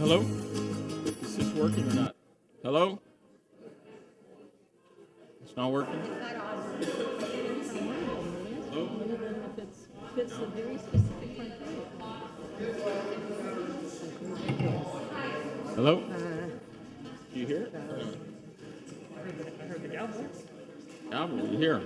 Hello? Is this working or not? Hello? It's not working? Hello? Fits a very specific criteria. Hello? Do you hear it? I heard the gavel. Gavel, you hear?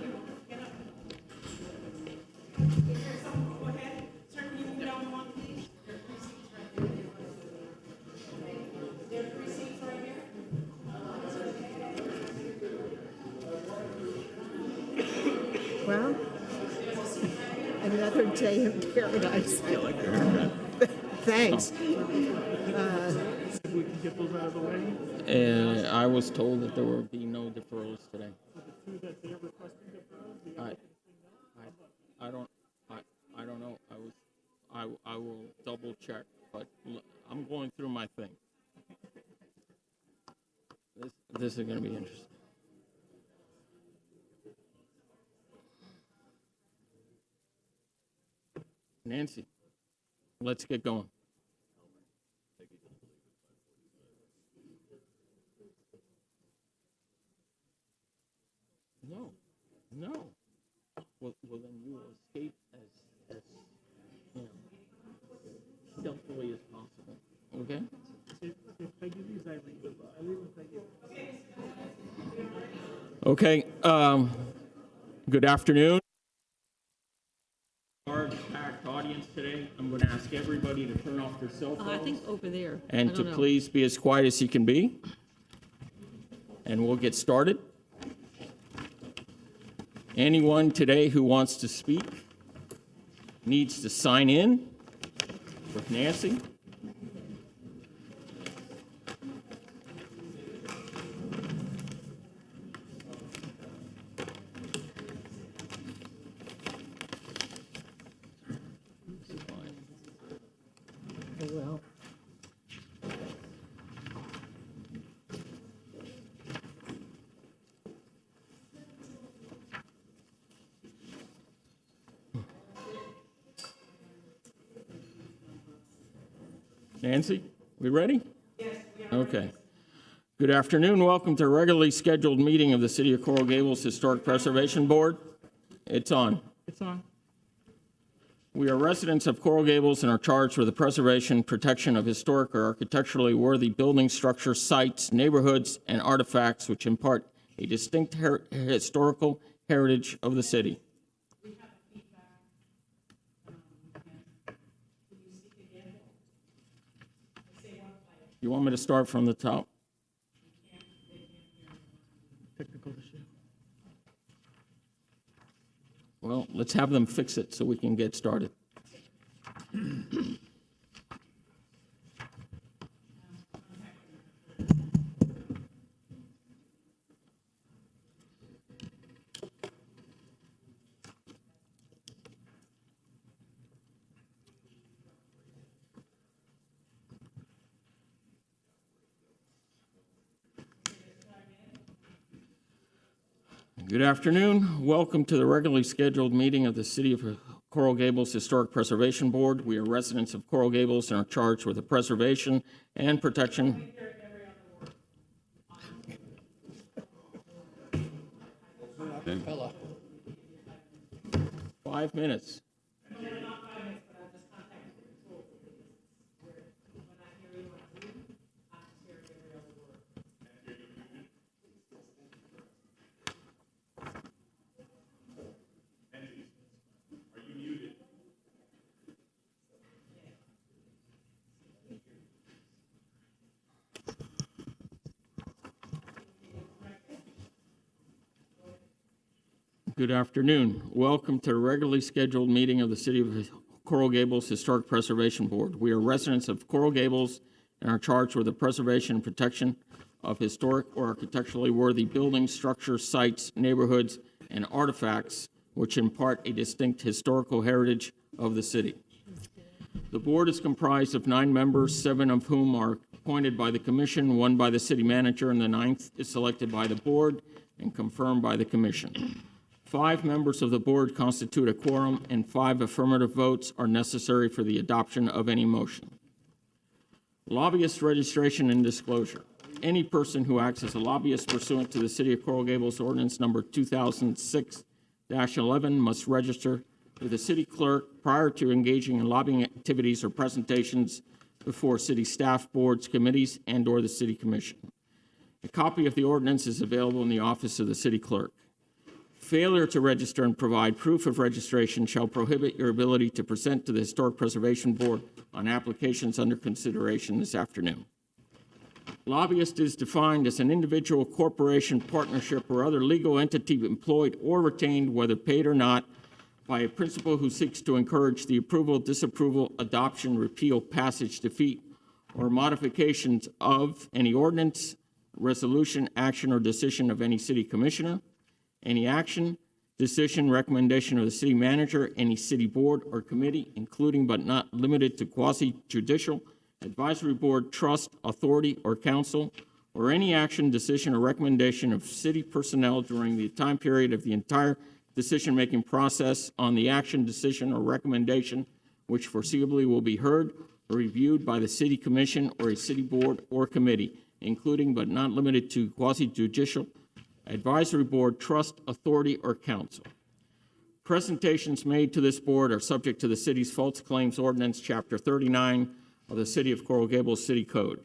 Well, another day in paradise. Thanks. We can get those out of the way. I was told that there would be no deferrals today. I don't know. I will double check, but I'm going through my thing. This is going to be interesting. Nancy, let's get going. No. Well, then you will escape as stealthily as possible. Okay? If Peggy leaves, I leave. I leave with Peggy. Okay. Good afternoon. Large packed audience today. I'm going to ask everybody to turn off their cell phones. I think over there. And to please be as quiet as you can be. And we'll get started. Anyone today who wants to speak needs to sign in with Nancy. Well. Nancy, we ready? Yes, we are. Okay. Good afternoon. Welcome to a regularly scheduled meeting of the City of Coral Gables Historic Preservation Board. It's on. It's on. We are residents of Coral Gables and are charged with the preservation, protection of historic or architecturally worthy buildings, structures, sites, neighborhoods, and artifacts which impart a distinct historical heritage of the city. You want me to start from the top? Technical issue. Well, let's have them fix it so we can get started. Good afternoon. Welcome to the regularly scheduled meeting of the City of Coral Gables Historic Preservation Board. We are residents of Coral Gables and are charged with the preservation and protection. Fella. 5 minutes. Good afternoon. Welcome to the regularly scheduled meeting of the City of Coral Gables Historic Preservation Board. We are residents of Coral Gables and are charged with the preservation and protection of historic or architecturally worthy buildings, structures, sites, neighborhoods, and artifacts which impart a distinct historical heritage of the city. The board is comprised of 9 members, 7 of whom are appointed by the commission, 1 by the city manager, and the 9th is selected by the board and confirmed by the commission. 5 members of the board constitute a quorum, and 5 affirmative votes are necessary for the adoption of any motion. Lobbyist registration and disclosure. Any person who acts as a lobbyist pursuant to the City of Coral Gables Ordinance Number 2006-11 must register with the city clerk prior to engaging in lobbying activities or presentations before city staff, boards, committees, and/or the city commission. A copy of the ordinance is available in the office of the city clerk. Failure to register and provide proof of registration shall prohibit your ability to present to the Historic Preservation Board on applications under consideration this afternoon. Lobbyist is defined as an individual, corporation, partnership, or other legal entity employed or retained, whether paid or not, by a principal who seeks to encourage the approval, disapproval, adoption, repeal, passage, defeat, or modifications of any ordinance, resolution, action, or decision of any city commissioner, any action, decision, recommendation of the city manager, any city board or committee, including but not limited to quasi-judicial, advisory board, trust, authority, or council, or any action, decision, or recommendation of city personnel during the time period of the entire decision-making process on the action, decision, or recommendation which foreseeably will be heard or reviewed by the city commission or a city board or committee, including but not limited to quasi-judicial, advisory board, trust, authority, or council. Presentations made to this board are subject to the city's False Claims Ordinance, Chapter 39 of the City of Coral Gables City Code.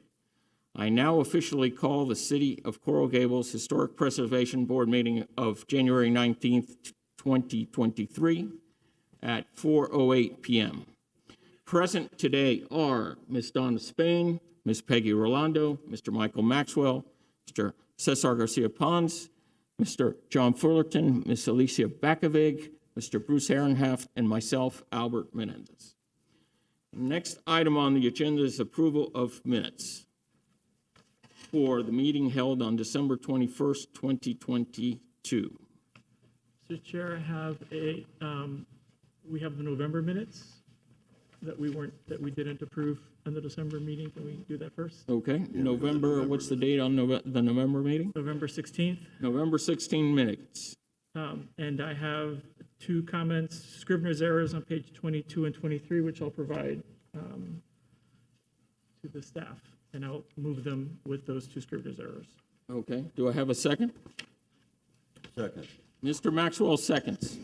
I now officially call the City of Coral Gables Historic Preservation Board meeting of January 19th, 2023 at 4:08 p.m. Present today are Ms. Donna Spain, Ms. Peggy Rolando, Mr. Michael Maxwell, Mr. Cesar Garcia Pons, Mr. John Fullerton, Ms. Alicia Bakovic, Mr. Bruce Herrenhaft, and myself, Albert Menendez. Next item on the agenda is approval of minutes for the meeting held on December 21st, 2022. Mr. Chair, I have we have the November minutes that we didn't approve in the December meeting. Can we do that first? Okay, November, what's the date on the November meeting? November 16th. November 16 minutes. And I have two comments, Scrivener's errors on page 22 and 23, which I'll provide to the staff, and I'll move them with those two Scrivener's errors. Okay, do I have a second? Second. Mr. Maxwell seconds.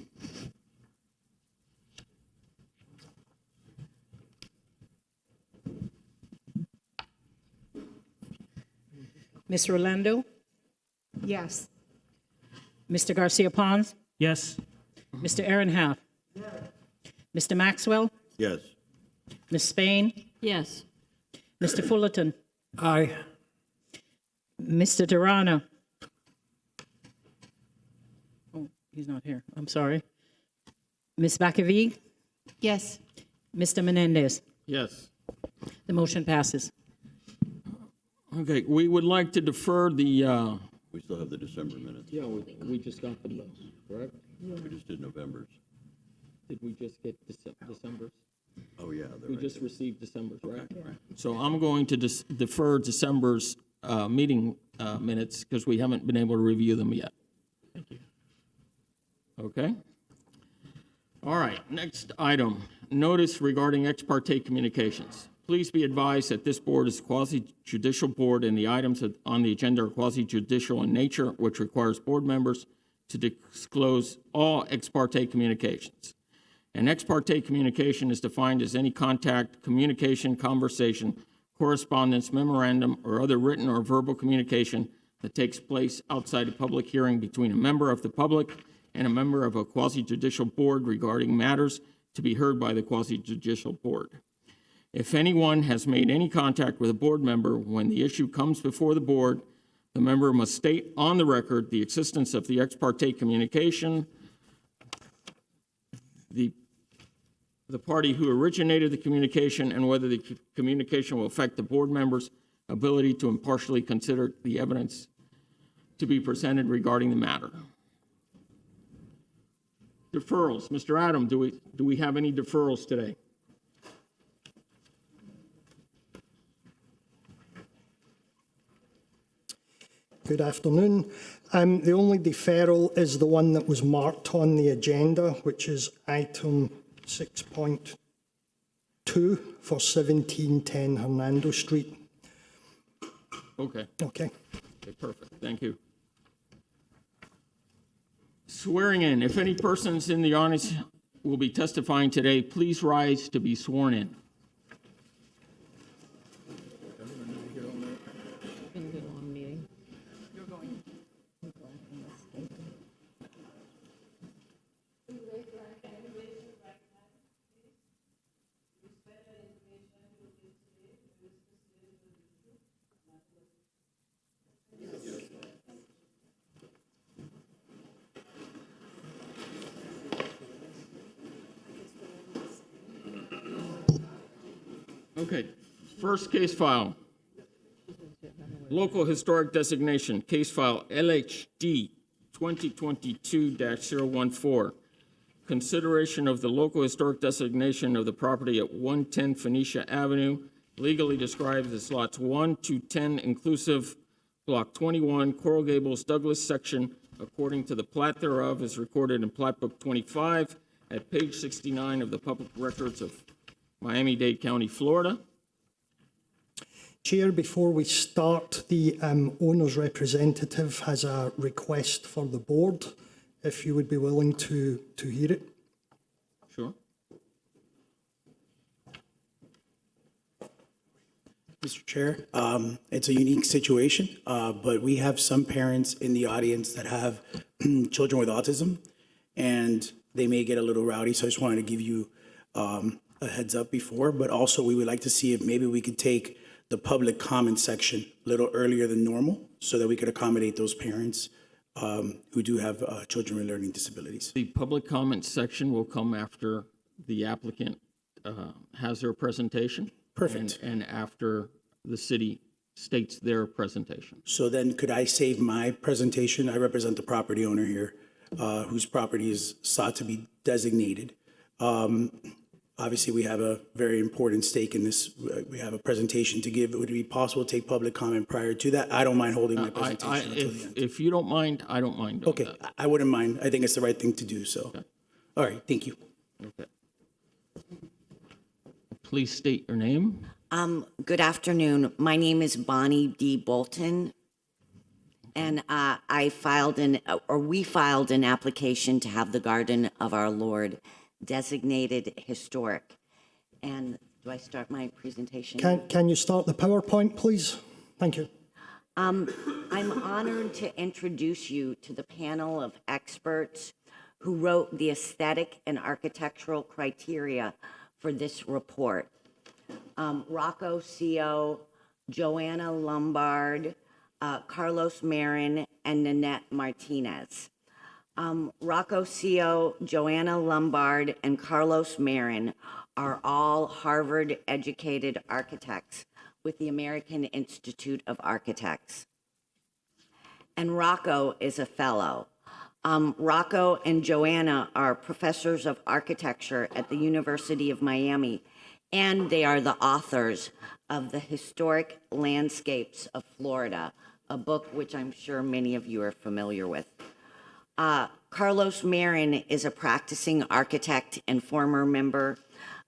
Ms. Rolando, Yes. Mr. Garcia Pons, Yes. Mr. Ehrenhalf, Mr. Maxwell, Yes. Ms. Spain, Yes. Mr. Fullerton, Aye. Mr. Durano. Oh, he's not here. I'm sorry. Ms. Bakovic, Yes. Mr. Menendez. Yes. The motion passes. Okay, we would like to defer the, We still have the December minutes. yeah, we just got them, correct? We just did November's. Did we just get December's? Oh, yeah. they're We right just there. received December's, right? So I'm going to defer December's meeting minutes because we haven't been able to review them yet. Thank you. Okay? All right, next item, notice regarding ex parte communications. Please be advised that this board is a quasi-judicial board and the items on the agenda are quasi-judicial in nature, which requires board members to disclose all ex parte communications. An ex parte communication is defined as any contact, communication, conversation, correspondence, memorandum, or other written or verbal communication that takes place outside a public hearing between a member of the public and a member of a quasi-judicial board regarding matters to be heard by the quasi-judicial board. If anyone has made any contact with a board member when the issue comes before the board, the member must state on the record the existence of the ex parte communication, the party who originated the communication, and whether the communication will affect the board member's ability to impartially consider the evidence to be presented regarding the matter. Deferrals. Mr. Adam, do we have any deferrals today? Good afternoon. The only deferral is the one that was marked on the agenda, which is item 6.2. 2 for 1710 Hernando Street. Okay. Okay. Okay, perfect. Thank you. Swearing in. If any persons in the audience will be testifying today, please rise to be sworn in. Okay, first case file. Local historic designation, case file LHD 2022-014. Consideration of the local historic designation of the property at 110 Phoenicia Avenue, legally described as lots 1 to 10 inclusive, block 21, Coral Gables, Douglas section, according to the plat thereof, is recorded in Plat Book 25 at page 69 of the Public Records of Miami-Dade County, Florida. Chair, before we start, the owner's representative has a request for the board, if you would be willing to hear it. Sure. Mr. Chair, it's a unique situation, but we have some parents in the audience that have children with autism, and they may get a little rowdy, so I just wanted to give you a heads up before, but also we would like to see if maybe we could take the public comment section a little earlier than normal so that we could accommodate those parents who do have children with learning disabilities. The public comment section will come after the applicant has their presentation. Perfect. And after the city states their presentation. So then could I save my presentation? I represent the property owner here whose property is sought to be designated. Obviously, we have a very important stake in this. We have a presentation to give. Would it be possible to take public comment prior to that? I don't mind holding my presentation until the end. If you don't mind, I don't mind doing Okay, that. I wouldn't mind. I think it's the right thing to do, so. All right, thank you. Okay. Please state your name. Good afternoon. My name is Bonnie D. Bolton, and we filed an application to have the Garden of Our Lord designated historic. And do I start my presentation? Can you start the PowerPoint, please? Thank you. I'm honored to introduce you to the panel of experts who wrote the aesthetic and architectural criteria for this report. Rocco Co, Joanna Lombard, Carlos Marin, and Nanette Martinez. Rocco Co, Joanna Lombard, and Carlos Marin are all Harvard-educated architects with the American Institute of Architects. And Rocco is a fellow. Rocco and Joanna are professors of architecture at the University of Miami, and they are the authors of The Historic Landscapes of Florida, a book which I'm sure many of you are familiar with. Carlos Marin is a practicing architect and former member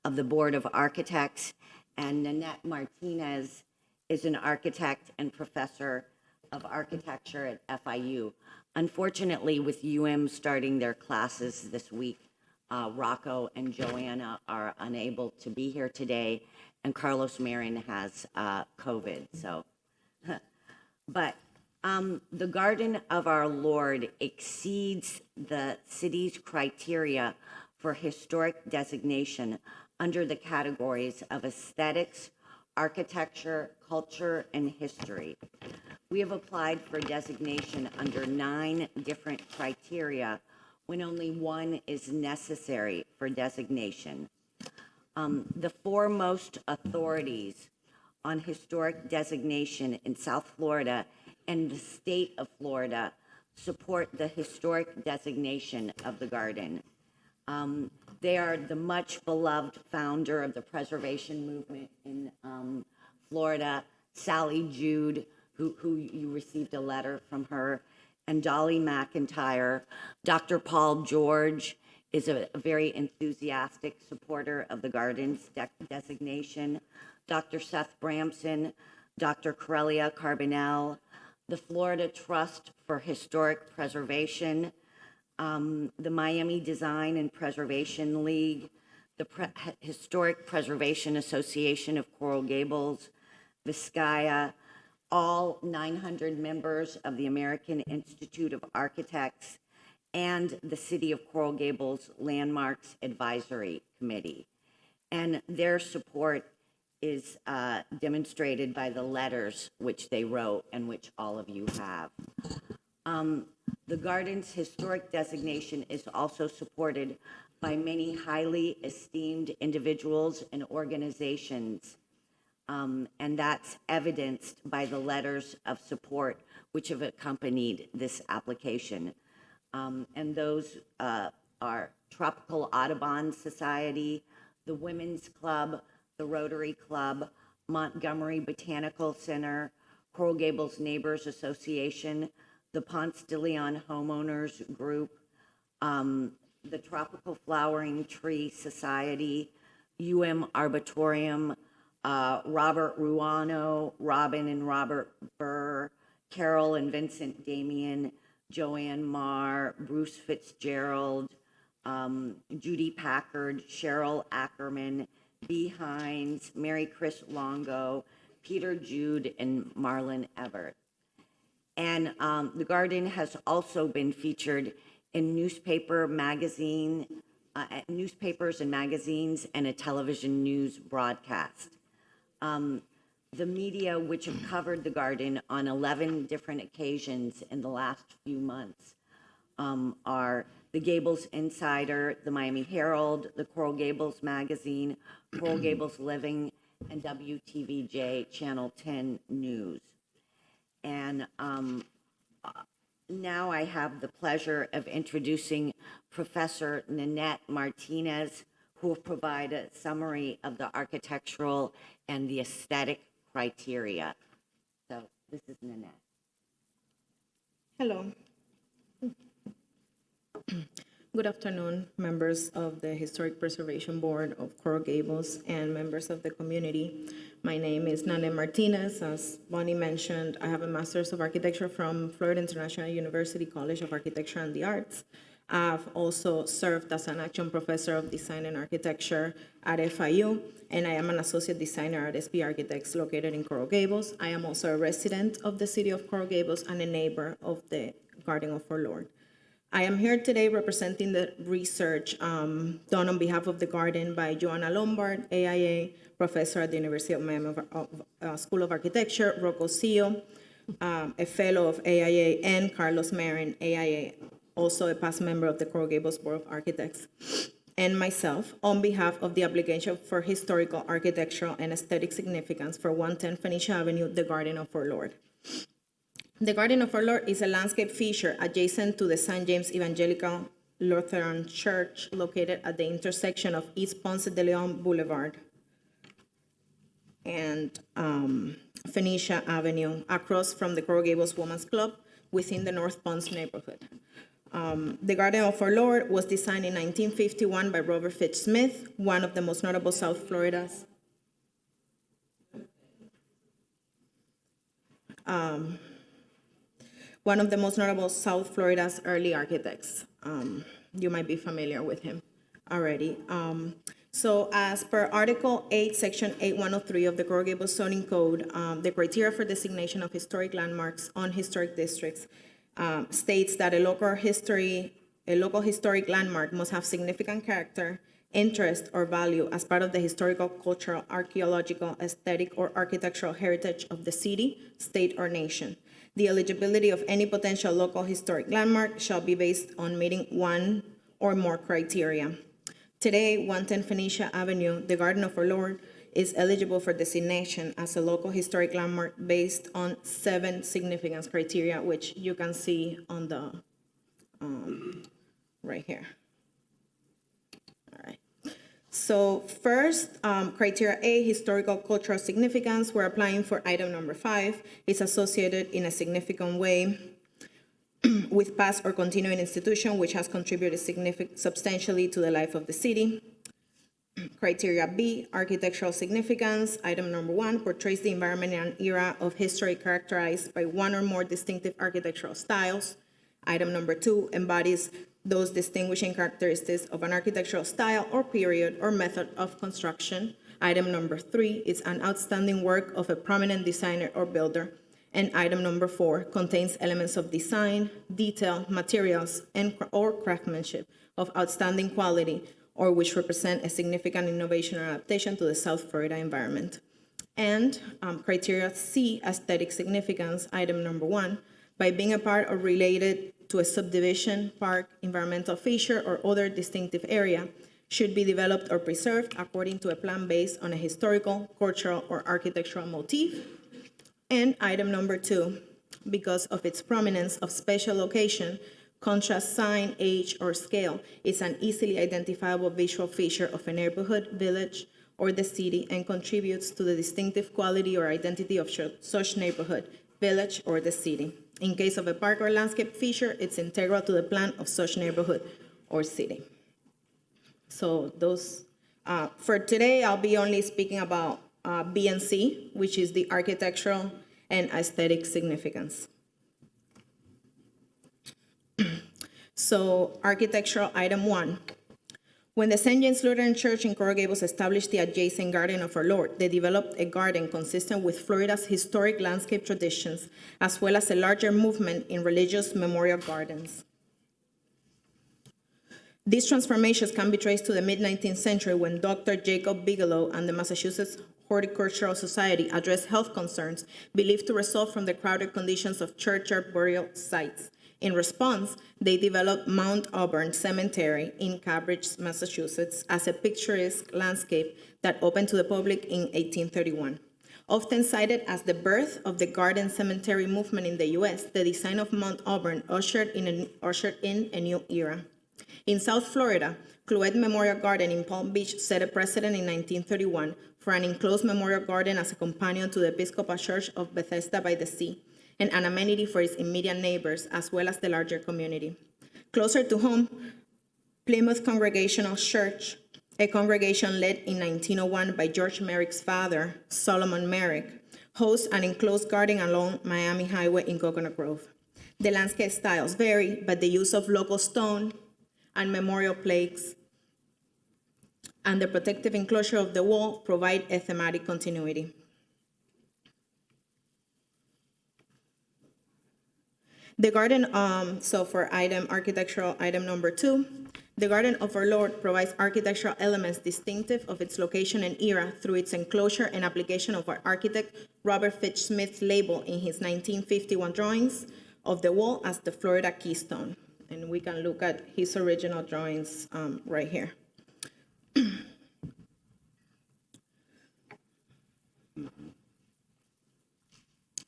of the Board of Architects, and Nanette Martinez is an architect and professor of architecture at FIU. Unfortunately, with UM starting their classes this week, Rocco and Joanna are unable to be here today, and Carlos Marin has COVID, so. But the Garden of Our Lord exceeds the city's criteria for historic designation under the categories of aesthetics, architecture, culture, and history. We have applied for designation under 9 different criteria when only one is necessary for designation. The foremost authorities on historic designation in South Florida and the state of Florida support the historic designation of the garden. They are the much beloved founder of the preservation movement in Florida, Sally Jude, who you received a letter from her, and Dolly McIntyre. Dr. Paul George is a very enthusiastic supporter of the gardens designation. Dr. Seth Bramson, Dr. Corellia Carbonell, the Florida Trust for Historic Preservation, the Miami Design and Preservation League, the Historic Preservation Association of Coral Gables, Vizcaya, all 900 members of the American Institute of Architects, and the City of Coral Gables Landmarks Advisory Committee. And their support is demonstrated by the letters which they wrote and which all of you have. The garden's historic designation is also supported by many highly esteemed individuals and organizations, and that's evidenced by the letters of support which have accompanied this application. And those are Tropical Audubon Society, the Women's Club, the Rotary Club, Montgomery Botanical Center, Coral Gables Neighbors Association, the Ponce de Leon Homeowners Group, the Tropical Flowering Tree Society, Arboretum, Robert Ruano, Robin and Robert Burr, Carol and Vincent Damien, Joanne Marr, Bruce Fitzgerald, Judy Packard, Cheryl Ackerman, Bee Hines, Mary Chris Longo, Peter Jude, and Marlon Everett. And the garden has also been featured in newspapers and magazines, and a television news broadcast. The media, which have covered the garden on 11 different occasions in the last few months, are the Gables Insider, the Miami Herald, the Coral Gables Magazine, Coral Gables Living, and WTVJ Channel 10 News. And now I have the pleasure of introducing Professor Nanette Martinez, who will provide a summary of the architectural and the aesthetic criteria. So this is Nanette. Hello. Good afternoon, members of the Historic Preservation Board of Coral Gables and members of the community. My name is Nanette Martinez. As Bonnie mentioned, I have a Master's of Architecture from Florida International University College of Architecture and the Arts. I've also served as an adjunct professor of design and architecture at FIU, and I am an associate designer at SB Architects located in Coral Gables. I am also a resident of the city of Coral Gables and a neighbor of the Garden of Our Lord. I am here today representing the research done on behalf of the garden by Joanna Lombard, AIA, professor at the University of Miami School of Architecture, Rocco Sio, a fellow of AIA, and Carlos Marin, AIA, also a past member of the Coral Gables Board of Architects, and myself, on behalf of the Application for Historical, Architectural, and Aesthetic Significance for 110 Phoenicia Avenue, the Garden of Our Lord. The Garden of Our Lord is a landscape feature adjacent to the St. James Evangelical Lutheran Church located at the intersection of East Ponce de Leon Boulevard and Phoenicia Avenue, across from the Coral Gables Women's Club within the North Ponce neighborhood. The Garden of Our Lord was designed in 1951 by Robert Fitch Smith, one of the most notable South Florida's early architects. You might be familiar with him already. So as per Article 8, Section 8103 of the Coral Gables Zoning Code, the criteria for designation of historic landmarks on historic districts states that a local historic landmark must have significant character, interest, or value as part of the historical, cultural, archaeological, aesthetic, or architectural heritage of the city, state, or nation. The eligibility of any potential local historic landmark shall be based on meeting one or more criteria. Today, 110 Phoenicia Avenue, the Garden of Our Lord, is eligible for designation as a local historic landmark based on 7 significance criteria, which you can see on the, right here. All right. So first, criteria A, historical cultural significance. We're applying for item number 5. It's associated in a significant way with past or continuing institution which has contributed substantially to the life of the city. Criteria B, architectural significance. Item number 1, portrays the environment in an era of history characterized by one or more distinctive architectural styles. Item number 2, embodies those distinguishing characteristics of an architectural style or period or method of construction. Item number 3 is an outstanding work of a prominent designer or builder. And item number 4 contains elements of design, detail, materials, or craftsmanship of outstanding quality, or which represent a significant innovation or adaptation to the South Florida environment. And criteria C, aesthetic significance. Item number 1, by being a part or related to a subdivision, park, environmental feature, or other distinctive area, should be developed or preserved according to a plan based on a historical, cultural, or architectural motif. And item number 2, because of its prominence of spatial location, contrast, sign, age, or scale, is an easily identifiable visual feature of a neighborhood, village, or the city, and contributes to the distinctive quality or identity of such neighborhood, village, or the city. In case of a park or landscape feature, it's integral to the plan of such neighborhood or city. So those, for today, I'll be only speaking about B and C, which is the architectural and aesthetic significance. So architectural item 1. When the St. James Lutheran Church in Coral Gables established the adjacent Garden of Our Lord, they developed a garden consistent with Florida's historic landscape traditions, as well as a larger movement in religious memorial gardens. These transformations can be traced to the mid-19th century when Dr. Jacob Bigelow and the Massachusetts Horticultural Society addressed health concerns believed to result from the crowded conditions of churchyard burial sites. In response, they developed Mount Auburn Cemetery in Cambridge, Massachusetts, as a picturesque landscape that opened to the public in 1831. Often cited as the birth of the garden cemetery movement in the U.S., the design of Mount Auburn ushered in a new era. In South Florida, Clouet Memorial Garden in Palm Beach set a precedent in 1931 for an enclosed memorial garden as a companion to the Episcopal Church of Bethesda by the Sea, and an amenity for its immediate neighbors as well as the larger community. Closer to home, Plymouth Congregational Church, a congregation led in 1901 by George Merrick's father, Solomon Merrick, hosts an enclosed garden along Miami Highway in Coconut Grove. The landscape styles vary, but the use of local stone and memorial plaques and the protective enclosure of the wall provide a thematic continuity. The garden, so for architectural item number 2, the Garden of Our Lord provides architectural elements distinctive of its location and era through its enclosure and application of our architect Robert Fitch Smith's label in his 1951 drawings of the wall as the Florida Keystone. And we can look at his original drawings right here.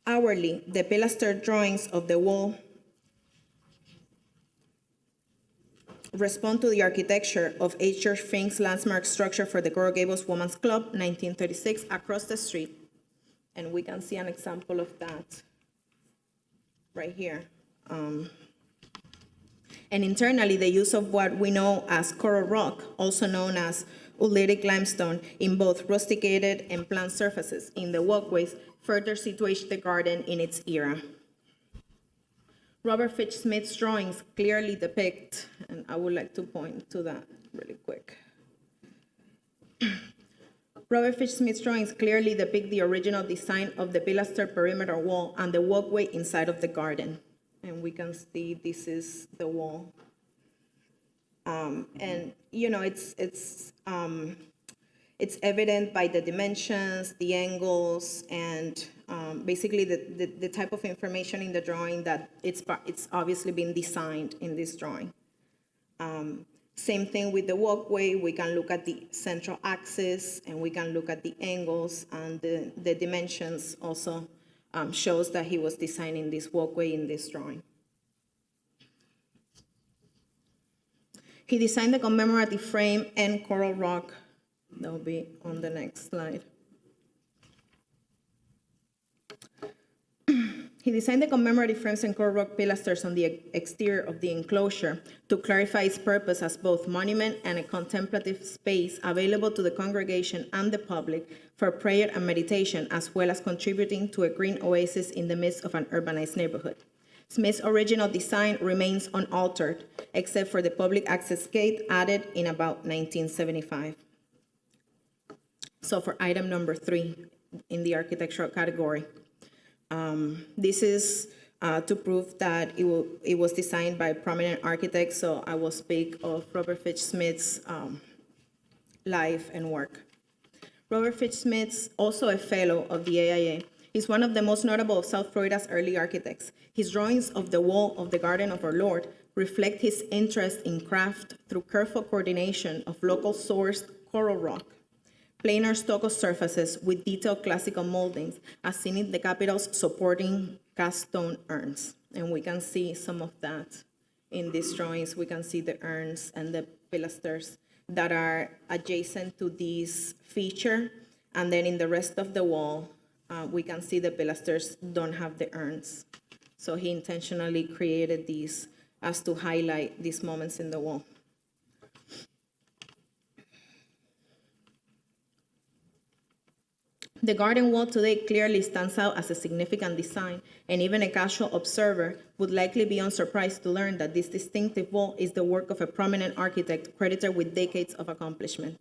Hourly, the pilaster drawings of the wall respond to the architecture of H. George Fink's landmark structure for the Coral Gables Women's Club, 1936, across the street. And we can see an example of that right here. And internally, the use of what we know as coral rock, also known as oolitic limestone, in both rusticated and plant surfaces in the walkways, further situates the garden in its era. Robert Fitch Smith's drawings clearly depict, and I would like to point to that really quick. Robert Fitch Smith's drawings clearly depict the original design of the pilaster perimeter wall and the walkway inside of the garden. And we can see this is the wall. And you know, it's evident by the dimensions, the angles, and basically the type of information in the drawing that it's obviously been designed in this drawing. Same thing with the walkway. We can look at the central axis, and we can look at the angles, and the dimensions also shows that he was designing this walkway in this drawing. He designed the commemorative frame and coral rock. That will be on the next slide. He designed the commemorative frames and coral rock pilasters on the exterior of the enclosure to clarify its purpose as both monument and a contemplative space available to the congregation and the public for prayer and meditation, as well as contributing to a green oasis in the midst of an urbanized neighborhood. Smith's original design remains unaltered, except for the public access gate added in about 1975. So for item number 3 in the architectural category, this is to prove that it was designed by prominent architects, so I will speak of Robert Fitch Smith's life and work. Robert Fitch Smith, also a fellow of the AIA, is one of the most notable of South Florida's early architects. His drawings of the wall of the Garden of Our Lord reflect his interest in craft through careful coordination of local sourced coral rock, planar stucco surfaces with detailed classical moldings, as seen in the capitals supporting cast stone urns. And we can see some of that in these drawings. We can see the urns and the pilasters that are adjacent to this feature. And then in the rest of the wall, we can see the pilasters don't have the urns. So he intentionally created these as to highlight these moments in the wall. The garden wall today clearly stands out as a significant design, and even a casual observer would likely be unsurprised to learn that this distinctive wall is the work of a prominent architect credited with decades of accomplishment.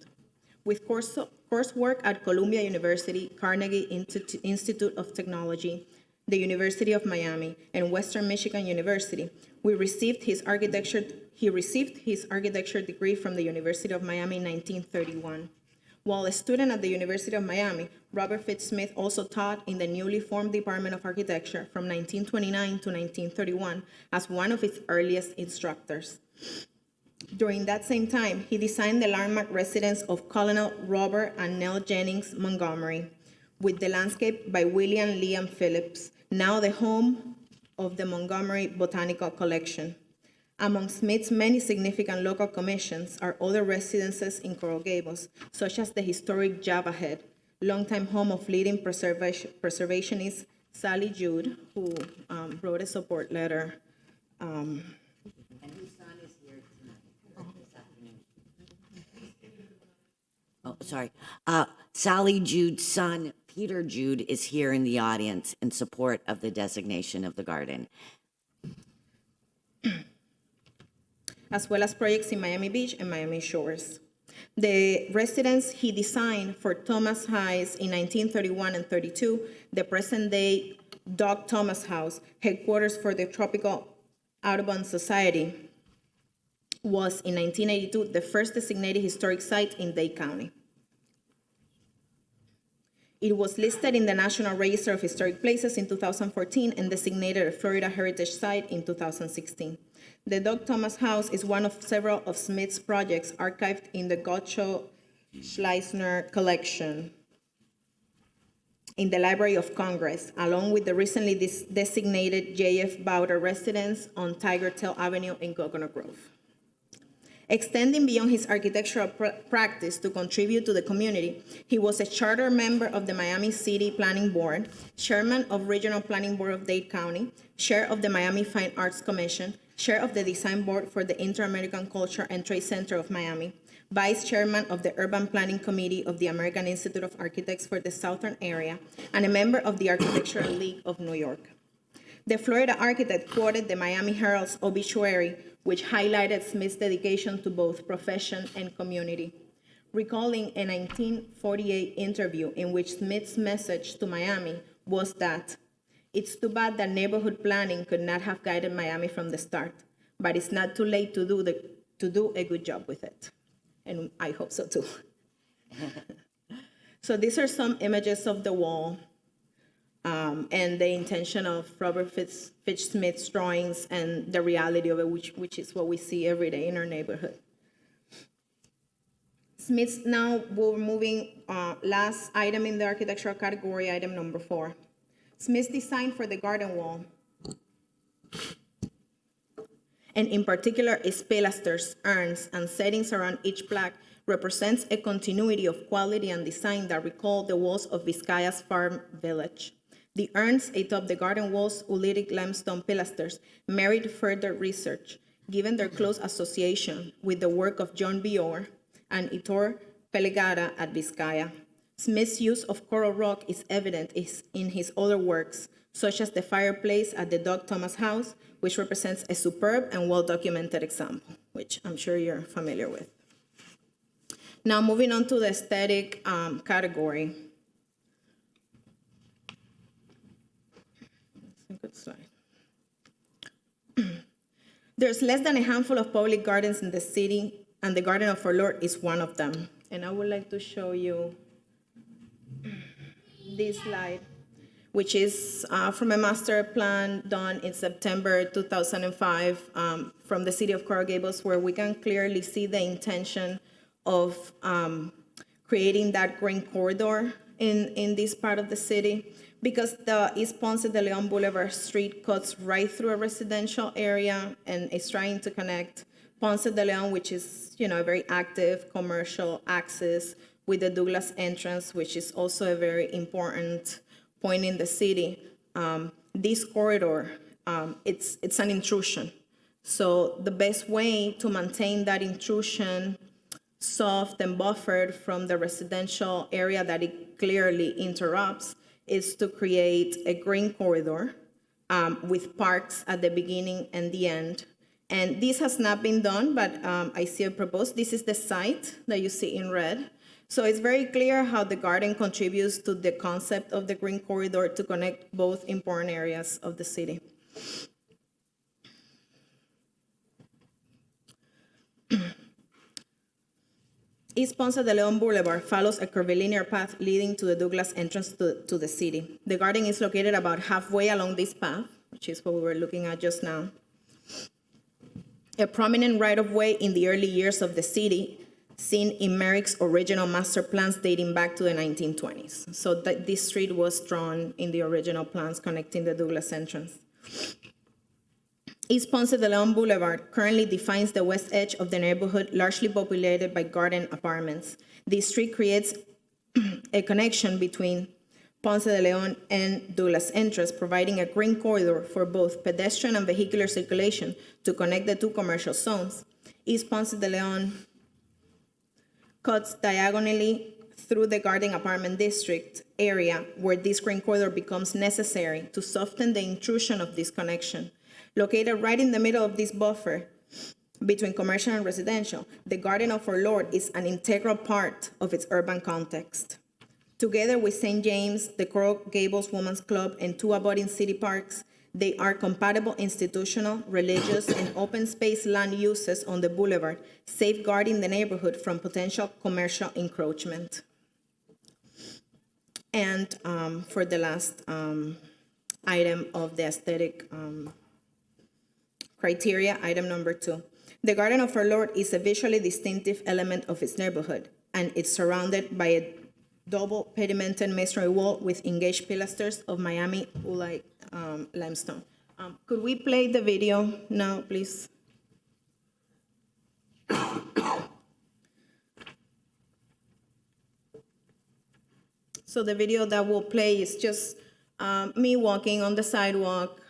With coursework at Columbia University, Carnegie Institute of Technology, the University of Miami, and Western Michigan University, he received his architecture degree from the University of Miami in 1931. While a student at the University of Miami, Robert Fitch Smith also taught in the newly formed Department of Architecture from 1929 to 1931 as one of its earliest instructors. During that same time, he designed the landmark residence of Colonel Robert and Nell Jennings Montgomery, with the landscape by William Liam Phillips, now the home of the Montgomery Botanical Collection. Among Smith's many significant local commissions are other residences in Coral Gables, such as the historic Java Head, longtime home of leading preservationist Sally Jude, who wrote a support letter. And whose son is here tonight, this afternoon? Oh, sorry. Sally Jude's son, Peter Jude, is here in the audience in support of the designation of the garden. As well as projects in Miami Beach and Miami Shores. The residence he designed for Thomas Hayes in 1931 and 32, the present-day Doug Thomas House, headquarters for the Tropical Audubon Society, was in 1982 the first designated historic site in Dade County. It was listed in the National Register of Historic Places in 2014 and designated a Florida Heritage Site in 2016. The Doug Thomas House is one of several of Smith's projects archived in the Gottschall-Schleisner collection in the Library of Congress, along with the recently designated J.F. Bowder residence on Tiger Tail Avenue in Coconut Grove. Extending beyond his architectural practice to contribute to the community, he was a charter member of the Miami City Planning Board, chairman of Regional Planning Board of Dade County, chair of the Miami Fine Arts Commission, chair of the Design Board for the Inter-American Culture and Trade Center of Miami, vice chairman of the Urban Planning Committee of the American Institute of Architects for the Southern Area, and a member of the Architectural League of New York. The Florida architect quoted the Miami Herald's obituary, which highlighted Smith's dedication to both profession and community, recalling a 1948 interview in which Smith's message to Miami was that it's too bad that neighborhood planning could not have guided Miami from the start, but it's not too late to do a good job with it. And I hope so too. So these are some images of the wall and the intention of Robert Fitch Smith's drawings and the reality of it, which is what we see every day in our neighborhood. Smith's now, we're moving last item in the architectural category, item number 4. Smith's design for the garden wall, and in particular its pilasters, urns, and settings around each plaque, represents a continuity of quality and design that recall the walls of Vizcaya's farm village. The urns atop the garden walls, oolitic limestone pilasters, merit further research, given their close association with the work of John B. Orr and Itor Pelegara at Vizcaya. Smith's use of coral rock is evident in his other works, such as the fireplace at the Doug Thomas House, which represents a superb and well-documented example, which I'm sure you're familiar with. Now, moving on to the aesthetic category. That's a good slide. There's less than a handful of public gardens in the city, and the Garden of Our Lord is one of them. And I would like to show you this slide, which is from a master plan done in September 2005 from the city of Coral Gables, where we can clearly see the intention of creating that green corridor in this part of the city, because the East Ponce de Leon Boulevard Street cuts right through a residential area and is trying to connect Ponce de Leon, which is, a very active commercial axis, with the Douglas entrance, which is also a very important point in the city. This corridor, it's an intrusion. So the best way to maintain that intrusion soft and buffered from the residential area that it clearly interrupts is to create a green corridor with parks at the beginning and the end. And this has not been done, but I see it proposed. This is the site that you see in red. So it's very clear how the garden contributes to the concept of the green corridor to connect both important areas of the city. East Ponce de Leon Boulevard follows a curvilinear path leading to the Douglas entrance to the city. The garden is located about halfway along this path, which is what we were looking at just now. A prominent right-of-way in the early years of the city, seen in Merrick's original master plans dating back to the 1920s. So this street was drawn in the original plans connecting the Douglas entrance. East Ponce de Leon Boulevard currently defines the west edge of the neighborhood, largely populated by garden apartments. This street creates a connection between Ponce de Leon and Douglas entrance, providing a green corridor for both pedestrian and vehicular circulation to connect the two commercial zones. East Ponce de Leon cuts diagonally through the garden apartment district area, where this green corridor becomes necessary to soften the intrusion of this connection. Located right in the middle of this buffer between commercial and residential, the Garden of Our Lord is an integral part of its urban context. Together with St. James, the Coral Gables Women's Club, and two abutting city parks, they are compatible institutional, religious, and open space land uses on the boulevard, safeguarding the neighborhood from potential commercial encroachment. And for the last item of the aesthetic criteria, item number 2. The Garden of Our Lord is a visually distinctive element of its neighborhood, and it's surrounded by a double pedimented masonry wall with engaged pilasters of Miami Oolite limestone. Could we play the video now, please? So the video that will play is just me walking on the sidewalk,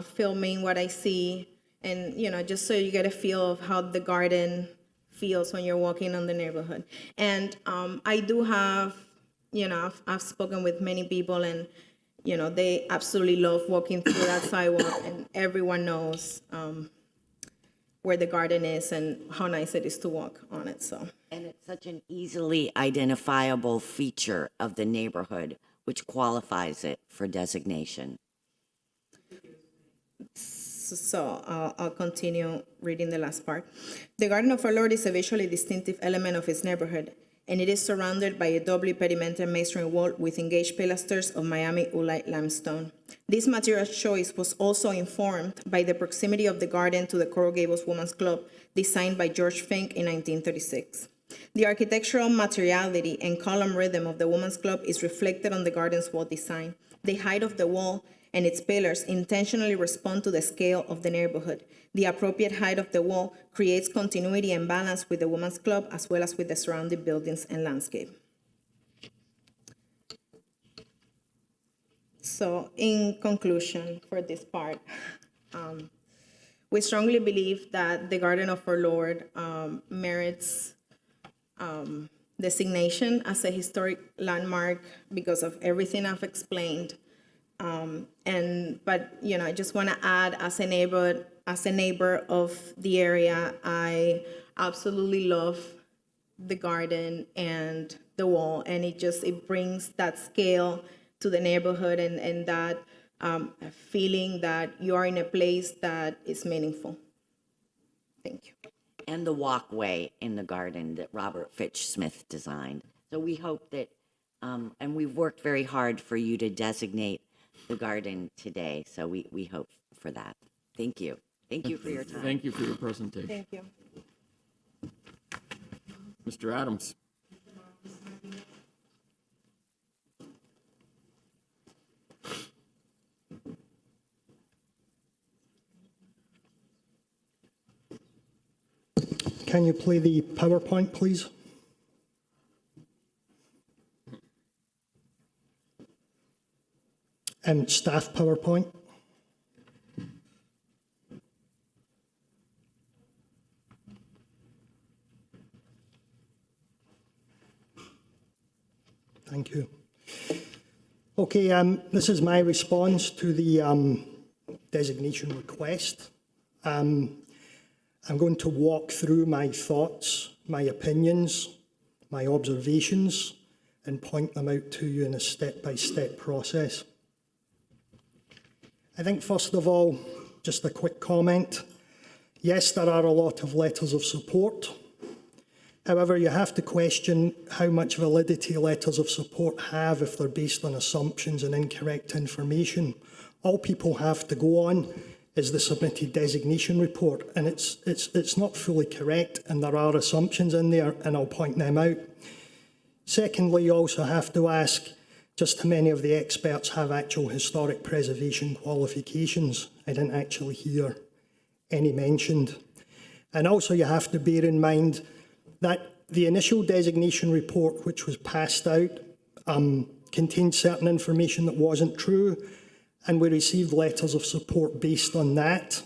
filming what I see, and just so you get a feel of how the garden feels when you're walking on the neighborhood. And I do have, I've spoken with many people, and they absolutely love walking through that sidewalk, and everyone knows where the garden is and how nice it is to walk on it. So. And it's such an easily identifiable feature of the neighborhood, which qualifies it for designation. So I'll continue reading the last part. The Garden of Our Lord is a visually distinctive element of its neighborhood, and it is surrounded by a doubly pedimented masonry wall with engaged pilasters of Miami Oolite limestone. This material choice was also informed by the proximity of the garden to the Coral Gables Women's Club, designed by George Fink in 1936. The architectural materiality and column rhythm of the Women's Club is reflected on the garden's wall design. The height of the wall and its pillars intentionally respond to the scale of the neighborhood. The appropriate height of the wall creates continuity and balance with the Women's Club, as well as with the surrounding buildings and landscape. So in conclusion for this part, we strongly believe that the Garden of Our Lord merits designation as a historic landmark because of everything I've explained. But I just want to add, as a neighbor of the area, I absolutely love the garden and the wall, and it brings that scale to the neighborhood and that feeling that you are in a place that is meaningful. Thank you. And the walkway in the garden that Robert Fitch Smith designed. So we hope that, and we've worked very hard for you to designate the garden today. So we hope for that. Thank you. Thank you for your time. Thank you for your presentation. Thank you. Mr. Adams. Can you play the PowerPoint, please? Staff PowerPoint. Thank you. Okay, this is my response to the designation request. I'm going to walk through my thoughts, my opinions, my observations, and point them out to you in a step-by-step process. I think, first of all, just a quick comment. Yes, there are a lot of letters of support. However, you have to question how much validity letters of support have if they're based on assumptions and incorrect information. All people have to go on is the submitted designation report, and it's not fully correct, and there are assumptions in there, and I'll point them out. Secondly, you also have to ask just how many of the experts have actual historic preservation qualifications. I didn't actually hear any mentioned. And also you have to bear in mind that the initial designation report, which was passed out, contained certain information that wasn't true, and we received letters of support based on that.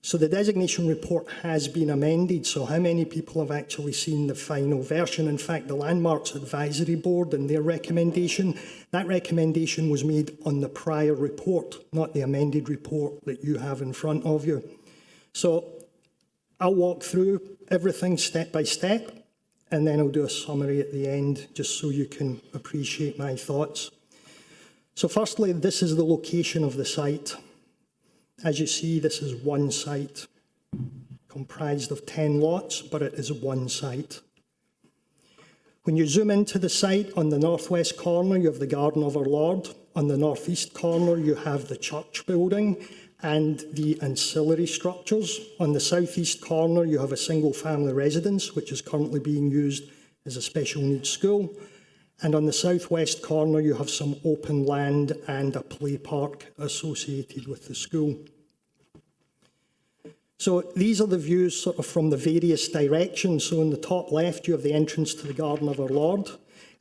So the designation report has been amended. So how many people have actually seen the final version? In fact, the Landmarks Advisory Board and their recommendation, that recommendation was made on the prior report, not the amended report that you have in front of you. So I'll walk through everything step by step, and then I'll do a summary at the end, just so you can appreciate my thoughts. So firstly, this is the location of the site. As you see, this is one site, comprised of 10 lots, but it is one site. When you zoom into the site, on the northwest corner, you have the Garden of Our Lord. On the northeast corner, you have the church building and the ancillary structures. On the southeast corner, you have a single-family residence, which is currently being used as a special needs school. And on the southwest corner, you have some open land and a play park associated with the school. So these are the views sort of from the various directions. So in the top left, you have the entrance to the Garden of Our Lord.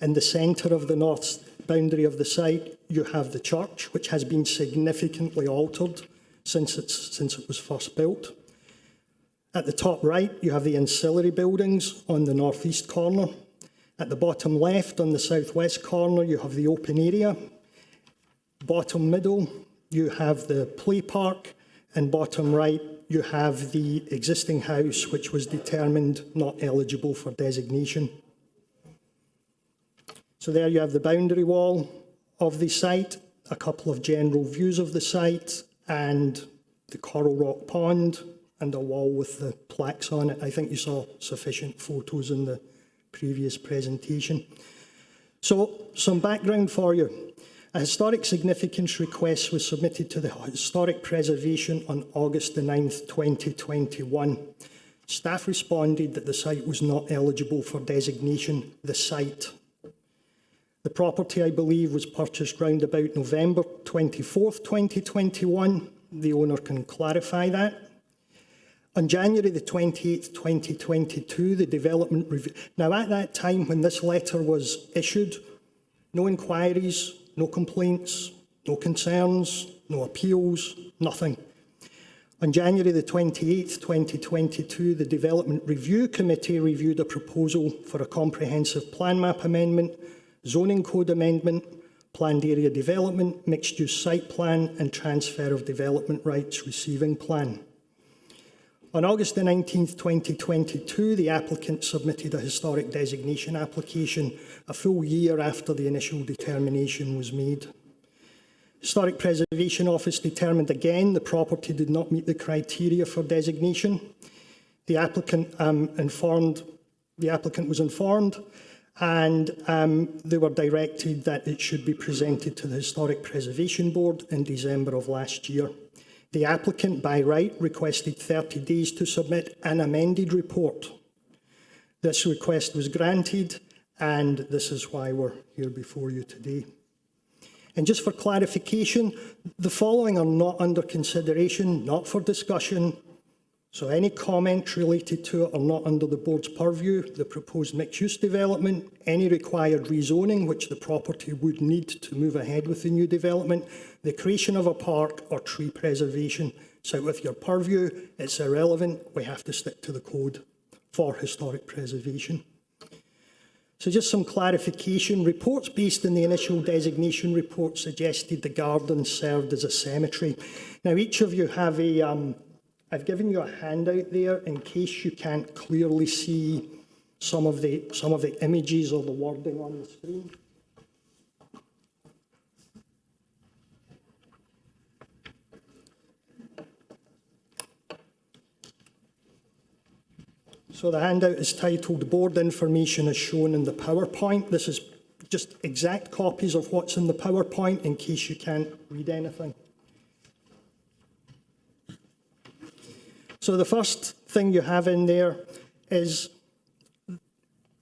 In the centre of the north boundary of the site, you have the church, which has been significantly altered since it was first built. At the top right, you have the ancillary buildings on the northeast corner. At the bottom left, on the southwest corner, you have the open area. Bottom middle, you have the play park. And bottom right, you have the existing house, which was determined not eligible for designation. So there you have the boundary wall of the site, a couple of general views of the site, and the coral rock pond, and a wall with the plaques on it. I think you saw sufficient photos in the previous presentation. So some background for you. A historic significance request was submitted to the Historic Preservation on August the 9th, 2021. Staff responded that the site was not eligible for designation, the site. The property, I believe, was purchased round about November 24th, 2021. The owner can clarify that. On January the 28th, 2022, the development review. Now, at that time, when this letter was issued, no inquiries, no complaints, No concerns, no appeals, nothing. On January the 28th, 2022, the Development Review Committee reviewed a proposal for a comprehensive plan map amendment, zoning code amendment, planned area development, mixed-use site plan and transfer of development rights receiving plan. On August the 19th, 2022, the applicant submitted a historic designation application a full year after the initial determination was made. Historic Preservation Office determined again the property did not meet the criteria for designation. The applicant was informed and they were directed that it should be presented to the Historic Preservation Board in December of last year. The applicant, by right, requested 30 days to submit an amended report. This request was granted, and this is why we're here before you today. And just for clarification, the following are not under consideration, not for discussion. So any comments related to it are not under the board's purview. The proposed mixed-use development, any required rezoning, which the property would need to move ahead with the new development, the creation of a park or tree preservation. So with your purview, it's irrelevant. We have to stick to the code for historic preservation. So just some clarification. Reports based on the initial designation report suggested the garden served as a cemetery. Now, each of you have I've given you a handout there in case you can't clearly see some of the images or the wording on the screen. So the handout is titled Board Information as shown in the PowerPoint. This is just exact copies of what's in the PowerPoint in case you can't read anything. So the first thing you have in there is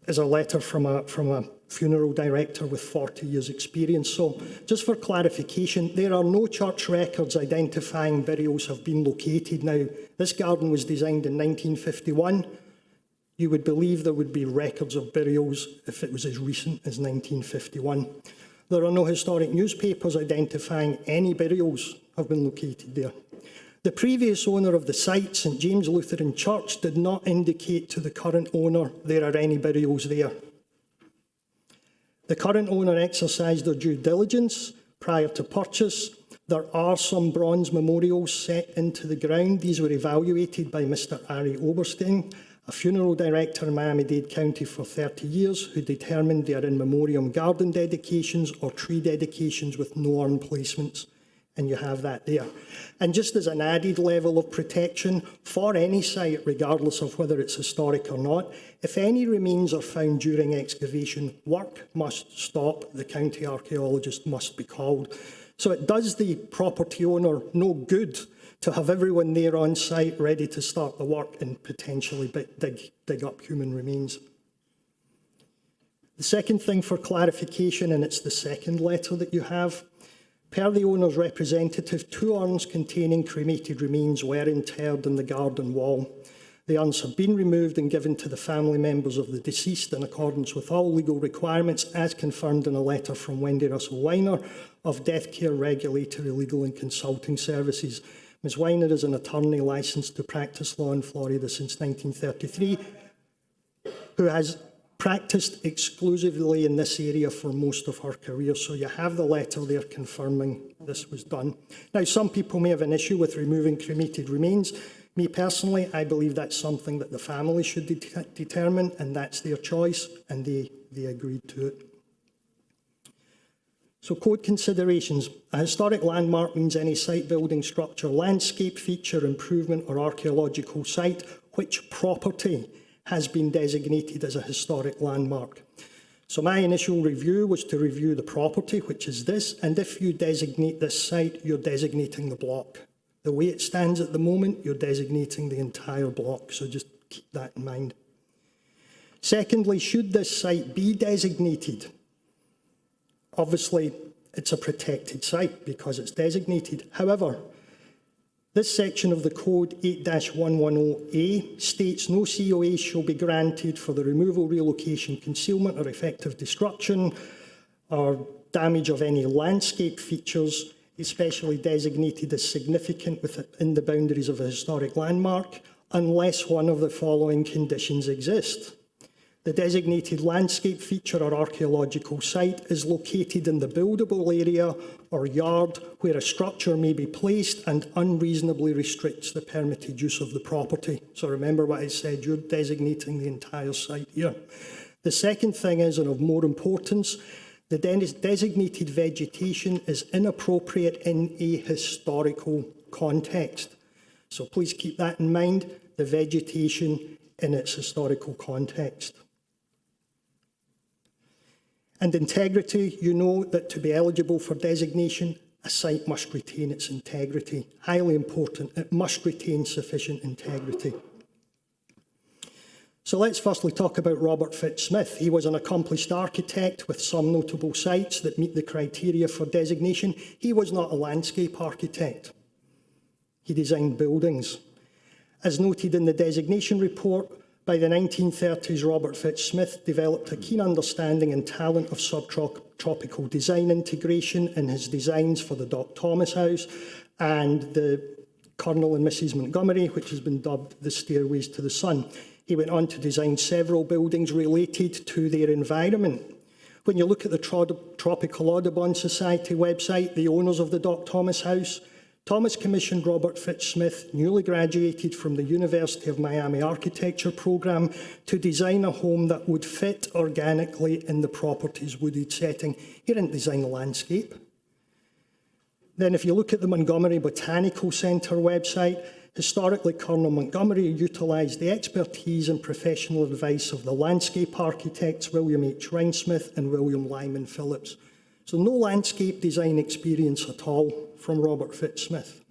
a letter from a funeral director with 40 years experience. So just for clarification, there are no church records identifying burials have been located. Now, this garden was designed in 1951. You would believe there would be records of burials if it was as recent as 1951. There are no historic newspapers identifying any burials have been located there. The previous owner of the site, St James Lutheran Church, did not indicate to the current owner there are any burials there. The current owner exercised their due diligence prior to purchase. There are some bronze memorials set into the ground. These were evaluated by Mr. Ari Oberstein, a funeral director in Miami-Dade County for 30 years, who determined they are in memoriam garden dedications or tree dedications with no urn placements. And you have that there. And just as an added level of protection for any site, regardless of whether it's historic or not, if any remains are found during excavation, work must stop. The county archaeologist must be called. So it does the property owner no good to have everyone there on site ready to start the work and potentially dig up human remains. The second thing for clarification, and it's the second letter that you have, per the owner's representative, 2 urns containing cremated remains were interred in the garden wall. The urns have been removed and given to the family members of the deceased in accordance with all legal requirements, as confirmed in a letter from Wendy Russell Weiner of Death Care Regulatory Legal and Consulting Services. Ms. Weiner is an attorney licensed to practice law in Florida since 1933, who has practiced exclusively in this area for most of her career. So you have the letter there confirming this was done. Now, some people may have an issue with removing cremated remains. Me personally, I believe that's something that the family should determine, and that's their choice, and they agreed to it. So code considerations. A historic landmark means any site, building, structure, landscape feature, improvement or archaeological site which property has been designated as a historic landmark. So my initial review was to review the property, which is this, and if you designate this site, you're designating the block. The way it stands at the moment, you're designating the entire block, so just keep that in mind. Secondly, should this site be designated? Obviously, it's a protected site because it's designated. However, this section of the Code 8-110A states no COA shall be granted for the removal, relocation, concealment or effective destruction or damage of any landscape features, especially designated as significant within the boundaries of a historic landmark, unless one of the following conditions exist. The designated landscape feature or archaeological site is located in the buildable area or yard where a structure may be placed and unreasonably restricts the permitted use of the property. So remember what I said, you're designating the entire site here. The second thing is, and of more importance, the designated vegetation is inappropriate in a historical context. So please keep that in mind, the vegetation in its historical context. And integrity, you know that to be eligible for designation, a site must retain its integrity. Highly important, it must retain sufficient integrity. So let's firstly talk about Robert Fitz-Smith. He was an accomplished architect with some notable sites that meet the criteria for designation. He was not a landscape architect. He designed buildings. As noted in the designation report, by the 1930s, Robert Fitz-Smith developed a keen understanding and talent of subtropical design integration in his designs for the Doc Thomas House and the Colonel and Mrs. Montgomery, which has been dubbed the Stairways to the Sun. He went on to design several buildings related to their environment. When you look at the Tropical Audubon Society website, the owners of the Doc Thomas House, Thomas commissioned Robert Fitz-Smith, newly graduated from the University of Miami Architecture Programme, to design a home that would fit organically in the property's wooded setting. He didn't design the landscape. Then if you look at the Montgomery Botanical Centre website, historically Colonel Montgomery utilised the expertise and professional advice of the landscape architects William H. Rhinesmith and William Lyman Phillips. So no landscape design experience at all from Robert Fitz-Smith.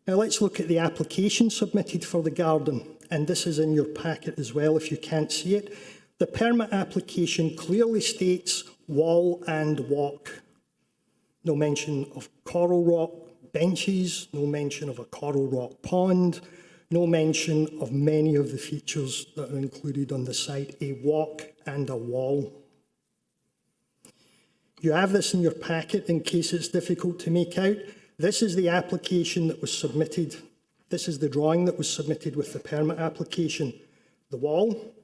Now let's look at the application submitted for the garden, and this is in your packet as well if you can't see it. The permit application clearly states wall and walk. No mention of coral rock benches, no mention of a coral rock pond, no mention of many of the features that are included on the site, a walk and a wall. You have this in your packet in case it's difficult to make out. This is the application that was submitted. This is the drawing that was submitted with the permit application. The wall,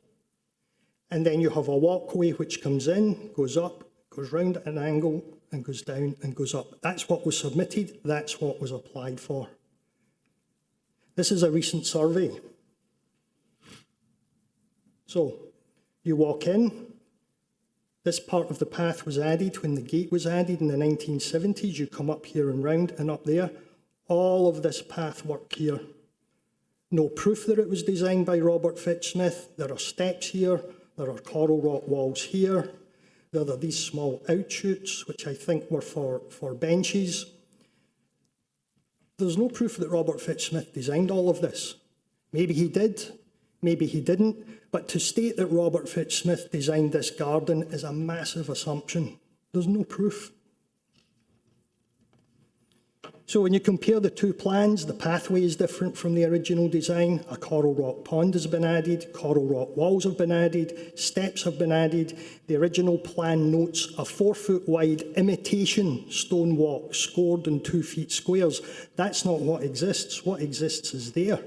and then you have a walkway which comes in, goes up, goes round at an angle, and goes down and goes up. That's what was submitted, that's what was applied for. This is a recent survey. So, you walk in. This part of the path was added when the gate was added in the 1970s. You come up here and round and up there. All of this path work here. No proof that it was designed by Robert Fitz-Smith. There are steps here. There are coral rock walls here. There are these small outshoots, which I think were for benches. There's no proof that Robert Fitz-Smith designed all of this. Maybe he did, maybe he didn't. But to state that Robert Fitz-Smith designed this garden is a massive assumption. There's no proof. So when you compare the two plans, the pathway is different from the original design. A coral rock pond has been added, coral rock walls have been added, steps have been added. The original plan notes a 4-foot wide imitation stone walk scored in 2 feet squares. That's not what exists. What exists is there.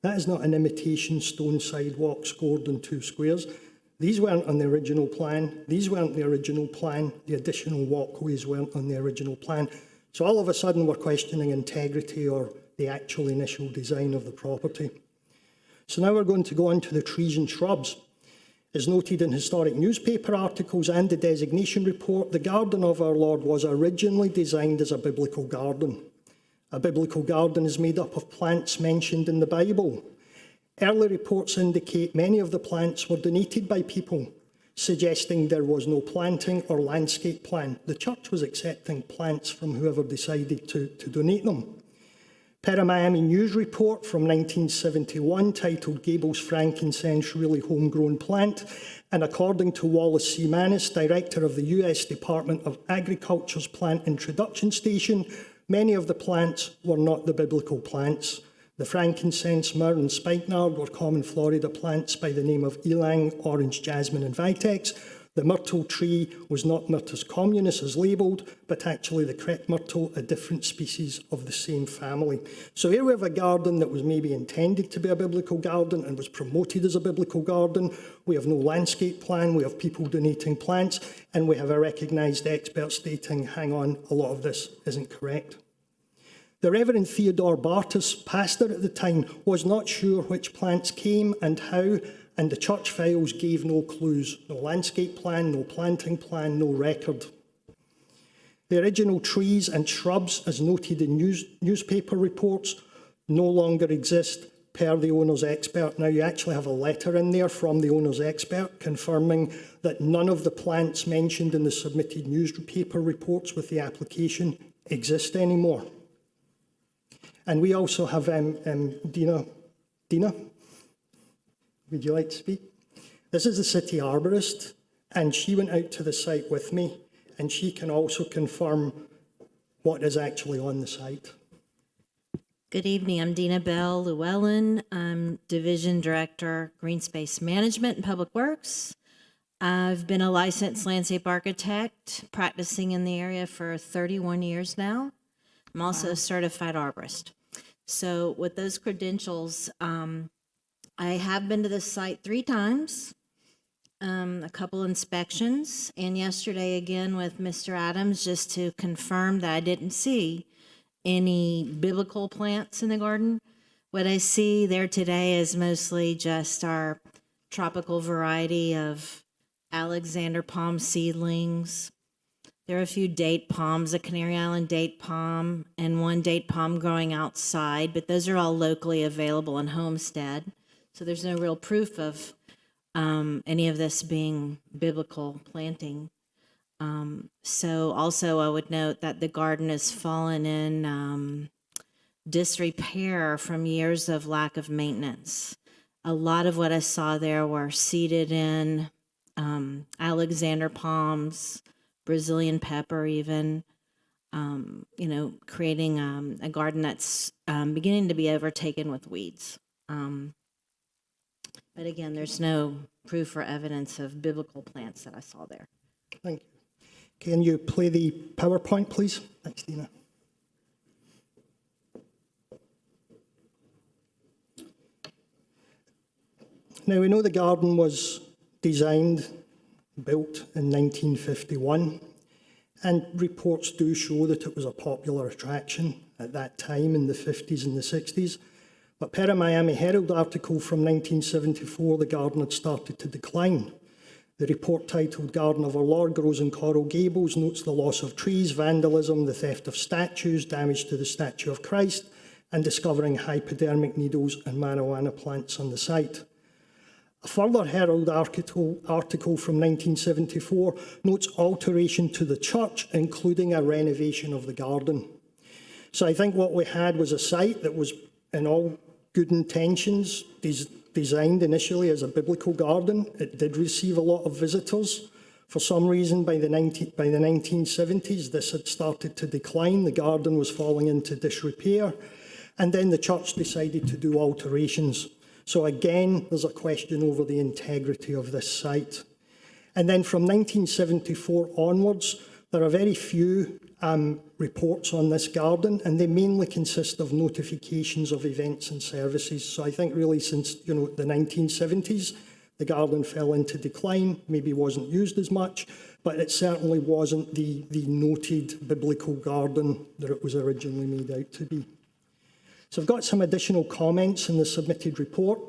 That is not an imitation stone sidewalk scored in 2 squares. These weren't on the original plan. These weren't the original plan. The additional walkways weren't on the original plan. So all of a sudden we're questioning integrity or the actual initial design of the property. So now we're going to go on to the trees and shrubs. As noted in historic newspaper articles and the designation report, the garden of our Lord was originally designed as a biblical garden. A biblical garden is made up of plants mentioned in the Bible. Early reports indicate many of the plants were donated by people, suggesting there was no planting or landscape plan. The church was accepting plants from whoever decided to donate them. Per a Miami News report from 1971 titled Gables Frankincense Really Homegrown Plant, and according to Wallace C. Mannis, director of the US Department of Agriculture's Plant Introduction Station, many of the plants were not the biblical plants. The frankincense, myrrh, and spikenard were common Florida plants by the name of ylang, orange jasmine, and vitex. The myrtle tree was not Myrtus communis as labelled, but actually the correct myrtle, a different species of the same family. So here we have a garden that was maybe intended to be a biblical garden and was promoted as a biblical garden. We have no landscape plan, we have people donating plants, and we have a recognised expert stating, hang on, a lot of this isn't correct. The Reverend Theodore Bartus, pastor at the time, was not sure which plants came and how, and the church files gave no clues. No landscape plan, no planting plan, no record. The original trees and shrubs, as noted in newspaper reports, no longer exist per the owner's expert. Now, you actually have a letter in there from the owner's expert confirming that none of the plants mentioned in the submitted newspaper reports with the application exist anymore. And we also have Dina. Dina, would you like to speak? This is the city arborist, and she went out to the site with me, and she can also confirm what is actually on the site. Good evening. I'm Dina Bell Llewellyn. I'm Division Director, Green Space Management and Public Works. I've been a licensed landscape architect practicing in the area for 31 years now. I'm also a certified arborist. So with those credentials, I have been to the site 3 times, a couple inspections, and yesterday again with Mr. Adams just to confirm that I didn't see any biblical plants in the garden. What I see there today is mostly just our tropical variety of Alexander palm seedlings. There are a few date palms, a Canary Island date palm, and one date palm growing outside, but those are all locally available in Homestead. So there's no real proof of any of this being biblical planting. So also I would note that the garden has fallen in disrepair from years of lack of maintenance. A lot of what I saw there were seeded in Alexander palms, Brazilian pepper even, creating a garden that's beginning to be overtaken with weeds. But again, there's no proof or evidence of biblical plants that I saw there. Thank you. Can you play the PowerPoint, please? Thanks, Dina. Now, we know the garden was designed, built in 1951, and reports do show that it was a popular attraction at that time in the 50s and the 60s. But per a Miami Herald article from 1974, the garden had started to decline. The report titled Garden of Our Lord Grows in Coral Gables notes the loss of trees, vandalism, the theft of statues, damage to the statue of Christ, and discovering hypodermic needles and marijuana plants on the site. A further Herald article from 1974 notes alteration to the church, including a renovation of the garden. So I think what we had was a site that was, in all good intentions, designed initially as a biblical garden. It did receive a lot of visitors. For some reason, by the 1970s, this had started to decline. The garden was falling into disrepair. And then the church decided to do alterations. So again, there's a question over the integrity of this site. And then from 1974 onwards, there are very few reports on this garden, and they mainly consist of notifications of events and services. So I think really since the 1970s, the garden fell into decline, maybe wasn't used as much, but it certainly wasn't the noted biblical garden that it was originally made out to be. So I've got some additional comments in the submitted report.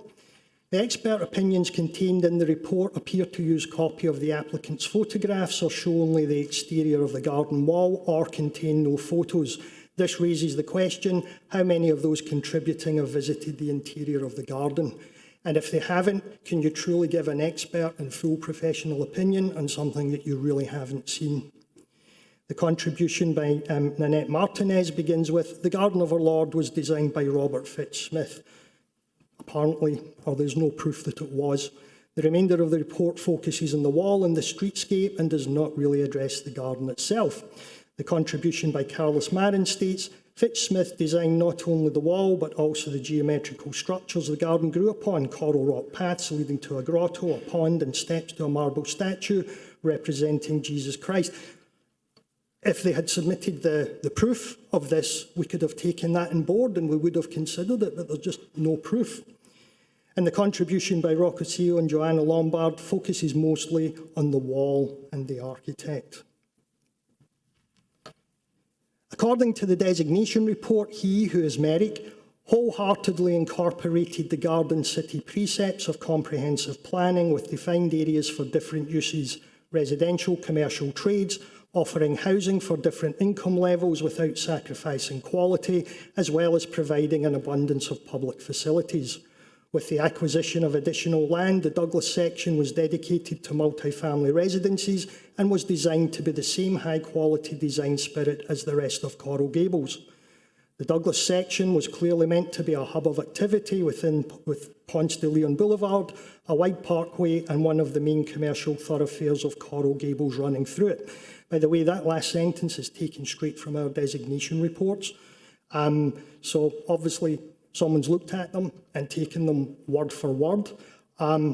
The expert opinions contained in the report appear to use copy of the applicant's photographs or show only the exterior of the garden wall or contain no photos. This raises the question, how many of those contributing have visited the interior of the garden? And if they haven't, can you truly give an expert and full professional opinion on something that you really haven't seen? The contribution by Nanette Martinez begins with, the Garden of Our Lord was designed by Robert Fitz-Smith. Apparently, or there's no proof that it was. The remainder of the report focuses on the wall and the streetscape and does not really address the garden itself. The contribution by Carlos Marin states, Fitz-Smith designed not only the wall, but also the geometrical structures the garden grew upon, coral rock paths leading to a grotto, a pond, and steps to a marble statue, representing Jesus Christ. If they had submitted the proof of this, we could have taken that on board and we would have considered it, but there's just no proof. And the contribution by Rocco Seo and Joanna Lombard focuses mostly on the wall and the architect. According to the designation report, he, who is Merrick, wholeheartedly incorporated the Garden City precepts of comprehensive planning with defined areas for different uses, residential, commercial, trades, offering housing for different income levels without sacrificing quality, as well as providing an abundance of public facilities. With the acquisition of additional land, the Douglas section was dedicated to multifamily residences and was designed to be the same high-quality design spirit as the rest of Coral Gables. The Douglas section was clearly meant to be a hub of activity with Ponce de Leon Boulevard, a wide parkway and one of the main commercial thoroughfares of Coral Gables running through it. By the way, that last sentence is taken straight from our designation reports. So obviously someone's looked at them and taken them word for word.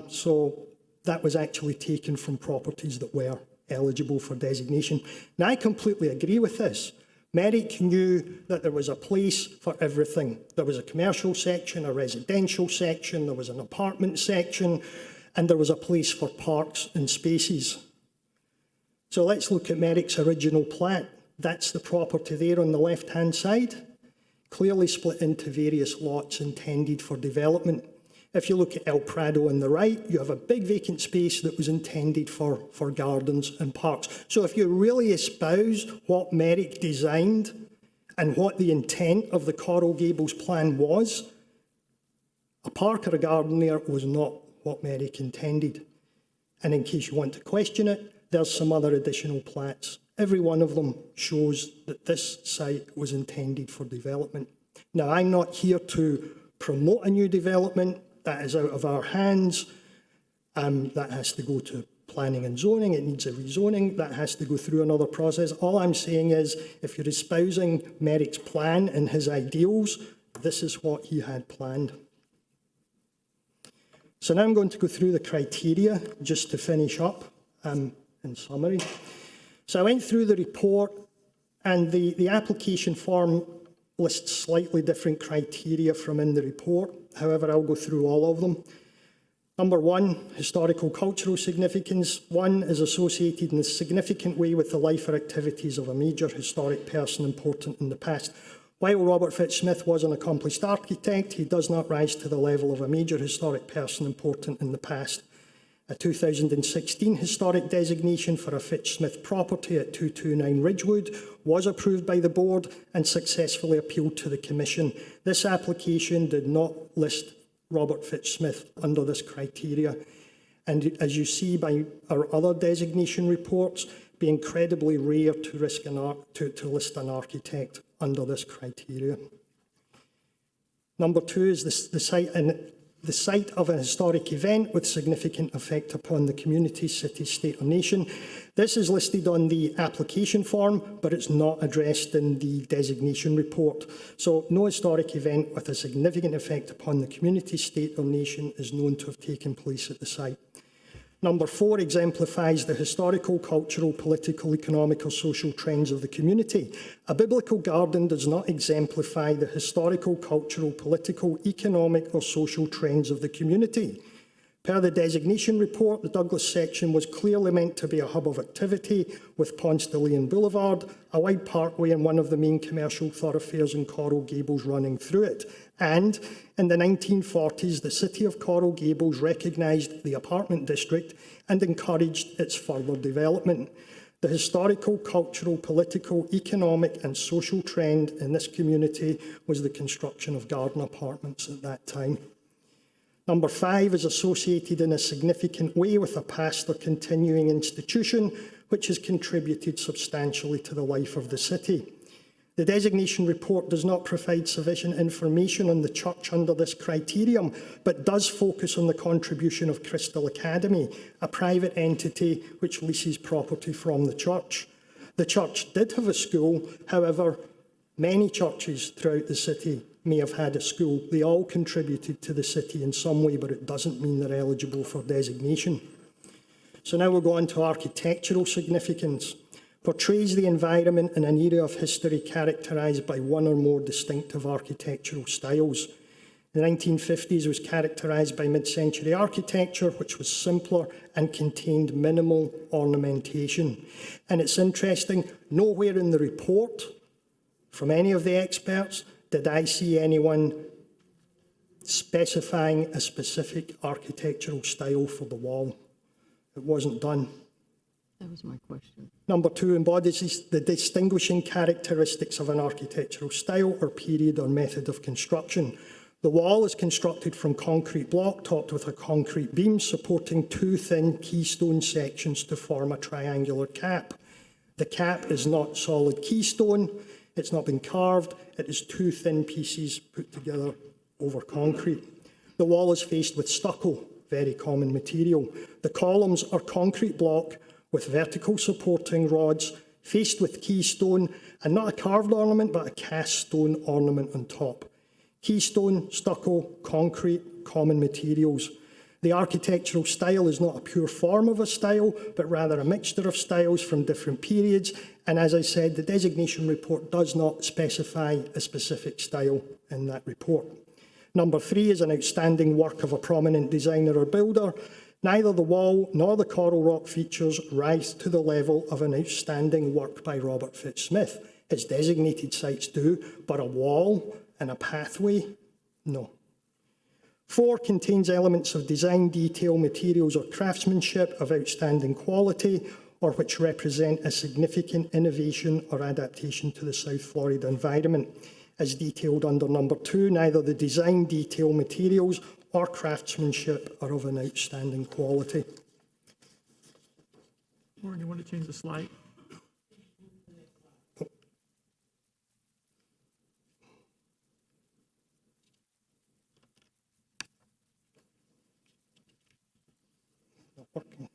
So that was actually taken from properties that were eligible for designation. Now, I completely agree with this. Merrick knew that there was a place for everything. There was a commercial section, a residential section, there was an apartment section, and there was a place for parks and spaces. So let's look at Merrick's original plat. That's the property there on the left-hand side, clearly split into various lots intended for development. If you look at El Prado on the right, you have a big vacant space that was intended for gardens and parks. So if you really espouse what Merrick designed and what the intent of the Coral Gables plan was, a park or a garden there was not what Merrick intended. And in case you want to question it, there's some other additional plats. Every one of them shows that this site was intended for development. Now, I'm not here to promote a new development. That is out of our hands. That has to go to planning and zoning. It needs a rezoning. That has to go through another process. All I'm saying is, if you're espousing Merrick's plan and his ideals, this is what he had planned. So now I'm going to go through the criteria just to finish up in summary. So I went through the report, and the application form lists slightly different criteria from in the report. However, I'll go through all of them. Number one, historical cultural significance. One is associated in a significant way with the life or activities of a major historic person important in the past. While Robert Fitz-Smith was an accomplished architect, he does not rise to the level of a major historic person important in the past. A 2016 historic designation for a Fitz-Smith property at 229 Ridgewood was approved by the board and successfully appealed to the Commission. This application did not list Robert Fitz-Smith under this criteria. And as you see by our other designation reports, it'd be incredibly rare to list an architect under this criteria. Number two is the site of an historic event with significant effect upon the community, city, state, or nation. This is listed on the application form, but it's not addressed in the designation report. So no historic event with a significant effect upon the community, state, or nation is known to have taken place at the site. Number four exemplifies the historical, cultural, political, economic, or social trends of the community. A biblical garden does not exemplify the historical, cultural, political, economic, or social trends of the community. Per the designation report, the Douglas section was clearly meant to be a hub of activity with Ponce de Leon Boulevard, a wide parkway and one of the main commercial thoroughfares in Coral Gables running through it. And in the 1940s, the city of Coral Gables recognised the apartment district and encouraged its further development. The historical, cultural, political, economic and social trend in this community was the construction of garden apartments at that time. Number five is associated in a significant way with a past or continuing institution which has contributed substantially to the life of the city. The designation report does not provide sufficient information on the church under this criterion, but does focus on the contribution of Crystal Academy, a private entity which leases property from the church. The church did have a school, however, many churches throughout the city may have had a school. They all contributed to the city in some way, but it doesn't mean they're eligible for designation. So now we'll go on to architectural significance. Portrays the environment in an area of history characterised by one or more distinctive architectural styles. The 1950s was characterised by mid-century architecture, which was simpler and contained minimal ornamentation. And it's interesting, nowhere in the report from any of the experts did I see anyone specifying a specific architectural style for the wall. It wasn't done. That was my question. Number 2 embodies the distinguishing characteristics of an architectural style or period or method of construction. The wall is constructed from concrete block topped with a concrete beam supporting 2 thin keystone sections to form a triangular cap. The cap is not solid keystone, it's not been carved, it is 2 thin pieces put together over concrete. The wall is faced with stucco, very common material. The columns are concrete block with vertical supporting rods faced with keystone, and not a carved ornament but a cast stone ornament on top. Keystone, stucco, concrete, common materials. The architectural style is not a pure form of a style, but rather a mixture of styles from different periods. And as I said, the designation report does not specify a specific style in that report. Number 3 is an outstanding work of a prominent designer or builder. Neither the wall nor the coral rock features rise to the level of an outstanding work by Robert Fitz-Smith. Its designated sites do, but a wall and a pathway, no. 4 contains elements of design, detail, materials or craftsmanship of outstanding quality or which represent a significant innovation or adaptation to the South Florida environment. As detailed under number 2, neither the design, detail, materials or craftsmanship are of an outstanding quality. Warren, you want to change the slide? Not working.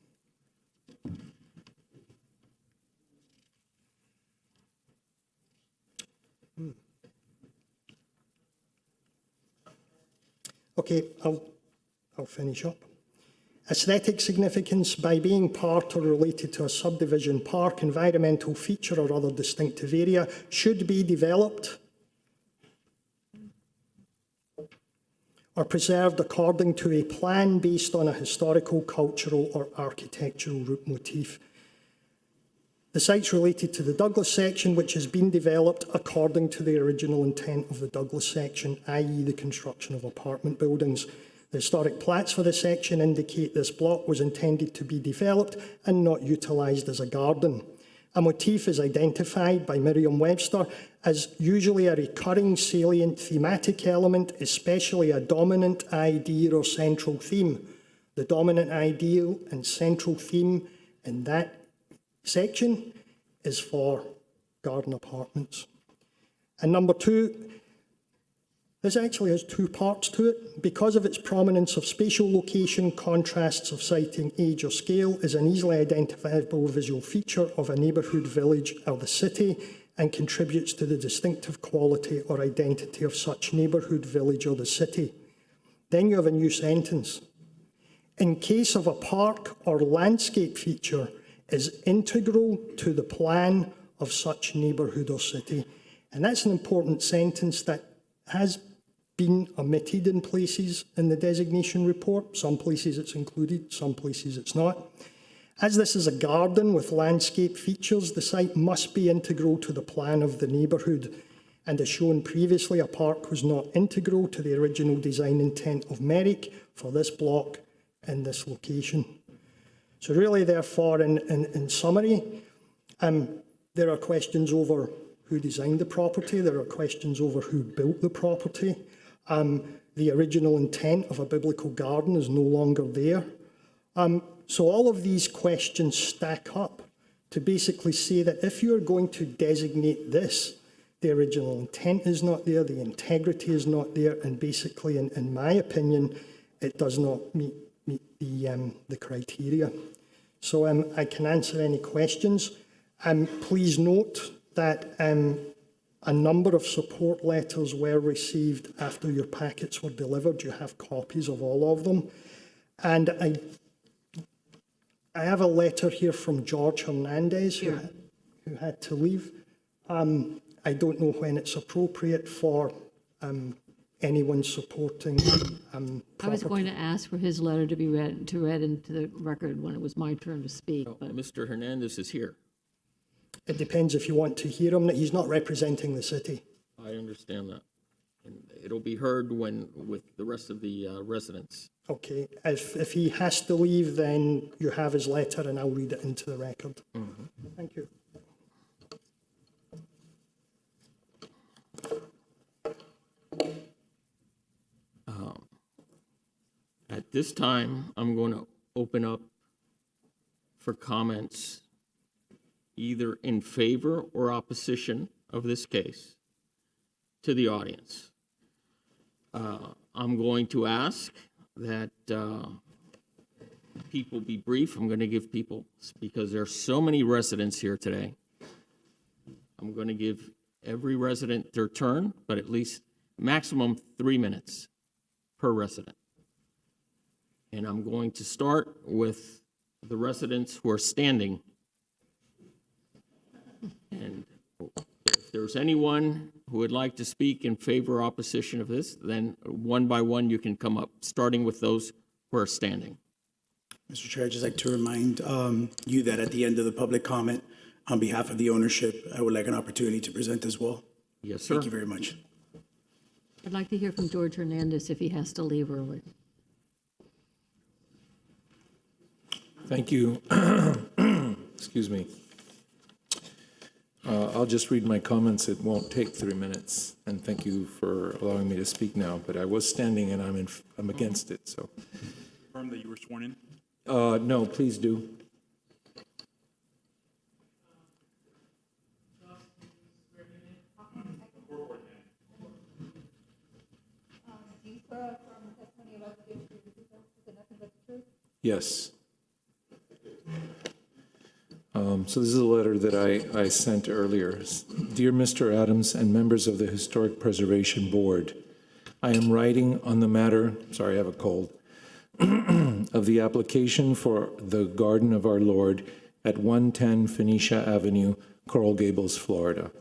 Okay, I'll finish up. Aesthetic significance: by being part or related to a subdivision, park, environmental feature or other distinctive area, should be developed or preserved according to a plan based on a historical, cultural or architectural root motif. The site's related to the Douglas section, which has been developed according to the original intent of the Douglas section, i.e. the construction of apartment buildings. The historic plats for the section indicate this block was intended to be developed and not utilised as a garden. A motif is identified by Merriam-Webster as usually a recurring salient thematic element, especially a dominant idea or central theme. The dominant ideal and central theme in that section is for garden apartments. And number 2, this actually has 2 parts to it. Because of its prominence of spatial location, contrasts of siting, age or scale is an easily identifiable visual feature of a neighbourhood, village or the city, and contributes to the distinctive quality or identity of such neighbourhood, village or the city. Then you have a new sentence. In case of a park or landscape feature, is integral to the plan of such neighbourhood or city. And that's an important sentence that has been omitted in places in the designation report. Some places it's included, some places it's not. As this is a garden with landscape features, the site must be integral to the plan of the neighbourhood. And as shown previously, a park was not integral to the original design intent of Merrick for this block in this location. So really, therefore, in summary, there are questions over who designed the property. There are questions over who built the property. The original intent of a biblical garden is no longer there. So all of these questions stack up to basically say that if you're going to designate this, the original intent is not there, the integrity is not there, and basically, in my opinion, it does not meet the criteria. So I can answer any questions. Please note that a number of support letters were received after your packets were delivered. You have copies of all of them. And I have a letter here from George Hernandez, who had to leave. I don't know when it's appropriate for anyone supporting I was property. going to ask for his letter to be read into the record when it was my turn to speak, but Mr. Hernandez is here. It depends if you want to hear him. He's not representing the city. I understand that. And it'll be heard with the rest of the residents. Okay, if he has to leave, then you have his letter and I'll read it into the record. Thank you. At this time, I'm going to open up for comments either in favor or opposition of this case to the audience. I'm going to ask that people be brief. I'm going to give people, because there are so many residents here today, I'm going to give every resident their turn, but at least maximum 3 minutes per resident. And I'm going to start with the residents who are standing. And if there's anyone who would like to speak in favor or opposition of this, then one by one you can come up, starting with those who are standing. Mr. Chair, I'd just like to remind you that at the end of the public comment, on behalf of the ownership, I would like an opportunity to present as well. Yes, sir. Thank you very much. I'd like to hear from George Hernandez if he has to leave early. Thank you. Excuse me. I'll just read my comments. It won't take 3 minutes. And thank you for allowing me to speak now. But I was standing and I'm against it. So. Confirm that you were sworn in? No, please do. Yes. So this is a letter that I sent earlier. Dear Mr. Adams and members of the Historic Preservation Board, I am writing on the matter, sorry, I have a cold, of the application for the Garden of Our Lord at 110 Phoenicia Avenue, Coral Gables, Florida,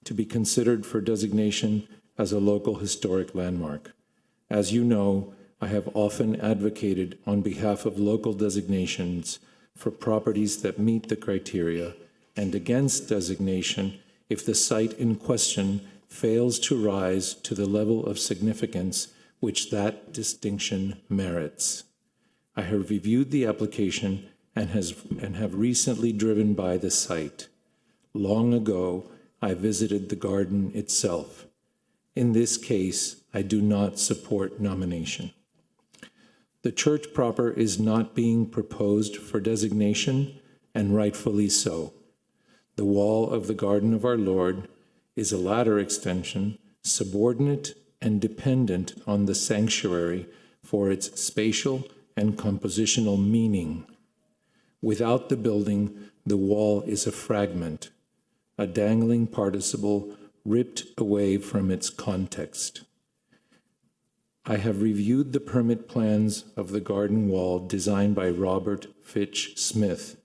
to be considered for designation as a local historic landmark. As you know, I have often advocated on behalf of local designations for properties that meet the criteria and against designation if the site in question fails to rise to the level of significance which that distinction merits. I have reviewed the application and have recently driven by the site. Long ago, I visited the garden itself. In this case, I do not support nomination. The church proper is not being proposed for designation, and rightfully so. The wall of the Garden of Our Lord is a ladder extension, subordinate and dependent on the sanctuary for its spatial and compositional meaning. Without the building, the wall is a fragment, a dangling participle ripped away from its context. I have reviewed the permit plans of the garden wall designed by Robert Fitch Smith,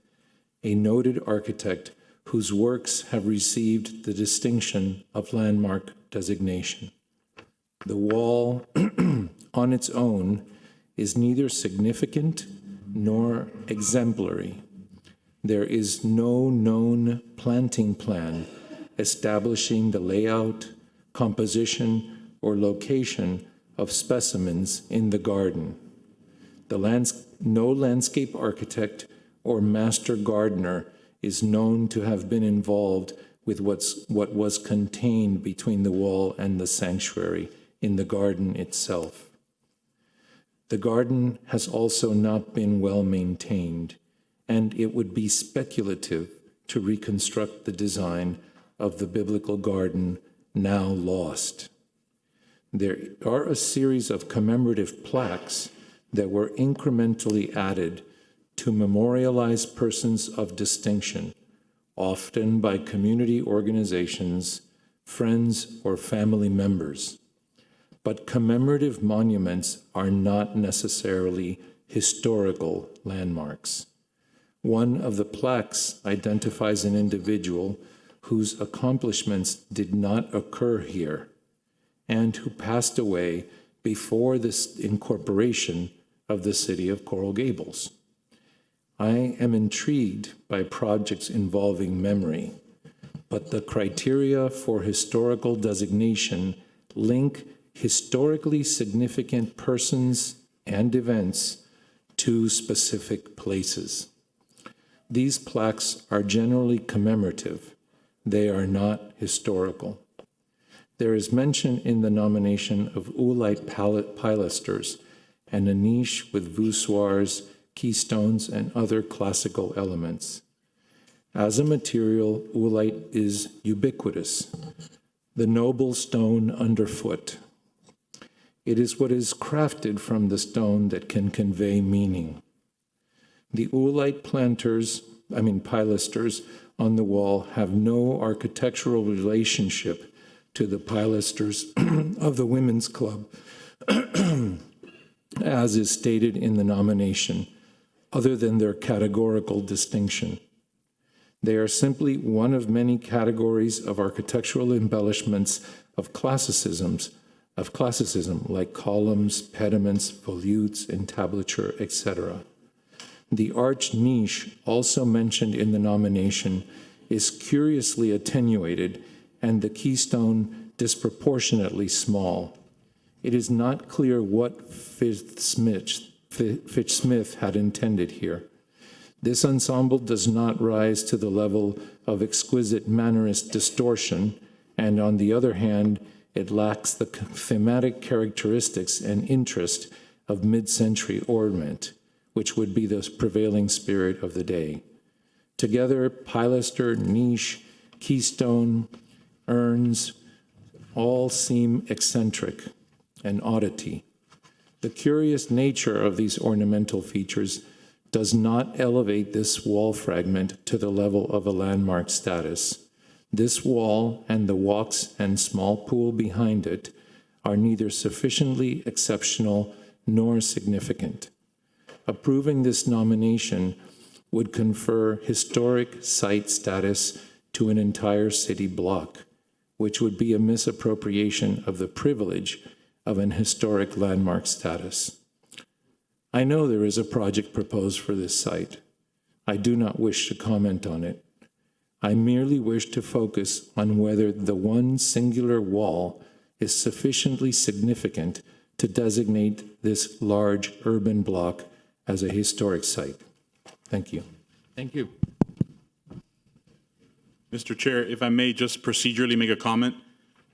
a noted architect whose works have received the distinction of landmark designation. The wall, on its own, is neither significant nor exemplary. There is no known planting plan establishing the layout, composition, or location of specimens in the garden. No landscape architect or master gardener is known to have been involved with what was contained between the wall and the sanctuary in the garden itself. The garden has also not been well maintained, and it would be speculative to reconstruct the design of the biblical garden now lost. There are a series of commemorative plaques that were incrementally added to memorialize persons of distinction, often by community organizations, friends, or family members. But commemorative monuments are not necessarily historical landmarks. One of the plaques identifies an individual whose accomplishments did not occur here and who passed away before this incorporation of the city of Coral Gables. I am intrigued by projects involving memory, but the criteria for historical designation link historically significant persons and events to specific places. These plaques are generally commemorative. They are not historical. There is mention in the nomination of oolite pilasters and a niche with voussoirs, keystones, and other classical elements. As a material, oolite is ubiquitous, the noble stone underfoot. It is what is crafted from the stone that can convey meaning. The oolite pilasters on the wall have no architectural relationship to the pilasters of the Women's Club, as is stated in the nomination, other than their categorical distinction. They are simply one of many categories of architectural embellishments of classicism, like columns, pediments, volutes, entablature, etc. The arch niche, also mentioned in the nomination, is curiously attenuated and the keystone disproportionately small. It is not clear what Fitch-Smith had intended here. This ensemble does not rise to the level of exquisite mannerist distortion, and on the other hand, it lacks the thematic characteristics and interest of mid-century ornament, which would be the prevailing spirit of the day. Together, pilaster, niche, keystone, urns, all seem eccentric, an oddity. The curious nature of these ornamental features does not elevate this wall fragment to the level of a landmark status. This wall and the walks and small pool behind it are neither sufficiently exceptional nor significant. Approving this nomination would confer historic site status to an entire city block, which would be a misappropriation of the privilege of an historic landmark status. I know there is a project proposed for this site. I do not wish to comment on it. I merely wish to focus on whether the one singular wall is sufficiently significant to designate this large urban block as a historic site. Thank you. Thank you. Mr. Chair, if I may just procedurally make a comment.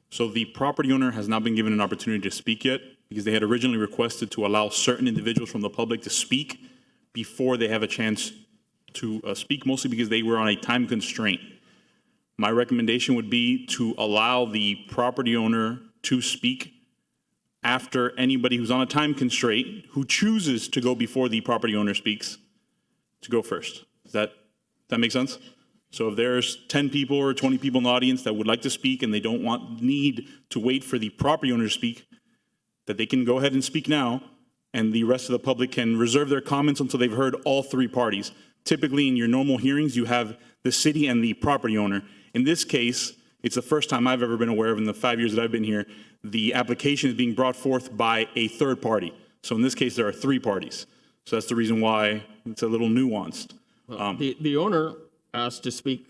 So the property owner has not been given an opportunity to speak yet because they had originally requested to allow certain individuals from the public to speak before they have a chance to speak, mostly because they were on a time constraint. My recommendation would be to allow the property owner to speak after anybody who's on a time constraint who chooses to go before the property owner speaks to go first. Does that make sense? So if there's 10 people or 20 people in the audience that would like to speak and they don't need to wait for the property owner to speak, that they can go ahead and speak now, and the rest of the public can reserve their comments until they've heard all three parties. Typically, in your normal hearings, you have the city and the property owner. In this case, it's the first time I've ever been aware of in the 5 years that I've been here, the application is being brought forth by a third party. So in this case, there are three parties. So that's the reason why it's a little nuanced. The owner asked to speak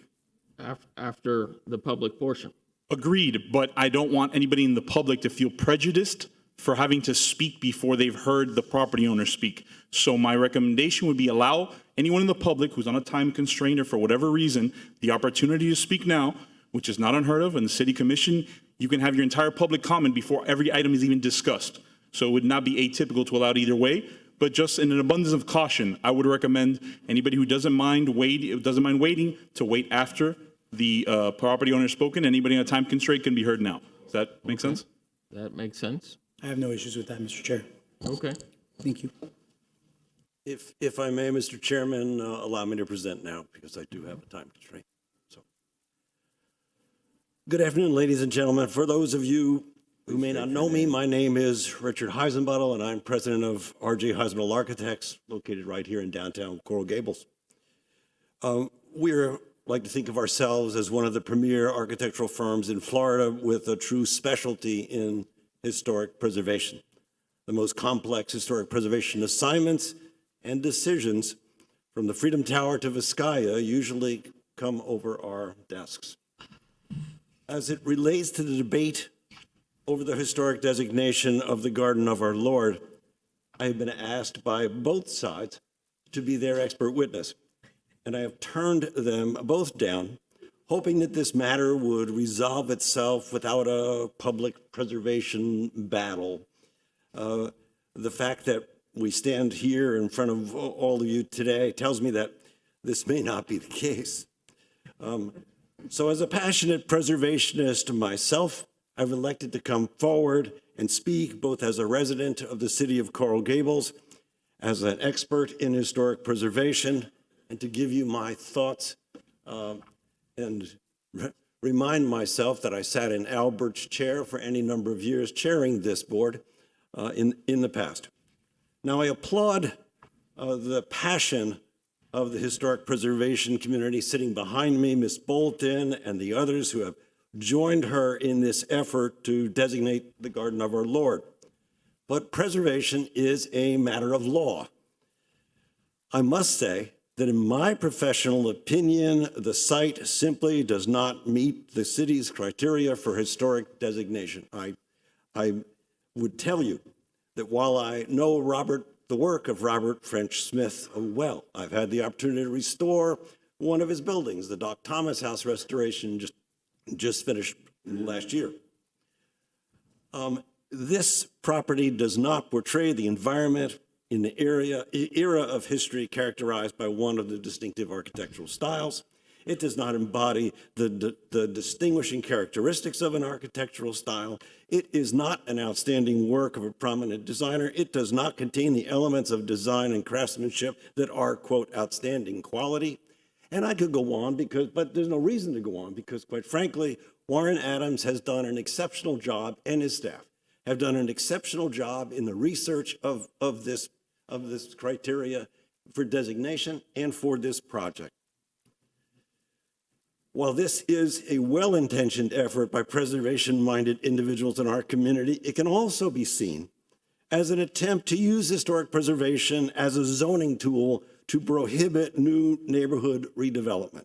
after the public portion. Agreed, but I don't want anybody in the public to feel prejudiced for having to speak before they've heard the property owner speak. So my recommendation would be allow anyone in the public who's on a time constraint or for whatever reason, the opportunity to speak now, which is not unheard of. In the city commission, you can have your entire public comment before every item is even discussed. So it would not be atypical to allow it either way. But just in an abundance of caution, I would recommend anybody who doesn't mind waiting to wait after the property owner has spoken. Anybody on a time constraint can be heard now. Does that make sense? That makes sense. I have no issues with that, Mr. Chair. Okay. Thank you. If I may, Mr. Chairman, allow me to present now because I do have a time constraint. So, good afternoon, ladies and gentlemen. For those of you who may not know me, my name is Richard Heisenbuttel, and I'm president of R.J. Heisenbuttel Architects, located right here in downtown Coral Gables. We're like to think of ourselves as one of the premier architectural firms in Florida with a true specialty in historic preservation. The most complex historic preservation assignments and decisions from the Freedom Tower to Vizcaya usually come over our desks. As it relates to the debate over the historic designation of the Garden of Our Lord, I have been asked by both sides to be their expert witness, and I have turned them both down, hoping that this matter would resolve itself without a public preservation battle. The fact that we stand here in front of all of you today tells me that this may not be the case. So as a passionate preservationist myself, I've elected to come forward and speak both as a resident of the city of Coral Gables, as an expert in historic preservation, and to give you my thoughts and remind myself that I sat in Albert's chair for any number of years chairing this board in the past. Now, I applaud the passion of the historic preservation community sitting behind me, Ms. Bolton, and the others who have joined her in this effort to designate the Garden of Our Lord. But preservation is a matter of law. I must say that in my professional opinion, the site simply does not meet the city's criteria for historic designation. I would tell you that while I know the work of Robert French Smith well, I've had the opportunity to restore one of his buildings, the Doc Thomas House restoration just finished last year. This property does not portray the environment in the era of history characterized by one of the distinctive architectural styles. It does not embody the distinguishing characteristics of an architectural style. It is not an outstanding work of a prominent designer. It does not contain the elements of design and craftsmanship that are, quote, outstanding quality. And I could go on, but there's no reason to go on, because quite frankly, Warren Adams has done an exceptional job, and his staff have done an exceptional job in the research of this criteria for designation and for this project. While this is a well-intentioned effort by preservation-minded individuals in our community, it can also be seen as an attempt to use historic preservation as a zoning tool to prohibit new neighborhood redevelopment.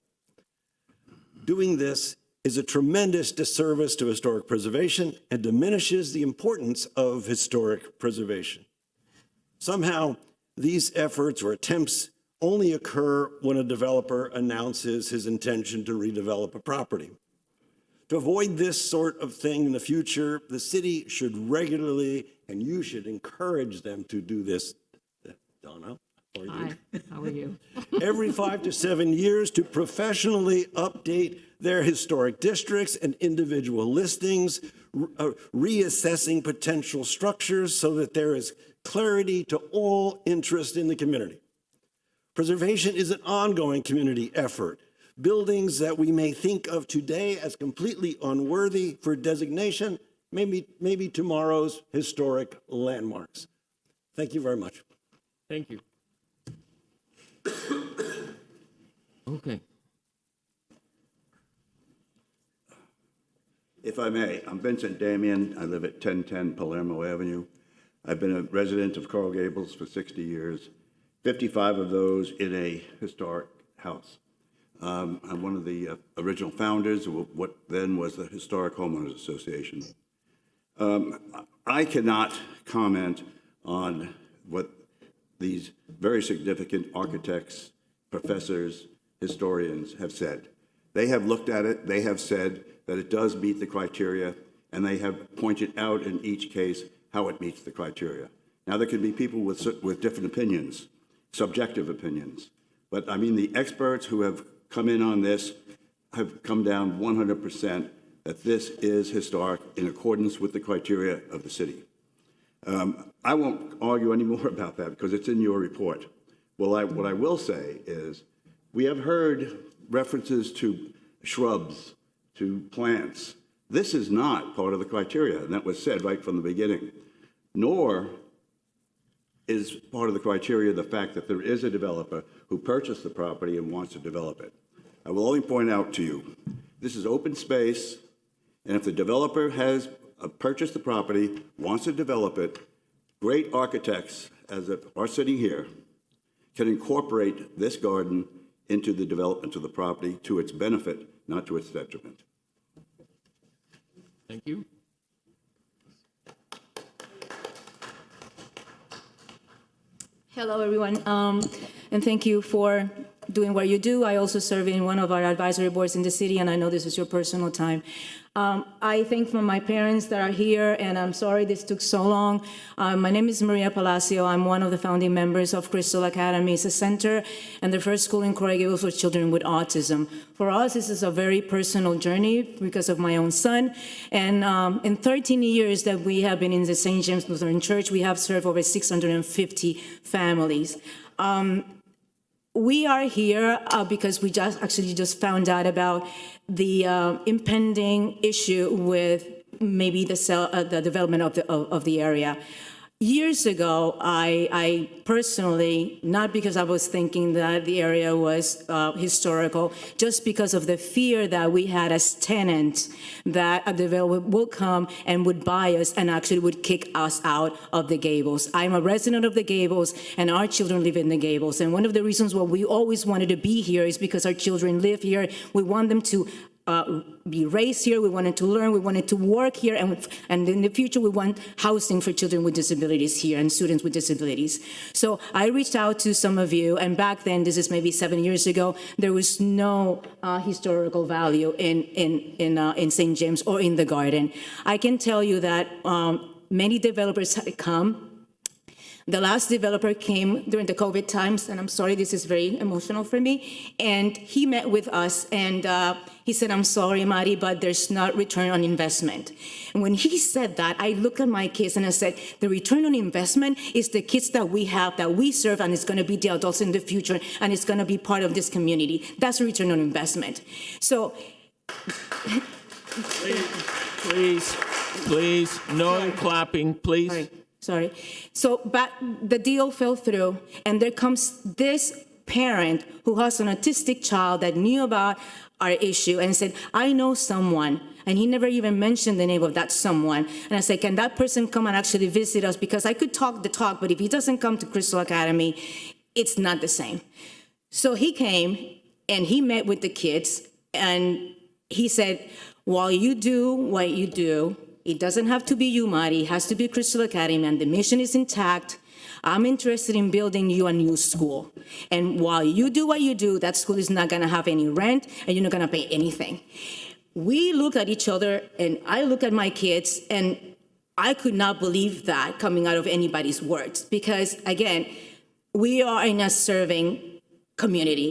Doing this is a tremendous disservice to historic preservation and diminishes the importance of historic preservation. Somehow, these efforts or attempts only occur when a developer announces his intention to redevelop a property. To avoid this sort of thing in the future, the city should regularly, and you should encourage them to do this, Donna. Hi, how are you? Every 5 to 7 years to professionally update their historic districts and individual listings, reassessing potential structures so that there is clarity to all interest in the community. Preservation is an ongoing community effort. Buildings that we may think of today as completely unworthy for designation may be tomorrow's historic landmarks. Thank you very much. Thank you. Okay. If I may, I'm Vincent Damian. I live at 1010 Palermo Avenue. I've been a resident of Coral Gables for 60 years, 55 of those in a historic house. I'm one of the original founders of what then was the Historic Homeowners Association. I cannot comment on what these very significant architects, professors, historians have said. They have looked at it, they have said that it does meet the criteria, and they have pointed out in each case how it meets the criteria. Now, there can be people with different opinions, subjective opinions, but I mean, the experts who have come in on this have come down 100% that this is historic in accordance with the criteria of the city. I won't argue any more about that because it's in your report. Well, what I will say is we have heard references to shrubs, to plants. This is not part of the criteria, and that was said right from the beginning. Nor is part of the criteria, the fact that there is a developer who purchased the property and wants to develop it. I will only point out to you, this is open space, and if the developer has purchased the property, wants to develop it, great architects, as are sitting here, can incorporate this garden into the development of the property to its benefit, not to its detriment. Thank you. Hello, everyone, and thank you for doing what you do. I also serve in one of our advisory boards in the city, and I know this is your personal time. I thank my parents that are here, and I'm sorry this took so long. My name is Maria Palacio. I'm one of the founding members of Crystal Academy. It's a center and the first school in Coral Gables for children with autism. For us, this is a very personal journey because of my own son. And in 13 years that we have been in the St. James Lutheran Church, we have served over 650 families. We are here because we just found out about the impending issue with maybe the development of the area. Years ago, I personally, not because I was thinking that the area was historical, just because of the fear that we had as tenants that a developer would come and would buy us and actually would kick us out of the Gables. I'm a resident of the Gables, and our children live in the Gables. And one of the reasons why we always wanted to be here is because our children live here. We want them to be raised here, we wanted to learn, we wanted to work here, and in the future we want housing for children with disabilities here and students with disabilities. So I reached out to some of you, and back then, this is maybe 7 years ago, there was no historical value in St. James or in the garden. I can tell you that many developers had come. The last developer came during the COVID times, and I'm sorry, this is very emotional for me, and he met with us, and he said, I'm sorry, Mari, but there's not return on investment. And when he said that, I looked at my kids and I said, the return on investment is the kids that we have, that we serve, and it's gonna be the adults in the future, and it's gonna be part of this community. That's a return on investment. So, Please, no clapping, please. Sorry. So, but the deal fell through, and there comes this parent who has an autistic child that knew about our issue and said, I know someone, and he never even mentioned the name of that someone. And I said, can that person come and actually visit us? Because I could talk the talk, but if he doesn't come to Crystal Academy, it's not the same. So he came, and he met with the kids, and he said, while you do what you do, it doesn't have to be you, Mari. It has to be Crystal Academy, and the mission is intact. I'm interested in building you a new school. And while you do what you do, that school is not going to have any rent, and you're not going to pay anything. We look at each other, and I look at my kids, and I could not believe that coming out of anybody's words. Because, again, we are in a serving community.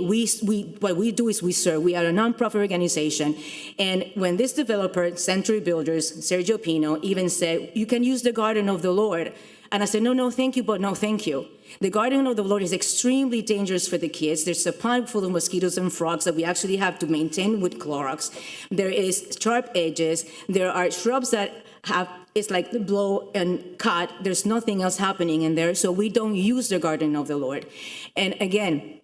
What we do is we serve. We are a nonprofit organization. And when this developer, Century Builders, Sergio Pino, even said, you can use the garden of the Lord. And I said, no, thank you, but no, thank you. The garden of the Lord is extremely dangerous for the kids. There's a pond full of mosquitoes and frogs that we actually have to maintain with Clorox. There is sharp edges. There are shrubs that it's like blow and cut. There's nothing else happening in there. So we don't use the garden of the Lord. And again,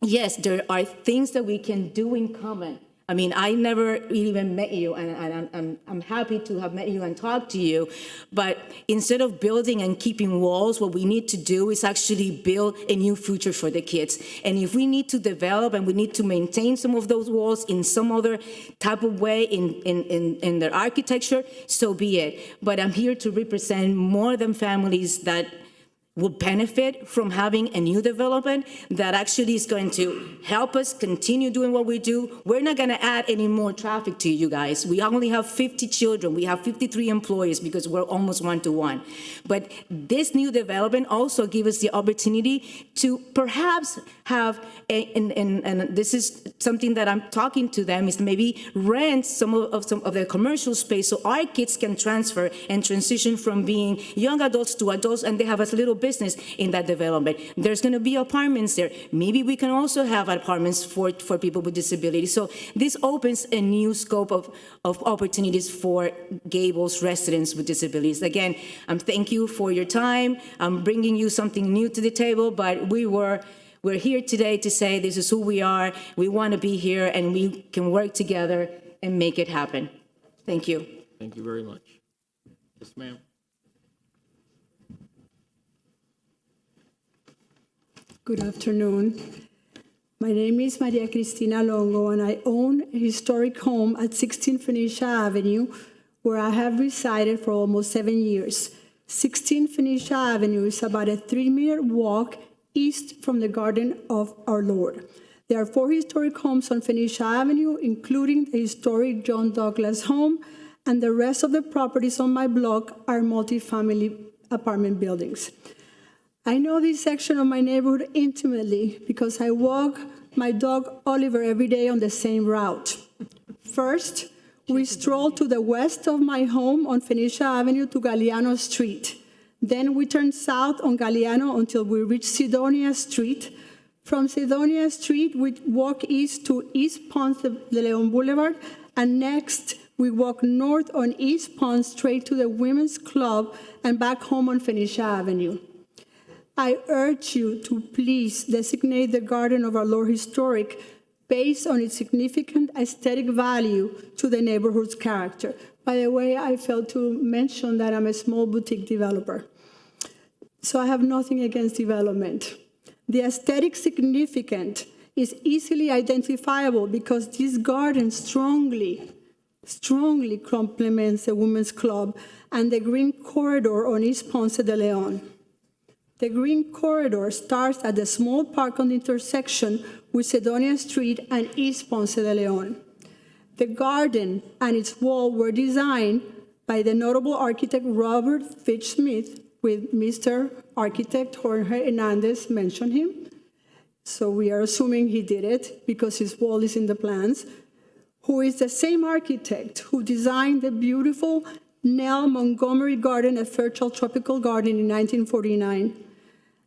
yes, there are things that we can do in common. I mean, I never even met you, and I'm happy to have met you and talked to you. But instead of building and keeping walls, what we need to do is actually build a new future for the kids. And if we need to develop and we need to maintain some of those walls in some other type of way in their architecture, so be it. But I'm here to represent more than families that will benefit from having a new development that actually is going to help us continue doing what we do. We're not going to add any more traffic to you guys. We only have 50 children. We have 53 employees because we're almost 1-to-1. But this new development also gives us the opportunity to perhaps have, and this is something that I'm talking to them, is maybe rent some of their commercial space so our kids can transfer and transition from being young adults to adults, and they have a little business in that development. There's going to be apartments there. Maybe we can also have apartments for people with disabilities. So this opens a new scope of opportunities for Gables residents with disabilities. Again, thank you for your time. I'm bringing you something new to the table, but we're here today to say this is who we are. We want to be here, and we can work together and make it happen. Thank you. Thank you very much. Yes, ma'am. Good afternoon. My name is Maria Cristina Longo, and I own a historic home at 16 Phoenicia Avenue, where I have resided for almost 7 years. 16 Phoenicia Avenue is about a 3-minute walk east from the Garden of Our Lord. There are 4 historic homes on Phoenicia Avenue, including the historic John Douglas home, and the rest of the properties on my block are multifamily apartment buildings. I know this section of my neighborhood intimately because I walk my dog Oliver every day on the same route. First, we stroll to the west of my home on Phoenicia Avenue to Galliano Street. Then we turn south on Galliano until we reach Sidonia Street. From Sidonia Street, we walk east to East Ponce de Leon Boulevard, and next we walk north on East Ponce straight to the Women's Club and back home on Phoenicia Avenue. I urge you to please designate the Garden of Our Lord historic based on its significant aesthetic value to the neighborhood's character. By the way, I failed to mention that I'm a small boutique developer, so I have nothing against development. The aesthetic significance is easily identifiable because this garden strongly complements the Women's Club and the Green Corridor on East Ponce de Leon. The Green Corridor starts at the small park on the intersection with Sidonia Street and East Ponce de Leon. The garden and its wall were designed by the notable architect Robert Fitch Smith, with Mr. Architect Jorge Hernandez mentioned him. So we are assuming he did it because his wall is in the plans, who is the same architect who designed the beautiful Nell Montgomery Garden at Fairchild Tropical Garden in 1949.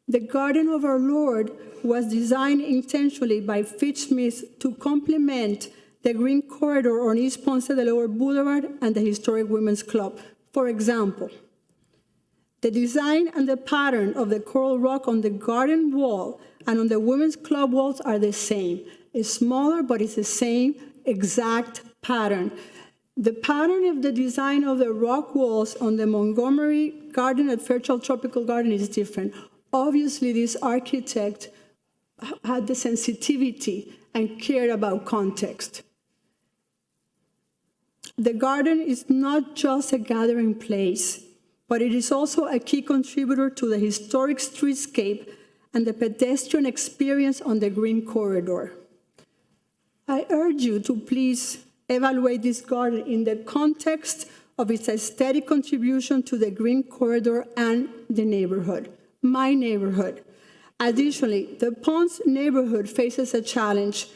The Garden of Our Lord was designed intentionally by Fitch Smith to complement the Green Corridor on East Ponce de Leon Boulevard and the historic Women's Club. For example, the design and the pattern of the coral rock on the garden wall and on the Women's Club walls are the same. It's smaller, but it's the same exact pattern. The pattern of the design of the rock walls on the Montgomery Garden at Fairchild Tropical Garden is different. Obviously, this architect had the sensitivity and cared about context. The garden is not just a gathering place, but it is also a key contributor to the historic streetscape and the pedestrian experience on the Green Corridor. I urge you to please evaluate this garden in the context of its aesthetic contribution to the Green Corridor and the neighborhood, my neighborhood. Additionally, the Ponce neighborhood faces a challenge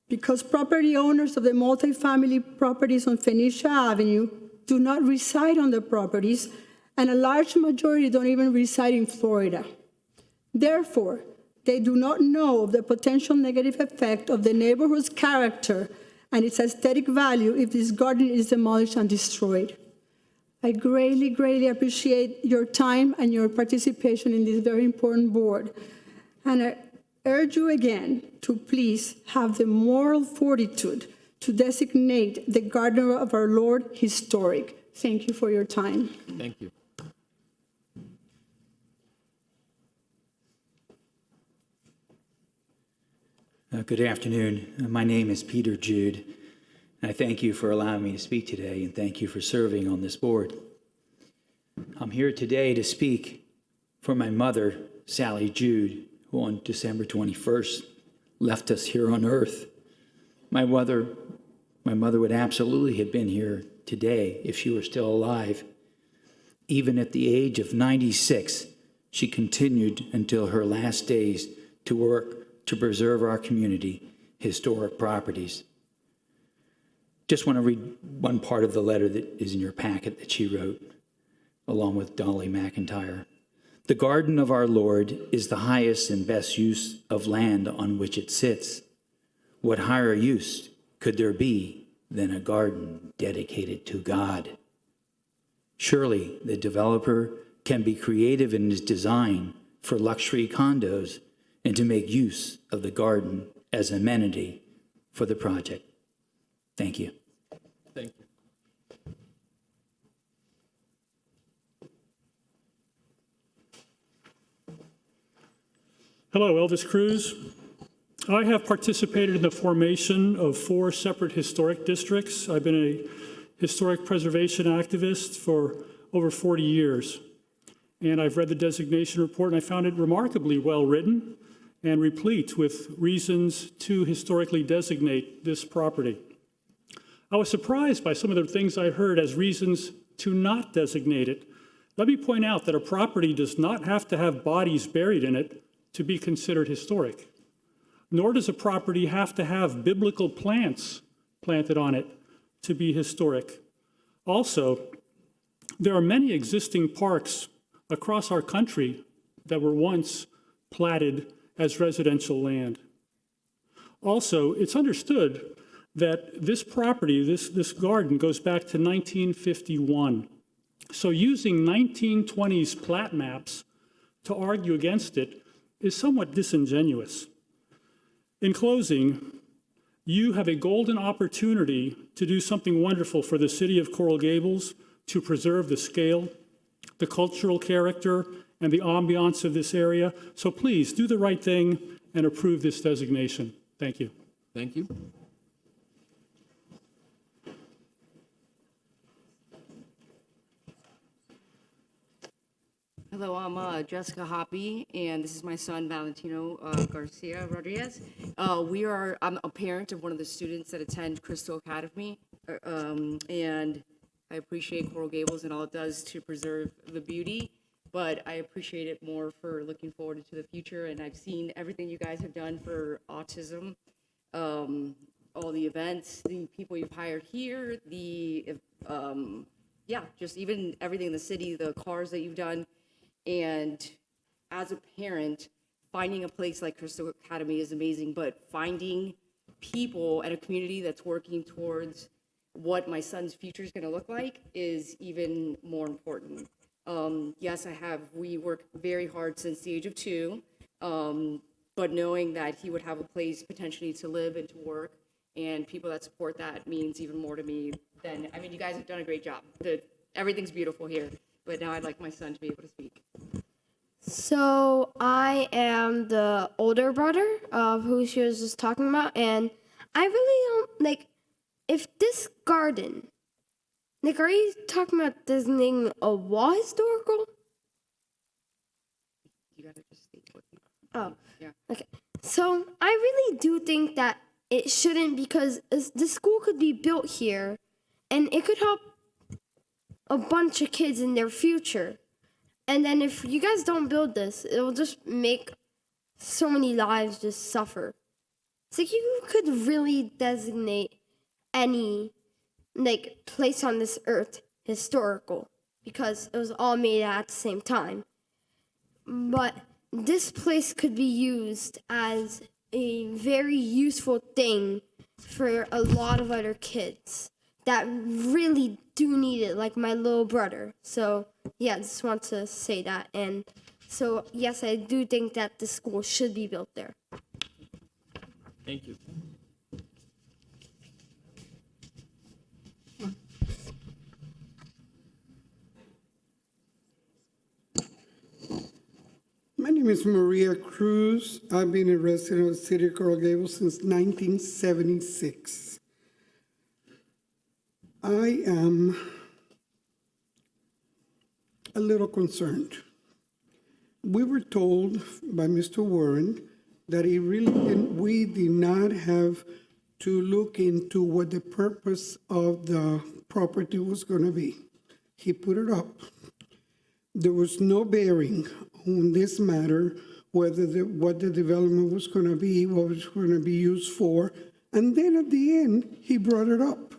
because property owners of the multifamily properties on Phoenicia Avenue do not reside on the properties, and a large majority don't even reside in Florida. Therefore, they do not know of the potential negative effect of the neighborhood's character and its aesthetic value if this garden is demolished and destroyed. I greatly, greatly appreciate your time and your participation in this very important board. And I urge you again to please have the moral fortitude to designate the Garden of Our Lord historic. Thank you for your time. Thank you. Good afternoon. My name is Peter Jude. I thank you for allowing me to speak today, and thank you for serving on this board. I'm here today to speak for my mother, Sally Jude, who on December 21st left us here on earth. My mother would absolutely have been here today if she were still alive. Even at the age of 96, she continued until her last days to work to preserve our community historic properties. Just want to read one part of the letter that is in your packet that she wrote, along with Dolly McIntyre. The garden of our Lord is the highest and best use of land on which it sits. What higher use could there be than a garden dedicated to God? Surely the developer can be creative in his design for luxury condos and to make use of the garden as amenity for the project. Thank you. Thank you. Hello, Elvis Cruz. I have participated in the formation of 4 separate historic districts. I've been a historic preservation activist for over 40 years. And I've read the designation report, and I found it remarkably well written and replete with reasons to historically designate this property. I was surprised by some of the things I heard as reasons to not designate it. Let me point out that a property does not have to have bodies buried in it to be considered historic, nor does a property have to have biblical plants planted on it to be historic. Also, there are many existing parks across our country that were once platted as residential land. Also, it's understood that this property, this garden, goes back to 1951. So using 1920s plat maps to argue against it is somewhat disingenuous. In closing, you have a golden opportunity to do something wonderful for the city of Coral Gables, to preserve the scale, the cultural character, and the ambiance of this area. So please do the right thing and approve this designation. Thank you. Thank you. Hello, I'm Jessica Hoppy, and this is my son, Valentino Garcia Rodriguez. I'm a parent of one of the students that attend Crystal Academy, and I appreciate Coral Gables and all it does to preserve the beauty, but I appreciate it more for looking forward to the future, and I've seen everything you guys have done for autism, all the events, the people you've hired here, just even everything in the city, the cars that you've done. And as a parent, finding a place like Crystal Academy is amazing, but finding people and a community that's working towards what my son's future is going to look like is even more important. Yes, we work very hard since the age of 2, but knowing that he would have a place potentially to live and to work and people that support that means even more to me than, you guys have done a great job. Everything's beautiful here. But now I'd like my son to be able to speak. So I am the older brother of who she was just talking about, and I really don't, if this garden, are you talking about designating a wall historical? You gotta just state what you... Oh, yeah. Okay. So I really do think that it shouldn't, because the school could be built here, and it could help a bunch of kids in their future. And then if you guys don't build this, it will just make so many lives just suffer. It's like you could really designate any place on this earth historical, because it was all made at the same time. But this place could be used as a very useful thing for a lot of other kids that really do need it, like my little brother. So, yeah, I just want to say that. And so, yes, I do think that the school should be built there. Thank you. My name is Maria Cruz. I've been a resident of the city of Coral Gables since 1976. I am a little concerned. We were told by Mr. Warren that we did not have to look into what the purpose of the property was going to be. He put it up. There was no bearing on this matter, what the development was going to be, what it was going to be used for, and then at the end, he brought it up.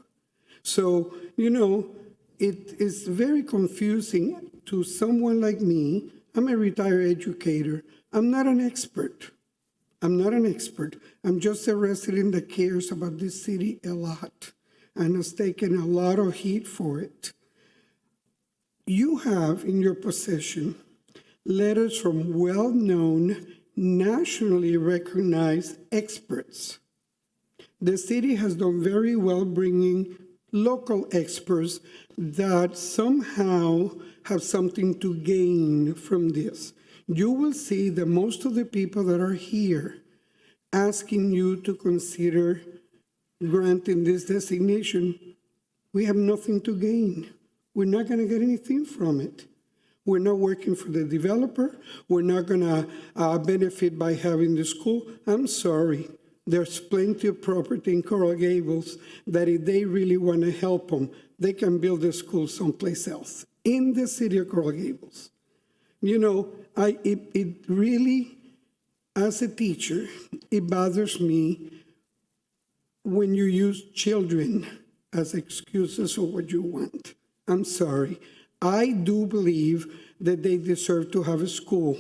So, it is very confusing to someone like me. I'm a retired educator. I'm not an expert. I'm just a resident that cares about this city a lot and has taken a lot of heat for it. You have in your possession letters from well-known, nationally recognized experts. The city has done very well bringing local experts that somehow have something to gain from this. You will see that most of the people that are here asking you to consider granting this designation, we have nothing to gain. We're not going to get anything from it. We're not working for the developer. We're not going to benefit by having the school. I'm sorry. There's plenty of property in Coral Gables that if they really want to help them, they can build a school someplace else in the city of Coral Gables. You know, it really, as a teacher, it bothers me when you use children as excuses for what you want. I'm sorry. I do believe that they deserve to have a school,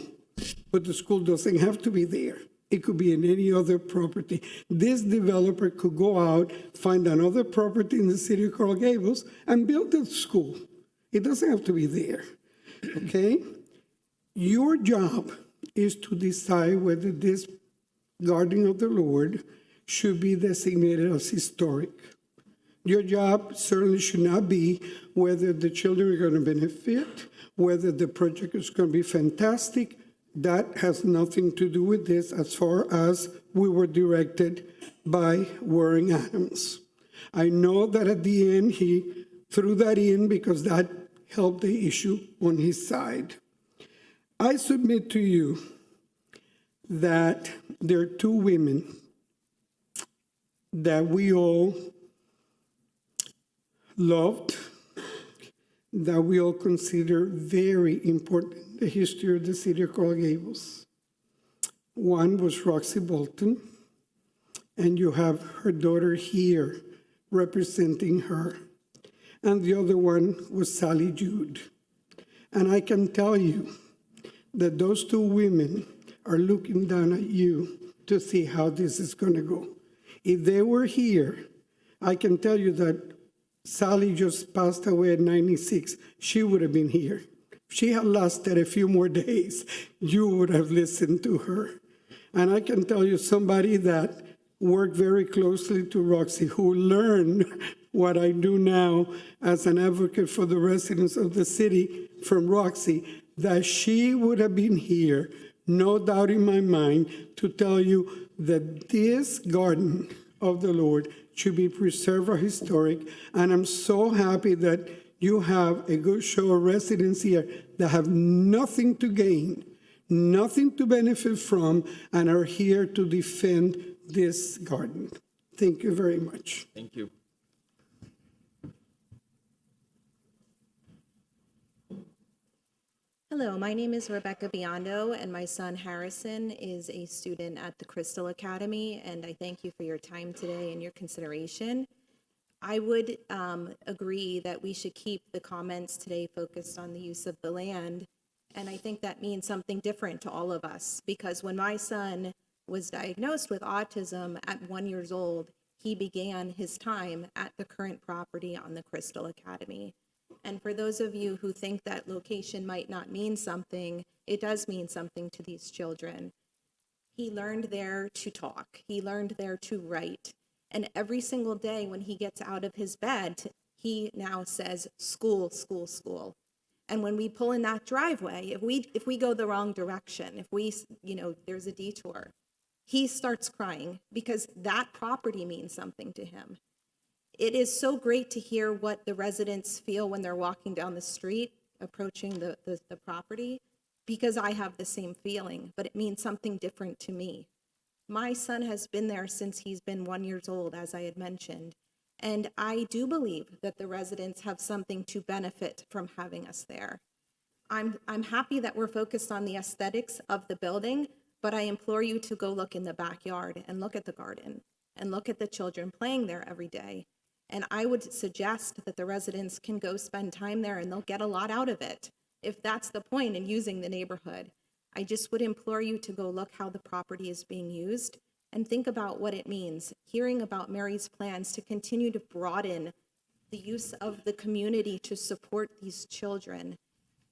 but the school doesn't have to be there. It could be in any other property. This developer could go out, find another property in the city of Coral Gables, and build a school. It doesn't have to be there, okay? Your job is to decide whether this garden of the Lord should be designated as historic. Your job certainly should not be whether the children are going to benefit, whether the project is going to be fantastic. That has nothing to do with this as far as we were directed by Warren Adams. I know that at the end he threw that in because that helped the issue on his side. I submit to you that there are two women that we all loved, that we all consider very important in the history of the city of Coral Gables. One was Roxy Bolton, and you have her daughter here representing her. And the other one was Sally Jude. And I can tell you that those two women are looking down at you to see how this is going to go. If they were here, I can tell you that Sally just passed away at 96. She would have been here. If she had lasted a few more days, you would have listened to her. And I can tell you somebody that worked very closely to Roxy, who learned what I do now as an advocate for the residents of the city from Roxy, that she would have been here, no doubt in my mind, to tell you that this garden of the Lord should be preserved or historic. And I'm so happy that you have a good show of residents here that have nothing to gain, nothing to benefit from, and are here to defend this garden. Thank you very much. Thank you. Hello, my name is Rebecca Biondo, and my son Harrison is a student at the Crystal Academy, and I thank you for your time today and your consideration. I would agree that we should keep the comments today focused on the use of the land, and I think that means something different to all of us, because when my son was diagnosed with autism at 1 year old, he began his time at the current property on the Crystal Academy. And for those of you who think that location might not mean something, it does mean something to these children. He learned there to talk. He learned there to write. And every single day when he gets out of his bed, he now says, school, school, school. And when we pull in that driveway, if we go the wrong direction, if there's a detour, he starts crying because that property means something to him. It is so great to hear what the residents feel when they're walking down the street, approaching the property, because I have the same feeling, but it means something different to me. My son has been there since he's been 1 year old, as I had mentioned, and I do believe that the residents have something to benefit from having us there. I'm happy that we're focused on the aesthetics of the building, but I implore you to go look in the backyard and look at the garden and look at the children playing there every day. And I would suggest that the residents can go spend time there and they'll get a lot out of it. if that's the point in using the neighborhood, I just would implore you to go look how the property is being used and think about what it means. Hearing about Mary's plans to continue to broaden the use of the community to support these children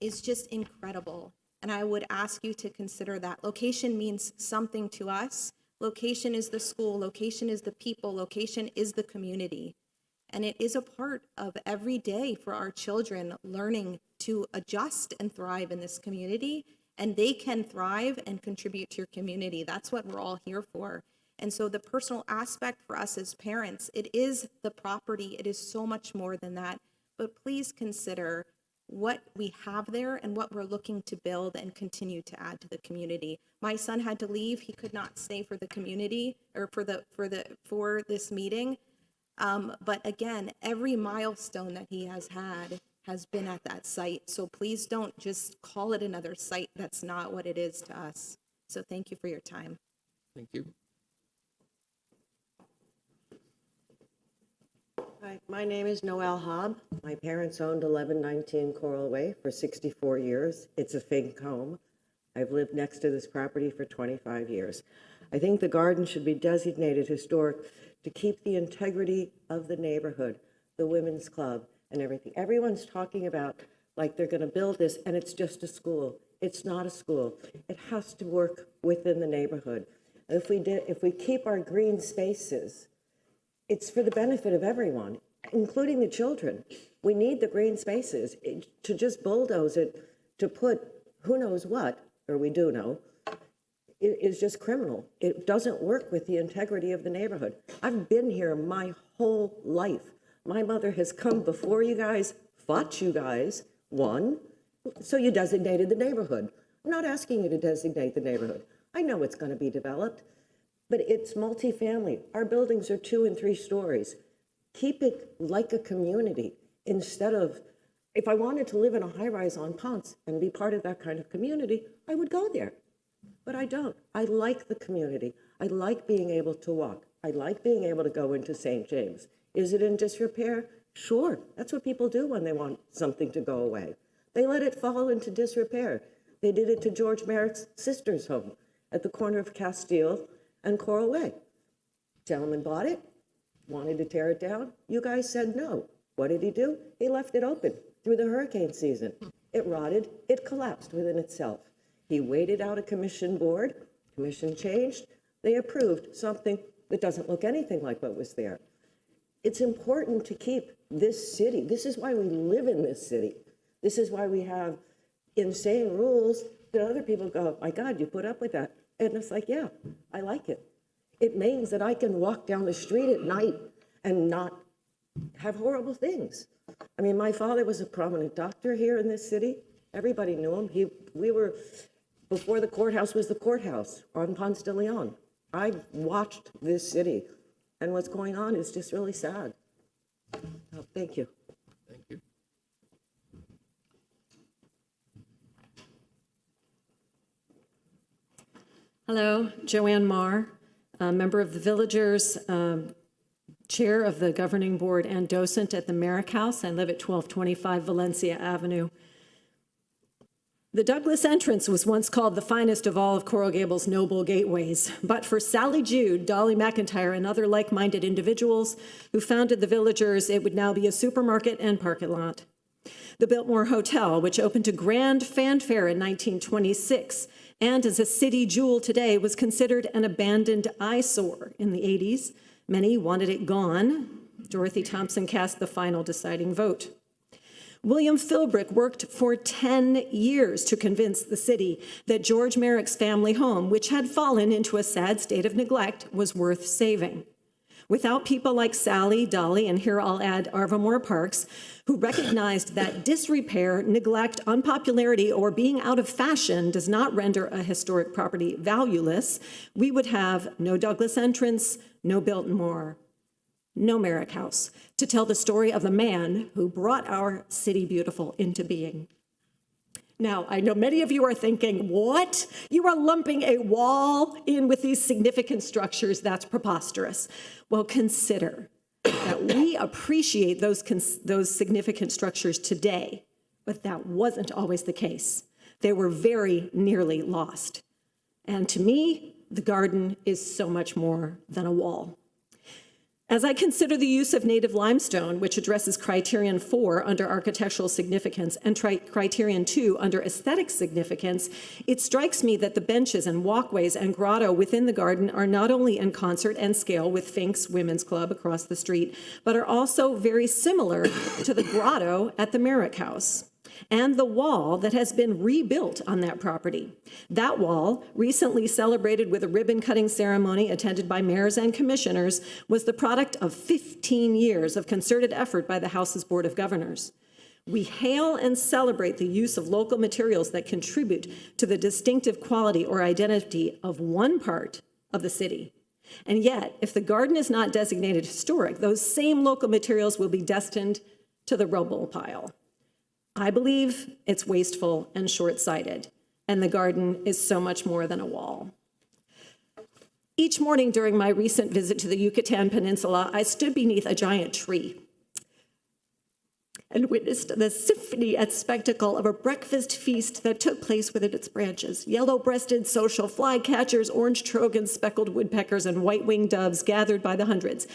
is just incredible. And I would ask you to consider that. Location means something to us. Location is the school, location is the people, location is the community. And it is a part of every day for our children learning to adjust and thrive in this community. And they can thrive and contribute to your community. That's what we're all here for. And so the personal aspect for us as parents, it is the property. It is so much more than that. But please consider what we have there and what we're looking to build and continue to add to the community. My son had to leave. He could not stay for the community or for this meeting. But again, every milestone that he has had has been at that site. So please don't just call it another site. That's not what it is to us. So thank you for your time. Thank you. Hi, my name is Noelle Hobb. My parents owned 1119 Coral Way for 64 years. It's a fake home. I've lived next to this property for 25 years. I think the garden should be designated historic to keep the integrity of the neighborhood, the women's club, and everything. Everyone's talking about like they're going to build this and it's just a school. It's not a school. It has to work within the neighborhood. If we keep our green spaces, it's for the benefit of everyone, including the children. We need the green spaces. To just bulldoze it, to put who knows what, or we do know, it is just criminal. It doesn't work with the integrity of the neighborhood. I've been here my whole life. My mother has come before you guys, fought you guys, won, so you designated the neighborhood. I'm not asking you to designate the neighborhood. I know it's going to be developed, but it's multifamily. Our buildings are 2 and 3 stories. Keep it like a community instead of, if I wanted to live in a high-rise on Ponce and be part of that kind of community, I would go there. But I don't. I like the community. I like being able to walk. I like being able to go into St. James. Is it in disrepair? Sure. That's what people do when they want something to go away. They let it fall into disrepair. They did it to George Merritt's sister's home at the corner of Castile and Coral Way. Gentleman bought it, wanted to tear it down. You guys said no. What did he do? He left it open through the hurricane season. It rotted. It collapsed within itself. He waited out a commission board. Commission changed. They approved something that doesn't look anything like what was there. It's important to keep this city. This is why we live in this city. This is why we have insane rules that other people go, my God, you put up with that. And it's like, yeah, I like it. It means that I can walk down the street at night and not have horrible things. I mean, my father was a prominent doctor here in this city. Everybody knew him. We were, before the courthouse was the courthouse on Ponce de Leon. I watched this city, and what's going on is just really sad. Oh, thank you. Thank you. Hello, Joanne Marr, a member of the Villagers, chair of the governing board and docent at the Merrick House. I live at 1225 Valencia Avenue. The Douglas entrance was once called the finest of all of Coral Gables' noble gateways, but for Sally Jude, Dolly McIntyre, and other like-minded individuals who founded the Villagers, it would now be a supermarket and parking lot. The Biltmore Hotel, which opened to grand fanfare in 1926, and as a city jewel today, was considered an abandoned eyesore in the 80s. Many wanted it gone. Dorothy Thompson cast the final deciding vote. William Philbrick worked for 10 years to convince the city that George Merrick's family home, which had fallen into a sad state of neglect, was worth saving. Without people like Sally, Dolly, and here I'll add Arvamore Parks, who recognized that disrepair, neglect, unpopularity, or being out of fashion does not render a historic property valueless, we would have no Douglas entrance, no Biltmore, no Merrick House, to tell the story of the man who brought our city beautiful into being. Now, I know many of you are thinking, what? You are lumping a wall in with these significant structures. That's preposterous. Well, consider that we appreciate those significant structures today, But that wasn't always the case. They were very nearly lost. And to me, the garden is so much more than a wall. As I consider the use of native limestone, which addresses criterion 4 under architectural significance and criterion 2 under aesthetic significance, it strikes me that the benches and walkways and grotto within the garden are not only in concert and scale with Fink's Women's Club across the street, but are also very similar to the grotto at the Merrick House and the wall that has been rebuilt on that property. That wall, recently celebrated with a ribbon-cutting ceremony attended by mayors and commissioners, was the product of 15 years of concerted effort by the House's Board of Governors. We hail and celebrate the use of local materials that contribute to the distinctive quality or identity of one part of the city. And yet, if the garden is not designated historic, those same local materials will be destined to the rubble pile. I believe it's wasteful and short-sighted, and the garden is so much more than a wall. Each morning during my recent visit to the Yucatan Peninsula, I stood beneath a giant tree and witnessed the symphony and spectacle of a breakfast feast that took place within its branches. Yellow-breasted social flycatchers, orange trogons, speckled woodpeckers, and white-winged doves gathered by the hundreds.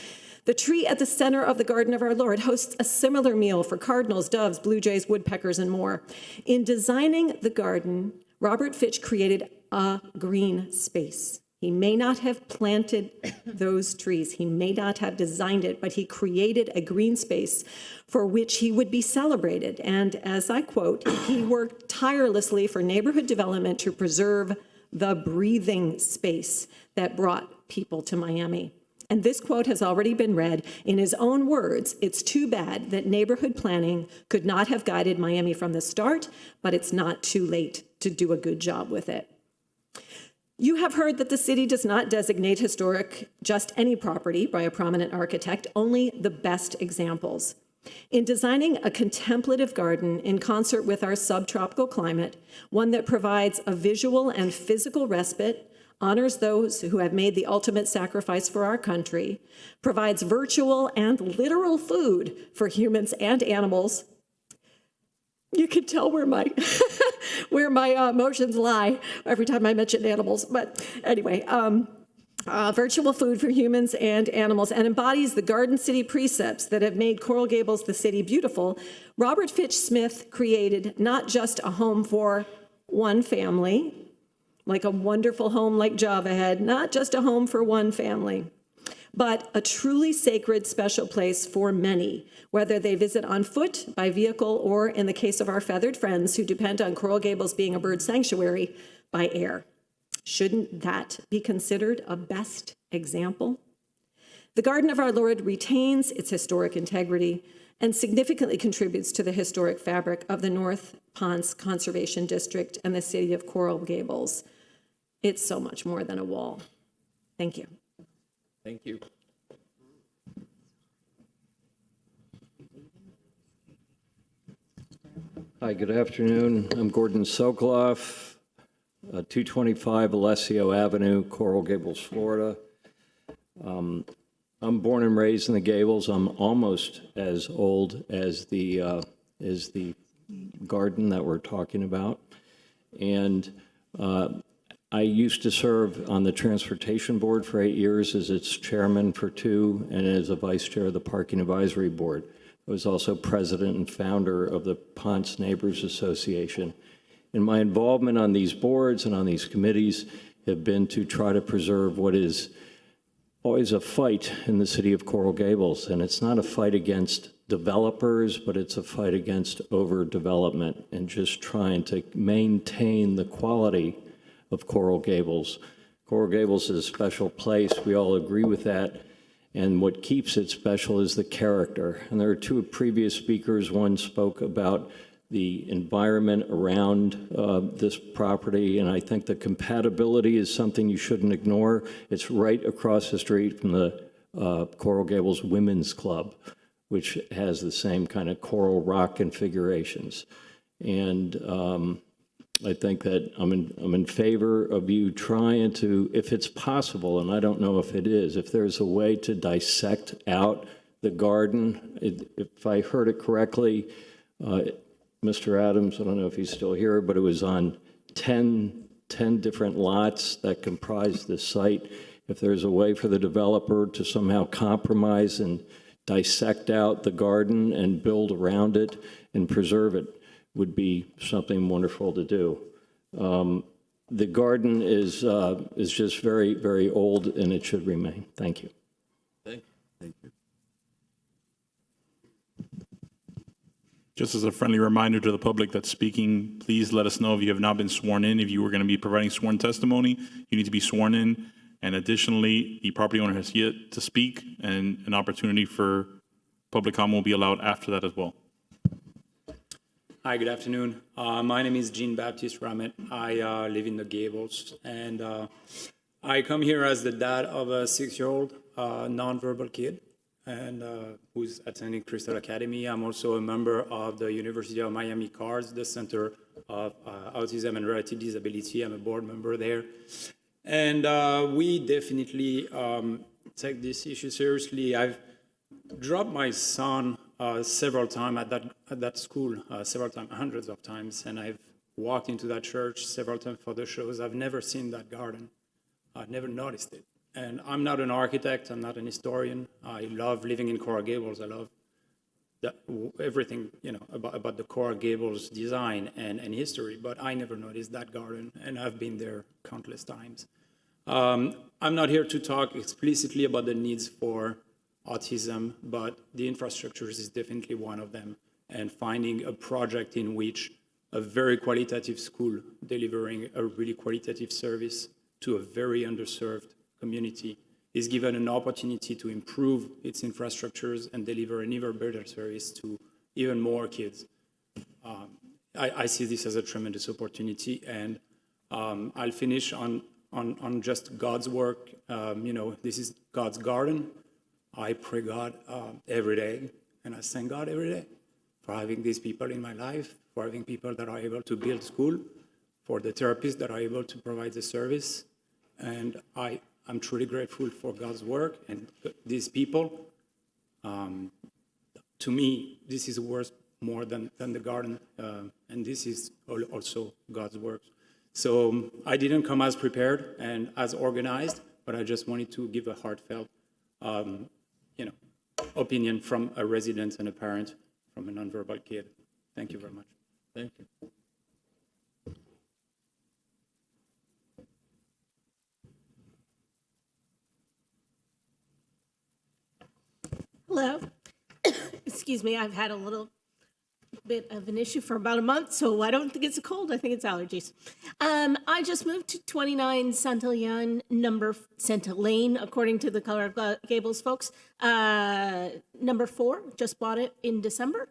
The tree at the center of the garden of our Lord hosts a similar meal for cardinals, doves, blue jays, woodpeckers, and more. In designing the garden, Robert Fitch created a green space. He may not have planted those trees, he may not have designed it, but he created a green space for which he would be celebrated. And as I quote, he worked tirelessly for neighborhood development to preserve the breathing space that brought people to Miami. And this quote has already been read. In his own words, it's too bad that neighborhood planning could not have guided Miami from the start, but it's not too late to do a good job with it. You have heard that the city does not designate historic just any property by a prominent architect, only the best examples. In designing a contemplative garden in concert with our subtropical climate, one that provides a visual and physical respite, honors those who have made the ultimate sacrifice for our country, provides virtual and literal food for humans and animals. You can tell where my where my emotions lie every time I mention animals. But anyway, virtual food for humans and animals, and embodies the Garden City precepts that have made Coral Gables the city beautiful. Robert Fitch Smith created not just a home for one family, like a wonderful home like Java had, not just a home for one family, but a truly sacred special place for many, whether they visit on foot, by vehicle, or in the case of our feathered friends who depend on Coral Gables being a bird sanctuary, by air. Shouldn't that be considered a best example? The Garden of Our Lord retains its historic integrity and significantly contributes to the historic fabric of the North Ponce Conservation District and the city of Coral Gables. It's so much more than a wall. Thank you. Thank you. Hi, good afternoon. I'm Gordon Sokoloff, 225 Alessio Avenue, Coral Gables, Florida. I'm born and raised in the Gables. I'm almost as old as the garden that we're talking about. And I used to serve on the Transportation Board for 8 years as its chairman for 2, and as a vice chair of the Parking Advisory Board. I was also president and founder of the Ponce Neighbors Association. And my involvement on these boards and on these committees have been to try to preserve what is always a fight in the city of Coral Gables. And it's not a fight against developers, but it's a fight against overdevelopment and just trying to maintain the quality of Coral Gables. Coral Gables is a special place. We all agree with that. And what keeps it special is the character. And there are 2 previous speakers. One spoke about the environment around this property, and I think the compatibility is something you shouldn't ignore. It's right across the street from the Coral Gables Women's Club, which has the same kind of coral rock configurations. And I think that I'm in favor of you trying to, if it's possible, and I don't know if it is, if there's a way to dissect out the garden. If I heard it correctly, Mr. Adams, I don't know if he's still here, but it was on 10 different lots that comprise this site. If there's a way for the developer to somehow compromise and dissect out the garden and build around it and preserve it, would be something wonderful to do. The garden is just very, very old, and it should remain. Thank you. Thank you. Just as a friendly reminder to the public that's speaking, please let us know if you have not been sworn in. If you were going to be providing sworn testimony, you need to be sworn in. And additionally, the property owner has yet to speak, and an opportunity for public comment will be allowed after that as well. Hi, good afternoon. My name is Jean-Baptiste Ramet. I live in the Gables, and I come here as the dad of a 6-year-old nonverbal kid, and who's attending Crystal Academy. I'm also a member of the University of Miami CARS, the Center of Autism and Relative Disability. I'm a board member there. And we definitely take this issue seriously. I've dropped my son several times at that school, several times, hundreds of times, and I've walked into that church several times for the shows. I've never seen that garden. I've never noticed it. And I'm not an architect. I'm not an historian. I love living in Coral Gables. I love everything, about the Coral Gables design and history, but I never noticed that garden, and I've been there countless times. I'm not here to talk explicitly about the needs for autism, but the infrastructures is definitely one of them, and finding a project in which a very qualitative school delivering a really qualitative service to a very underserved community is given an opportunity to improve its infrastructures and deliver an even better service to even more kids. I see this as a tremendous opportunity, and I'll finish on just God's work. This is God's garden. I pray God every day, and I thank God every day for having these people in my life, for having people that are able to build school, for the therapists that are able to provide the service, and I'm truly grateful for God's work and these people. To me, this is worth more than the garden, and this is also God's work. So I didn't come as prepared and as organized, but I just wanted to give a heartfelt, opinion from a resident and a parent from a nonverbal kid. Thank you very much. Thank you. Hello. Excuse me, I've had a little bit of an issue for about a month, so I don't think it's a cold. I think it's allergies. I just moved to 29 Santa Lane, according to the Color of Gables folks. Number 4, just bought it in December.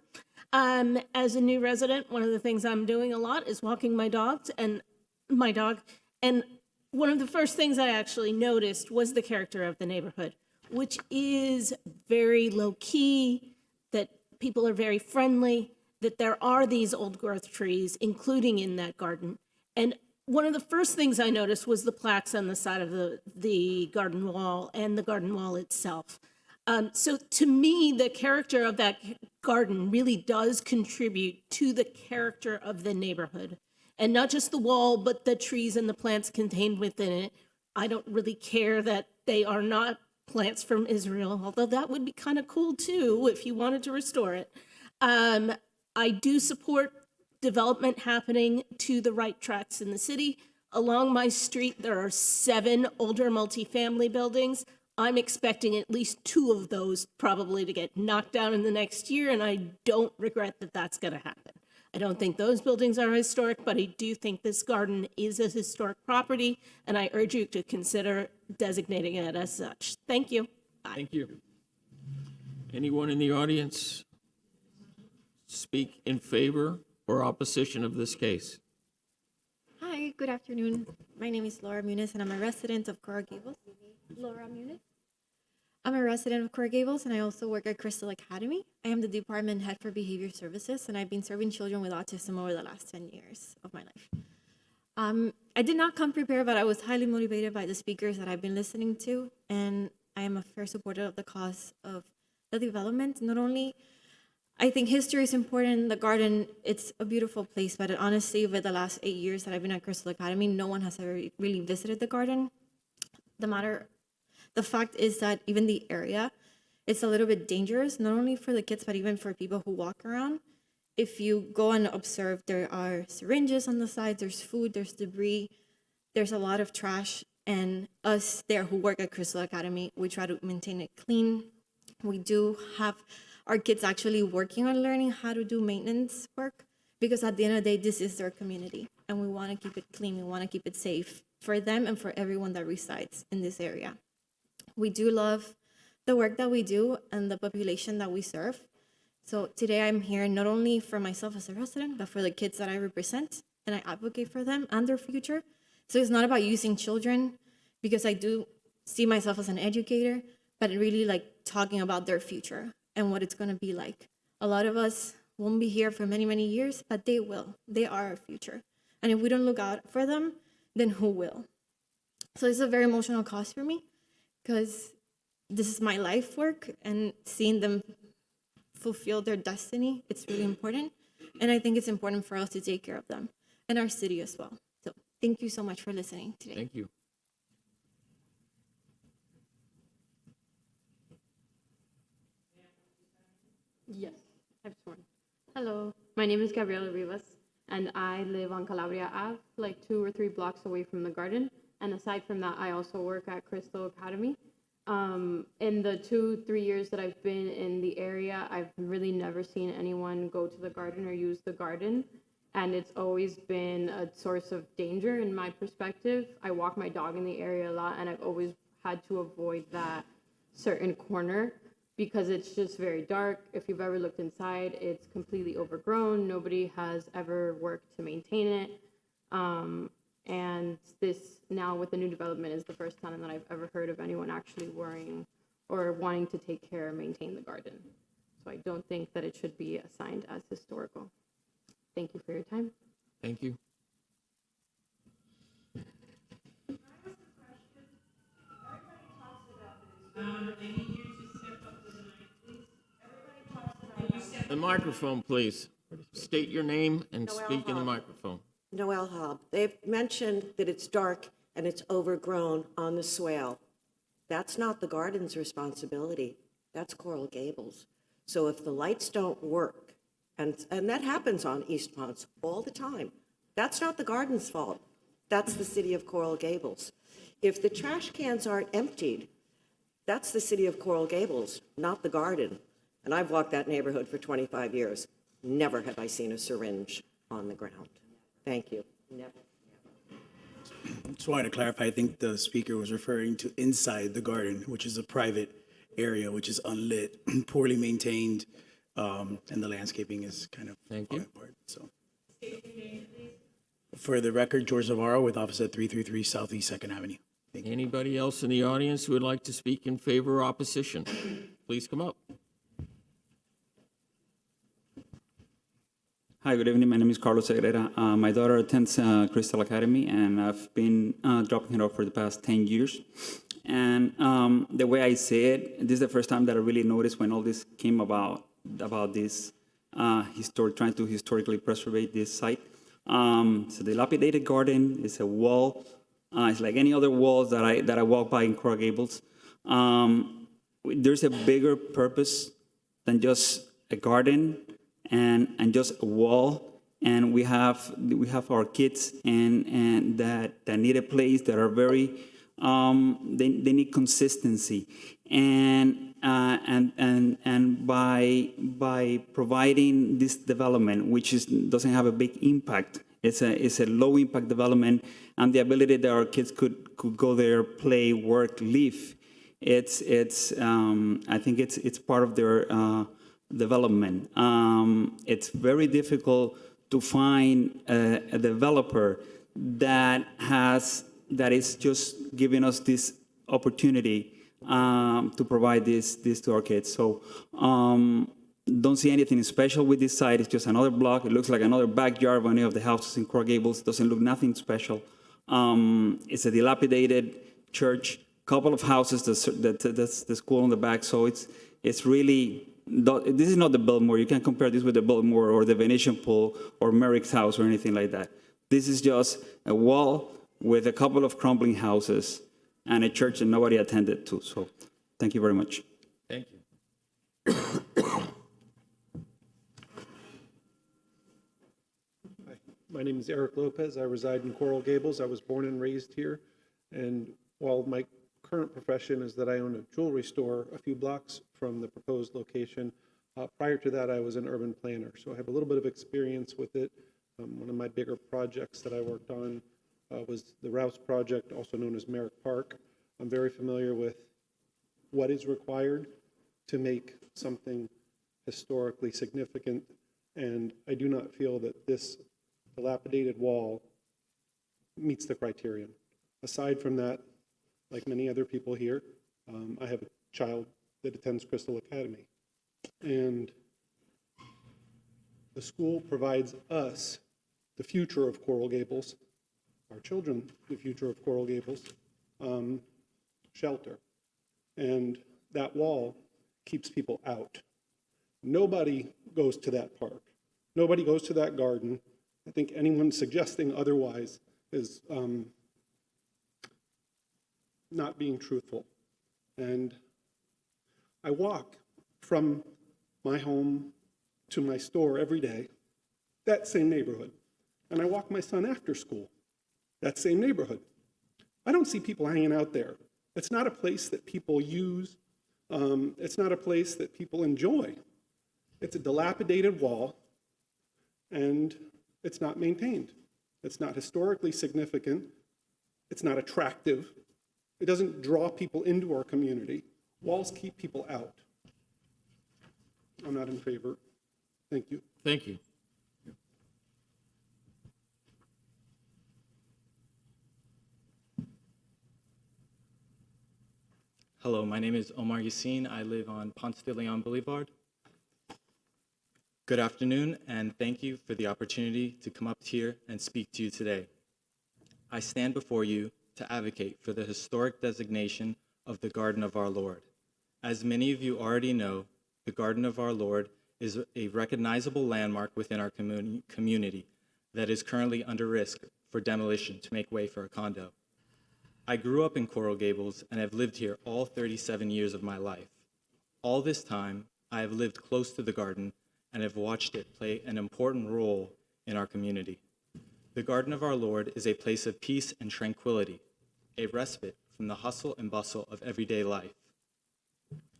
As a new resident, one of the things I'm doing a lot is walking my dog. And one of the first things I actually noticed was the character of the neighborhood, which is very low key, that people are very friendly, that there are these old growth trees, including in that garden. And one of the first things I noticed was the plaques on the side of the garden wall and the garden wall itself. So to me, the character of that garden really does contribute to the character of the neighborhood. And not just the wall, but the trees and the plants contained within it. I don't really care that they are not plants from Israel, although that would be kind of cool too if you wanted to restore it. I do support development happening to the right tracks in the city. Along my street, there are 7 older multifamily buildings. I'm expecting at least 2 of those probably to get knocked down in the next year, and I don't regret that that's going to happen. I don't think those buildings are historic, but I do think this garden is a historic property, and I urge you to consider designating it as such. Thank you. Bye. Thank you. Anyone in the audience speak in favor or opposition of this case? Hi, good afternoon. My name is Laura Muniz, and I'm a resident of Coral Gables. Laura Muniz. I'm a resident of Coral Gables, and I also work at Crystal Academy. I am the department head for behavior services, and I've been serving children with autism over the last 10 years of my life. I did not come prepared, but I was highly motivated by the speakers that I've been listening to, and I am a fair supporter of the cause of the development. Not only I think history is important. The garden, it's a beautiful place, but honestly, over the last 8 years that I've been at Crystal Academy, no one has ever really visited the garden. The fact is that even the area, it's a little bit dangerous, not only for the kids, but even for people who walk around. If you go and observe, there are syringes on the side, there's food, there's debris, there's a lot of trash. And us there who work at Crystal Academy, we try to maintain it clean. We do have our kids actually working on learning how to do maintenance work, because at the end of the day, this is their community. And we want to keep it clean, we want to keep it safe for them and for everyone that resides in this area. We do love the work that we do and the population that we serve. So today I'm here not only for myself as a resident, but for the kids that I represent, and I advocate for them and their future. So it's not about using children, because I do see myself as an educator, but really like talking about their future and what it's going to be like. A lot of us won't be here for many, many years, but they will. They are our future. And if we don't look out for them, then who will? So it's a very emotional cause for me, because this is my life work, and seeing them fulfill their destiny, it's really important. And I think it's important for us to take care of them and our city as well. So thank you so much for listening today. Thank you. Yes, I've sworn. Hello, my name is Gabriela Rivas, and I live on Calabria Ave, like 2 or 3 blocks away from the garden. And aside from that, I also work at Crystal Academy. In the 2-3 years that I've been in the area, I've really never seen anyone go to the garden or use the garden. And it's always been a source of danger in my perspective. I walk my dog in the area a lot, and I've always had to avoid that certain corner because it's just very dark. If you've ever looked inside, it's completely overgrown. Nobody has ever worked to maintain it. And this now with the new development is the first time that I've ever heard of anyone actually worrying or wanting to take care and maintain the garden. So I don't think that it should be assigned as historical. Thank you for your time. Thank you. The microphone, please. State your name and speak in the microphone. Noel Hobb. They've mentioned that it's dark and it's overgrown on the swale. That's not the garden's responsibility. That's Coral Gables. So if the lights don't work, and that happens on East Ponce all the time, that's not the garden's fault. That's the city of Coral Gables. If the trash cans aren't emptied, that's the city of Coral Gables, not the garden. And I've walked that neighborhood for 25 years. Never have I seen a syringe on the ground. Thank you. Never. Just wanted to clarify, I think the speaker was referring to inside the garden, which is a private area, which is unlit, poorly maintained, and the landscaping is kind of falling apart. So, for the record, George Navarro with office at 333 Southeast 2nd Avenue. Anybody else in the audience who would like to speak in favor or opposition? Please come up. Hi, good evening. My name is Carlos Segrera. My daughter attends Crystal Academy, and I've been dropping her off for the past 10 years. And the way I see it, this is the first time that I really noticed when all this came about this trying to historically preserve this site. It's a dilapidated garden. It's a wall. It's like any other walls that I walk by in Coral Gables. There's a bigger purpose than just a garden and just a wall, and we have our kids and that need a place that are very they need consistency, and by providing this development, which doesn't have a big impact, it's a low impact development, and the ability that our kids could go there, play, work, live, it's I think it's part of their development. It's very difficult to find a developer that is just giving us this opportunity to provide this to our kids. So don't see anything special with this site. It's just another block. It looks like another backyard of any of the houses in Coral Gables. It doesn't look nothing special. It's a dilapidated church, couple of houses. That's the school on the back. So it's really this is not the Biltmore. You can't compare this with the Biltmore or the Venetian Pool or Merrick's house or anything like that. This is just a wall with a couple of crumbling houses and a church that nobody attended to. So thank you very much. Thank you. My name is Eric Lopez. I reside in Coral Gables. I was born and raised here. And while my current profession is that I own a jewelry store a few blocks from the proposed location, prior to that, I was an urban planner. So I have a little bit of experience with it. One of my bigger projects that I worked on was the Rouse Project, also known as Merrick Park. I'm very familiar with what is required to make something historically significant. And I do not feel that this dilapidated wall meets the criterion. Aside from that, like many other people here, I have a child that attends Crystal Academy. And the school provides us, the future of Coral Gables, our children, the future of Coral Gables, shelter. And that wall keeps people out. Nobody goes to that park. Nobody goes to that garden. I think anyone suggesting otherwise is not being truthful. And I walk from my home to my store every day, that same neighborhood. And I walk my son after school, that same neighborhood. I don't see people hanging out there. It's not a place that people use. It's not a place that people enjoy. It's a dilapidated wall, and it's not maintained. It's not historically significant. It's not attractive. It doesn't draw people into our community. Walls keep people out. I'm not in favor. Thank you. Thank you. Hello, my name is Omar Yassin. I live on Ponce de Leon Boulevard. Good afternoon, and thank you for the opportunity to come up here and speak to you today. I stand before you to advocate for the historic designation of the Garden of Our Lord. As many of you already know, the Garden of Our Lord is a recognizable landmark within our community that is currently under risk for demolition to make way for a condo. I grew up in Coral Gables and have lived here all 37 years of my life. All this time, I have lived close to the garden and have watched it play an important role in our community. The Garden of Our Lord is a place of peace and tranquility, a respite from the hustle and bustle of everyday life.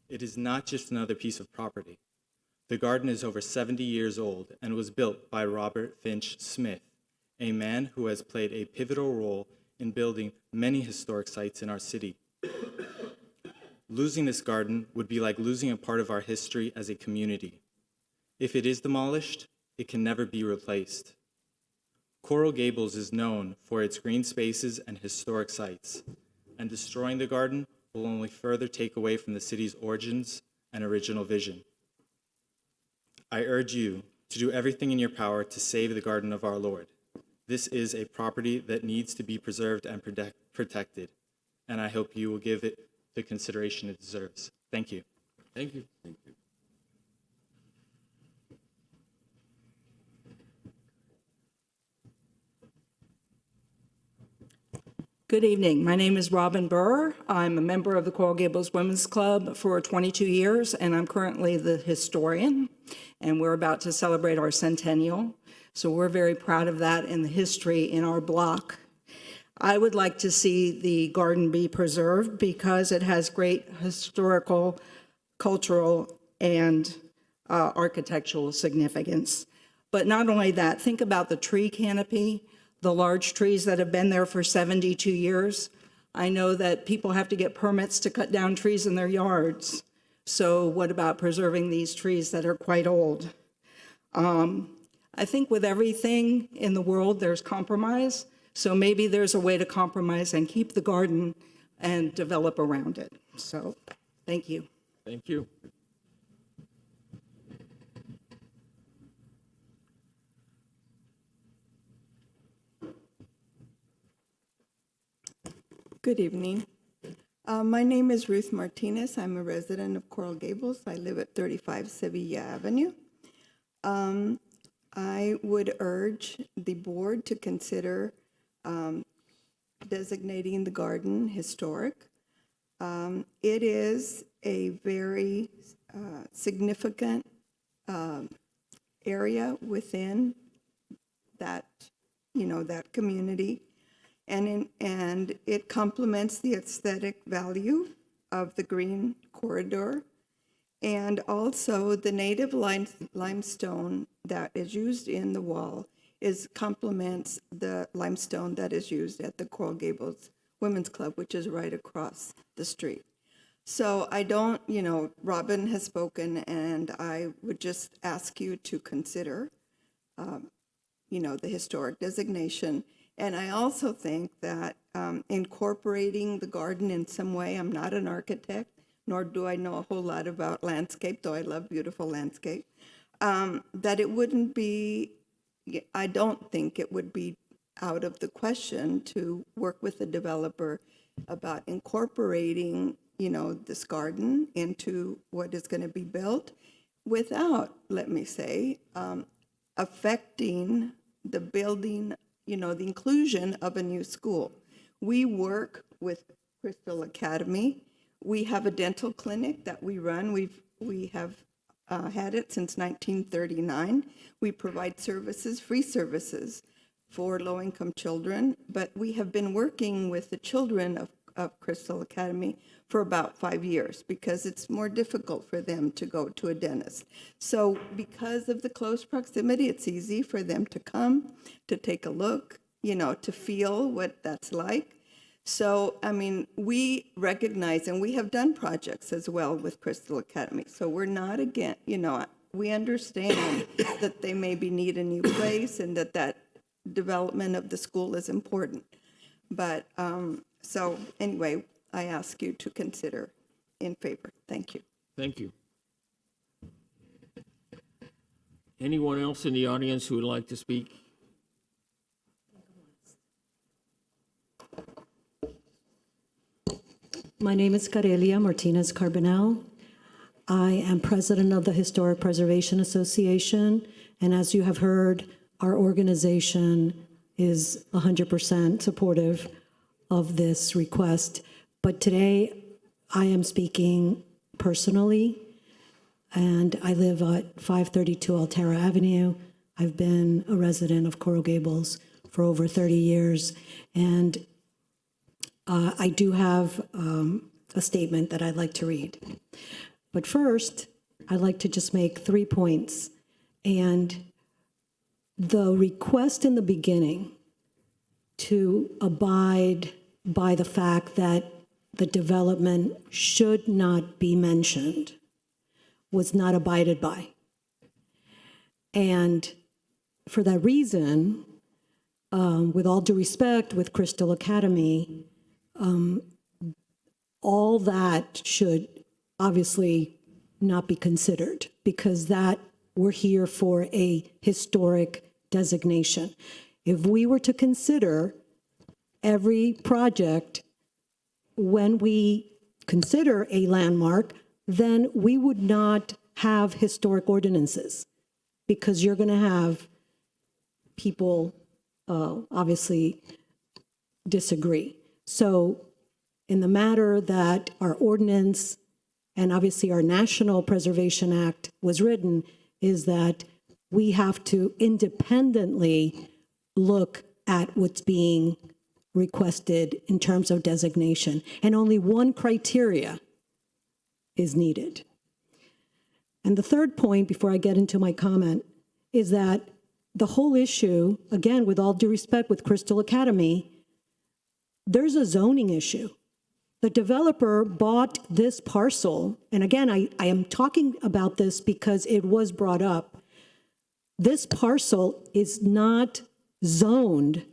It is not just another piece of property. The garden is over 70 years old and was built by Robert Finch Smith, a man who has played a pivotal role in building many historic sites in our city. Losing this garden would be like losing a part of our history as a community. If it is demolished, it can never be replaced. Coral Gables is known for its green spaces and historic sites, and destroying the garden will only further take away from the city's origins and original vision. I urge you to do everything in your power to save the Garden of Our Lord. This is a property that needs to be preserved and protected, and I hope you will give it the consideration it deserves. Thank you. Thank you. Thank you. Good evening. My name is Robin Burr. I'm a member of the Coral Gables Women's Club for 22 years, and I'm currently the historian, and we're about to celebrate our centennial. So we're very proud of that and the history in our block. I would like to see the garden be preserved because it has great historical, cultural, and architectural significance. But not only that, think about the tree canopy, the large trees that have been there for 72 years. I know that people have to get permits to cut down trees in their yards. So what about preserving these trees that are quite old? I think with everything in the world, there's compromise. So maybe there's a way to compromise and keep the garden and develop around it. So thank you. Thank you. Good evening. My name is Ruth Martinez. I'm a resident of Coral Gables. I live at 35 Sevilla Avenue. I would urge the board to consider designating the garden historic. It is a very significant area within that, that community. And it complements the aesthetic value of the green corridor. And also the native limestone that is used in the wall complements the limestone that is used at the Coral Gables Women's Club, which is right across the street. So I don't, Robin has spoken, and I would just ask you to consider, the historic designation. And I also think that incorporating the garden in some way, I'm not an architect, nor do I know a whole lot about landscape, though I love beautiful landscape, that it wouldn't be, I don't think it would be out of the question to work with the developer about incorporating, this garden into what is going to be built without, let me say, affecting the building, the inclusion of a new school. We work with Crystal Academy. We have a dental clinic that we run. We have had it since 1939. We provide services, free services for low-income children, but we have been working with the children of Crystal Academy for about 5 years because it's more difficult for them to go to a dentist. So because of the close proximity, it's easy for them to come, to take a look, to feel what that's like. So, we recognize, and we have done projects as well with Crystal Academy. So we're not again, we understand that they maybe need a new place and that development of the school is important. But, so anyway, I ask you to consider in favor. Thank you. Thank you. Anyone else in the audience who would like to speak? My name is Carelia Martinez Carbonell. I am president of the Historic Preservation Association, and as you have heard, our organization is 100% supportive of this request. But today, I am speaking personally, and I live at 532 Altera Avenue. I've been a resident of Coral Gables for over 30 years, and I do have a statement that I'd like to read. But first, I'd like to just make 3 points. And the request in the beginning to abide by the fact that the development should not be mentioned was not abided by. And for that reason, with all due respect, with Crystal Academy, all that should obviously not be considered because that we're here for a historic designation. If we were to consider every project when we consider a landmark, then we would not have historic ordinances because you're going to have people obviously disagree. So in the matter that our ordinance and obviously our National Preservation Act was written is that we have to independently look at what's being requested in terms of designation. And only one criteria is needed. And the third point, before I get into my comment, is that the whole issue, again, with all due respect with Crystal Academy, there's a zoning issue. The developer bought this parcel, and again, I am talking about this because it was brought up. This parcel is not zoned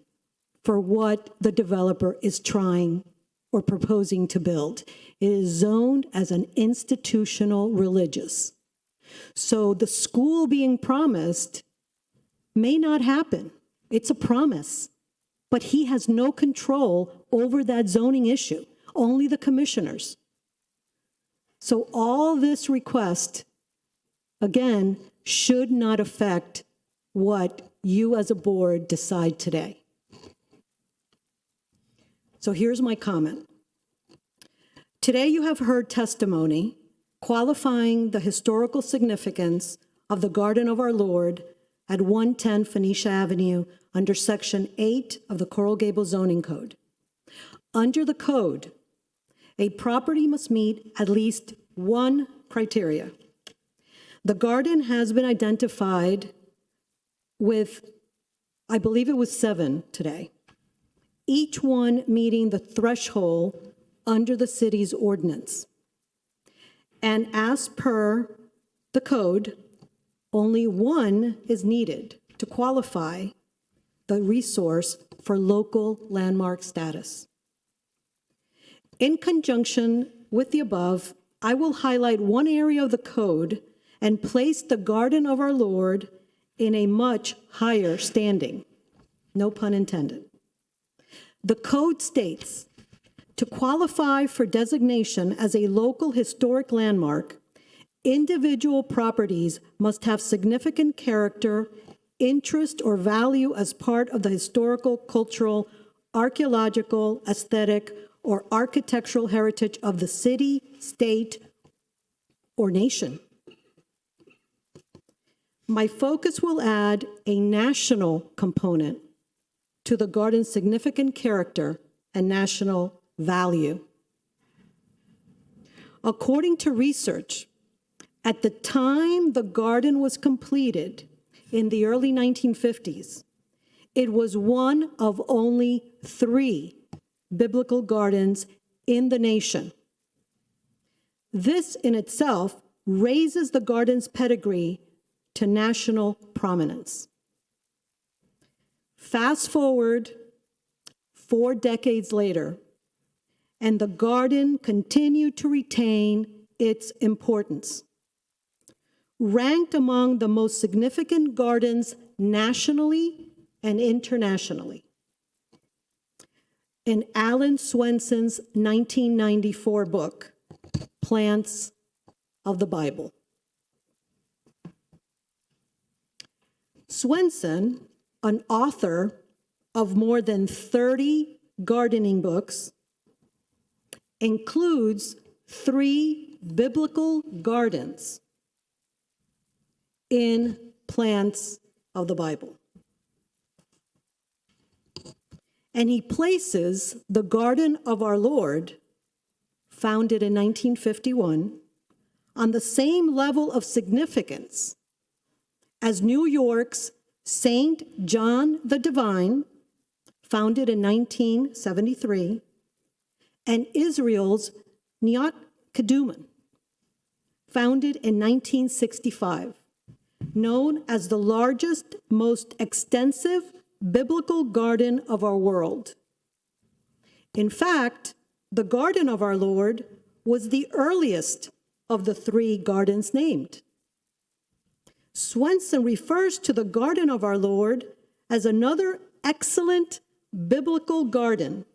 for what the developer is trying or proposing to build. It is zoned as an institutional religious. So the school being promised may not happen. It's a promise, but he has no control over that zoning issue. only the commissioners. So all this request, again, should not affect what you as a board decide today. So here's my comment. Today you have heard testimony qualifying the historical significance of the Garden of Our Lord at 110 Phoenicia Avenue under Section 8 of the Coral Gables Zoning Code. Under the code, a property must meet at least one criteria. The garden has been identified with, I believe it was 7 today, each one meeting the threshold under the city's ordinance. And as per the code, only one is needed to qualify the resource for local landmark status. In conjunction with the above, I will highlight one area of the code and place the Garden of Our Lord in a much higher standing. No pun intended. The code states, to qualify for designation as a local historic landmark, individual properties must have significant character, interest, or value as part of the historical, cultural, archaeological, aesthetic, or architectural heritage of the city, state, or nation. My focus will add a national component to the garden's significant character and national value. According to research, at the time the garden was completed in the early 1950s, it was one of only 3 biblical gardens in the nation. This in itself raises the garden's pedigree to national prominence. Fast forward 4 decades later, and the garden continued to retain its importance. Ranked among the most significant gardens nationally and internationally. In Alan Swenson's 1994 book, Plants of the Bible. Swenson, an author of more than 30 gardening books, includes 3 biblical gardens in Plants of the Bible. And he places the Garden of Our Lord, founded in 1951, on the same level of significance as New York's St. John the Divine, founded in 1973, and Israel's Nat Keduman, founded in 1965, known as the largest, most extensive biblical garden of our world. In fact, the Garden of Our Lord was the earliest of the 3 gardens named. Swenson refers to the Garden of Our Lord as another excellent biblical garden,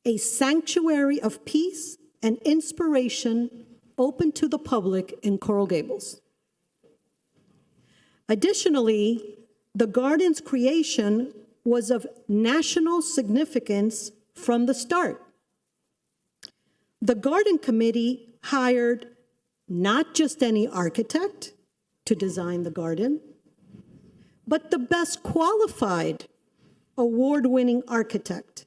a sanctuary of peace and inspiration open to the public in Coral Gables. Additionally, the garden's creation was of national significance from the start. The garden committee hired not just any architect to design the garden, but the best qualified award-winning architect,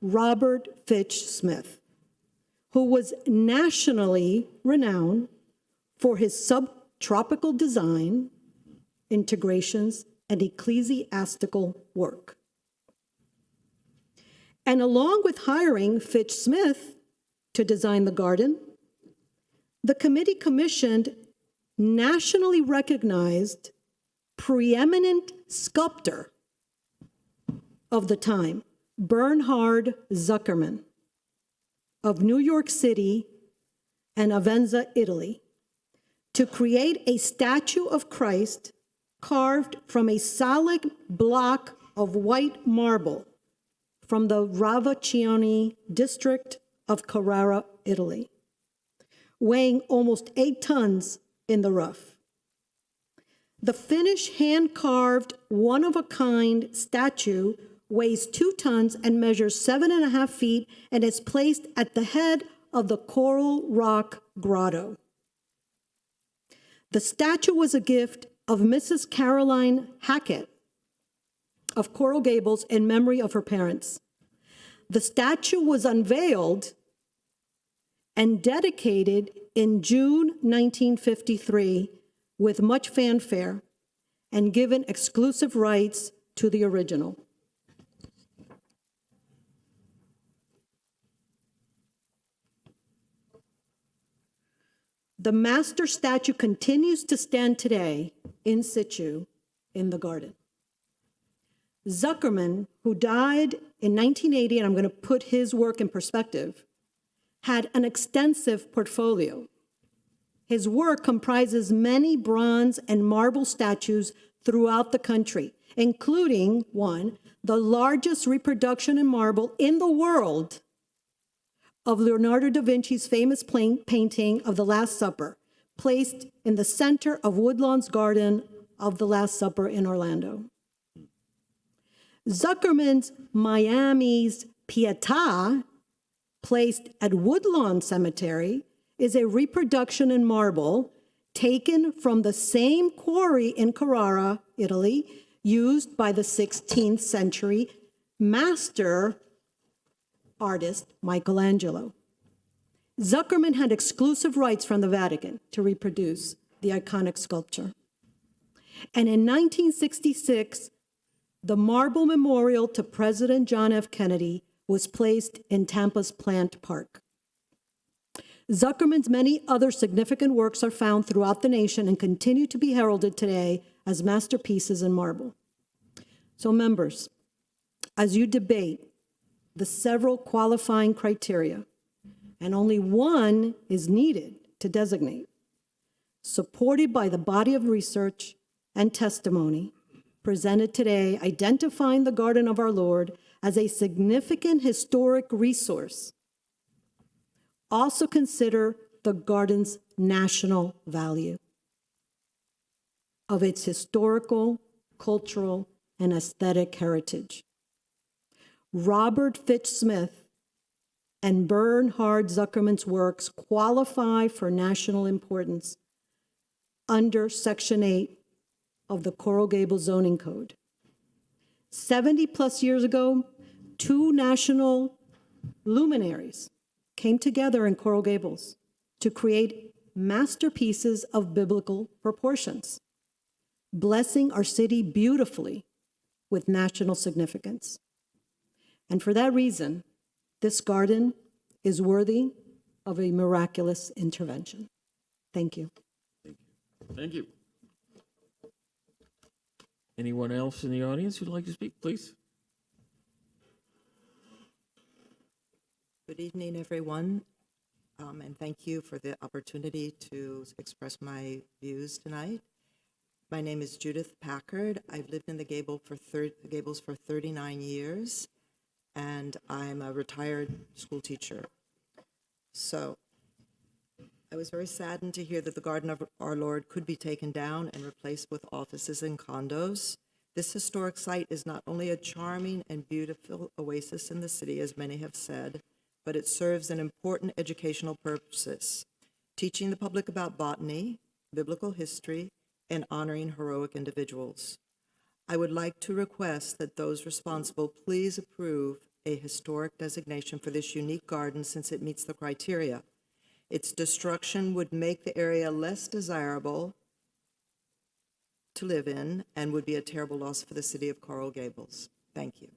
Robert Fitch Smith, who was nationally renowned for his subtropical design, integrations, and ecclesiastical work. And along with hiring Fitch Smith to design the garden, the committee commissioned nationally recognized preeminent sculptor of the time, Bernhard Zuckerman of New York City and Avenza, Italy, to create a statue of Christ carved from a solid block of white marble from the Ravaccioni district of Carrara, Italy, weighing almost 8 tons in the rough. The finished hand-carved, one-of-a-kind statue weighs 2 tons and measures 7.5 feet and is placed at the head of the Coral Rock Grotto. The statue was a gift of Mrs. Caroline Hackett of Coral Gables in memory of her parents. The statue was unveiled and dedicated in June 1953 with much fanfare and given exclusive rights to the original. The master statue continues to stand today in situ in the garden. Zuckerman, who died in 1980, and I'm going to put his work in perspective, had an extensive portfolio. His work comprises many bronze and marble statues throughout the country, including one, the largest reproduction in marble in the world of Leonardo da Vinci's famous painting of the Last Supper, placed in the center of Woodlawn's Garden of the Last Supper in Orlando. Zuckerman's Miami's Pietà, placed at Woodlawn Cemetery, is a reproduction in marble taken from the same quarry in Carrara, Italy, used by the 16th century master artist Michelangelo. Zuckerman had exclusive rights from the Vatican to reproduce the iconic sculpture. And in 1966, the marble memorial to President John F. Kennedy was placed in Tampa's Plant Park. Zuckerman's many other significant works are found throughout the nation and continue to be heralded today as masterpieces in marble. So members, as you debate the several qualifying criteria, and only one is needed to designate, supported by the body of research and testimony presented today, identifying the Garden of Our Lord as a significant historic resource. Also consider the garden's national value of its historical, cultural, and aesthetic heritage. Robert Fitch Smith and Bernhard Zuckerman's works qualify for national importance under Section 8 of the Coral Gables Zoning Code. 70 plus years ago, 2 national luminaries came together in Coral Gables to create masterpieces of biblical proportions, blessing our city beautifully with national significance. And for that reason, this garden is worthy of a miraculous intervention. Thank you. Thank you. Anyone else in the audience who'd like to speak, please? Good evening, everyone, and thank you for the opportunity to express my views tonight. My name is Judith Packard. I've lived in the Gables for 39 years, and I'm a retired school teacher. So I was very saddened to hear that the Garden of Our Lord could be taken down and replaced with offices and condos. This historic site is not only a charming and beautiful oasis in the city, as many have said, but it serves an important educational purposes, teaching the public about botany, biblical history, and honoring heroic individuals. I would like to request that those responsible please approve a historic designation for this unique garden since it meets the criteria. Its destruction would make the area less desirable to live in and would be a terrible loss for the city of Coral Gables. Thank you.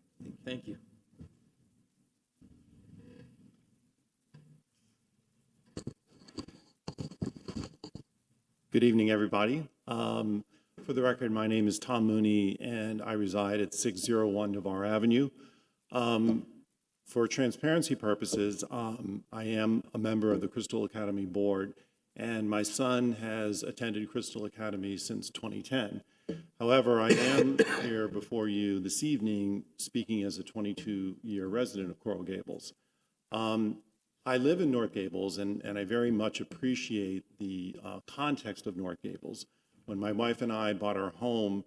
Thank you. Good evening, everybody. For the record, my name is Tom Mooney, and I reside at 601 Navarre Avenue. For transparency purposes, I am a member of the Crystal Academy Board, and my son has attended Crystal Academy since 2010. However, I am here before you this evening speaking as a 22-year resident of Coral Gables. I live in North Gables, and I very much appreciate the context of North Gables. When my wife and I bought our home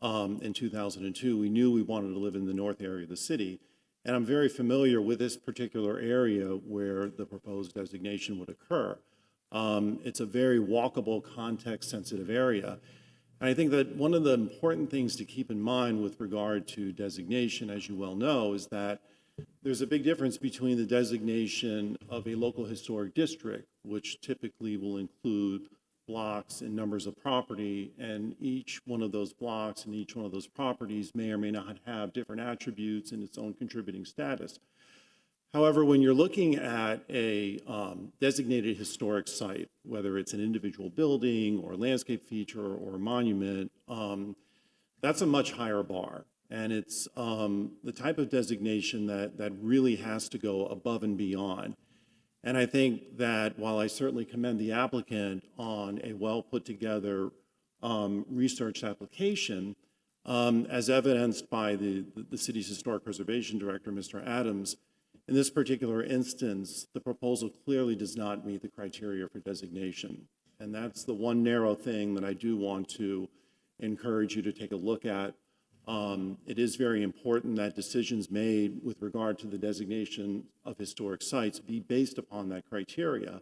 in 2002, we knew we wanted to live in the north area of the city. And I'm very familiar with this particular area where the proposed designation would occur. It's a very walkable, context-sensitive area. And I think that one of the important things to keep in mind with regard to designation, as you well know, is that there's a big difference between the designation of a local historic district, which typically will include blocks and numbers of property, and each one of those blocks and each one of those properties may or may not have different attributes and its own contributing status. However, when you're looking at a designated historic site, whether it's an individual building or a landscape feature or a monument, that's a much higher bar. And it's the type of designation that really has to go above and beyond. And I think that while I certainly commend the applicant on a well put together research application, as evidenced by the city's historic preservation director, Mr. Adams, in this particular instance, the proposal clearly does not meet the criteria for designation. And that's the one narrow thing that I do want to encourage you to take a look at. It is very important that decisions made with regard to the designation of historic sites be based upon that criteria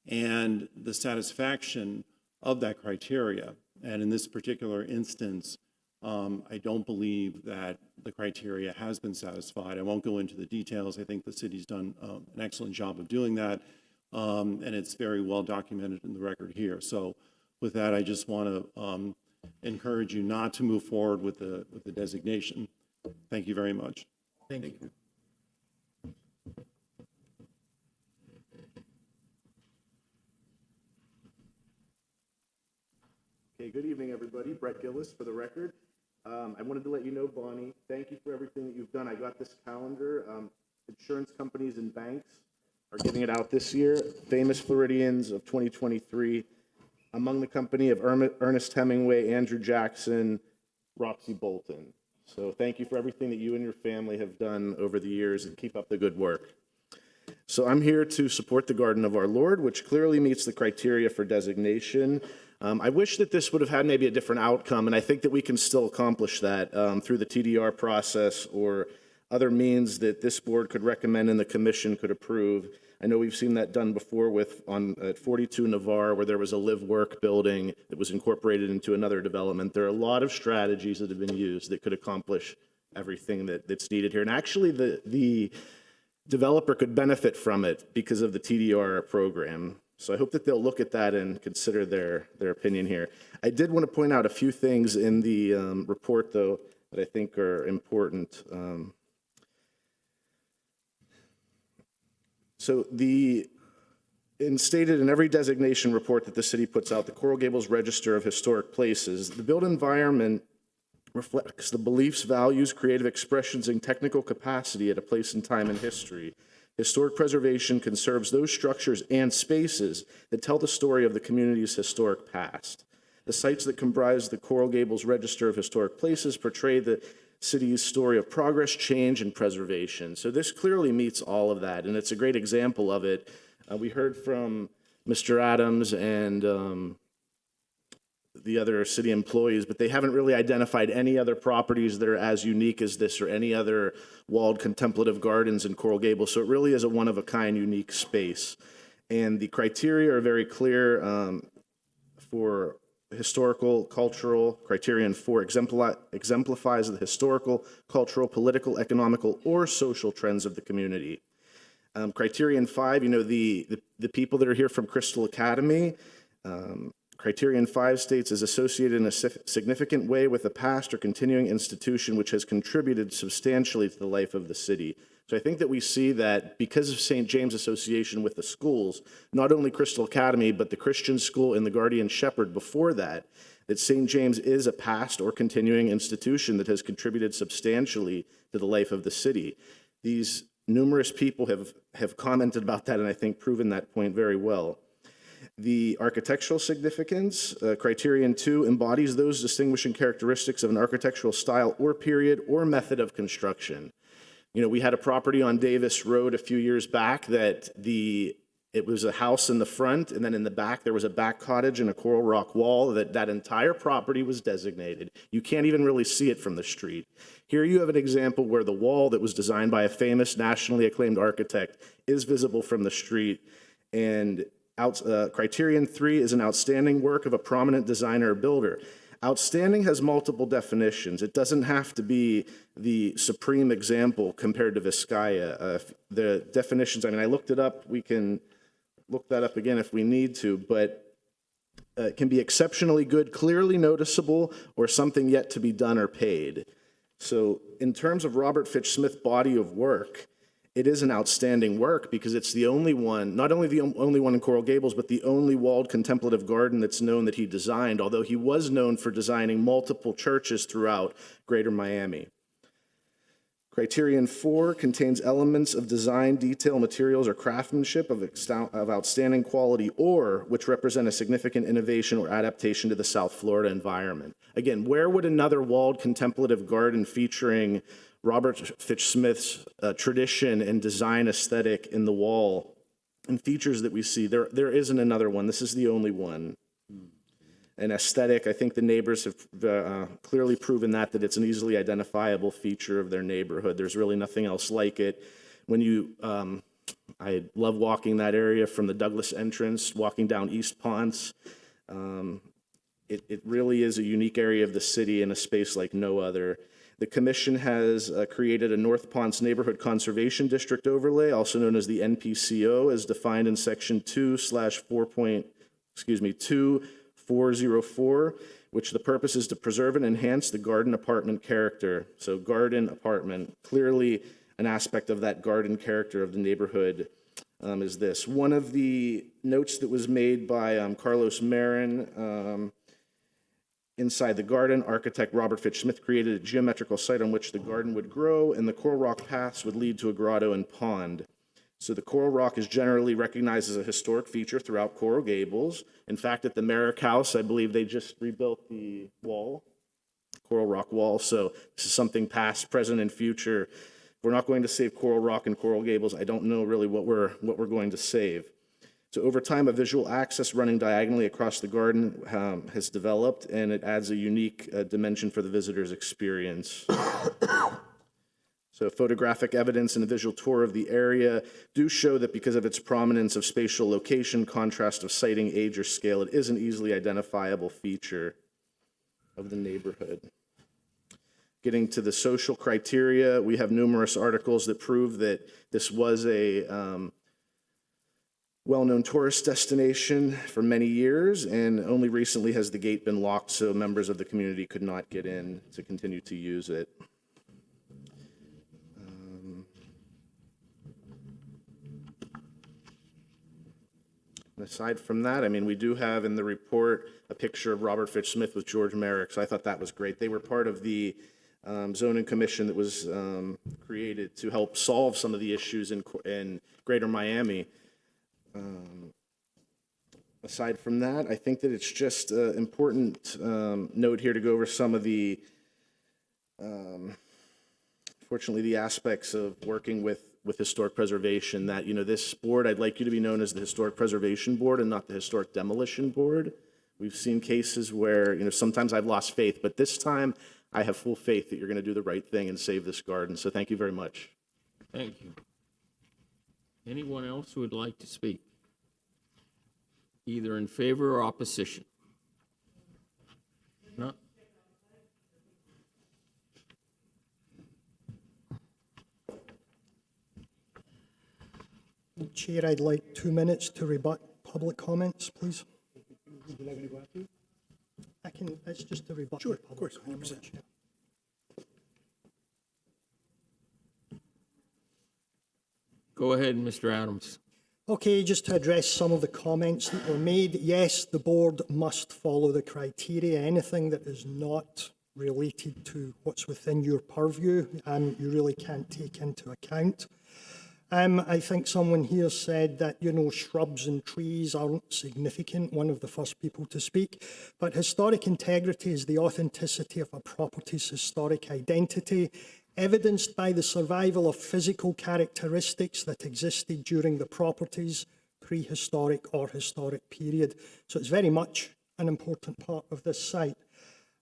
and the satisfaction of that criteria. And in this particular instance, I don't believe that the criteria has been satisfied. I won't go into the details. I think the city's done an excellent job of doing that, and it's very well documented in the record here. So with that, I just want to encourage you not to move forward with the designation. Thank you very much. Thank you. Okay, good evening, everybody. Brett Gillis for the record. I wanted to let you know, Bonnie, thank you for everything that you've done. I got this calendar. Insurance companies and banks are giving it out this year. Famous Floridians of 2023. Among the company of Ernest Hemingway, Andrew Jackson, Roxy Bolton. So thank you for everything that you and your family have done over the years, and keep up the good work. So I'm here to support the Garden of Our Lord, which clearly meets the criteria for designation. I wish that this would have had maybe a different outcome, and I think that we can still accomplish that through the TDR process or other means that this board could recommend and the commission could approve. I know we've seen that done before at 42 Navarre, where there was a live-work building that was incorporated into another development. There are a lot of strategies that have been used that could accomplish everything that's needed here. And actually, the developer could benefit from it because of the TDR program. So I hope that they'll look at that and consider their opinion here. I did want to point out a few things in the report, though, that I think are important. So stated in every designation report that the city puts out, the Coral Gables Register of Historic Places, the built environment reflects the beliefs, values, creative expressions, and technical capacity at a place and time in history. Historic preservation conserves those structures and spaces that tell the story of the community's historic past. The sites that comprise the Coral Gables Register of Historic Places portray the city's story of progress, change, and preservation. So this clearly meets all of that, and it's a great example of it. We heard from Mr. Adams and the other city employees, but they haven't really identified any other properties that are as unique as this or any other walled contemplative gardens in Coral Gables. So it really is a one-of-a-kind, unique space. And the criteria are very clear for historical, cultural. Criterion 4 exemplifies the historical, cultural, political, economical, or social trends of the community. Criterion 5, the people that are here from Crystal Academy. Criterion 5 states is associated in a significant way with a past or continuing institution which has contributed substantially to the life of the city. So I think that we see that because of St. James' association with the schools, not only Crystal Academy, but the Christian school and the Guardian Shepherd before that St. James is a past or continuing institution that has contributed substantially to the life of the city. These numerous people have commented about that and I think proven that point very well. The architectural significance, criterion 2, embodies those distinguishing characteristics of an architectural style or period or method of construction. We had a property on Davis Road a few years back that it was a house in the front, and then in the back there was a back cottage and a coral rock wall. That entire property was designated. You can't even really see it from the street. Here you have an example where the wall that was designed by a famous, nationally acclaimed architect is visible from the street. And criterion 3 is an outstanding work of a prominent designer or builder. Outstanding has multiple definitions. It doesn't have to be the supreme example compared to Vizcaya. The definitions, I looked it up. We can look that up again if we need to, but it can be exceptionally good, clearly noticeable, or something yet to be done or paid. So in terms of Robert Fitch-Smith's body of work, it is an outstanding work because it's the only one, not only the only one in Coral Gables, but the only walled contemplative garden that's known that he designed, although he was known for designing multiple churches throughout Greater Miami. Criterion 4 contains elements of design, detail, materials, or craftsmanship of outstanding quality, or which represent a significant innovation or adaptation to the South Florida environment. Again, where would another walled contemplative garden featuring Robert Fitch-Smith's tradition and design aesthetic in the wall and features that we see? There isn't another one. This is the only one. An aesthetic, I think the neighbors have clearly proven that it's an easily identifiable feature of their neighborhood. There's really nothing else like it. I love walking that area from the Douglas entrance, walking down East Ponce. It really is a unique area of the city in a space like no other. The commission has created a North Ponce Neighborhood Conservation District overlay, also known as the NPCO, as defined in section 2/404, which the purpose is to preserve and enhance the garden apartment character. So garden apartment, clearly an aspect of that garden character of the neighborhood is this. One of the notes that was made by Carlos Marin, inside the garden, architect Robert Fitch-Smith created a geometrical site on which the garden would grow, and the coral rock paths would lead to a grotto and pond. So the coral rock is generally recognized as a historic feature throughout Coral Gables. In fact, at the Merrick House, I believe they just rebuilt the wall, coral rock wall. So this is something past, present, and future. We're not going to save coral rock and Coral Gables. I don't know really what we're going to save. So over time, a visual access running diagonally across the garden has developed, and it adds a unique dimension for the visitor's experience. So photographic evidence and a visual tour of the area do show that because of its prominence of spatial location, contrast of siting, age, or scale, it is an easily identifiable feature of the neighborhood. Getting to the social criteria, we have numerous articles that prove that this was a well-known tourist destination for many years, and only recently has the gate been locked so members of the community could not get in to continue to use it. Aside from that, we do have in the report a picture of Robert Fitch-Smith with George Merrick, so I thought that was great. They were part of the zoning commission that was created to help solve some of the issues in Greater Miami. Aside from that, I think that it's just an important note here to go over some of the, fortunately, the aspects of working with historic preservation. That, this board, I'd like you to be known as the Historic Preservation Board and not the Historic Demolition Board. We've seen cases where, sometimes I've lost faith, but this time I have full faith that you're going to do the right thing and save this garden. So thank you very much. Thank you. Anyone else who would like to speak? Either in favor or opposition? No? Chair, I'd like 2 minutes to rebut public comments, please. Would you like me to go after you? It's just to rebut. Sure, the of course, public 100%. comment, Chair. Go ahead, Mr. Adams. Okay, just to address some of the comments that were made. Yes, the board must follow the criteria. Anything that is not related to what's within your purview, you really can't take into account. I think someone here said that, shrubs and trees aren't significant, one of the first people to speak, but historic integrity is the authenticity of a property's historic identity. evidenced by the survival of physical characteristics that existed during the property's prehistoric or historic period. So it's very much an important part of this site.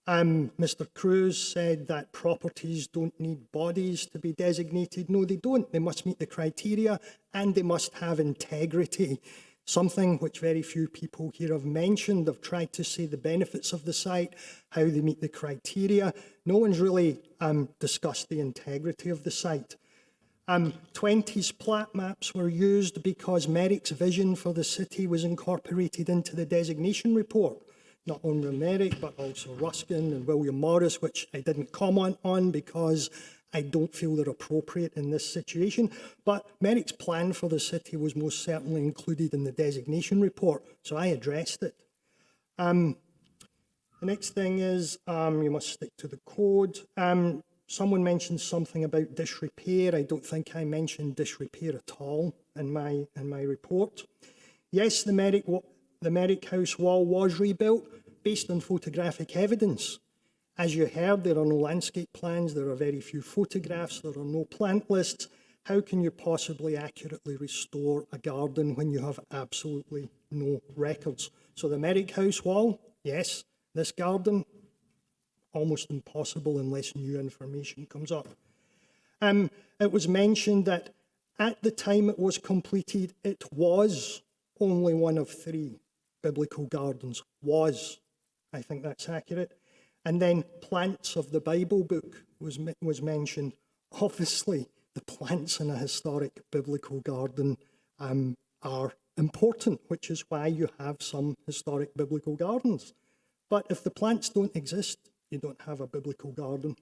Mr. Cruz said that properties don't need bodies to be designated. No, they don't. They must meet the criteria and they must have integrity. Something which very few people here have mentioned. I've tried to say the benefits of the site, how they meet the criteria. No one's really discussed the integrity of the site. 20s plat maps were used because Merrick's vision for the city was incorporated into the designation report. Not only Merrick, but also Ruskin and William Morris, which I didn't comment on because I don't feel they're appropriate in this situation. But Merrick's plan for the city was most certainly included in the designation report, so I addressed it. The next thing is you must stick to the code. Someone mentioned something about disrepair. I don't think I mentioned disrepair at all in my report. Yes, the Merrick House wall was rebuilt based on photographic evidence. As you heard, there are no landscape plans, there are very few photographs, there are no plant lists. How can you possibly accurately restore a garden when you have absolutely no records? So the Merrick House wall, yes. This garden, almost impossible unless new information comes up. It was mentioned that at the time it was completed, it was only one of 3 biblical gardens. Was. I think that's accurate. And then plants of the Bible book was mentioned. Obviously, the plants in a historic biblical garden are important, which is why you have some historic biblical gardens. But if the plants don't exist, you don't have a biblical garden.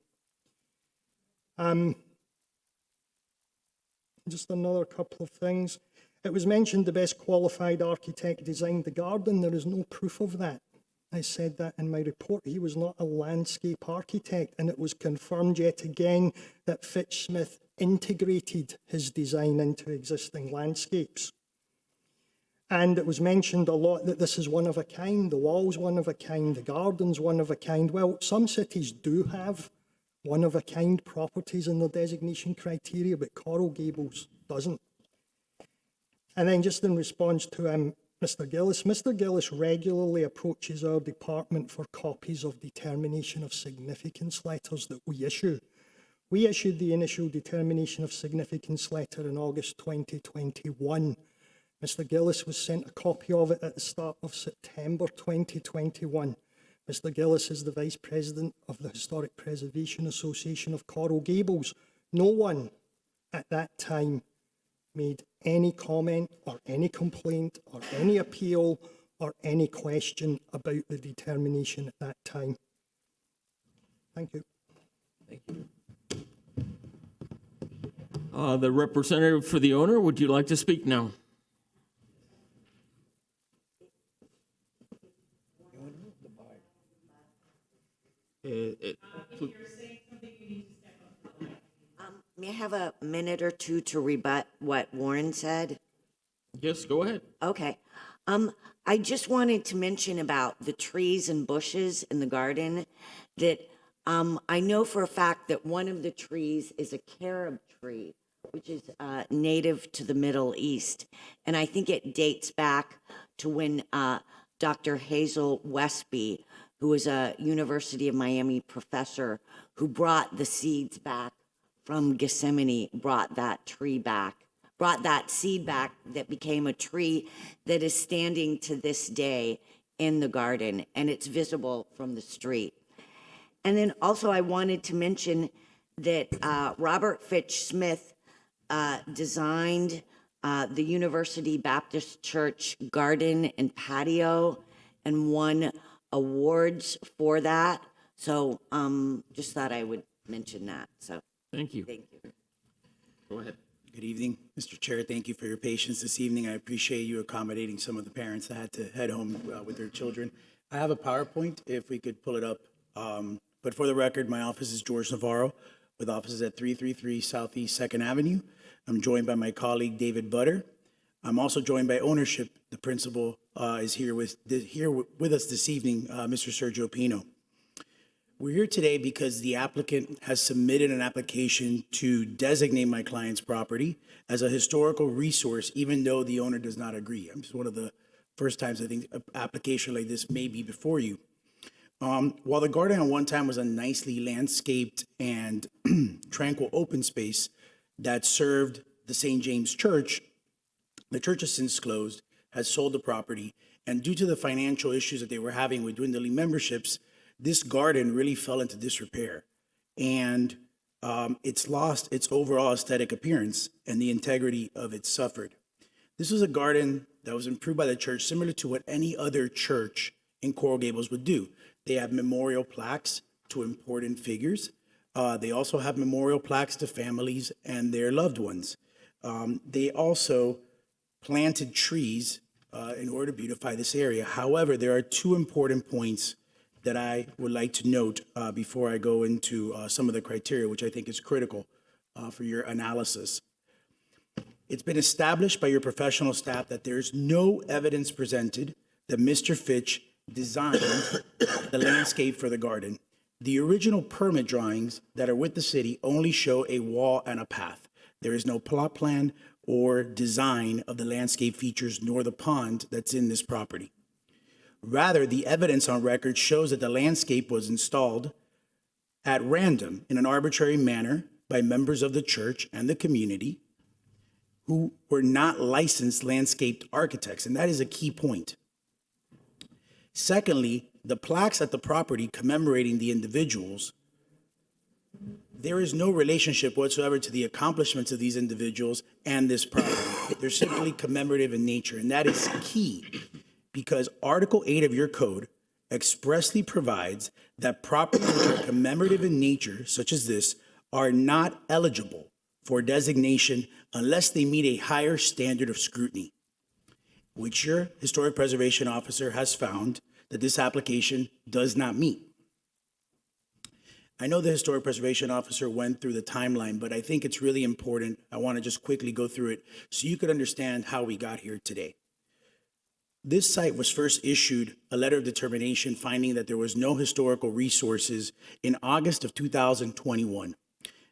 Just another couple of things. It was mentioned the best qualified architect designed the garden. There is no proof of that. I said that in my report. He was not a landscape architect, and it was confirmed yet again that Fitch-Smith integrated his design into existing landscapes. And it was mentioned a lot that this is one of a kind, the wall's one of a kind, the garden's one of a kind. Well, some cities do have one of a kind properties in their designation criteria, but Coral Gables doesn't. And then just in response to Mr. Gillis regularly approaches our department for copies of determination of significance letters that we issue. We issued the initial determination of significance letter in August 2021. Mr. Gillis was sent a copy of it at the start of September 2021. Mr. Gillis is the Vice President of the Historic Preservation Association of Coral Gables. No one at that time made any comment or any complaint or any appeal or any question about the determination at that time. Thank you. Thank you. The representative for the owner, would you like to speak now? May I have a minute or two to rebut what Warren said? Yes, go ahead. Okay. I just wanted to mention about the trees and bushes in the garden that I know for a fact that one of the trees is a carob tree, which is native to the Middle East. And I think it dates back to when Dr. Hazel Westby, who was a University of Miami professor who brought the seeds back from Gethsemane, brought that tree back, brought that seed back that became a tree that is standing to this day in the garden, and it's visible from the street. And then also I wanted to mention that Robert Fitch-Smith designed the University Baptist Church garden and patio and won awards for that. So just thought I would mention that. So thank you. Thank you. Go ahead. Good evening, Mr. Chair. Thank you for your patience this evening. I appreciate you accommodating some of the parents that had to head home with their children. I have a PowerPoint, if we could pull it up. But for the record, my office is George Navarro, with offices at 333 Southeast 2nd Avenue. I'm joined by my colleague, David Butter. I'm also joined by ownership. The principal is here with us this evening, Mr. Sergio Pino. We're here today because the applicant has submitted an application to designate my client's property as a historical resource, even though the owner does not agree. I'm just one of the first times I think an application like this may be before you. While the garden at one time was a nicely landscaped and tranquil open space that served the St. James Church, the church has since closed, has sold the property, and due to the financial issues that they were having with dwindling memberships, this garden really fell into disrepair. And it's lost its overall aesthetic appearance, and the integrity of it suffered. This was a garden that was improved by the church, similar to what any other church in Coral Gables would do. They have memorial plaques to important figures. They also have memorial plaques to families and their loved ones. They also planted trees in order to beautify this area. However, there are two important points that I would like to note before I go into some of the criteria, which I think is critical for your analysis. It's been established by your professional staff that there's no evidence presented that Mr. Fitch designed the landscape for the garden. The original permit drawings that are with the city only show a wall and a path. There is no plot plan or design of the landscape features nor the pond that's in this property. Rather, the evidence on record shows that the landscape was installed at random in an arbitrary manner by members of the church and the community who were not licensed landscape architects, and that is a key point. Secondly, the plaques at the property commemorating the individuals, there is no relationship whatsoever to the accomplishments of these individuals and this property. They're simply commemorative in nature, and that is key because Article 8 of your code expressly provides that properties which are commemorative in nature, such as this, are not eligible for designation unless they meet a higher standard of scrutiny, which your historic preservation officer has found that this application does not meet. I know the historic preservation officer went through the timeline, but I think it's really important. I want to just quickly go through it so you could understand how we got here today. This site was first issued a letter of determination finding that there was no historical resources in August of 2021.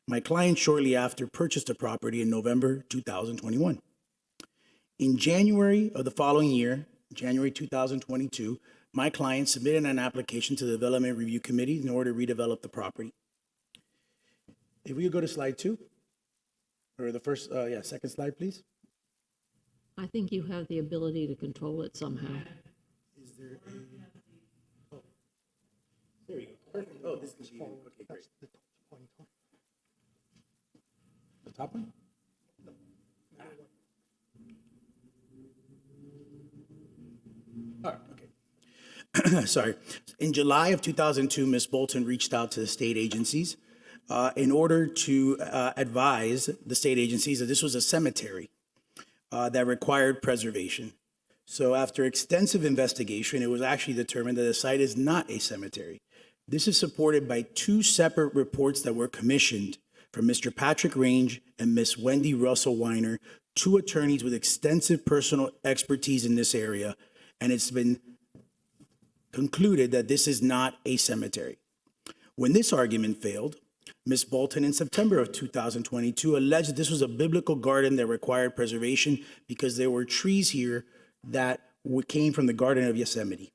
My client shortly after purchased the property in November 2021. In January of the following year, January 2022, my client submitted an application to the Development Review Committee in order to redevelop the property. If we could go to slide 2, or the first, second slide, please. I think you have the ability to control it somehow. Is there a... Oh, there we go. Perfect. Oh, this is okay, great. The top one? All right, okay. Sorry. In July of 2002, Ms. Bolton reached out to the state agencies in order to advise the state agencies that this was a cemetery that required preservation. So after extensive investigation, it was actually determined that the site is not a cemetery. This is supported by two separate reports that were commissioned from Mr. Patrick Range and Ms. Wendy Russell Weiner, two attorneys with extensive personal expertise in this area, and it's been concluded that this is not a cemetery. When this argument failed, Ms. Bolton in September of 2022 alleged that this was a biblical garden that required preservation because there were trees here that came from the Garden of Yosemite.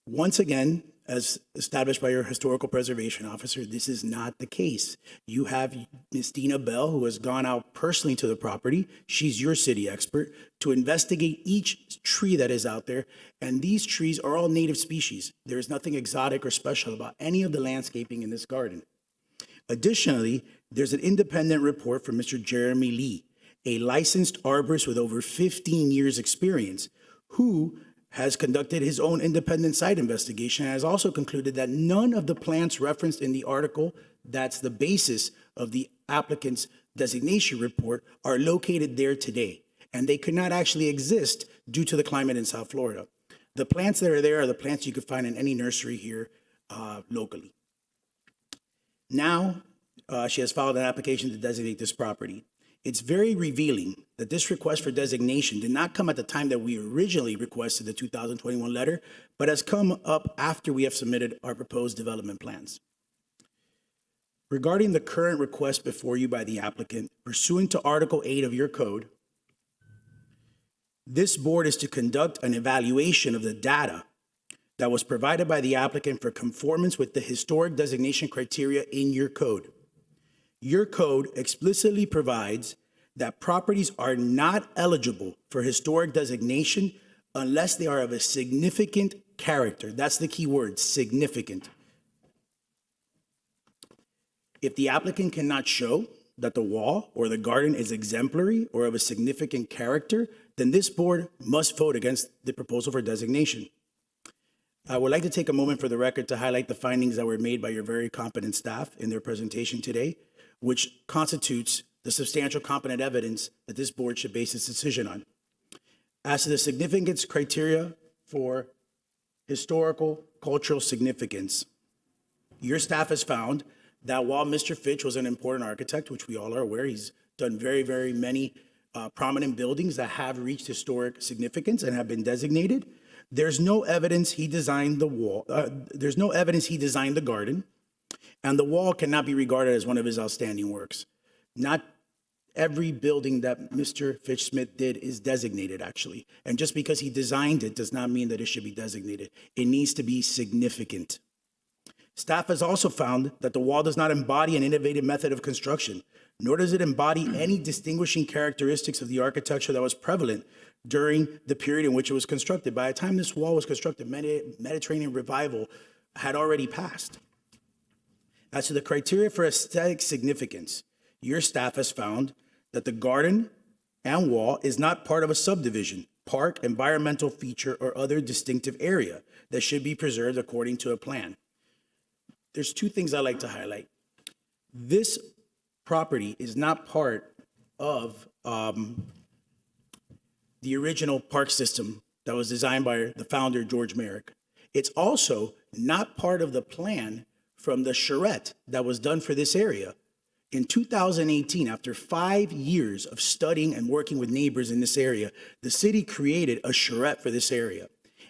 Once again, as established by your historical preservation officer, this is not the case. You have Ms. Dina Bell, who has gone out personally to the property. She's your city expert to investigate each tree that is out there. And these trees are all native species. There is nothing exotic or special about any of the landscaping in this garden. Additionally, there's an independent report from Mr. Jeremy Lee, a licensed arborist with over 15 years experience, who has conducted his own independent site investigation and has also concluded that none of the plants referenced in the article that's the basis of the applicant's designation report are located there today, and they could not actually exist due to the climate in South Florida. The plants that are there are the plants you could find in any nursery here locally. Now, she has filed an application to designate this property. It's very revealing that this request for designation did not come at the time that we originally requested the 2021 letter, but has come up after we have submitted our proposed development plans. Regarding the current request before you by the applicant, pursuant to Article 8 of your code, this board is to conduct an evaluation of the data that was provided by the applicant for conformance with the historic designation criteria in your code. Your code explicitly provides that properties are not eligible for historic designation unless they are of a significant character. That's the key word, significant. If the applicant cannot show that the wall or the garden is exemplary or of a significant character, then this board must vote against the proposal for designation. I would like to take a moment for the record to highlight the findings that were made by your very competent staff in their presentation today, which constitutes the substantial competent evidence that this board should base its decision on. As to the significance criteria for historical cultural significance, your staff has found that while Mr. Fitch was an important architect, which we all are aware, he's done very, very many prominent buildings that have reached historic significance and have been designated. There's no evidence he designed the wall. There's no evidence he designed the garden, and the wall cannot be regarded as one of his outstanding works. Not every building that Mr. Fitch Smith did is designated, actually. And just because he designed it does not mean that it should be designated. It needs to be significant. Staff has also found that the wall does not embody an innovative method of construction, nor does it embody any distinguishing characteristics of the architecture that was prevalent during the period in which it was constructed. By the time this wall was constructed, Mediterranean revival had already passed. As to the criteria for aesthetic significance, your staff has found that the garden and wall is not part of a subdivision, park, environmental feature, or other distinctive area that should be preserved according to a plan. There's two things I like to highlight. This property is not part of the original park system that was designed by the founder, George Merrick. It's also not part of the plan from the charrette that was done for this area. In 2018, after 5 years of studying and working with neighbors in this area, the city created a charrette for this area.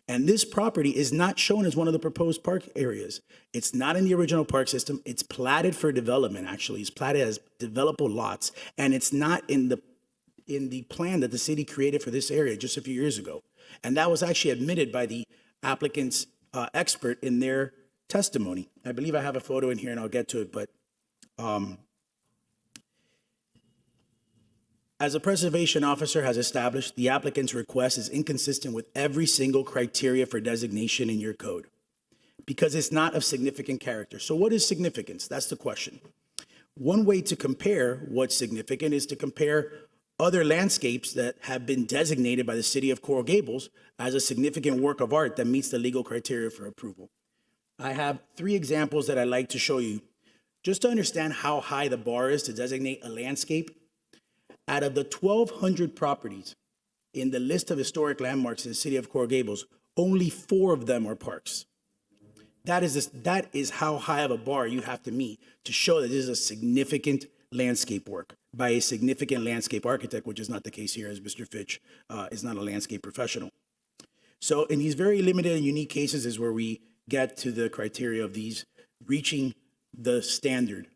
And this property is not shown as one of the proposed park areas. It's not in the original park system. It's platted for development, actually. It's platted as developable lots. And it's not in the plan that the city created for this area just a few years ago. And that was actually admitted by the applicant's expert in their testimony. I believe I have a photo in here and I'll get to it, but as a preservation officer has established, the applicant's request is inconsistent with every single criteria for designation in your code because it's not of significant character. So what is significance? That's the question. One way to compare what's significant is to compare other landscapes that have been designated by the city of Coral Gables as a significant work of art that meets the legal criteria for approval. I have 3 examples that I'd like to show you just to understand how high the bar is to designate a landscape. Out of the 1,200 properties in the list of historic landmarks in the city of Coral Gables, only 4 of them are parks. That is how high of a bar you have to meet to show that this is a significant landscape work by a significant landscape architect, which is not the case here, as Mr. Fitch is not a landscape professional. So in these very limited and unique cases is where we get to the criteria of these reaching the standard.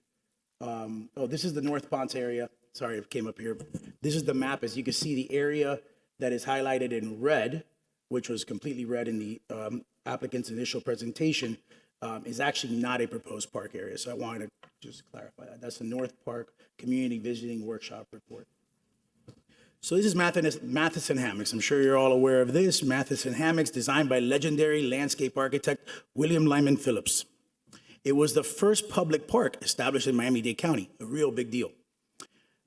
This is the North Ponce area. Sorry, it came up here. This is the map. As you can see, the area that is highlighted in red, which was completely red in the applicant's initial presentation, is actually not a proposed park area. So I wanted to just clarify that. That's the North Park Community Visiting Workshop Report. So this is Matheson Hammocks. I'm sure you're all aware of this. Matheson Hammocks, designed by legendary landscape architect William Lyman Phillips. It was the first public park established in Miami-Dade County, a real big deal.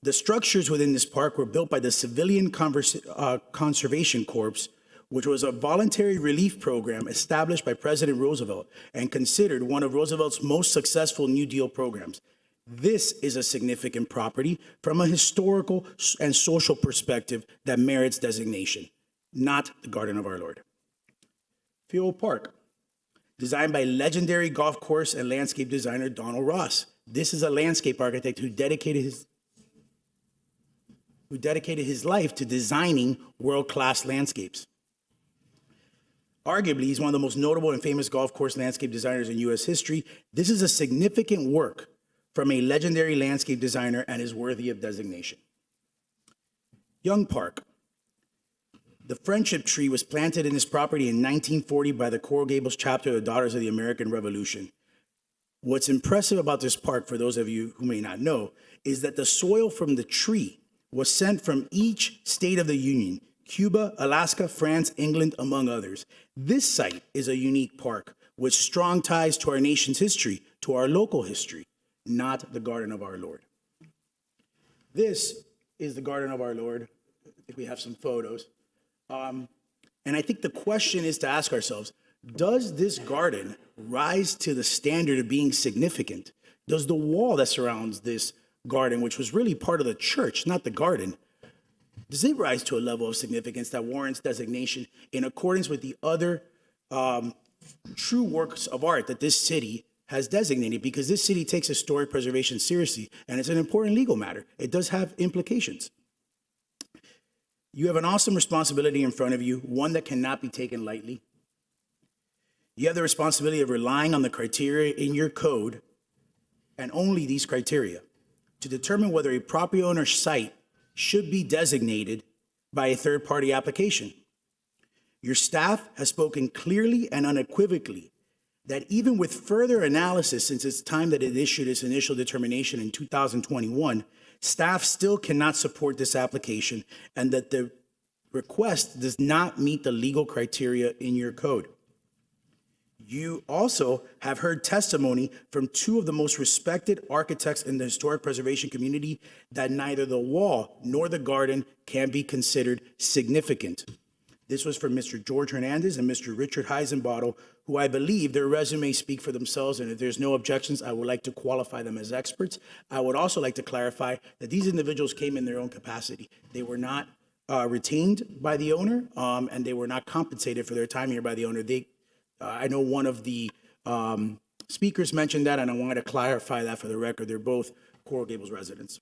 The structures within this park were built by the Civilian Conservation Corps, which was a voluntary relief program established by President Roosevelt and considered one of Roosevelt's most successful New Deal programs. This is a significant property from a historical and social perspective that merits designation, not the Garden of Our Lord. Field Park, designed by legendary golf course and landscape designer Donald Ross. This is a landscape architect who dedicated his who dedicated his life to designing world-class landscapes. Arguably, he's one of the most notable and famous golf course landscape designers in U.S. history. This is a significant work from a legendary landscape designer and is worthy of designation. Young Park. The friendship tree was planted in this property in 1940 by the Coral Gables chapter of the Daughters of the American Revolution. What's impressive about this park, for those of you who may not know, is that the soil from the tree was sent from each state of the Union: Cuba, Alaska, France, England, among others. This site is a unique park with strong ties to our nation's history, to our local history, not the Garden of Our Lord. This is the Garden of Our Lord. I think we have some photos. And I think the question is to ask ourselves, does this garden rise to the standard of being significant? Does the wall that surrounds this garden, which was really part of the church, not the garden, does it rise to a level of significance that warrants designation in accordance with the other true works of art that this city has designated? Because this city takes historic preservation seriously, and it's an important legal matter. It does have implications. You have an awesome responsibility in front of you, one that cannot be taken lightly. You have the responsibility of relying on the criteria in your code, and only these criteria, to determine whether a property owner's site should be designated by a third-party application. Your staff has spoken clearly and unequivocally that even with further analysis since it's time that it issued its initial determination in 2021, staff still cannot support this application and that the request does not meet the legal criteria in your code. You also have heard testimony from two of the most respected architects in the historic preservation community that neither the wall nor the garden can be considered significant. This was from Mr. George Hernandez and Mr. Richard Heisenbottle, who I believe their resumes speak for themselves, and if there's no objections, I would like to qualify them as experts. I would also like to clarify that these individuals came in their own capacity. They were not retained by the owner, and they were not compensated for their time here by the owner. I know one of the speakers mentioned that, and I wanted to clarify that for the record. They're both Coral Gables residents.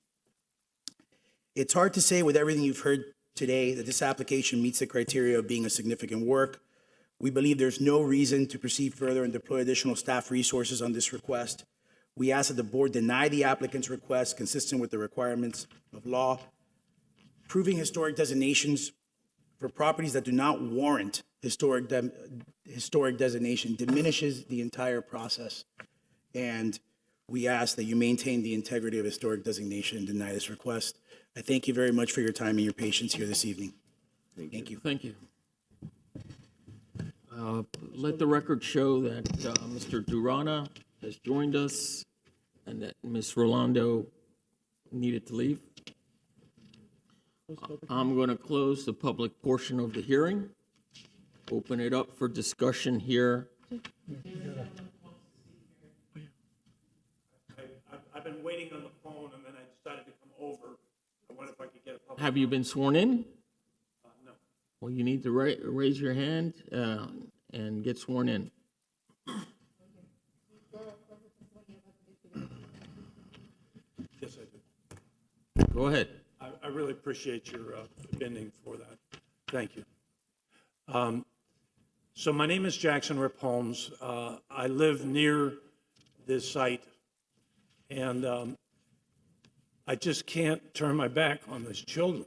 It's hard to say with everything you've heard today that this application meets the criteria of being a significant work. We believe there's no reason to proceed further and deploy additional staff resources on this request. We ask that the board deny the applicant's request consistent with the requirements of law. Proving historic designations for properties that do not warrant historic designation diminishes the entire process. And we ask that you maintain the integrity of historic designation and deny this request. I thank you very much for your time and your patience here this evening. Thank you. Thank you. Let the record show that Mr. Durana has joined us and that Ms. Rolando needed to leave. I'm going to close the public portion of the hearing, open it up for discussion here. I've been waiting on the phone, and then I decided to come over. I wonder if I could get a public. Have you been sworn in? No. Well, you need to raise your hand and get sworn in. Yes, I do. Go ahead. I really appreciate your bending for that. Thank you. So my name is Jackson Rip Holmes. I live near this site, and I just can't turn my back on these children.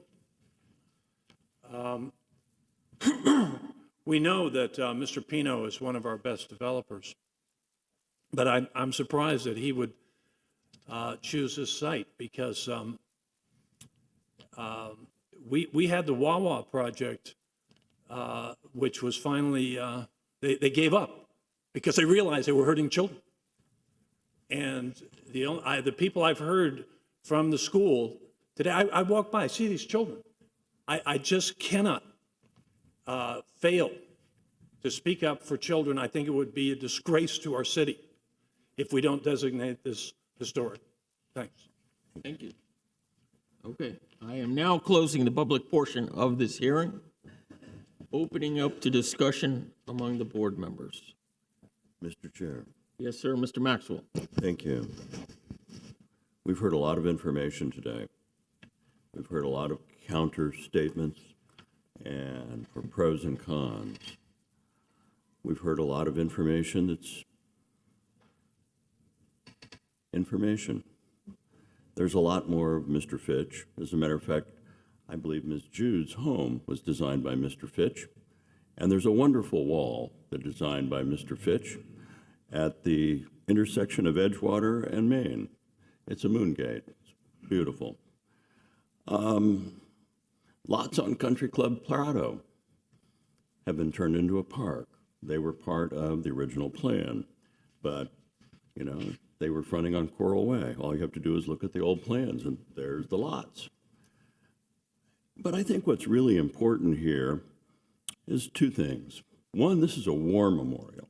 We know that Mr. Pino is one of our best developers, but I'm surprised that he would choose this site because we had the Wawa project, which was finally, they gave up because they realized they were hurting children. And the people I've heard from the school today, I walk by, I see these children. I just cannot fail to speak up for children. I think it would be a disgrace to our city if we don't designate this historic. Thanks. Thank you. Okay, I am now closing the public portion of this hearing, opening up to discussion among the board members. Mr. Chair. Yes, sir, Mr. Maxwell. Thank you. We've heard a lot of information today. We've heard a lot of counter statements and for pros and cons. We've heard a lot of information that's information. There's a lot more of Mr. Fitch. As a matter of fact, I believe Ms. Jude's home was designed by Mr. Fitch. And there's a wonderful wall that's designed by Mr. Fitch at the intersection of Edgewater and Main. It's a moon gate. It's beautiful. Lots on Country Club Prado have been turned into a park. They were part of the original plan, but, you know, they were fronting on Coral Way. All you have to do is look at the old plans, and there's the lots. But I think what's really important here is two things. One, this is a war memorial.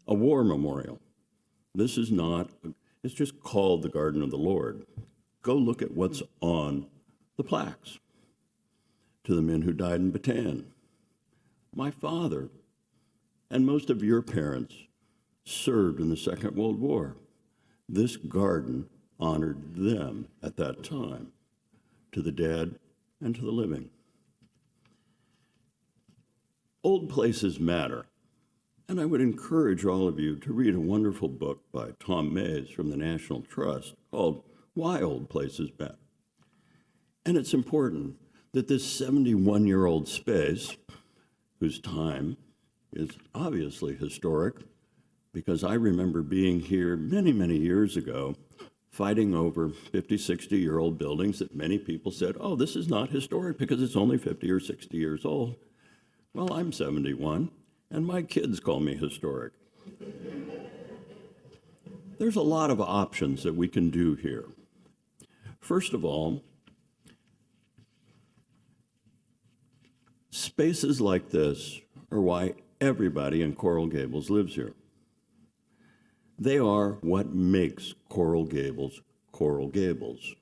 A war memorial. This is not, it's just called the Garden of the Lord. Go look at what's on the plaques. To the men who died in Bataan. My father and most of your parents served in the Second World War. This garden honored them at that time, to the dead and to the living. Old places matter, and I would encourage all of you to read a wonderful book by Tom Mays from the National Trust called Why Old Places Matter. And it's important that this 71-year-old space, whose time is obviously historic, because I remember being here many, many years ago, fighting over 50, 60-year-old buildings that many people said, oh, this is not historic because it's only 50 or 60 years old. Well, I'm 71, and my kids call me historic. There's a lot of options that we can do here. First of all, spaces like this are why everybody in Coral Gables lives here. They are what makes Coral Gables Coral Gables.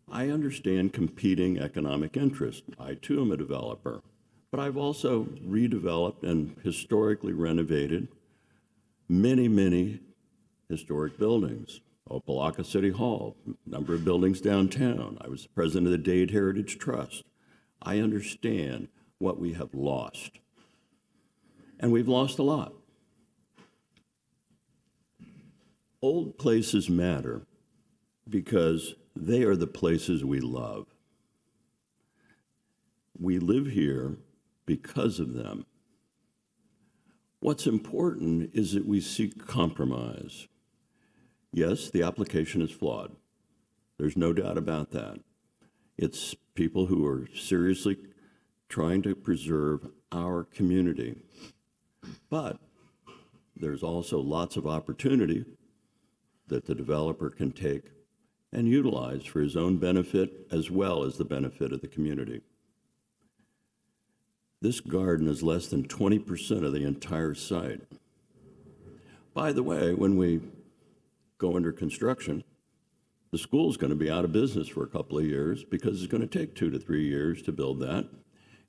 I understand competing economic interests. I too am a developer, but I've also redeveloped and historically renovated many, many historic buildings. Opelika City Hall, a number of buildings downtown. I was the president of the Dade Heritage Trust. I understand what we have lost. And we've lost a lot. Old places matter because they are the places we love. We live here because of them. What's important is that we seek compromise. Yes, the application is flawed. There's no doubt about that. It's people who are seriously trying to preserve our community. But there's also lots of opportunity that the developer can take and utilize for his own benefit as well as the benefit of the community. This garden is less than 20% of the entire site. By the way, when we go under construction, the school's going to be out of business for a couple of years because it's going to take 2 to 3 years to build that.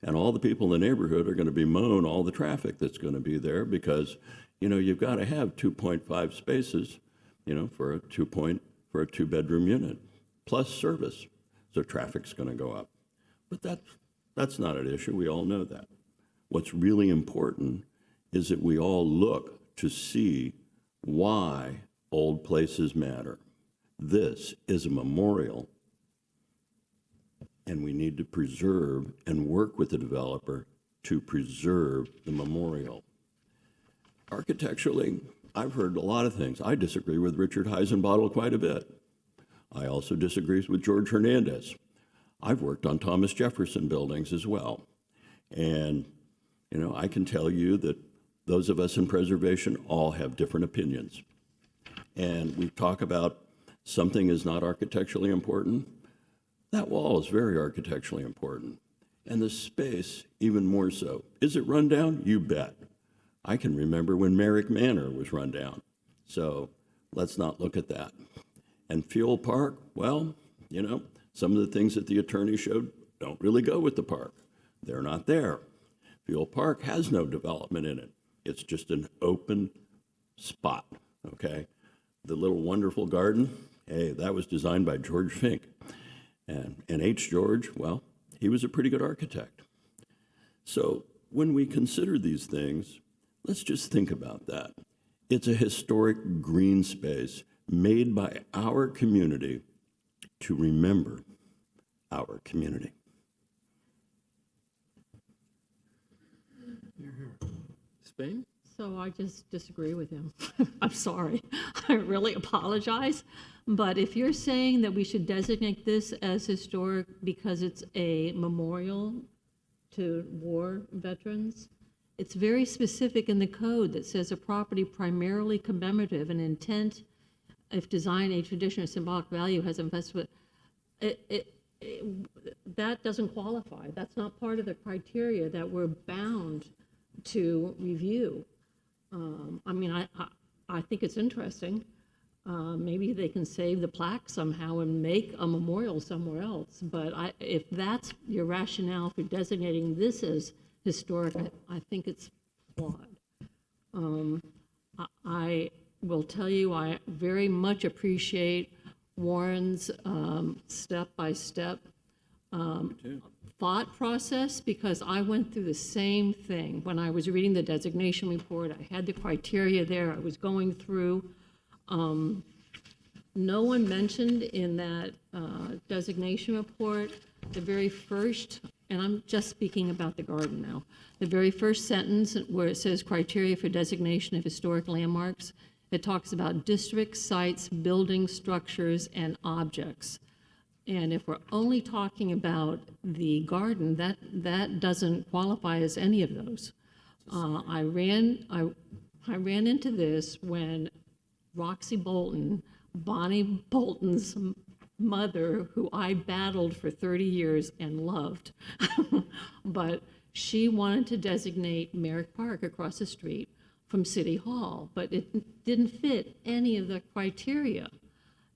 And all the people in the neighborhood are going to be mowing all the traffic that's going to be there because, you know, you've got to have 2.5 spaces, you know, for a two-bedroom unit, plus service. So traffic's going to go up. But that's not an issue. We all know that. What's really important is that we all look to see why old places matter. This is a memorial, and we need to preserve and work with the developer to preserve the memorial. Architecturally, I've heard a lot of things. I disagree with Richard Heisenbottle quite a bit. I also disagree with George Hernandez. I've worked on Thomas Jefferson buildings as well. And, you know, I can tell you that those of us in preservation all have different opinions. And we talk about something is not architecturally important. That wall is very architecturally important. And the space, even more so. Is it run down? You bet. I can remember when Merrick Manor was run down. So let's not look at that. And Fuel Park, well, you know, some of the things that the attorney showed don't really go with the park. They're not there. Fuel Park has no development in it. It's just an open spot, okay? The little wonderful garden, hey, that was designed by George Fink. And H. George, well, he was a pretty good architect. So when we consider these things, let's just think about that. It's a historic green space made by our community to remember our community. Spain? So I just disagree with him. I'm sorry. I really apologize. But if you're saying that we should designate this as historic because it's a memorial to war veterans, it's very specific in the code that says a property primarily commemorative and intent, if design, a tradition, or symbolic value has invested. That doesn't qualify. That's not part of the criteria that we're bound to review. I mean, I think it's interesting. Maybe they can save the plaque somehow and make a memorial somewhere else. But if that's your rationale for designating this as historic, I think it's flawed. I will tell you, I very much appreciate Warren's step-by-step thought process, because I went through the same thing. When I was reading the designation report, I had the criteria there, I was going through. No one mentioned in that designation report the very first, and I'm just speaking about the garden now, the very first sentence where it says criteria for designation of historic landmarks. It talks about districts, sites, buildings, structures, and objects. And if we're only talking about the garden, that doesn't qualify as any of those. I ran into this when Roxy Bolton, Bonnie Bolton's mother, who I battled for 30 years and loved, but she wanted to designate Merrick Park across the street from City Hall, but it didn't fit any of the criteria.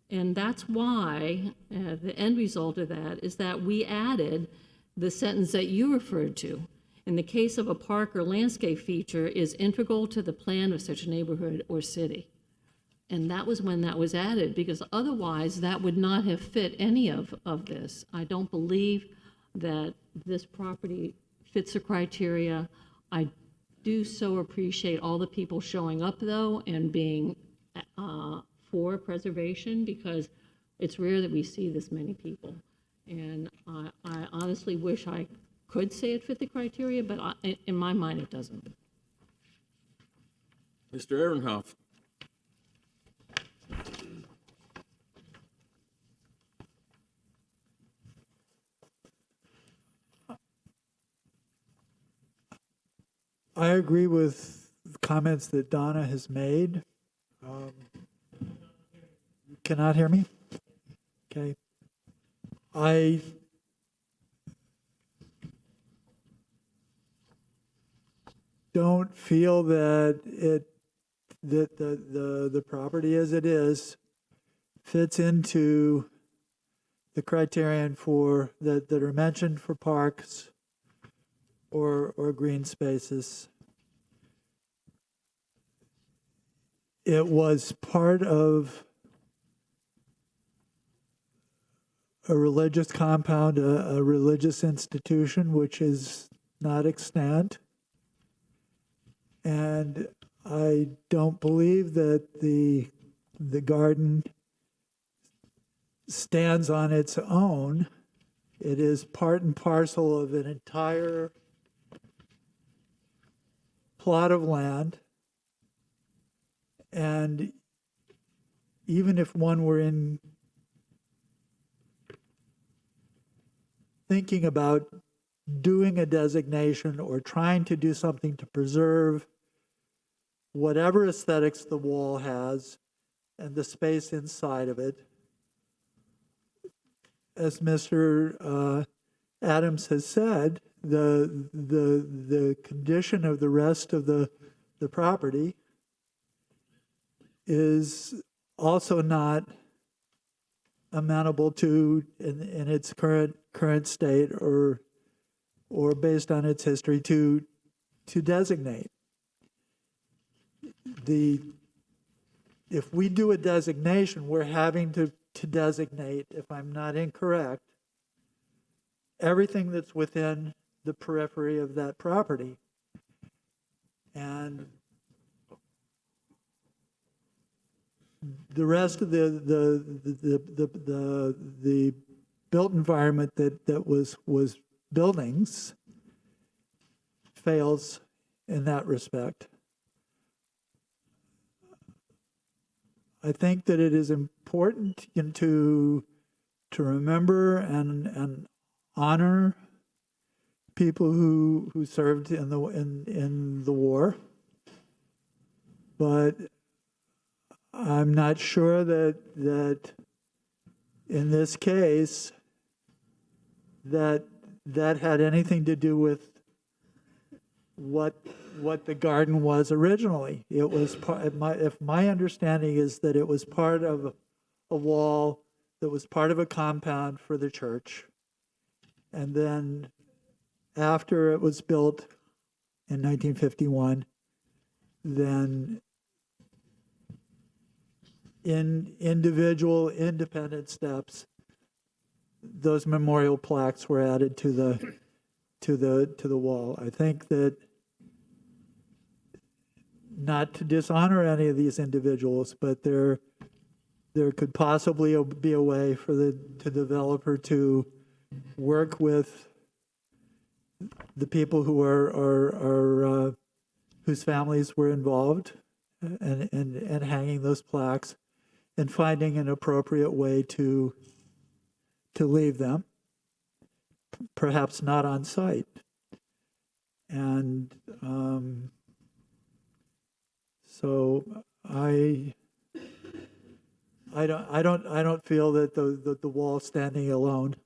And that's why the end result of that is that we added the sentence that you referred to. In the case of a park or landscape feature is integral to the plan of such a neighborhood or city. And that was when that was added, because otherwise that would not have fit any of this. I don't believe that this property fits the criteria. I do so appreciate all the people showing up, though, and being for preservation, because it's rare that we see this many people. And I honestly wish I could say it fit the criteria, but in my mind, it doesn't. Mr. Ehrenhoff? I agree with the comments that Donna has made. Cannot hear me? Okay. I don't feel that the property as it is fits into the criterion for that are mentioned for parks or green spaces. It was part of a religious compound, a religious institution, which is not extant. And I don't believe that the garden stands on its own. It is part and parcel of an entire plot of land. And even if one were in thinking about doing a designation or trying to do something to preserve whatever aesthetics the wall has and the space inside of it, as Mr. Adams has said, the condition of the rest of the property is also not amenable to in its current state or based on its history to designate. If we do a designation, we're having to designate, if I'm not incorrect, everything that's within the periphery of that property. And the rest of the built environment that was buildings fails in that respect. I think that it is important to remember and honor people who served in the war, but I'm not sure that in this case that had anything to do with what the garden was originally. It was if my understanding is that it was part of a wall that was part of a compound for the church, and then after it was built in 1951, then in individual independent steps, those memorial plaques were added to the wall. I think that, not to dishonor any of these individuals, but there could possibly be a way for the developer to work with the people who are whose families were involved and hanging those plaques and finding an appropriate way to leave them, perhaps not on site. And so I don't feel that the wall standing alone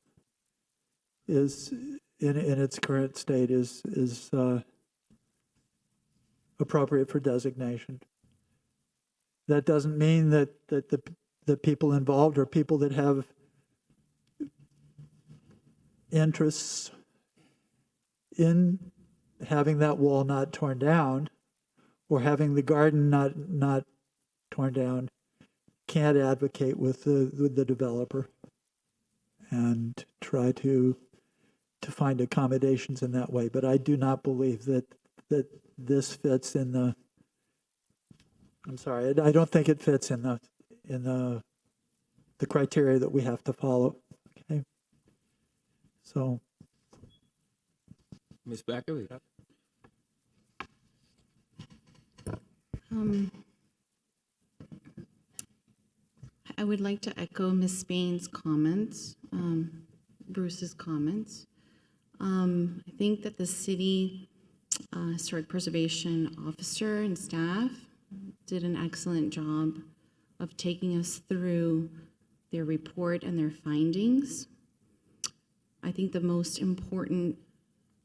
is in its current state is appropriate for designation. That doesn't mean that the people involved or people that have interests in having that wall not torn down or having the garden not torn down can't advocate with the developer and try to find accommodations in that way. But I do not believe that this fits in the, I'm sorry, I don't think it fits in the criteria that we have to follow. Okay. So, Ms. Bakovic. I would like to echo Ms. Spain's comments, Bruce's comments. I think that the city historic preservation officer and staff did an excellent job of taking us through their report and their findings. I think the most important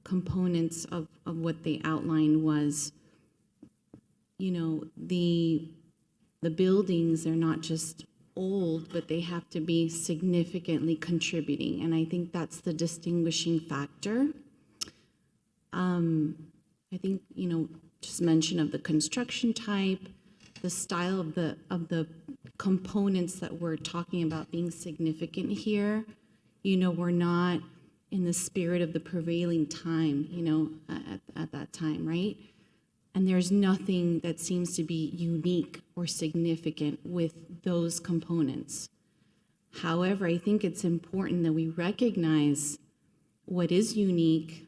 components of what they outlined was, you know, the buildings, they're not just old, but they have to be significantly contributing. And I think that's the distinguishing factor. I think, you know, just mention of the construction type, the style of the components that we're talking about being significant here. You know, we're not in the spirit of the prevailing time, you know, at that time, right? And there's nothing that seems to be unique or significant with those components. However, I think it's important that we recognize what is unique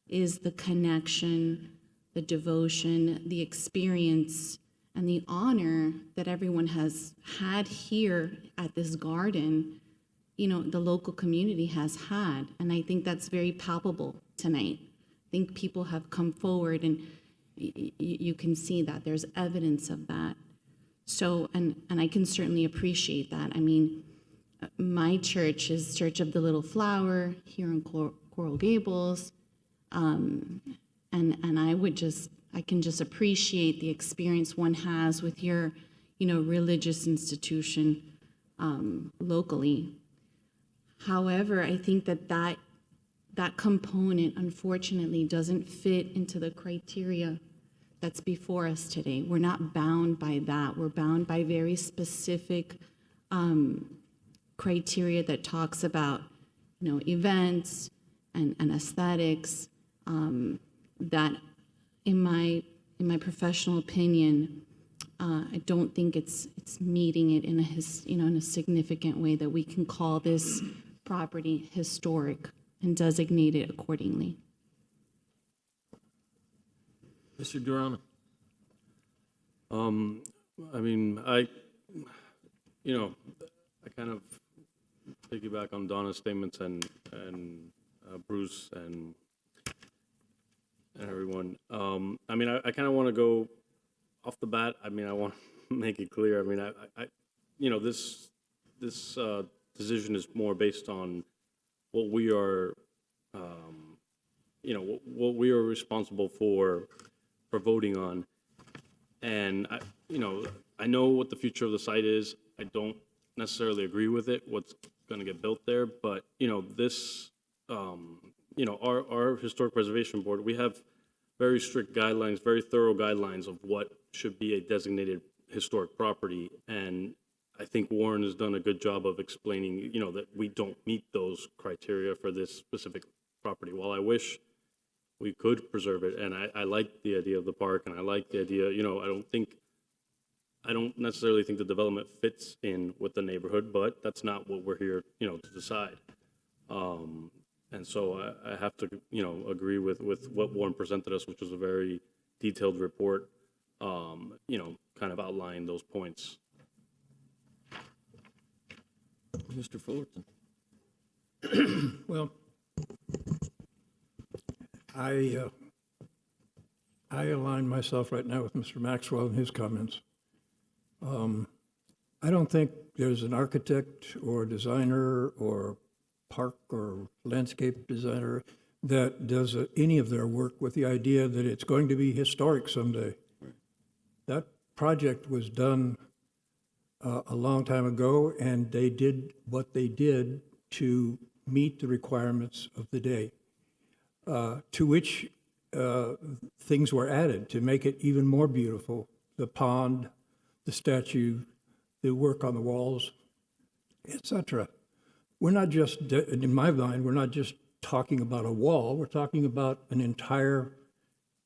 is the connection, the devotion, the experience, and the honor that everyone has had here at this garden, you know, the local community has had. And I think that's very palpable tonight. I think people have come forward and you can see that there's evidence of that. So, and I can certainly appreciate that. I mean, my church is Church of the Little Flower here in Coral Gables. And I can just appreciate the experience one has with your, you know, religious institution locally. However, I think that component, unfortunately, doesn't fit into the criteria that's before us today. We're not bound by that. We're bound by very specific criteria that talks about, events and aesthetics, that in my professional opinion, I don't think it's meeting it in a significant way that we can call this property historic and designate it accordingly. Mr. Durana. I kind of piggyback on Donna's statements and Bruce and everyone. I kind of want to go off the bat. I want to make it clear. This decision is more based on what we are, what we are responsible for voting on. And I know what the future of the site is. I don't necessarily agree with it, what's going to get built there, but our historic preservation board, we have very strict guidelines, very thorough guidelines of what should be a designated historic property. And I think Warren has done a good job of explaining, that we don't meet those criteria for this specific property. While I wish we could preserve it, and I like the idea of the park, and I like the idea, I don't necessarily think the development fits in with the neighborhood, but that's not what we're here, to decide. And so I have to, agree with what Warren presented us, which was a very detailed report, kind of outlining those points. Mr. Fullerton. Well, I align myself right now with Mr. Maxwell and his comments. I don't think there's an architect or designer or park or landscape designer that does any of their work with the idea that it's going to be historic someday. That project was done a long time ago, and they did what they did to meet the requirements of the day, to which things were added to make it even more beautiful. The pond, the statue, the work on the walls, etc. We're not just, in my mind, we're not just talking about a wall, we're talking about an entire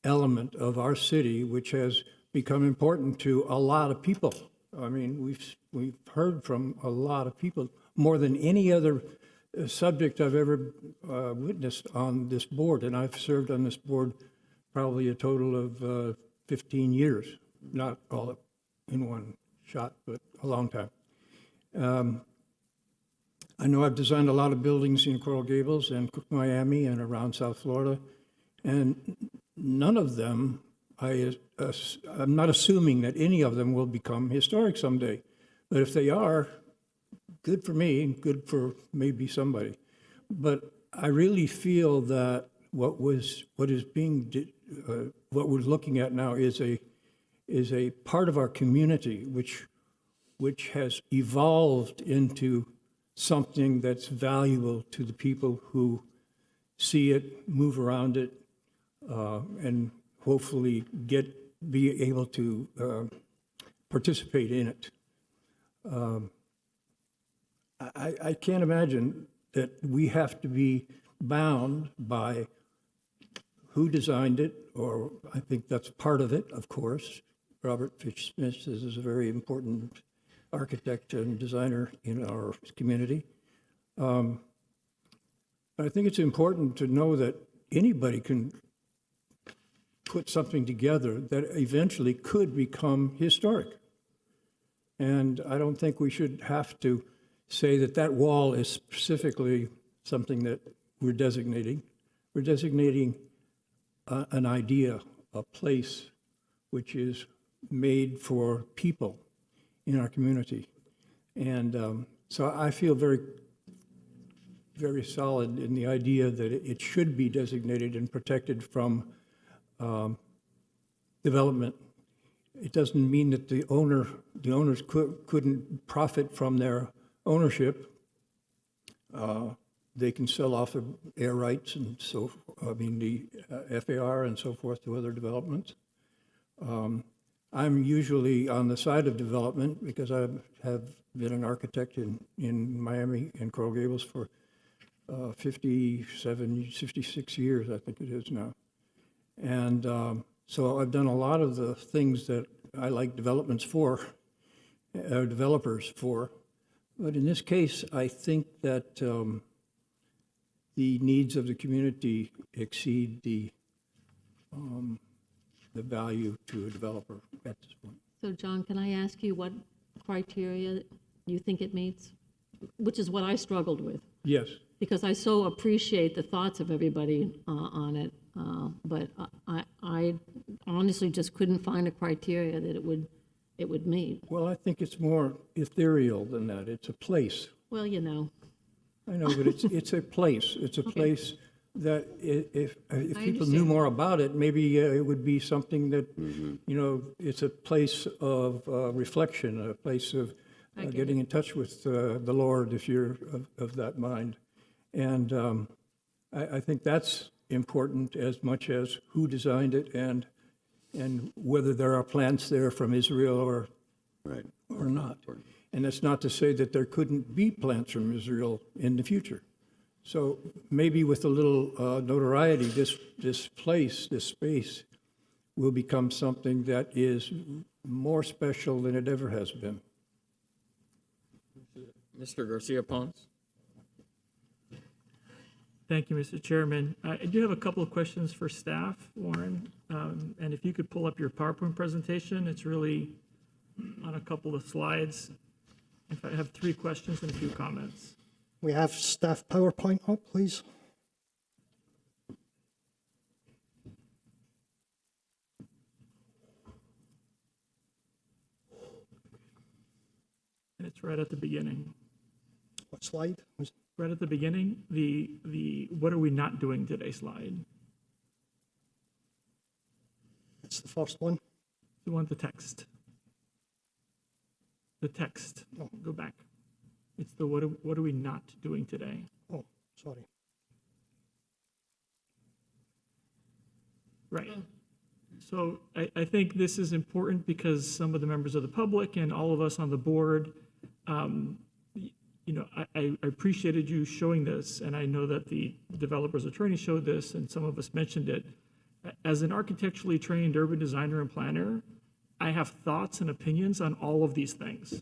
element of our city which has become important to a lot of people. We've heard from a lot of people, more than any other subject I've ever witnessed on this board, and I've served on this board probably a total of 15 years, not all in one shot, but a long time. I know I've designed a lot of buildings in Coral Gables and Miami and around South Florida, and none of them, I'm not assuming that any of them will become historic someday, but if they are, good for me and good for maybe somebody. But I really feel that what we're looking at now is a part of our community which has evolved into something that's valuable to the people who see it, move around it, and hopefully be able to participate in it. I can't imagine that we have to be bound by who designed it, or I think that's part of it, of course. Robert Fitch-Smith is a very important architect and designer in our community. But I think it's important to know that anybody can put something together that eventually could become historic. And I don't think we should have to say that that wall is specifically something that we're designating. We're designating an idea, a place which is made for people in our community. And so I feel very, very solid in the idea that it should be designated and protected from development. It doesn't mean that the owners couldn't profit from their ownership. They can sell off the air rights and the FAR and so forth to other developments. I'm usually on the side of development because I have been an architect in Miami and Coral Gables for 57, 56 years, I think it is now. And so I've done a lot of the things that I like developers for. But in this case, I think that the needs of the community exceed the value to a developer at this point. So John, can I ask you what criteria you think it meets? Which is what I struggled with. Yes. Because I so appreciate the thoughts of everybody on it, but I honestly just couldn't find a criteria that it would meet. Well, I think it's more ethereal than that. It's a place. Well, you know. I know, but it's a place. It's a place that if people knew understand. more about it, maybe it would be something that, it's a place of reflection, a place of getting in touch with the Lord if you're of that mind. And I think that's important as much as who designed it and whether there are plants there from Israel or not. And that's not to say that there couldn't be plants from Israel in the future. So maybe with a little notoriety, this place, this space, will become something that is more special than it ever has been. Mr. Garcia Ponce. Thank you, Mr. Chairman. I do have a couple of questions for staff, Warren. And if you could pull up your PowerPoint presentation, it's really on a couple of slides. In fact, I have 3 questions and a few comments. We have staff PowerPoint up, please. And it's right at the beginning. What slide? Right at the beginning, the what are we not doing today slide. It's the first one. You want the text. The text. Oh. Go back. It's the what are we not doing today? Oh, sorry. Right. So I think this is important because some of the members of the public and all of us on the board, I appreciated you showing this, and I know that the developer's attorney showed this, and some of us mentioned it. As an architecturally trained urban designer and planner, I have thoughts and opinions on all of these things,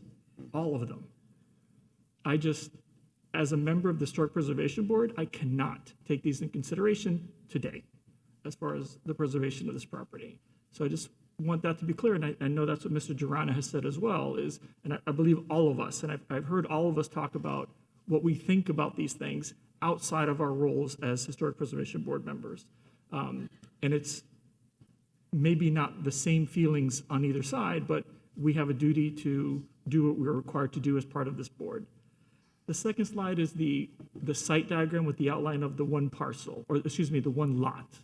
all of them. I just, as a member of the Historic Preservation Board, I cannot take these in consideration today as far as the preservation of this property. So I just want that to be clear, and I know that's what Mr. Girana has said as well, and I believe all of us, and I've heard all of us talk about what we think about these things outside of our roles as Historic Preservation Board members. And it's maybe not the same feelings on either side, but we have a duty to do what we're required to do as part of this board. The second slide is the site diagram with the outline of the one parcel, or excuse me, the one lot.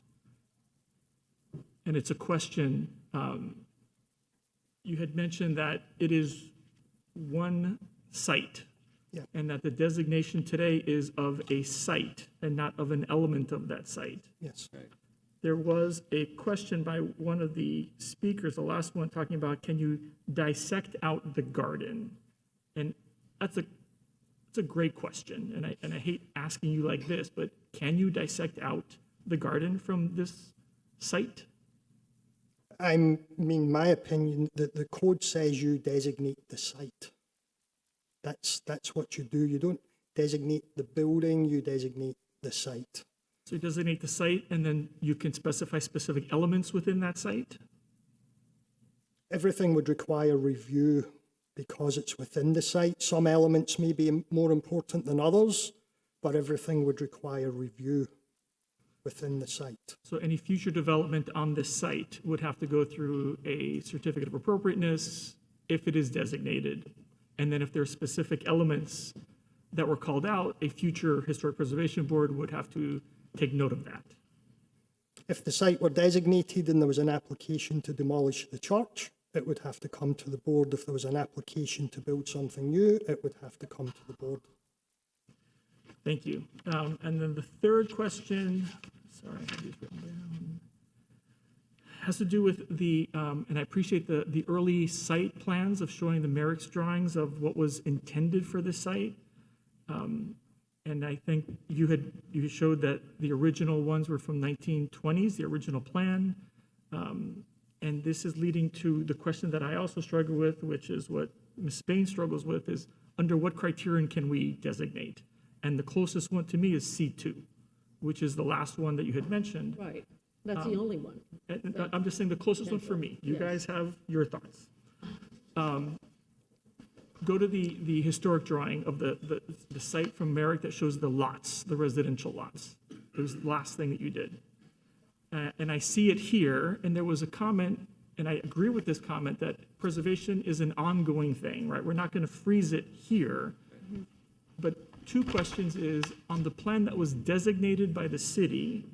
And it's a question, you had mentioned that it is one site. Yeah. And that the designation today is of a site and not of an element of that site. Yes. There was a question by one of the speakers, the last one, talking about, can you dissect out the garden? And that's a great question, and I hate asking you like this, but can you dissect out the garden from this site? I mean, my opinion, that the code says you designate the site. That's what you do. You don't designate the building, you designate the site. So you designate the site, and then you can specify specific elements within that site? Everything would require review because it's within the site. Some elements may be more important than others, but everything would require review within the site. So any future development on this site would have to go through a certificate of appropriateness if it is designated. And then if there are specific elements that were called out, a future Historic Preservation Board would have to take note of that. If the site were designated and there was an application to demolish the church, it would have to come to the board. If there was an application to build something new, it would have to come to the board. Thank you. And then the third question, sorry, I have these written down, has to do with the, and I appreciate the early site plans of showing the Merrick's drawings of what was intended for this site. And I think you showed that the original ones were from 1920s, the original plan. And this is leading to the question that I also struggle with, which is what Ms. Spain struggles with, is under what criterion can we designate? And the closest one to me is C2, which is the last one that you had mentioned. Right, that's the only one. And I'm just saying the closest one for me. You Yes. guys have your thoughts. Go to the historic drawing of the site from Merrick that shows the lots, the residential lots. It was the last thing that you did. And I see it here, and there was a comment, and I agree with this comment, that preservation is an ongoing thing, right? We're not going to freeze it here. But two questions is, on the plan that was designated by the city,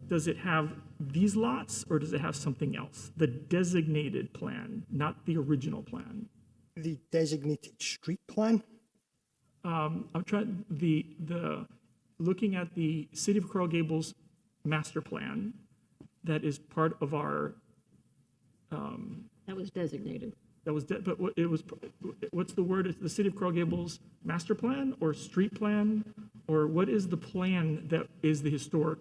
does it have these lots, or does it have something else? The designated plan, not the original plan. The designated street plan? I'm trying, looking at the City of Coral Gables master plan, that is part of our, That was designated. that was, but what's the word? Is the City of Coral Gables master plan or street plan? Or what is the plan that is the historic?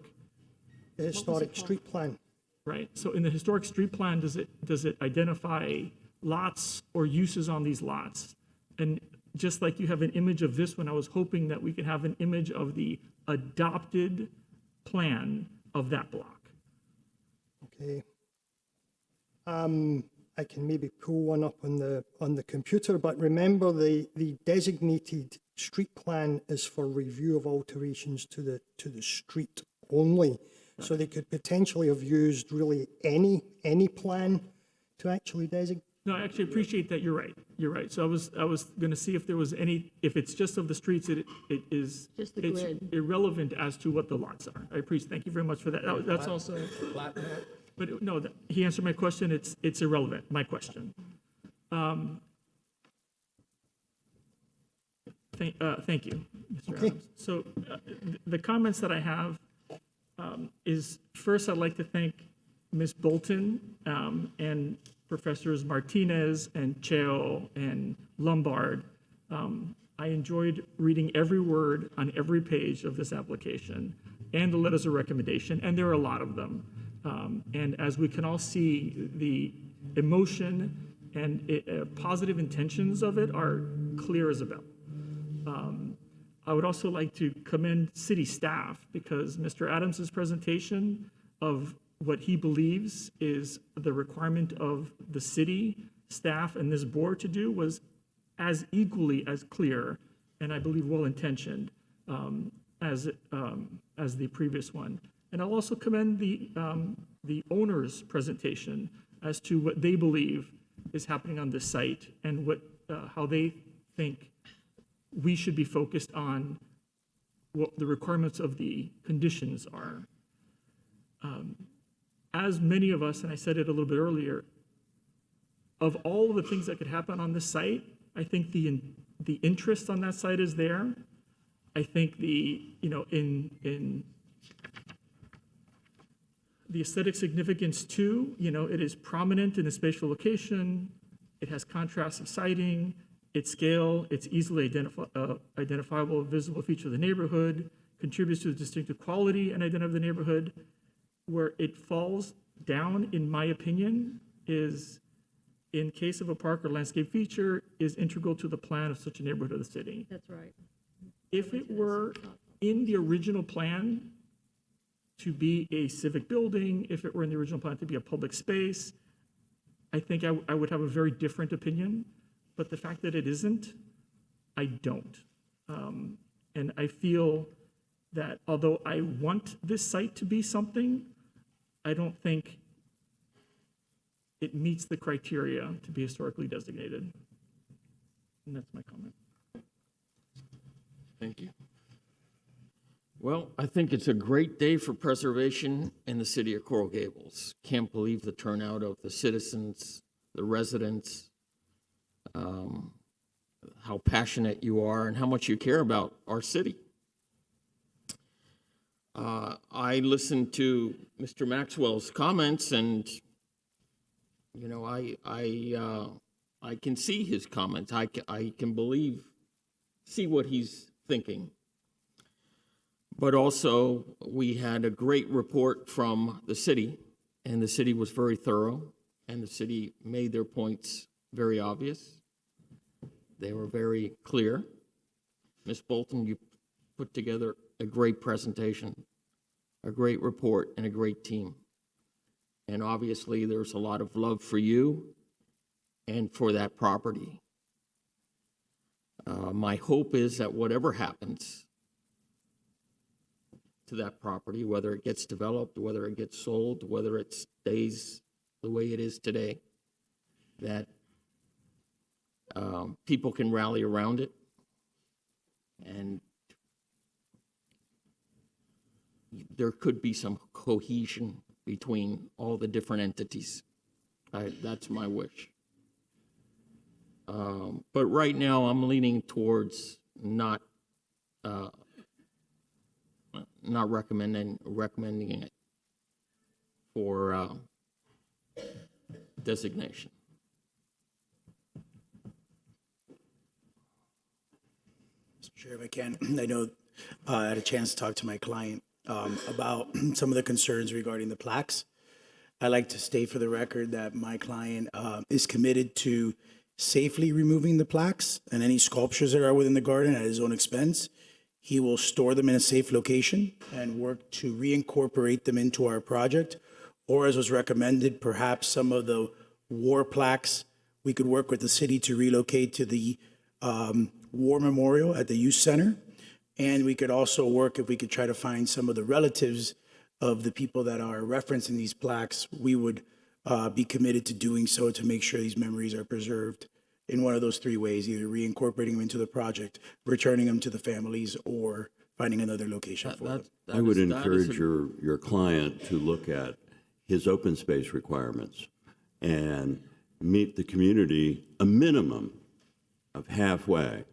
The historic street plan. Right, so in the historic street plan, does it identify lots or uses on these lots? And just like you have an image of this one, I was hoping that we could have an image of the adopted plan of that block. Okay. I can maybe pull one up on the computer, but remember the designated street plan is for review of alterations to the street only. So they could potentially have used really any plan to actually designate. No, I actually appreciate that. You're right. You're right. So I was going to see if there was any, if it's just of the streets, it is, Just the it's grid. irrelevant as to what the lots are. I appreciate, thank you very much for that. That's also, but no, he answered my question. It's irrelevant, my question. Thank you, Mr. Adams. So the comments that I have is, first, I'd like to thank Ms. Bolton and Professors Martinez and Cheo and Lombard. I enjoyed reading every word on every page of this application and the letters of recommendation, and there are a lot of them. And as we can all see, the emotion and positive intentions of it are clear as a bell. I would also like to commend city staff, because Mr. Adams's presentation of what he believes is the requirement of the city staff and this board to do was as equally as clear, and I believe well-intentioned, as the previous one. And I'll also commend the owner's presentation as to what they believe is happening on this site and what how they think we should be focused on, what the requirements of the conditions are. As many of us, and I said it a little bit earlier, of all of the things that could happen on this site, I think the interest on that site is there. I think in the aesthetic significance too, it is prominent in the spatial location, it has contrast of siting, its scale, it's easily identifiable, visible feature of the neighborhood, contributes to the distinctive quality and identity of the neighborhood. Where it falls down, in my opinion, is in case of a park or landscape feature, is integral to the plan of such a neighborhood of the city. That's right. If it were in the original plan to be a civic building, if it were in the original plan to be a public space, I think I would have a very different opinion. But the fact that it isn't, I don't. And I feel that although I want this site to be something, I don't think it meets the criteria to be historically designated. And that's my comment. Thank you. Well, I think it's a great day for preservation in the city of Coral Gables. Can't believe the turnout of the citizens, the residents, how passionate you are and how much you care about our city. I listened to Mr. Maxwell's comments, and I can see his comments. I can see what he's thinking. But also, we had a great report from the city, and the city was very thorough, and the city made their points very obvious. They were very clear. Ms. Bolton, you put together a great presentation, a great report, and a great team. And obviously, there's a lot of love for you and for that property. My hope is that whatever happens to that property, whether it gets developed, whether it gets sold, whether it stays the way it is today, that people can rally around it, and there could be some cohesion between all the different entities. That's my wish. But right now, I'm leaning towards not recommending it for designation. Mr. Chair, if I can, I know I had a chance to talk to my client about some of the concerns regarding the plaques. I'd like to state for the record that my client is committed to safely removing the plaques and any sculptures that are within the garden at his own expense. He will store them in a safe location and work to reincorporate them into our project. Or as was recommended, perhaps some of the war plaques, we could work with the city to relocate to the War Memorial at the Youth Center. And we could also work if we could try to find some of the relatives of the people that are referenced in these plaques. We would be committed to doing so to make sure these memories are preserved in one of those three ways, either reincorporating them into the project, returning them to the families, or finding another location for them. I would encourage your client to look at his open space requirements and meet the community a minimum of halfway.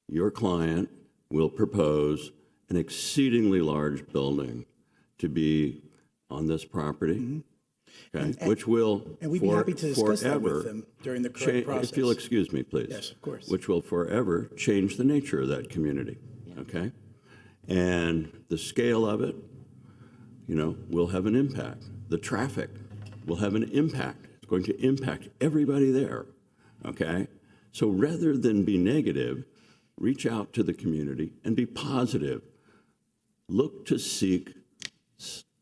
Your client will propose an exceedingly large building to be on this property, okay, which will And we'd be happy to discuss that with them during the correct process. If you'll excuse me, please. Yes, of course. Which will forever change the nature of that community, okay? And the scale of it, will have an impact. The traffic will have an impact. It's going to impact everybody there, okay? So rather than be negative, reach out to the community and be positive. Look to seek,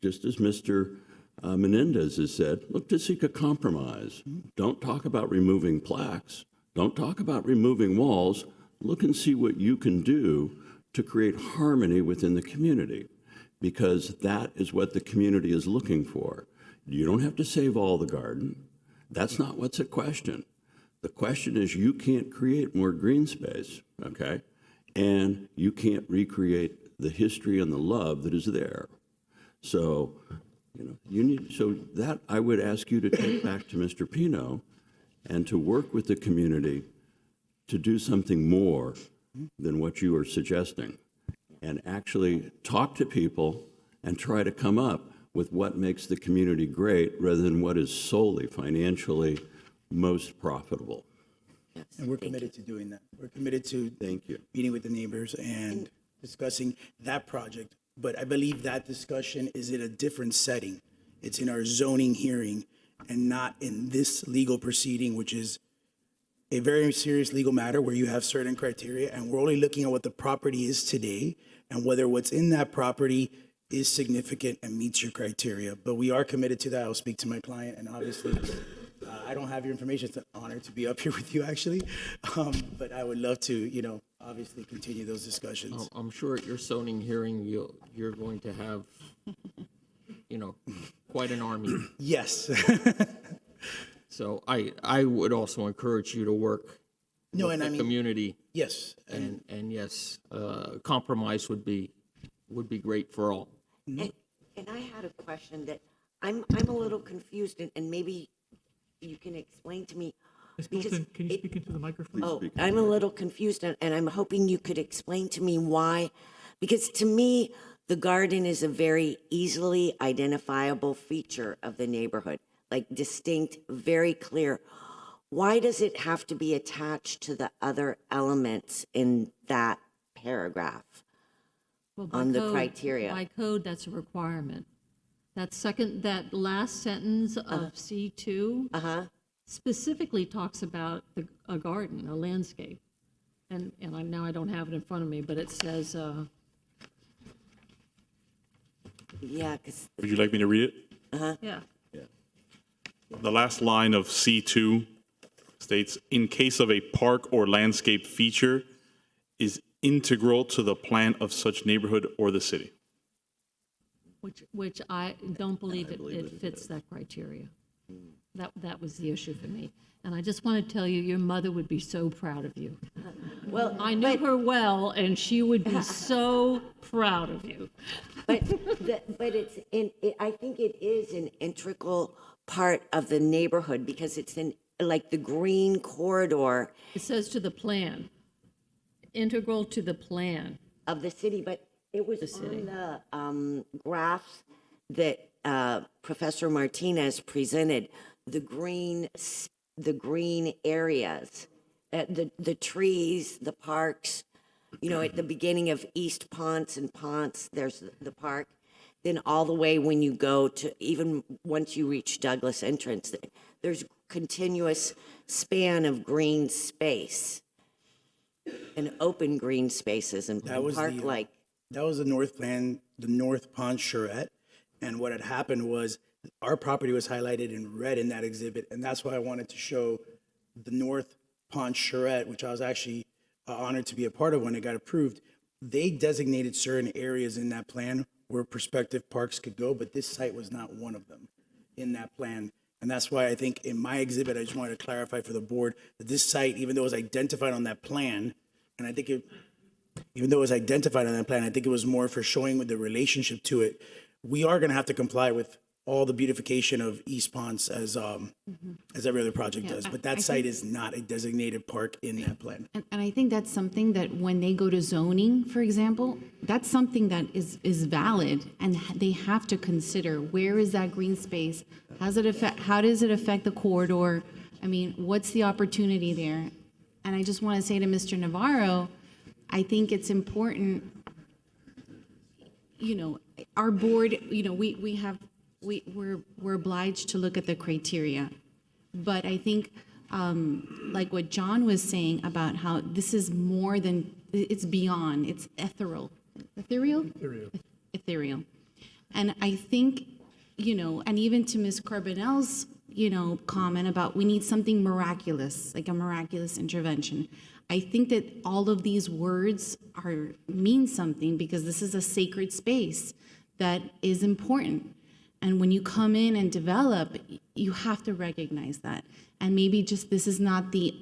just as Mr. Menendez has said, look to seek a compromise. Don't talk about removing plaques. Don't talk about removing walls. Look and see what you can do to create harmony within the community, because that is what the community is looking for. You don't have to save all the garden. That's not what's at question. The question is, you can't create more green space, okay? And you can't recreate the history and the love that is there. So, that I would ask you to take back to Mr. Pino and to work with the community to do something more than what you are suggesting, and actually talk to people and try to come up with what makes the community great rather than what is solely financially most profitable. And we're committed to doing that. We're committed to meeting with the neighbors and discussing that project. But I believe that discussion is in a different setting. It's in our zoning hearing and not in this legal proceeding, which is a very serious legal matter where you have certain criteria, and we're only looking at what the property is today and whether what's in that property is significant and meets your criteria. But we are committed to that. I'll speak to my client, and obviously, I don't have your information. It's an honor to be up here with you, actually. But I would love to, obviously continue those discussions. I'm sure at your zoning hearing, you're going to have, quite an army. Yes. So I would also encourage you to work with the community. Yes. And yes, compromise would be great for all. And I had a question that I'm a little confused, and maybe you can explain to me. Ms. Bolton, can you speak into the microphone? Oh, I'm a little confused, and I'm hoping you could explain to me why, because to me, the garden is a very easily identifiable feature of the neighborhood, like distinct, very clear. Why does it have to be attached to the other elements in that paragraph? Well, by on the code- criteria. By code, that's a requirement. that last sentence of C2 specifically talks about a garden, a landscape. And now I don't have it in front of me, but it says, Yeah, because, Would you like me to read it? yeah. The last line of C2 states, in case of a park or landscape feature is integral to the plan of such neighborhood or the city. Which I don't believe it fits that criteria. That was the issue for me. And I just want to tell you, your mother would be so proud of you. well, I knew her well, and she would be so proud of you. but I think it is an integral part of the neighborhood because it's in like the green corridor It says to the plan, integral to the plan. of the city, but it was city. on the graphs that Professor Martinez presented, the green areas, the trees, the parks, at the beginning of East Ponce and Ponce, there's the park. Then all the way when you go to, even once you reach Douglas entrance, there's continuous span of green space and open green spaces and park-like. That was the North Plan, the North Pond Charrette. And what had happened was our property was highlighted in red in that exhibit. And that's why I wanted to show the North Pond Charrette, which I was actually honored to be a part of when it got approved. They designated certain areas in that plan where prospective parks could go, but this site was not one of them in that plan. And that's why I think in my exhibit, I just wanted to clarify for the board that this site, even though it was identified on that plan, and I think even though it was identified on that plan, I think it was more for showing the relationship to it. We are going to have to comply with all the beautification of East Ponce as every other project does, but that site is not a designated park in that plan. And I think that's something that when they go to zoning, for example, that's something that is valid, and they have to consider where is that green space? How does it affect the corridor? I mean, what's the opportunity there? And I just want to say to Mr. Navarro, I think it's important, our board, we're obliged to look at the criteria. But I think, like what John was saying about how this is more than, it's beyond, it's ethereal. Ethereal. And I think, and even to Ms. Carbonell's, comment about we need something miraculous, like a miraculous intervention. I think that all of these words mean something because this is a sacred space that is important. And when you come in and develop, you have to recognize that. And maybe just this is not the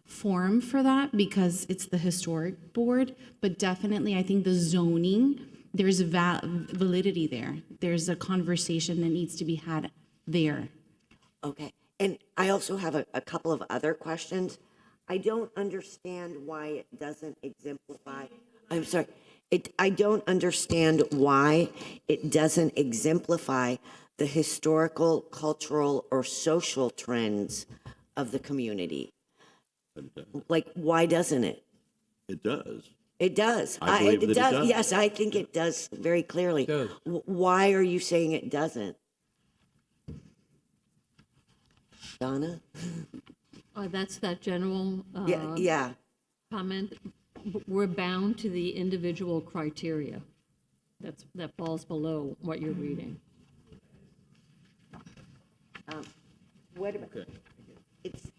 forum for that because it's the historic board, but definitely I think the zoning, there's validity there. There's a conversation that needs to be had there. Okay, and I also have a couple of other questions. I don't understand why it doesn't exemplify, I'm sorry, I don't understand why it doesn't exemplify the historical, cultural, or social trends of the community. Like, why doesn't it? It does. It does. I believe that it does. Yes, I think it does very clearly. It does. Why are you saying it doesn't? Donna? That's that general Yeah. comment. We're bound to the individual criteria. That falls below what you're reading. What about? It's.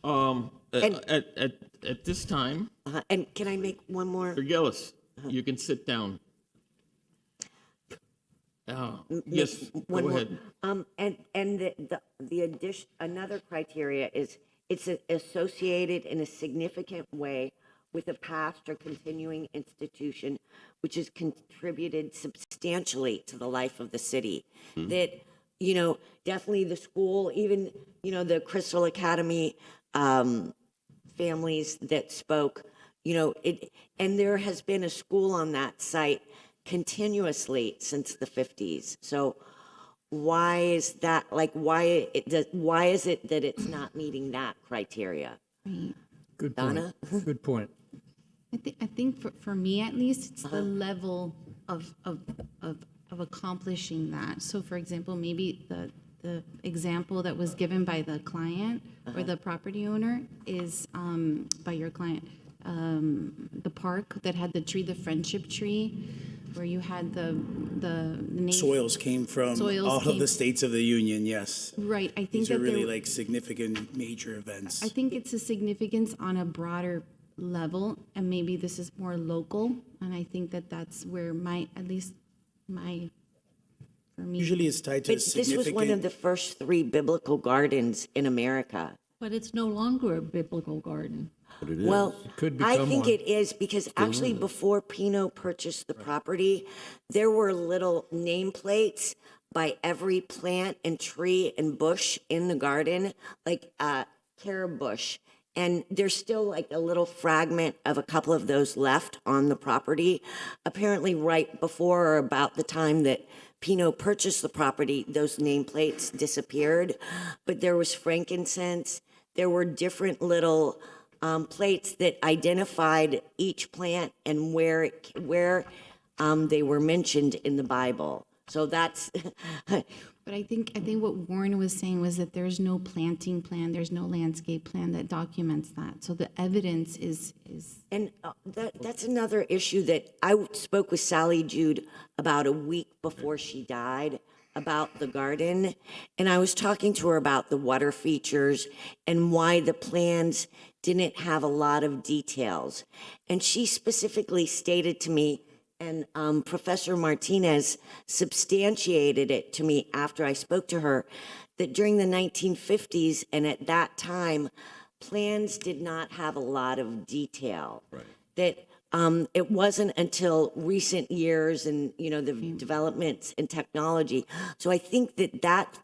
At this time, And can I make one more? Mr. Gillis, you can sit down. Yes, One go more. ahead. And the addition, another criteria is it's associated in a significant way with a past or continuing institution which has contributed substantially to the life of the city. That, definitely the school, even, the Crystal Academy families that spoke, and there has been a school on that site continuously since the 50s. So why is that, why is it that it's not meeting that criteria? Good point. Donna? Good point. I think for me at least, it's the level of accomplishing that. So for example, maybe the example that was given by the client or the property owner is by your client, the park that had the tree, the friendship tree, where you had the name. Soils came from Soils all came- of the states of the union, yes. Right, I think These are that really there- like significant major events. I think it's a significance on a broader level, and maybe this is more local, and I think that that's where for me. Usually it's tied to But this was one of the first 3 biblical gardens in America. But it's no longer a biblical garden. But it is. Well, Could I become think one. it is because actually before Pino purchased the property, there were little nameplates by every plant and tree and bush in the garden, like carob bush. And there's still like a little fragment of a couple of those left on the property. Apparently right before or about the time that Pino purchased the property, those nameplates disappeared. But there was frankincense. There were different little plates that identified each plant and where they were mentioned in the Bible. So that's But I think what Warren was saying was that there's no planting plan, there's no landscape plan that documents that. So the evidence is and that's another issue that I spoke with Sally Jude about a week before she died about the garden, and I was talking to her about the water features and why the plans didn't have a lot of details. And she specifically stated to me, and Professor Martinez substantiated it to me after I spoke to her, that during the 1950s and at that time, plans did not have a lot of detail. Right. That it wasn't until recent years and, you know, the developments in technology. So I think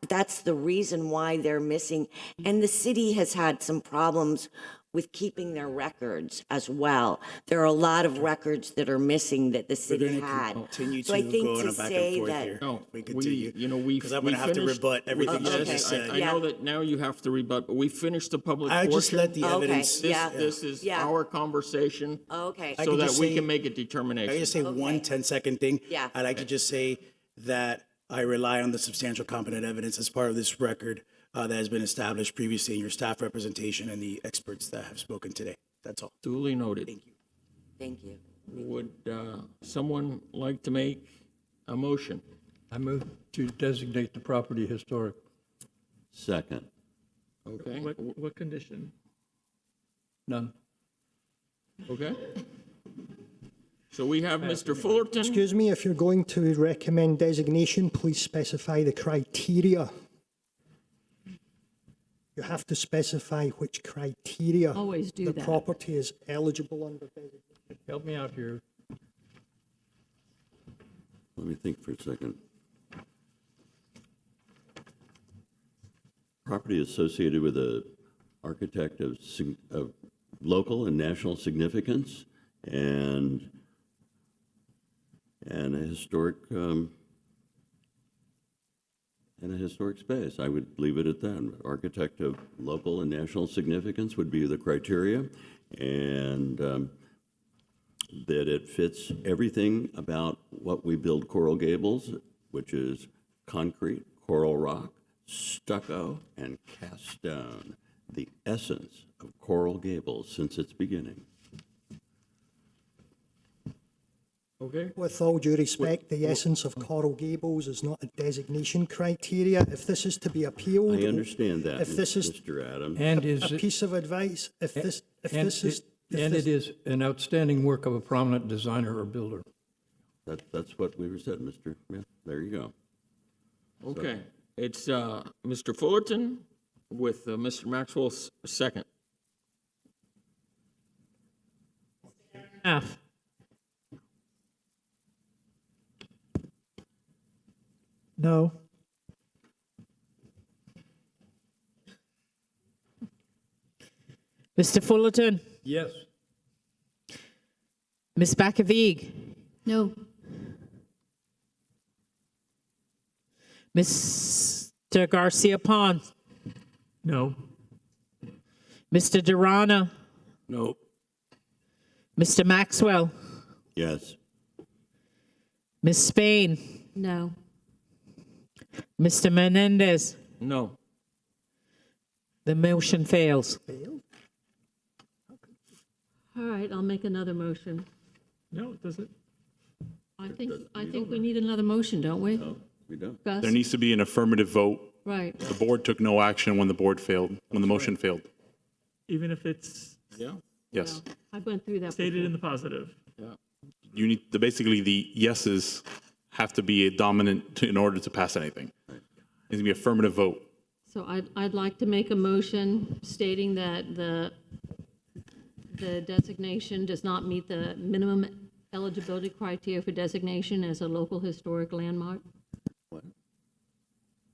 that's the reason why they're missing. And the city has had some problems with keeping their records as well. There are a lot of records that are missing that the We're city going to had. continue So I to think go on to a back say and forth that here. No, We continue. we Because I'm going to have to finished- rebut everything you okay. just said. I know that now you have to rebut, but we finished the public I portion. just let the Okay. evidence. Yeah. This is Yeah. our conversation. Okay. I So could that just we say- can make a I determination. just say one 10-second thing. Yeah. I'd like to just say that I rely on the substantial competent evidence as part of this record that has been established previously in your staff representation and the experts that have spoken today. That's all. Duly noted. Thank you. Thank you. Would someone like to make a motion? I move to designate the property historic. Second. Okay, What condition? None. okay. So we have Mr. Fullerton. Excuse me, if you're going to recommend designation, please specify the criteria. You have to specify which criteria Always do the that. property is eligible under designation. Help me out here. Let me think for a second. Property associated with a architect of local and national significance and a historic space. I would leave it at that. Architect of local and national significance would be the criteria, and that it fits everything about what we build Coral Gables, which is concrete, coral rock, stucco, and cast stone, the essence of Coral Gables since its beginning. Okay. With all due respect, the essence of Coral Gables is not a designation criteria. If this is to be appealed. I understand that, If this is Mr. Adams. And is a it- piece of advice, if this is. And it is an outstanding work of a prominent designer or builder. That's what we said, Mr. Yeah, there you go. Okay, it's Mr. Fullerton with Mr. Maxwell's second. F. No. Mr. Fullerton, Yes. Ms. Bakavig, no. Mr. Garcia Pons, No. Mr. Durana, No. Mr. Maxwell, Yes. Ms. Spain, No. Mr. Menendez. No. The motion fails. All right, I'll make another motion. No, does it? I think we need another motion, don't we? We don't. Gus? There needs to be an affirmative vote. Right. The board took no action when the motion failed. Even if it's Yeah. Yes. I went through that stated before. in the positive? Yeah. You need, basically, the yeses have to be a dominant in order to pass anything. It needs to be affirmative vote. So I'd like to make a motion stating that the designation does not meet the minimum eligibility criteria for designation as a local historic landmark. What?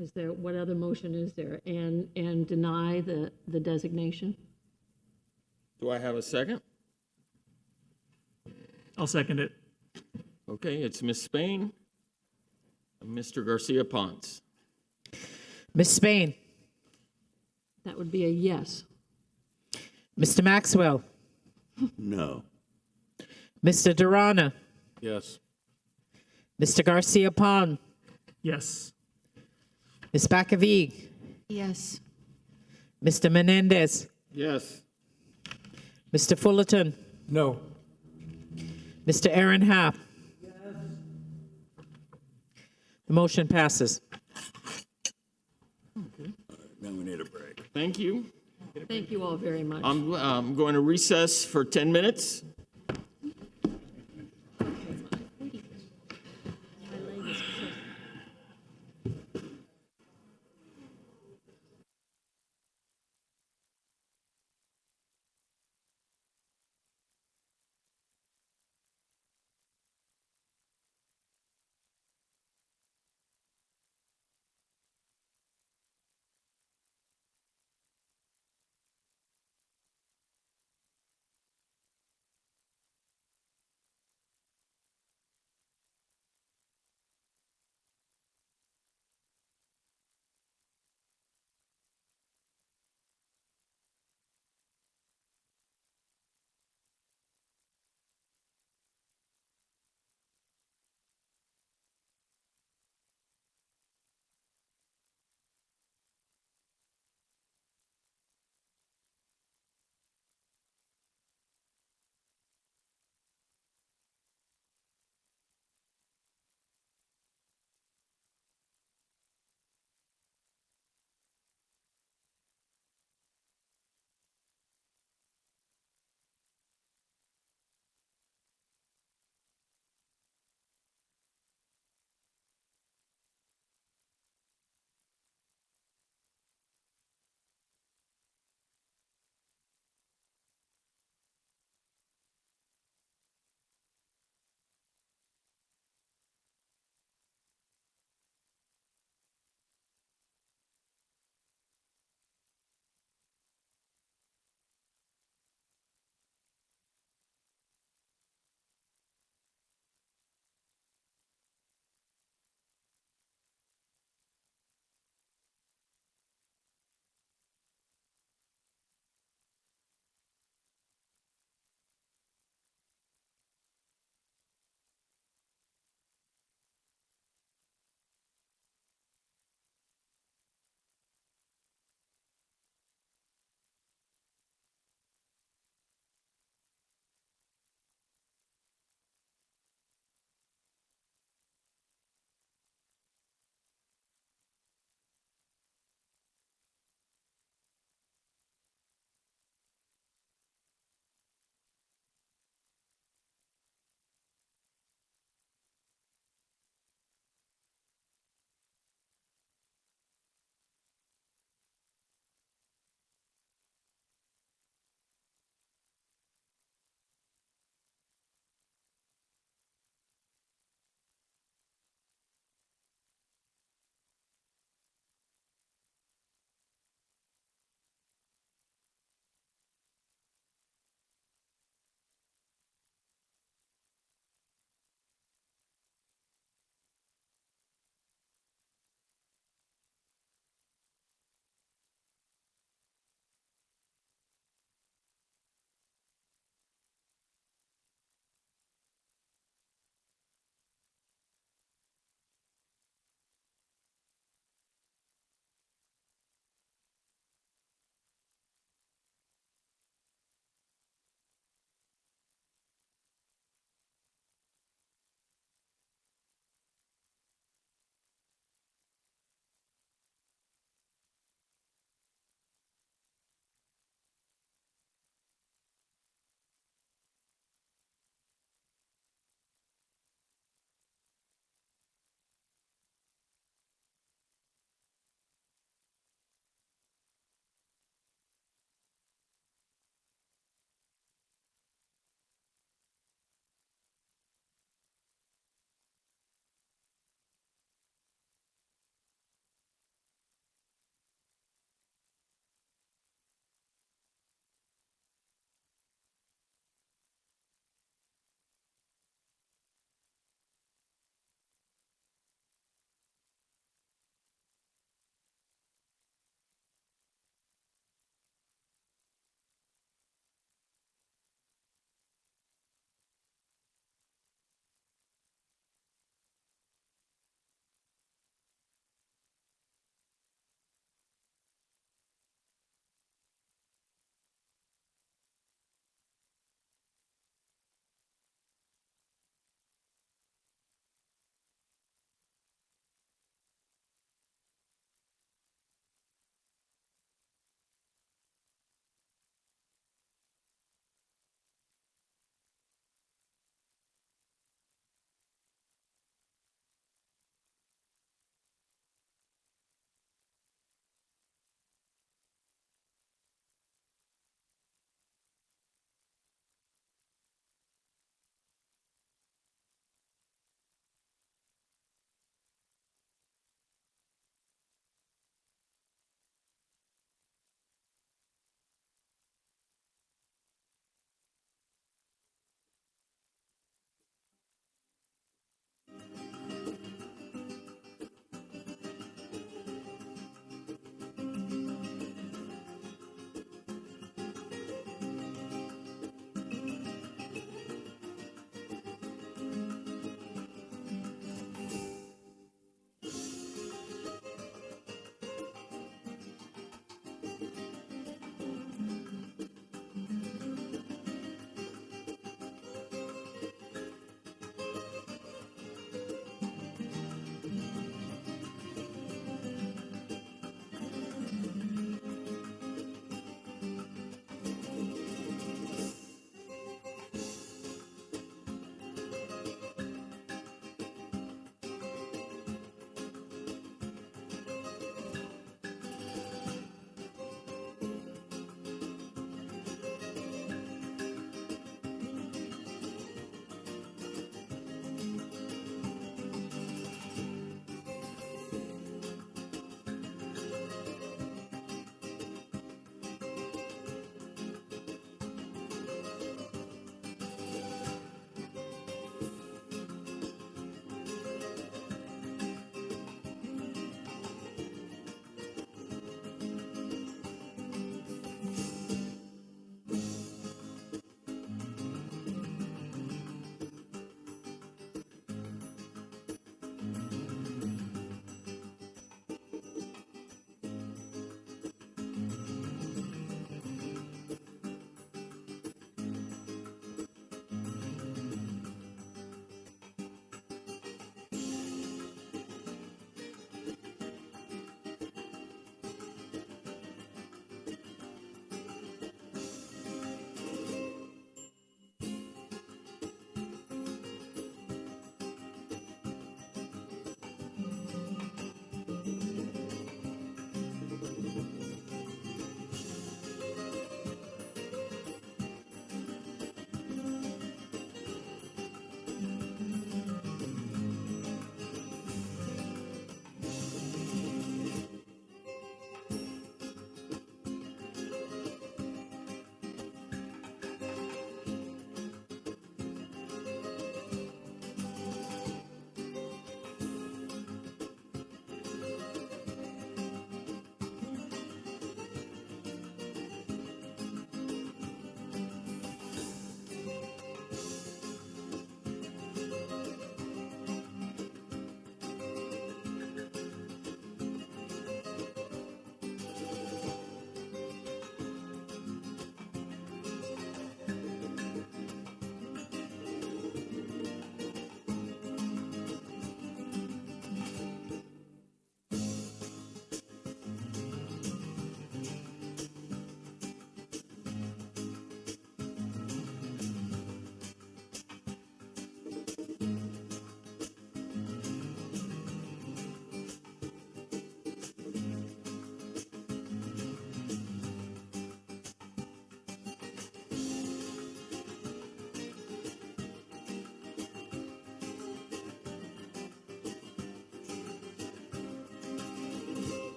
Is there, what other motion is there? And deny the designation? Do I have a second? I'll second it. Okay, it's Ms. Spain and Mr. Garcia Ponce. Ms. Spain, That would be a yes. Mr. Maxwell, No. Mr. Durana, Yes. Mr. Garcia Pon, Yes. Ms. Bakavig, Yes. Mr. Menendez, Yes. Mr. Fullerton, No. Mr. Aaron Happ. The motion passes. Now we need a break. Thank you. Thank you all very much. I'm going to recess for 10 minutes.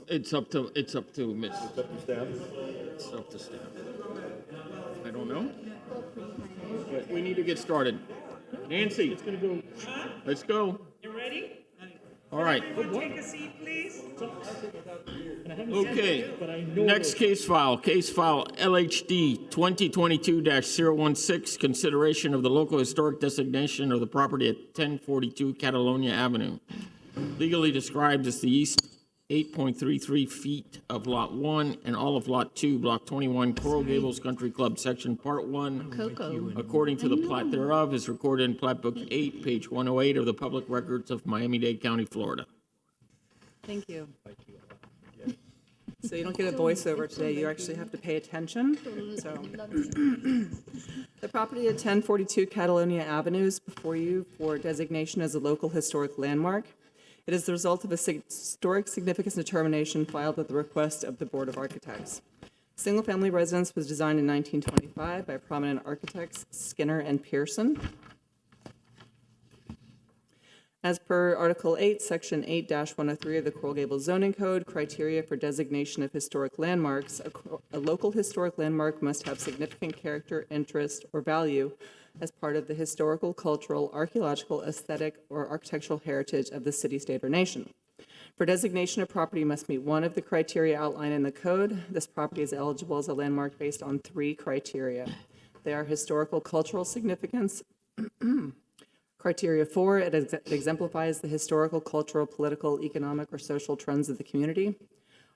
It's up to Miss. It's up to staff? It's up to staff. I don't know. But we need to get started. Nancy, it's gonna go. Let's go. You ready? All right. Everyone take a seat, please. Okay. Next case file LHD 2022-016, consideration of the local historic designation of the property at 1042 Catalonia Avenue. Legally described as the east 8.33 feet of Lot 1 and all of Lot 2, Block 21, Coral Gables Country Club, Section Part 1. Coco. According to the plat thereof, is recorded in Plat Book 8, page 108 of the Public Records of Miami-Dade County, Florida. Thank you. So you don't get a voiceover today, you actually have to pay attention. So, the property at 1042 Catalonia Avenue is before you for designation as a local historic landmark. It is the result of a historic significance determination filed at the request of the Board of Architects. Single-family residence was designed in 1925 by prominent architects Skinner and Pearson. As per Article 8, Section 8-103 of the Coral Gables Zoning Code, criteria for designation of historic landmarks, a local historic landmark must have significant character, interest, or value as part of the historical, cultural, archaeological, aesthetic, or architectural heritage of the city, state, or nation. For designation, a property must meet one of the criteria outlined in the code. This property is eligible as a landmark based on 3 criteria. They are historical, cultural significance. Criteria 4, it exemplifies the historical, cultural, political, economic, or social trends of the community.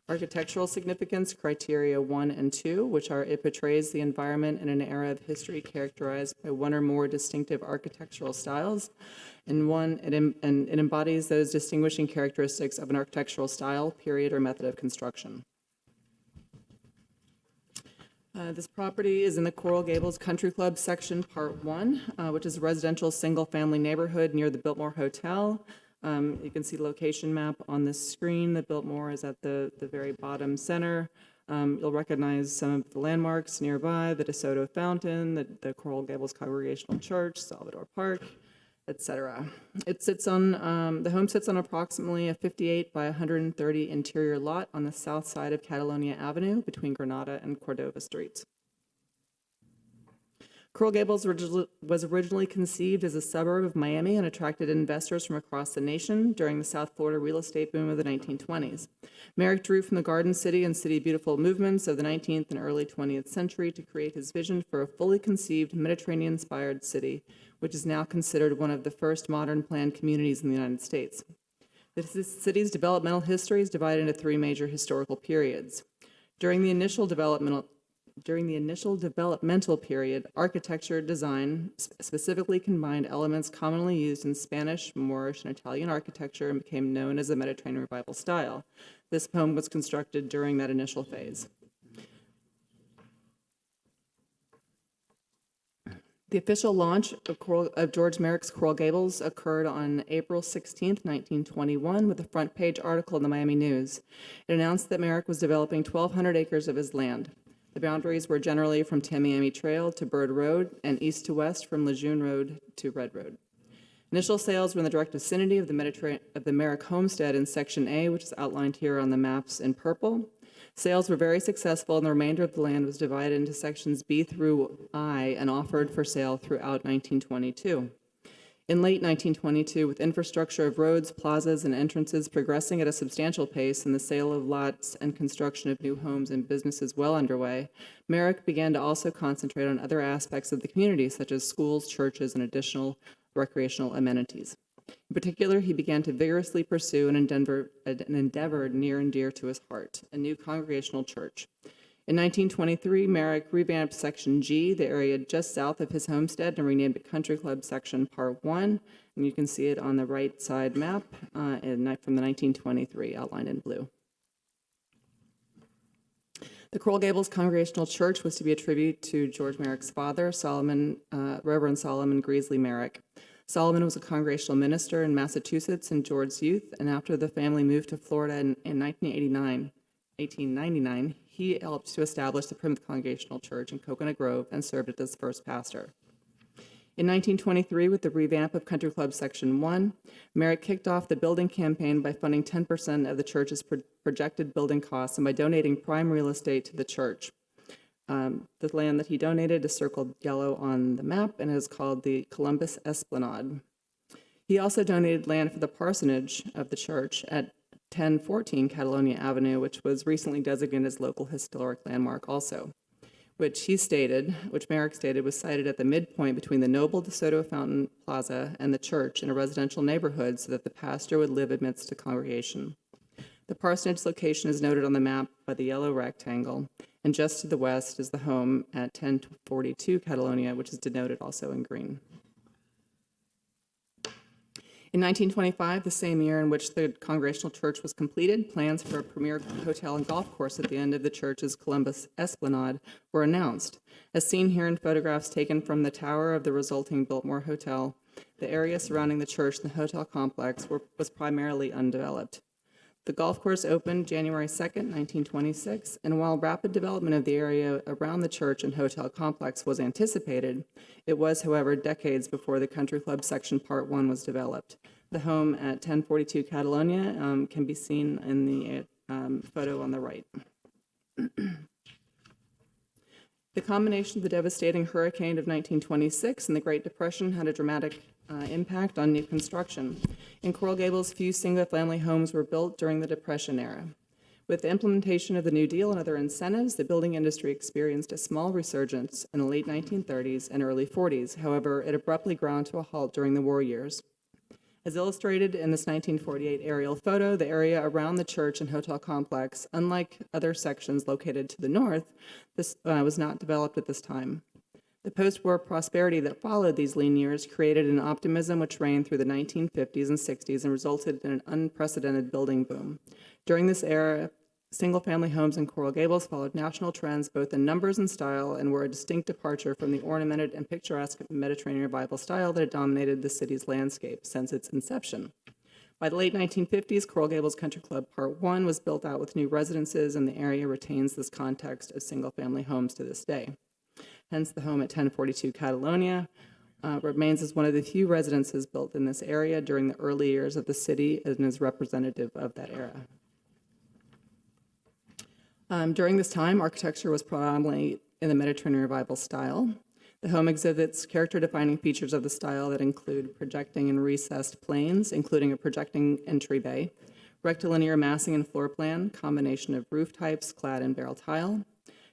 Architectural significance, criteria 1 and 2, which are it portrays the environment in an era of history characterized by one or more distinctive architectural styles, and it embodies those distinguishing characteristics of an architectural style, period, or method of construction. This property is in the Coral Gables Country Club Section Part 1, which is a residential single-family neighborhood near the Biltmore Hotel. You can see the location map on the screen. The Biltmore is at the very bottom center. You'll recognize some of the landmarks nearby, the DeSoto Fountain, the Coral Gables Congregational Church, Salvador Park, etc. It sits on, the home sits on approximately a 58 by 130 interior lot on the south side of Catalonia Avenue between Granada and Cordova Streets. Coral Gables was originally conceived as a suburb of Miami and attracted investors from across the nation during the South Florida real estate boom of the 1920s. Merrick drew from the Garden City and City Beautiful movements of the 19th and early 20th century to create his vision for a fully conceived Mediterranean-inspired city, which is now considered one of the first modern planned communities in the United States. The city's developmental history is divided into 3 major historical periods. During the initial developmental period, architecture design specifically combined elements commonly used in Spanish, Moorish, and Italian architecture and became known as the Mediterranean Revival style. This home was constructed during that initial phase. The official launch of George Merrick's Coral Gables occurred on April 16, 1921, with a front page article in the Miami News. It announced that Merrick was developing 1,200 acres of his land. The boundaries were generally from Tamiami Trail to Bird Road and east to west from Lejeune Road to Red Road. Initial sales were in the direct vicinity of the Merrick homestead in Section A, which is outlined here on the maps in purple. Sales were very successful, and the remainder of the land was divided into sections B through I and offered for sale throughout 1922. In late 1922, with infrastructure of roads, plazas, and entrances progressing at a substantial pace and the sale of lots and construction of new homes and businesses well underway, Merrick began to also concentrate on other aspects of the community, such as schools, churches, and additional recreational amenities. In particular, he began to vigorously pursue an endeavor near and dear to his heart, a new congregational church. In 1923, Merrick revamped Section G, the area just south of his homestead, and renamed it Country Club Section Part 1, and you can see it on the right side map from the 1923, outlined in blue. The Coral Gables Congregational Church was to be a tribute to George Merrick's father, Reverend Solomon Greasley Merrick. Solomon was a congregational minister in Massachusetts in George's youth, and after the family moved to Florida in 1899, he helped to establish the Plymouth Congregational Church in Coconut Grove and served as its first pastor. In 1923, with the revamp of Country Club Section 1, Merrick kicked off the building campaign by funding 10% of the church's projected building costs and by donating prime real estate to the church. The land that he donated is circled yellow on the map and is called the Columbus Esplanade. He also donated land for the parsonage of the church at 1014 Catalonia Avenue, which was recently designated as local historic landmark also, which Merrick stated was sited at the midpoint between the Noble de Soto Fountain Plaza and the church in a residential neighborhood so that the pastor would live amidst a congregation. The parsonage location is noted on the map by the yellow rectangle, and just to the west is the home at 1042 Catalonia, which is denoted also in green. In 1925, the same year in which the Congregational Church was completed, plans for a premier hotel and golf course at the end of the church's Columbus Esplanade were announced. As seen here in photographs taken from the tower of the resulting Biltmore Hotel, the area surrounding the church and the hotel complex was primarily undeveloped. The golf course opened January 2nd, 1926, and while rapid development of the area around the church and hotel complex was anticipated, it was, however, decades before the Country Club Section Part 1 was developed. The home at 1042 Catalonia can be seen in the photo on the right. The combination of the devastating hurricane of 1926 and the Great Depression had a dramatic impact on new construction. In Coral Gables, few single-family homes were built during the Depression era. With the implementation of the New Deal and other incentives, the building industry experienced a small resurgence in the late 1930s and early 40s. However, it abruptly ground to a halt during the war years. As illustrated in this 1948 aerial photo, the area around the church and hotel complex, unlike other sections located to the north, was not developed at this time. The post-war prosperity that followed these lean years created an optimism which reigned through the 1950s and 60s and resulted in an unprecedented building boom. During this era, single-family homes in Coral Gables followed national trends both in numbers and style and were a distinct departure from the ornamented and picturesque Mediterranean Revival style that had dominated the city's landscape since its inception. By the late 1950s, Coral Gables Country Club Part 1 was built out with new residences, and the area retains this context of single-family homes to this day. Hence, the home at 1042 Catalonia remains as one of the few residences built in this area during the early years of the city and is representative of that era. During this time, architecture was predominantly in the Mediterranean Revival style. The home exhibits character-defining features of the style that include projecting and recessed planes, including a projecting entry bay, rectilinear massing and floor plan, combination of roof types clad in barrel tile,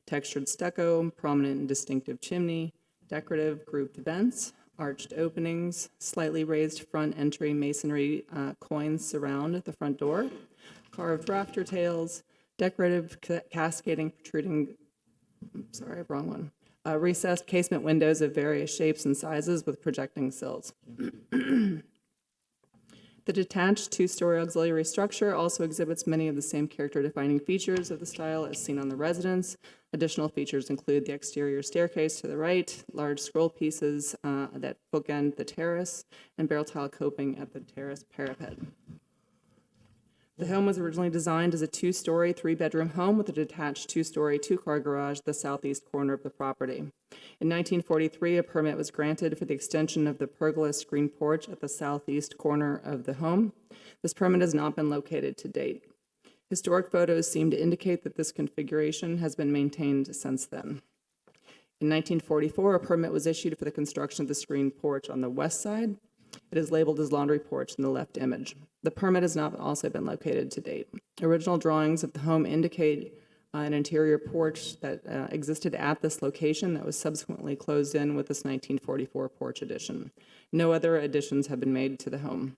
textured stucco, prominent and distinctive chimney, decorative grouped vents, arched openings, slightly raised front entry masonry coins surround the front door, carved rafter tails, decorative cascading protruding, recessed casement windows of various shapes and sizes with projecting sills. The detached two-story auxiliary structure also exhibits many of the same character-defining features of the style as seen on the residence. Additional features include the exterior staircase to the right, large scroll pieces that bookend the terrace, and barrel tile coping at the terrace parapet. The home was originally designed as a two-story, three-bedroom home with a detached two-story, two-car garage at the southeast corner of the property. In 1943, a permit was granted for the extension of the pergola screen porch at the southeast corner of the home. This permit has not been located to date. Historic photos seem to indicate that this configuration has been maintained since then. In 1944, a permit was issued for the construction of the screen porch on the west side. It is labeled as laundry porch in the left image. The permit has not also been located to date. Original drawings of the home indicate an interior porch that existed at this location that was subsequently closed in with this 1944 porch addition. No other additions have been made to the home.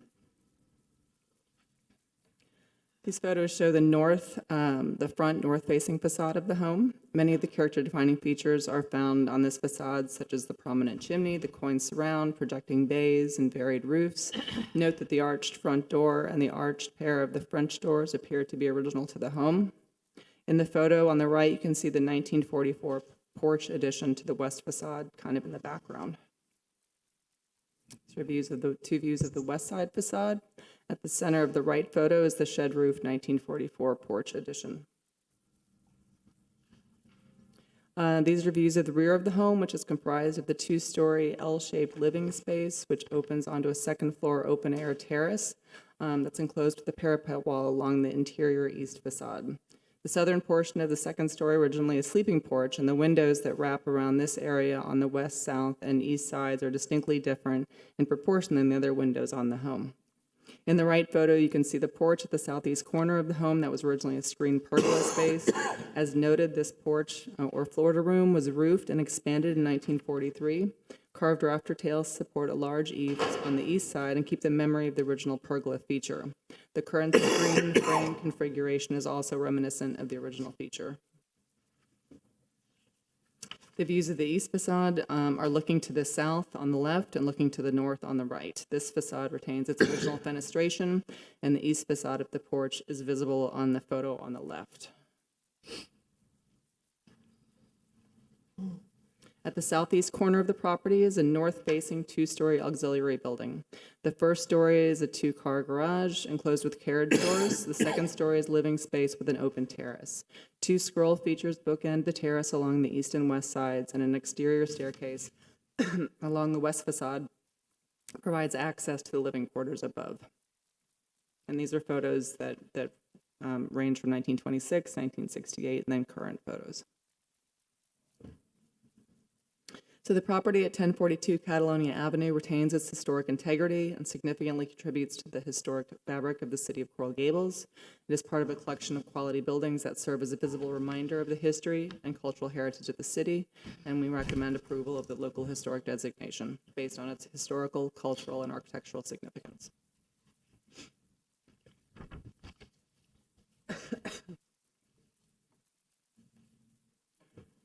These photos show the front north-facing facade of the home. Many of the character-defining features are found on this facade, such as the prominent chimney, the coin surround, projecting bays, and varied roofs. Note that the arched front door and the arched pair of the French doors appear to be original to the home. In the photo on the right, you can see the 1944 porch addition to the west facade, kind of in the background. These are two views of the west side facade. At the center of the right photo is the shed roof 1944 porch addition. These are views of the rear of the home, which is comprised of the two-story L-shaped living space, which opens onto a second-floor open-air terrace that's enclosed with a parapet wall along the interior east facade. The southern portion of the second story originally a sleeping porch, and the windows that wrap around this area on the west, south, and east sides are distinctly different in proportion than the other windows on the home. In the right photo, you can see the porch at the southeast corner of the home that was originally a screened pergola space. As noted, this porch or Florida room was roofed and expanded in 1943. Carved rafter tails support a large eave on the east side and keep the memory of the original pergola feature. The current screen frame configuration is also reminiscent of the original feature. The views of the east facade are looking to the south on the left and looking to the north on the right. This facade retains its original fenestration, and the east facade of the porch is visible on the photo on the left. At the southeast corner of the property is a north-facing two-story auxiliary building. The first story is a two-car garage enclosed with carriage doors. The second story is living space with an open terrace. Two scroll features bookend the terrace along the east and west sides, and an exterior staircase along the west facade provides access to the living quarters above. And these are photos that range from 1926, 1968, and then current photos. So the property at 1042 Catalonia Avenue retains its historic integrity and significantly contributes to the historic fabric of the city of Coral Gables. It is part of a collection of quality buildings that serve as a visible reminder of the history and cultural heritage of the city, and we recommend approval of the local historic designation based on its historical, cultural, and architectural significance.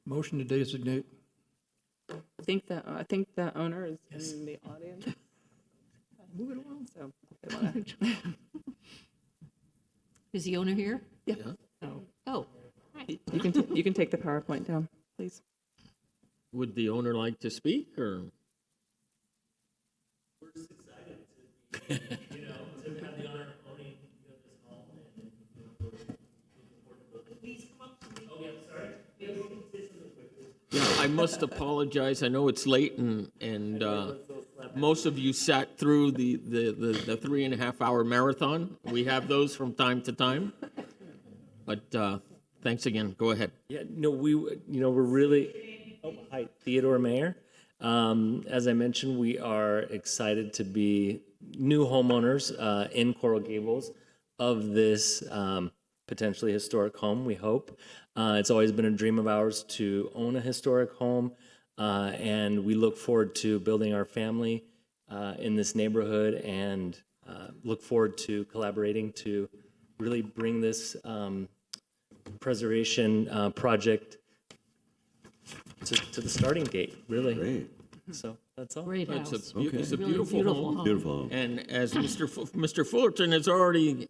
Motion to designate. I think the owner is in the audience. Move it along. So, they wanna- Is the owner here? Yeah. Oh, hi. You can take the PowerPoint down, please. Would the owner like to speak, or? We're just excited to, to have the honor of owning this home and we're looking forward to Please come up to me. Oh, yeah, sorry. Yeah, I must apologize. I know it's late, and most of you sat through the 3.5-hour marathon. We have those from time to time. But thanks again. Go ahead. Yeah, no, we're really, hi, Theodore Mayer. As I mentioned, we are excited to be new homeowners in Coral Gables of this potentially historic home, we hope. It's always been a dream of ours to own a historic home, and we look forward to building our family in this neighborhood and look forward to collaborating to really bring this preservation project to the starting gate, really. Great. So that's all. Great It's house. a Okay. beautiful beautiful home. home. Beautiful home. And as Mr. Fullerton has already,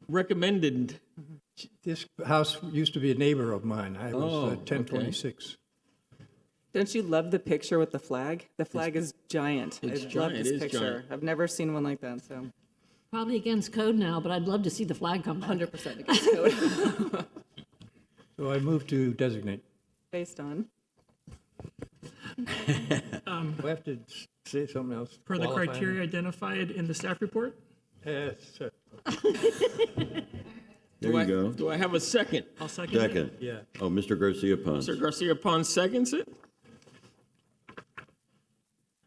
recommended. This house used to be a neighbor of mine. I was Oh, 1026. Don't you love the picture with the flag? The flag is giant. It's I love giant. this It is picture. giant. I've never seen one like that, so Probably against code now, but I'd love to see the flag come back. 100% against code. So I move to designate. Based on. We have to say something else. Per the Qualifying. criteria identified in the staff report? Yes, sir. There you go. Do I have a second? I'll second it. Second. Yeah. Oh, Mr. Garcia Ponce. Mr. Garcia Pons seconds it.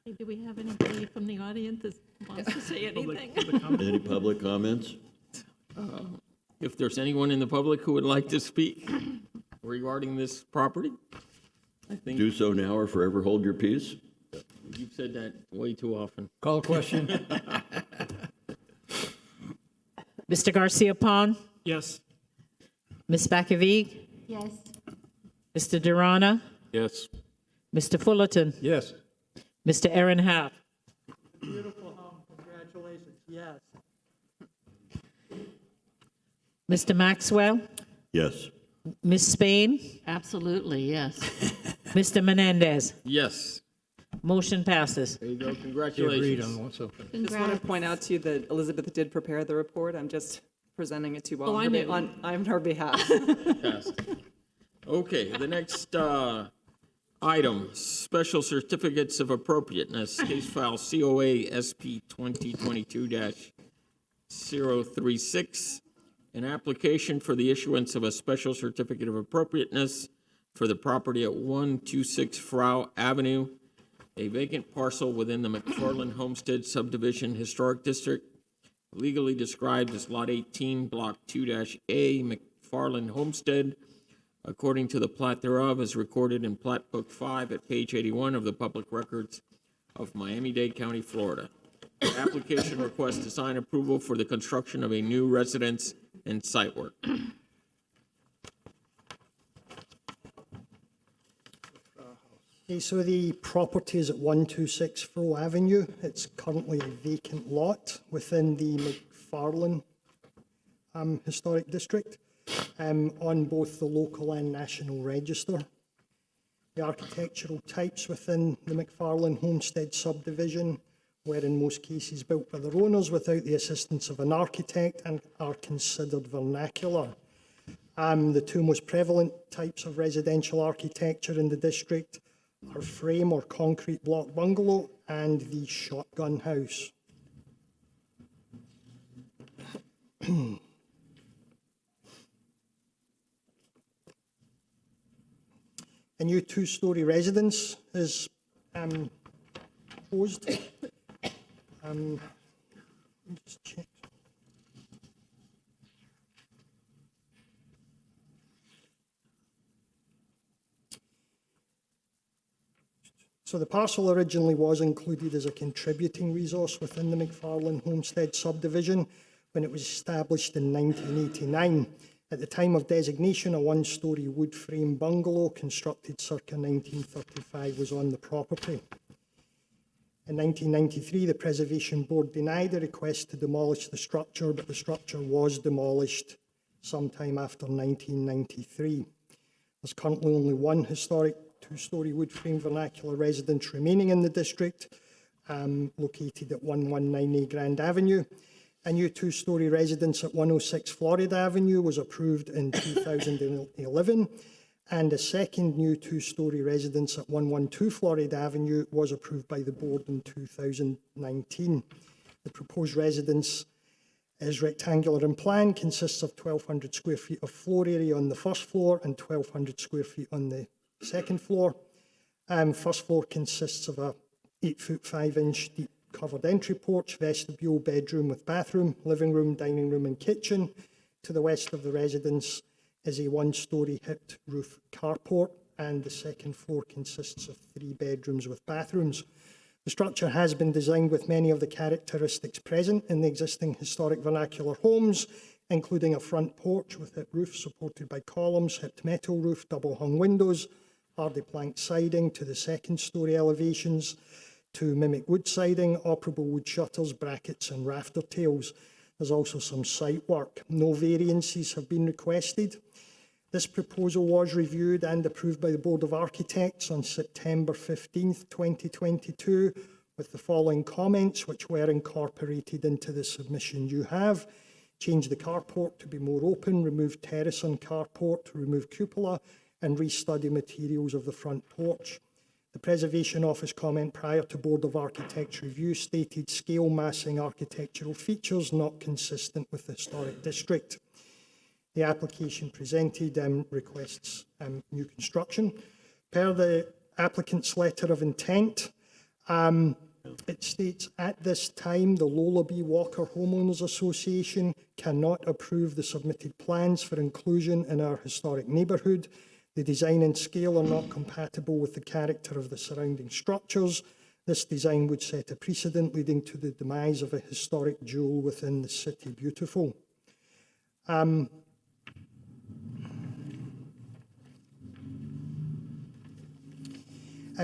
Hey, do we have anybody from the audience that wants to say anything? Any public comments? If there's anyone in the public who would like to speak regarding this property, I think Do so now or forever hold your peace. you've said that way too often. Call a question. Mr. Garcia Pon, Yes. Ms. Bakavig, Yes. Mr. Durana, Yes. Mr. Fullerton, Yes. Mr. Aaron Half. Beautiful home, congratulations, yes. Mr. Maxwell, Yes. Ms. Spain, Absolutely, yes. Mr. Menendez. Yes. Motion passes. There you go. She agreed Congratulations. on something. Just want to point out to you that Elizabeth did prepare the report. I'm just presenting it to you Oh, I know. on her behalf. Passed. Okay, the next item, special certificates of appropriateness, case file COA SP 2022-036, an application for the issuance of a special certificate of appropriateness for the property at 126 Frau Avenue, a vacant parcel within the McFarland Homestead Subdivision Historic District, legally described as Lot 18, Block 2-A, McFarland Homestead, according to the plat thereof, as recorded in Plat Book 5 at page 81 of the Public Records of Miami-Dade County, Florida. The application requests design approval for the construction of a new residence and site work. Okay, so the property is at 126 Fro Avenue. It's currently a vacant lot within the McFarland Historic District, on both the local and national register. The architectural types within the McFarland Homestead subdivision were in most cases built by their owners without the assistance of an architect and are considered vernacular. The two most prevalent types of residential architecture in the district are frame or concrete block bungalow and the shotgun house. A new two-storey residence is proposed. Let me just check. So the parcel originally was included as a contributing resource within the McFarland Homestead subdivision when it was established in 1989. At the time of designation, a one-storey wood frame bungalow constructed circa 1935 was on the property. In 1993, the Preservation Board denied a request to demolish the structure, but the structure was demolished sometime after 1993. There's currently only one historic two-storey wood frame vernacular residence remaining in the district, located at 119A Grand Avenue. A new two-storey residence at 106 Florida Avenue was approved in 2011, and a second new two-storey residence at 112 Florida Avenue was approved by the board in 2019. The proposed residence is rectangular in plan, consists of 1,200 square feet of floor area on the first floor and 1,200 square feet on the second floor. First floor consists of a 8-foot 5-inch deep covered entry porch, vestibule, bedroom with bathroom, living room, dining room and kitchen. To the west of the residence is a one-storey hipped roof carport, and the second floor consists of 3 bedrooms with bathrooms. The structure has been designed with many of the characteristics present in the existing historic vernacular homes, including a front porch with hipped roof supported by columns, hipped metal roof, double hung windows, hardy plank siding to the second-storey elevations, to mimic wood siding, operable wood shutters, brackets and rafter tails. There's also some site work. No variances have been requested. This proposal was reviewed and approved by the Board of Architects on September 15th, 2022, with the following comments which were incorporated into the submission you have. Change the carport to be more open, remove terrace on carport, remove cupola, and restudy materials of the front porch. The Preservation Office comment prior to Board of Architects review stated scale massing architectural features not consistent with the historic district. The application presented requests new construction. Per the applicant's letter of intent, it states, at this time, the Lullaby Walker Homeowners Association cannot approve the submitted plans for inclusion in our historic neighbourhood. The design and scale are not compatible with the character of the surrounding structures. This design would set a precedent leading to the demise of a historic jewel within the city beautiful. I've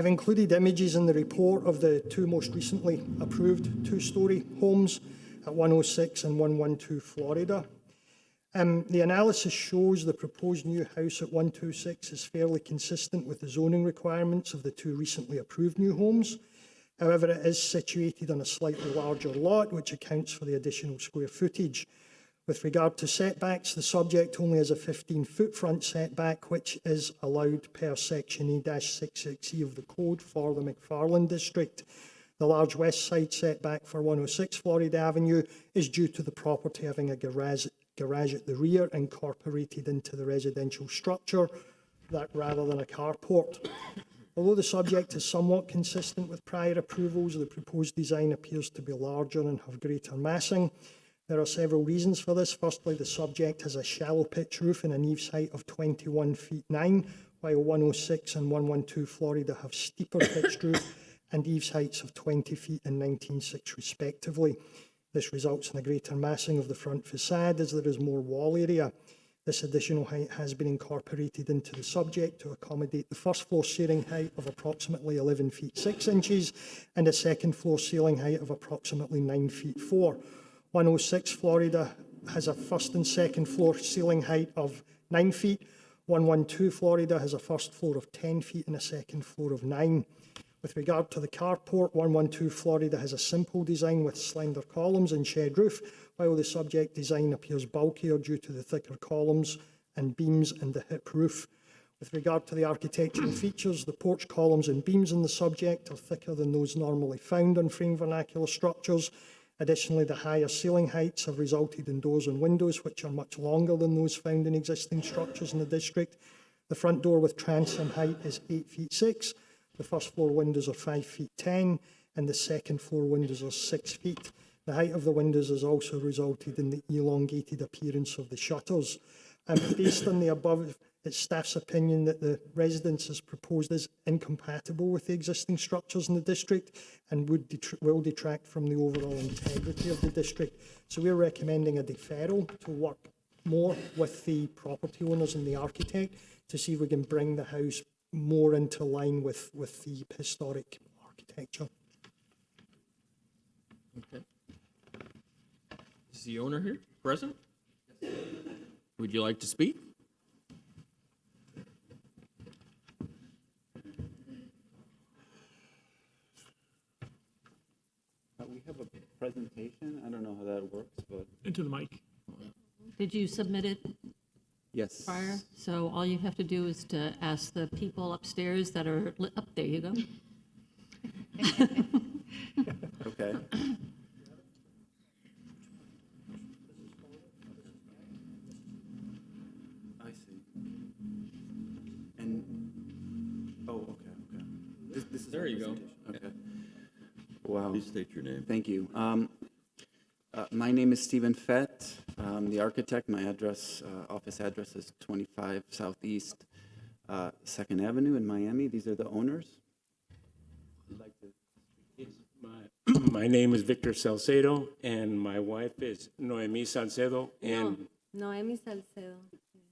included images in the report of the two most recently approved two-storey homes at 106 and 112 Florida. The analysis shows the proposed new house at 126 is fairly consistent with the zoning requirements of the two recently approved new homes. However, it is situated on a slightly larger lot, which accounts for the additional square footage. With regard to setbacks, the subject only has a 15-foot front setback, which is allowed per Section E-66E of the Code for the McFarland District. The large west side setback for 106 Florida Avenue is due to the property having a garage at the rear incorporated into the residential structure, that rather than a carport. Although the subject is somewhat consistent with prior approvals, the proposed design appears to be larger and have greater massing. There are several reasons for this. Firstly, the subject has a shallow pitch roof and an eaves height of 21 feet 9, while 106 and 112 Florida have steeper pitched roof and eaves heights of 20 feet and 19.6 respectively. This results in a greater massing of the front facade as there is more wall area. This additional height has been incorporated into the subject to accommodate the first floor ceiling height of approximately 11 feet 6 inches and a second floor ceiling height of approximately 9 feet 4. 106 Florida has a first and second floor ceiling height of 9 feet. 112 Florida has a first floor of 10 feet and a second floor of 9. With regard to the carport, 112 Florida has a simple design with slender columns and shed roof, while the subject design appears bulkier due to the thicker columns and beams and the hip roof. With regard to the architectural features, the porch columns and beams in the subject are thicker than those normally found on frame vernacular structures. Additionally, the higher ceiling heights have resulted in doors and windows which are much longer than those found in existing structures in the district. The front door with transom height is 8 feet 6. The first floor windows are 5 feet 10, and the second floor windows are 6 feet. The height of the windows has also resulted in the elongated appearance of the shutters. Based on the above, it's staff's opinion that the residence as proposed is incompatible with the existing structures in the district and will detract from the overall integrity of the district. So we're recommending a deferral to work more with the property owners and the architect to see if we can bring the house more into line with the historic architecture. Okay. Is the owner here, present? Would you like to speak? We have a presentation. I don't know how that works, but Into the mic. Did you submit it yes. prior? So all you have to do is to ask the people upstairs that are up. There you go. Okay. I see. And okay. This is There you go. Okay. Wow. Please state your name. Thank you. My name is Stephen Fett. I'm the architect. My address, office address is 25 Southeast 2nd Avenue in Miami. These are the owners. My name is Victor Salcedo, and my wife is Noemi Salcedo. And Noemi Salcedo.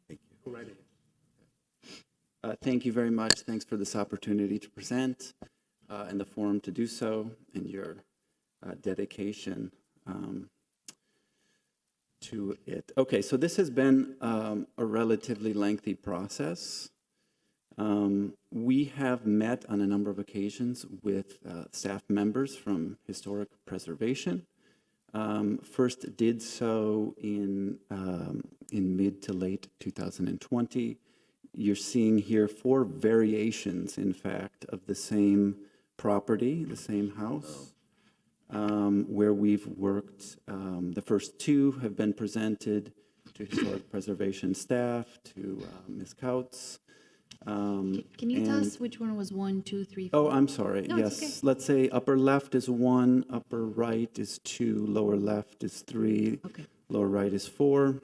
Thank you. Thank you very much. Thanks for this opportunity to present and the forum to do so, and your dedication to it. Okay, so this has been a relatively lengthy process. We have met on a number of occasions with staff members from Historic Preservation. First did so in mid to late 2020. You're seeing here 4 variations, in fact, of the same property, the same house, where we've worked. The first 2 have been presented to Historic Preservation staff, to Ms. Kautz. Can you tell us which one was 1, 2, 3, 4? Oh, I'm sorry. No, Yes. it's okay. Let's say upper left is 1, upper right is 2, lower left is 3, lower right is 4.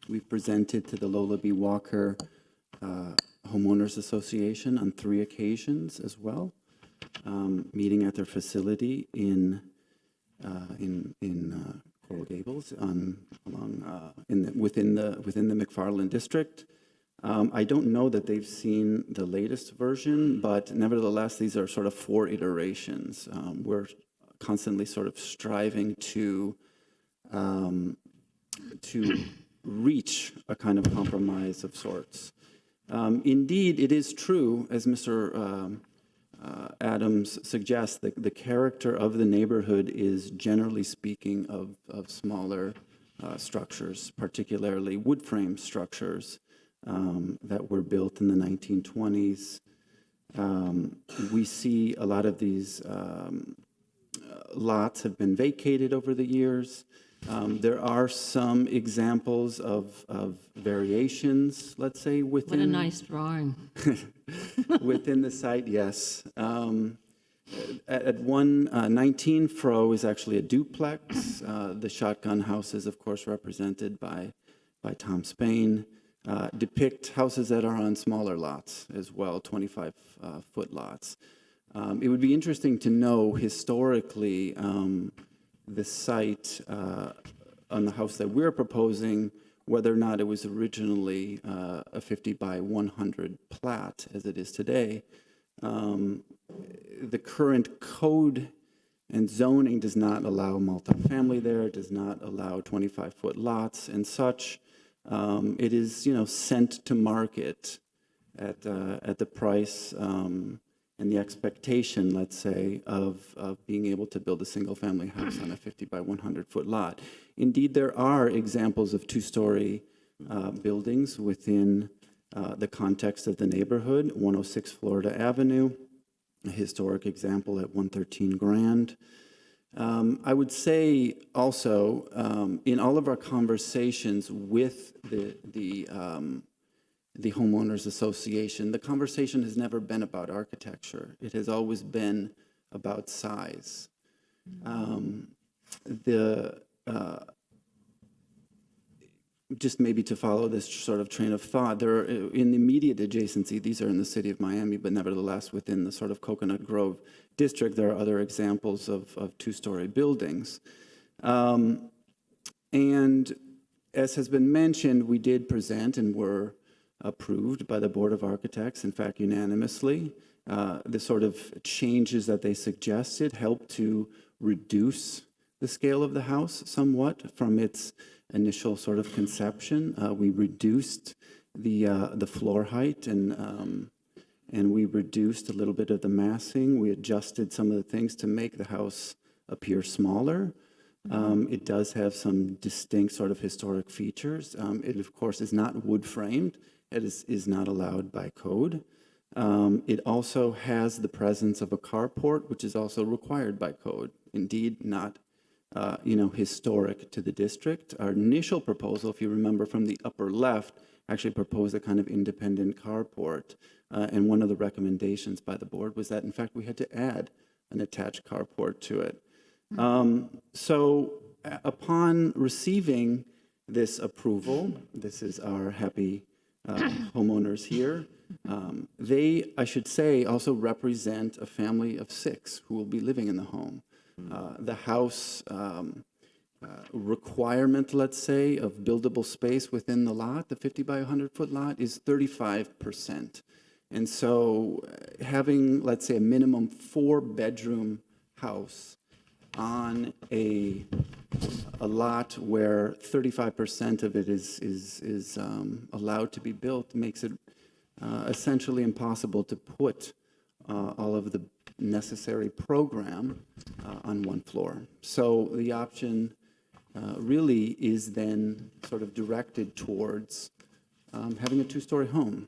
We've presented to the Lola B. Walker Homeowners Association on 3 occasions as well, meeting at their facility in Coral Gables within the McFarland district. I don't know that they've seen the latest version, but nevertheless, these are sort of 4 iterations. We're constantly sort of striving to reach a kind of compromise of sorts. Indeed, it is true, as Mr. Adams suggests, that the character of the neighborhood is, generally speaking, of smaller structures, particularly wood frame structures that were built in the 1920s. We see a lot of these lots have been vacated over the years. There are some examples of variations, let's say, within... What a nice drawing. within the site, yes. At 119 Fro is actually a duplex. The shotgun house is, of course, represented by Tom Spain. Depict houses that are on smaller lots as well, 25-foot lots. It would be interesting to know historically the site on the house that we're proposing, whether or not it was originally a 50 by 100 plat as it is today. The current code and zoning does not allow multifamily there, it does not allow 25-foot lots and such. It is, sent to market at the price and the expectation, let's say, of being able to build a single-family house on a 50 by 100-foot lot. Indeed, there are examples of two-story buildings within the context of the neighborhood. 106 Florida Avenue, a historic example at 113 Grand. I would say also, in all of our conversations with the homeowners association, the conversation has never been about architecture. It has always been about size. Just maybe to follow this sort of train of thought, there are, in the immediate adjacency, these are in the city of Miami, but nevertheless within the sort of Coconut Grove district, there are other examples of two-story buildings. And as has been mentioned, we did present and were approved by the Board of Architects, in fact, unanimously. The sort of changes that they suggested helped to reduce the scale of the house somewhat from its initial sort of conception. We reduced the floor height and we reduced a little bit of the massing. We adjusted some of the things to make the house appear smaller. It does have some distinct sort of historic features. It, of course, is not wood framed. It is not allowed by code. It also has the presence of a carport, which is also required by code. Indeed, not historic to the district. Our initial proposal, if you remember from the upper left, actually proposed a kind of independent carport. And one of the recommendations by the board was that, in fact, we had to add an attached carport to it. So upon receiving this approval, this is our happy homeowners here. They, I should say, also represent a family of 6 who will be living in the home. The house requirement, let's say, of buildable space within the lot, the 50 by 100-foot lot, is 35%. And so having, let's say, a minimum 4-bedroom house on a lot where 35% of it is allowed to be built makes it essentially impossible to put all of the necessary program on one floor. So the option really is then sort of directed towards having a 2-story home.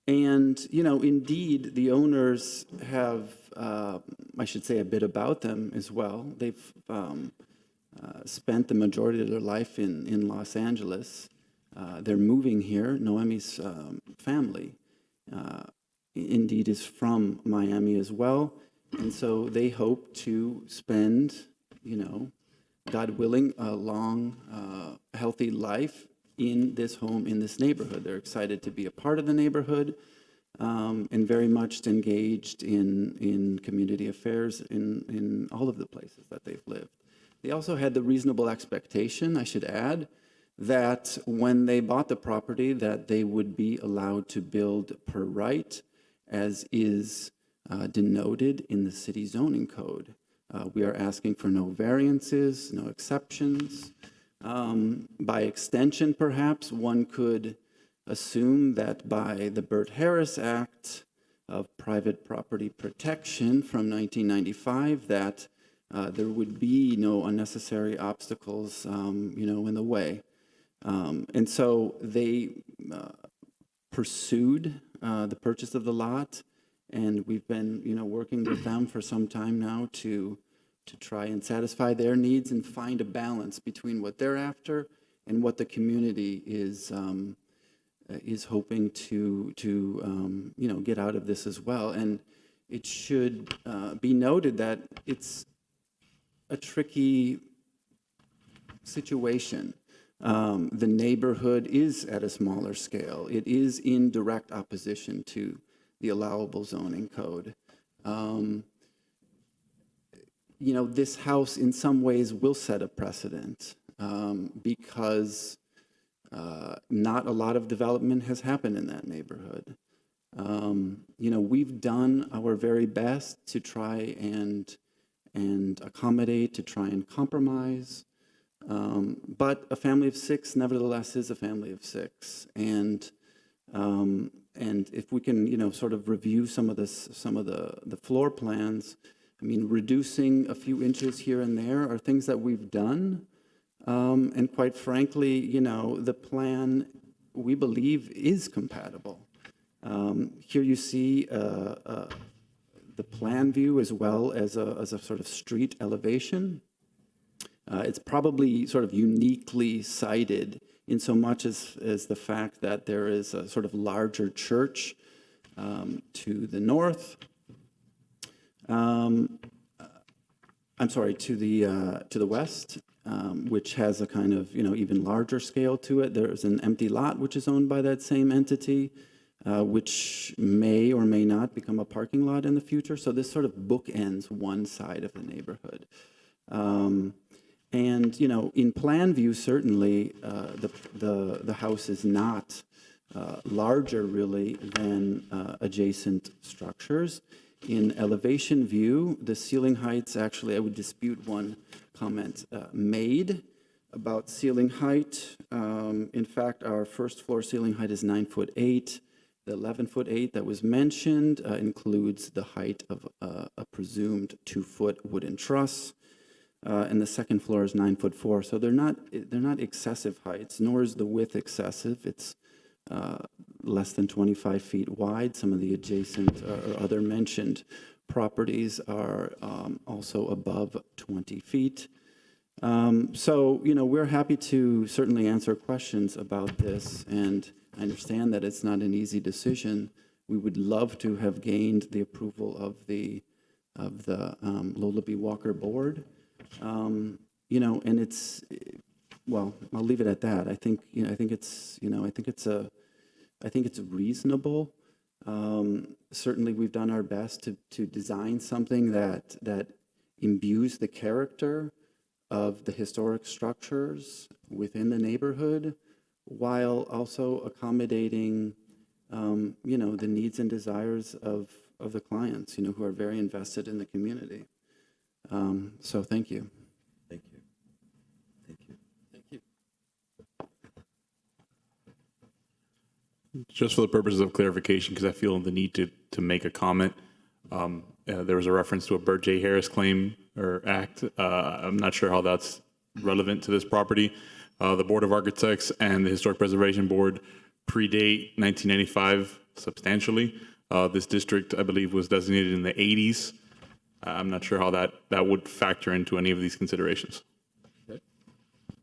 And, indeed, the owners have, I should say a bit about them as well. They've spent the majority of their life in Los Angeles. They're moving here. Noemi's family, indeed, is from Miami as well. And so they hope to spend, God willing, a long, healthy life in this home, in this neighborhood. They're excited to be a part of the neighborhood and very much engaged in community affairs in all of the places that they've lived. They also had the reasonable expectation, I should add, that when they bought the property that they would be allowed to build per right, as is denoted in the city zoning code. We are asking for no variances, no exceptions. By extension, perhaps, one could assume that by the Burt-Harris Act of Private Property Protection from 1995, that there would be no unnecessary obstacles, in the way. And so they pursued the purchase of the lot, and we've been, working with them for some time now to try and satisfy their needs and find a balance between what they're after and what the community is hoping to get out of this as well. And it should be noted that it's a tricky situation. The neighborhood is at a smaller scale. It is in direct opposition to the allowable zoning code. This house in some ways will set a precedent because not a lot of development has happened in that neighborhood. We've done our very best to try and accommodate, to try and compromise. But a family of six, nevertheless, is a family of six. And if we can, sort of review some of the floor plans, reducing a few inches here and there are things that we've done. And quite frankly, the plan, we believe, is compatible. Here you see the plan view as well as a sort of street elevation. It's probably sort of uniquely sited in so much as the fact that there is a sort of larger church to the north. To the west, which has a kind of, even larger scale to it. There's an empty lot which is owned by that same entity, which may or may not become a parking lot in the future. So this sort of bookends one side of the neighborhood. And, in plan view, certainly the house is not larger really than adjacent structures. In elevation view, the ceiling heights, actually, I would dispute one comment made about ceiling height. In fact, our first floor ceiling height is 9'8". The 11'8" that was mentioned includes the height of a presumed 2-foot wooden truss. And the second floor is 9'4". So they're not excessive heights, nor is the width excessive. It's less than 25 feet wide. Some of the adjacent or other mentioned properties are also above 20 feet. So, we're happy to certainly answer questions about this, and I understand that it's not an easy decision. We would love to have gained the approval of the Lola B. Walker board. And it's, well, I'll leave it at that. I think it's reasonable. Certainly, we've done our best to design something that imbues the character of the historic structures within the neighborhood, while also accommodating, the needs and desires of the clients, who are very invested in the community. So thank you. Thank you. Thank you. Thank you. Just for the purposes of clarification, because I feel the need to make a comment, there was a reference to a Burt J. Harris claim or act. I'm not sure how that's relevant to this property. The Board of Architects and the Historic Preservation Board predate 1995 substantially. This district, I believe, was designated in the 80s. I'm not sure how that would factor into any of these considerations. Okay.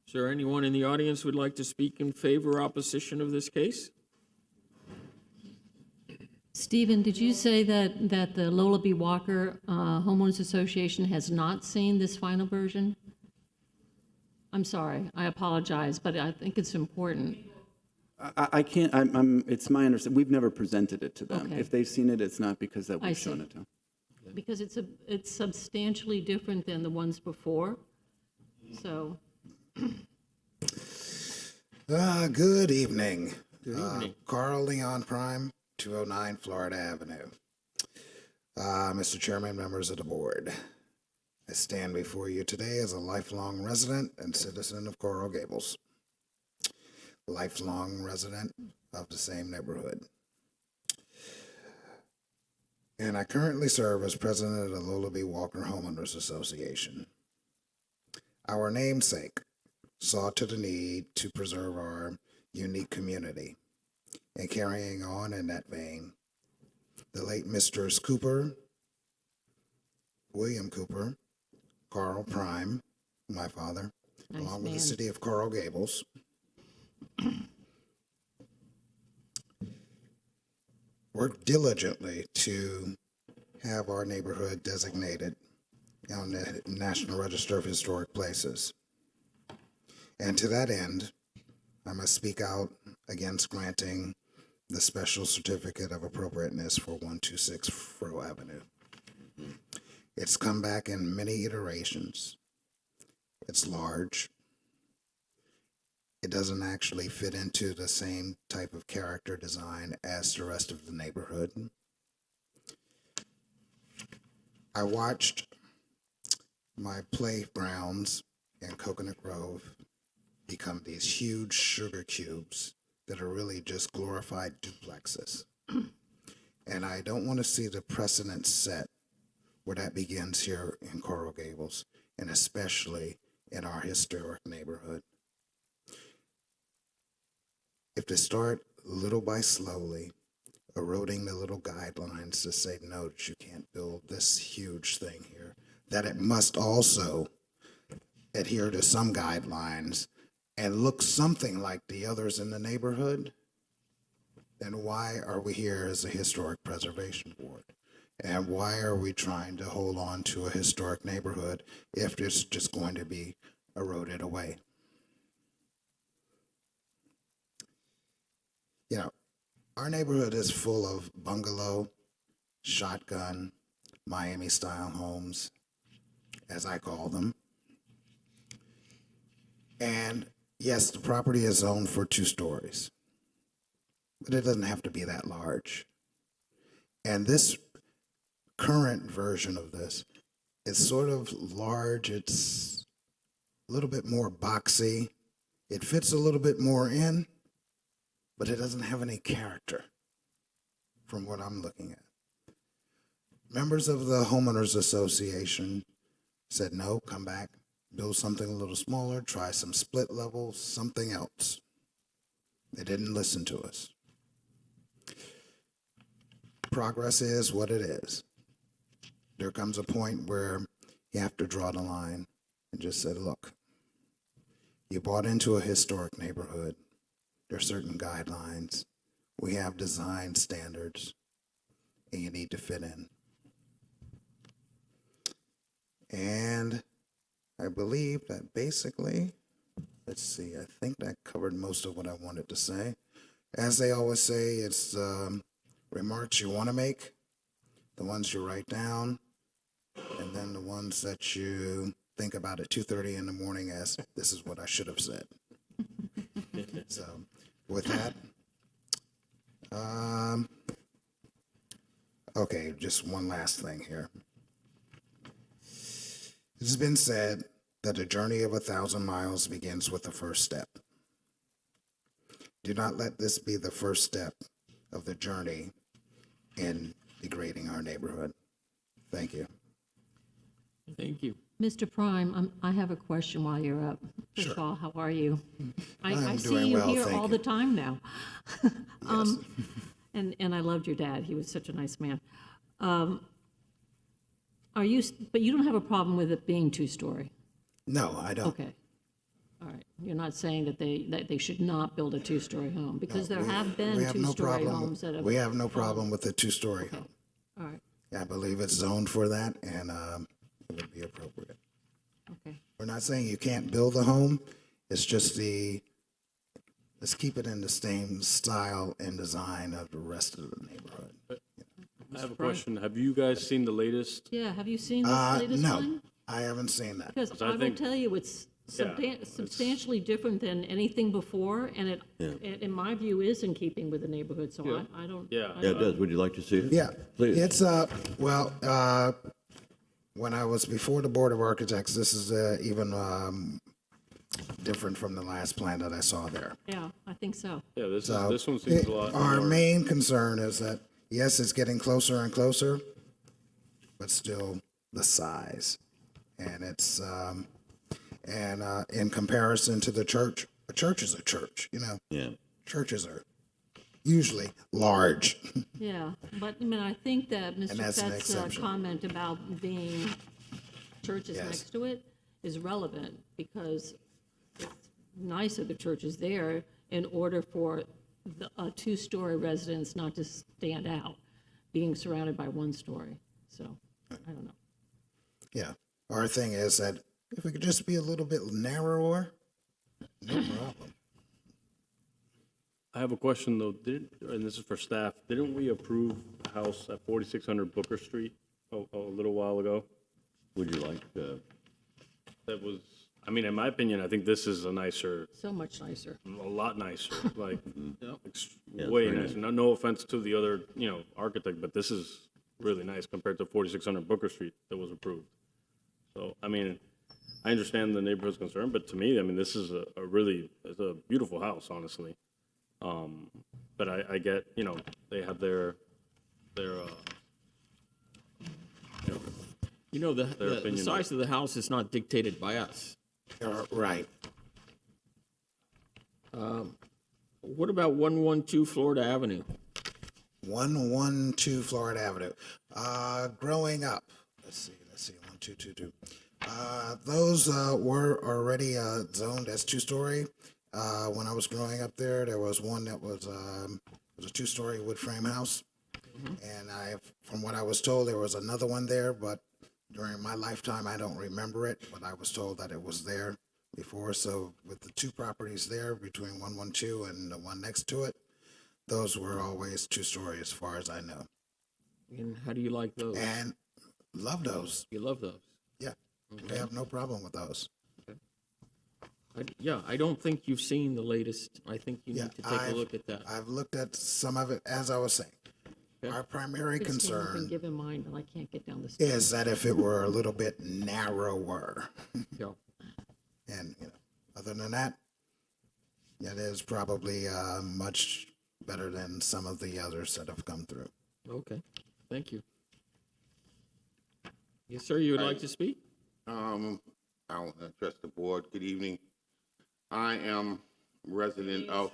Is there anyone in the audience who would like to speak in favor or opposition of this case? Stephen, did you say that the Lola B. Walker Homeowners Association has not seen this final version? I'm sorry, I apologize, but I think it's important. I can't, it's my understanding, we've never presented it to them. Okay. If they've seen it, it's not because that I we've see. shown it to them. Because it's substantially different than the ones before, so. Good evening. Good evening. Carl Leon Prime, 209 Florida Avenue. Mr. Chairman, members of the board, I stand before you today as a lifelong resident and citizen of Coral Gables. Lifelong resident of the same neighborhood. and I currently serve as president of the Lola B. Walker Homeowners Association. Our namesake saw to the need to preserve our unique community. And carrying on in that vein, the late Mr. Cooper, William Cooper, Carl Prime, my father, along with the city of Coral Gables, worked diligently to have our neighborhood designated on the National Register of Historic Places. And to that end, I must speak out against granting the special certificate of appropriateness for 126 Furrow Avenue. It's come back in many iterations. It's large. It doesn't actually fit into the same type of character design as the rest of the neighborhood. I watched my playgrounds in Coconut Grove become these huge sugar cubes that are really just glorified duplexes. And I don't want to see the precedent set where that begins here in Coral Gables, and especially in our historic neighborhood. If they start little by slowly eroding the little guidelines to say, no, that you can't build this huge thing here, that it must also adhere to some guidelines and look something like the others in the neighborhood, then why are we here as a historic preservation board? And why are we trying to hold on to a historic neighborhood if it's just going to be eroded away? You know, our neighborhood is full of bungalow, shotgun, Miami-style homes, as I call them. And yes, the property is zoned for 2 stories, but it doesn't have to be that large. And this current version of this is sort of large. It's a little bit more boxy. It fits a little bit more in, but it doesn't have any character from what I'm looking at. Members of the Homeowners Association said, no, come back, build something a little smaller, try some split level, something else. They didn't listen to us. Progress is what it is. There comes a point where you have to draw the line and just say, look, you bought into a historic neighborhood. There are certain guidelines. We have design standards, and you need to fit in. And I believe that basically, let's see, I think that covered most of what I wanted to say. As they always say, it's remarks you want to make, the ones you write down, and then the ones that you think about at 2:30 in the morning as, this is what I should have said. So with that, okay, just one last thing here. It has been said that a journey of 1,000 miles begins with the first step. Do not let this be the first step of the journey in degrading our neighborhood. Thank you. Thank you. Mr. Prime, I have a question while you're up. First of all, how are you? I I'm see doing you well, here thank all you. the time now. And I loved your dad. He was such a nice man. But you don't have a problem with it being 2-story? No, I don't. Okay. All right. You're not saying that they should not build a 2-story home, because there have been 2-story homes that have. We have no problem with the 2-story home. All right. I believe it's zoned for that, and it would be appropriate. Okay. We're not saying you can't build a home. It's just let's keep it in the same style and design of the rest of the neighborhood. I have a question. Have you guys seen the latest? Yeah, have you seen this latest No, one? I haven't seen that. Because I I will think- tell you, it's substantially different than anything before, and it, in my view, is in keeping with the neighborhood, so I don't. Yeah. Yeah, it does. Would you like to see it? Yeah, Please. it's well, when I was before the Board of Architects, this is even different from the last plan that I saw there. Yeah, I think so. Yeah, this So one seems a lot our more. main concern is that yes, it's getting closer and closer, but still the size. And it's, in comparison to the church, a church is a church, you know? Yeah. Churches are usually large. Yeah, but I mean, I think that And Mr. that's an Fett's exception. comment about being churches Yes. next to it is relevant because it's nicer the church is there in order for a two-story residence not to stand out, being surrounded by one story. So, I don't know. Yeah. Our thing is that if we could just be a little bit narrower, no problem. I have a question though, and this is for staff, didn't we approve a house at 4600 Booker Street a little while ago? Would you like to? That was, I mean, in my opinion, I think this is a nicer, So much nicer. a lot nicer, like, Yeah, way very nicer. No offense to the other, architect, but this is really nice compared to 4600 Booker Street that was approved. So, I mean, I understand the neighborhood's concern, but to me, I mean, this is it's a beautiful house, honestly. But I get, they have their The opinion. size of the house is not dictated by us. Right. What about 112 Florida Avenue? 112 Florida Avenue. Growing up, let's see, 1222. Those were already zoned as two-story. When I was growing up there was one that was a two-story wood frame house. And from what I was told, there was another one there, but during my lifetime, I don't remember it, but I was told that it was there before. So with the two properties there between 112 and the one next to it, those were always two-story as far as I know. And how do you like those? And love those. You love those? Yeah, we Okay. have no problem with those. I don't think you've seen the latest. I think you need to take a look at that. I've looked at some of it, as I was saying. Okay. Our primary Could stand up and concern give him mine, but I can't get down the stairs. is that if it were a little bit narrower. Yeah. And, other than that, it is probably much better than some of the others that have come through. Okay, thank you. Yes, sir, you would like to speak? I want to address the board. Good evening. I am resident of,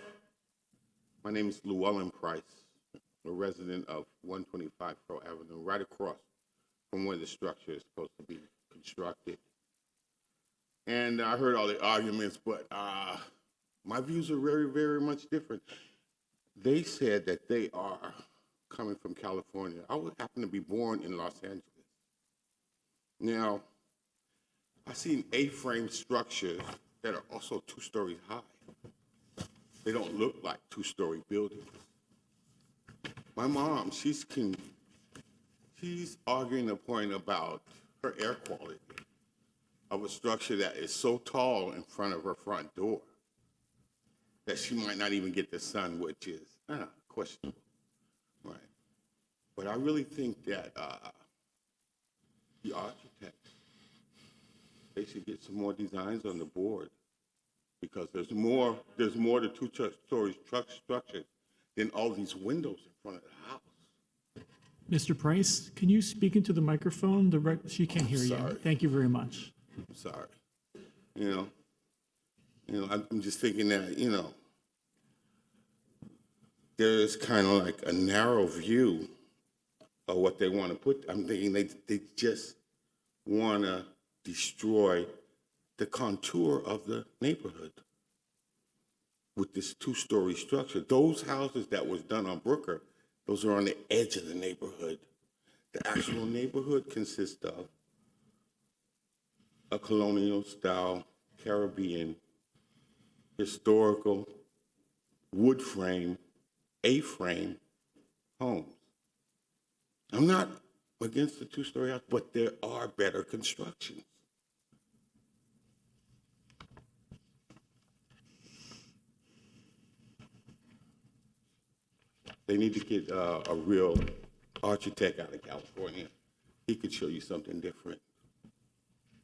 my name is Llewellyn Price, a resident of 125 Pearl Avenue, right across from where the structure is supposed to be constructed. And I heard all the arguments, but my views are very, very much different. They said that they are coming from California. I would happen to be born in Los Angeles. Now, I've seen A-frame structures that are also 2 stories high. They don't look like 2-story buildings. My mom, she's arguing the point about her air quality of a structure that is so tall in front of her front door that she might not even get the sun, which is questionable, right? But I really think that the architects, they should get some more designs on the board because there's more to 2-story structures than all these windows in front of the house. Mr. Price, can you speak into the microphone? She can't hear you. Sorry. Thank you very much. I'm sorry. I'm just thinking that, there's kind of like a narrow view of what they want to put. I'm thinking they just want to destroy the contour of the neighborhood with this 2-story structure. Those houses that was done on Brooker, those are on the edge of the neighborhood. The actual neighborhood consists of a colonial-style, Caribbean, historical, wood frame, A-frame homes. I'm not against the 2-story house, but there are better constructions. They need to get a real architect out of California. He could show you something different.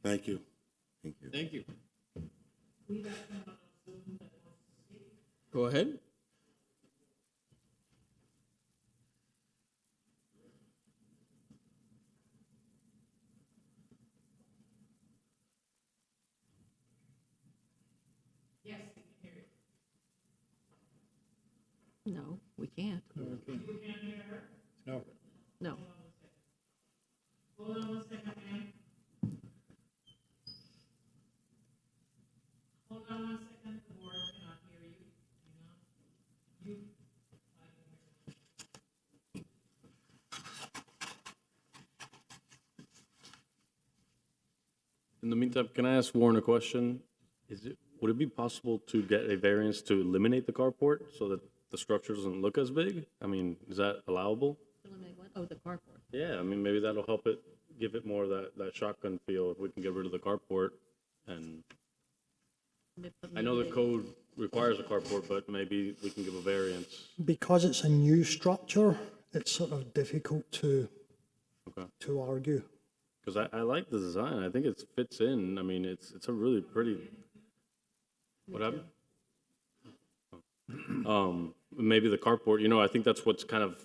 Thank you. Thank you. Thank you. Go ahead. No, we can't. No. No. Hold on one second, ma'am. Hold on one second, the board cannot hear you. Hang on. You. In the meantime, can I ask Warren a question? Would it be possible to get a variance to eliminate the carport so that the structure doesn't look as big? I mean, is that allowable? Eliminate what? Oh, the carport. Yeah, I mean, maybe that'll help it, give it more of that shotgun feel if we can get rid of the carport. And I know the code requires a carport, but maybe we can give a variance. Because it's a new structure, it's sort of difficult to Okay. argue. Because I like the design. I think it fits in. I mean, it's a really pretty. What happened? Maybe the carport. I think that's what's kind of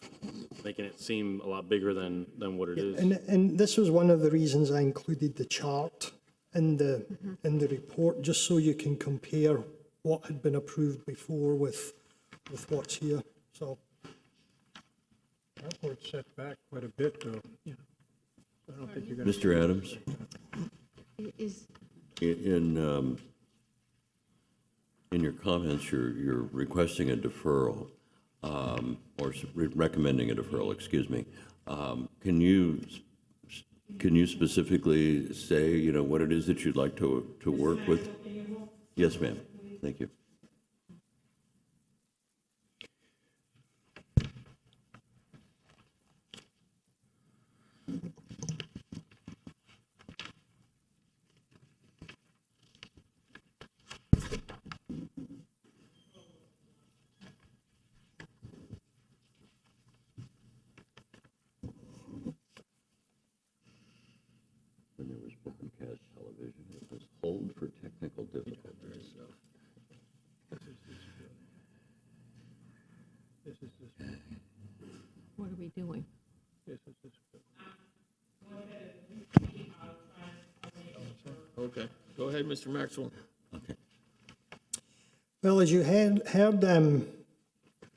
making it seem a lot bigger than what it is. And this was one of the reasons I included the chart in the report, just so you can compare what had been approved before with what's here. So Carport's set back quite a bit, though. Yeah. I don't think you're going to. Mr. Adams, Is, in your comments, you're requesting a deferral, or recommending a deferral, excuse me. Can you specifically say, what it is that you'd like to work with? Yes, ma'am. Thank you. When there was broadcast television, it was hold for technical difficulties. what are we doing? Okay, go ahead, Mr. Maxwell. Well, as you heard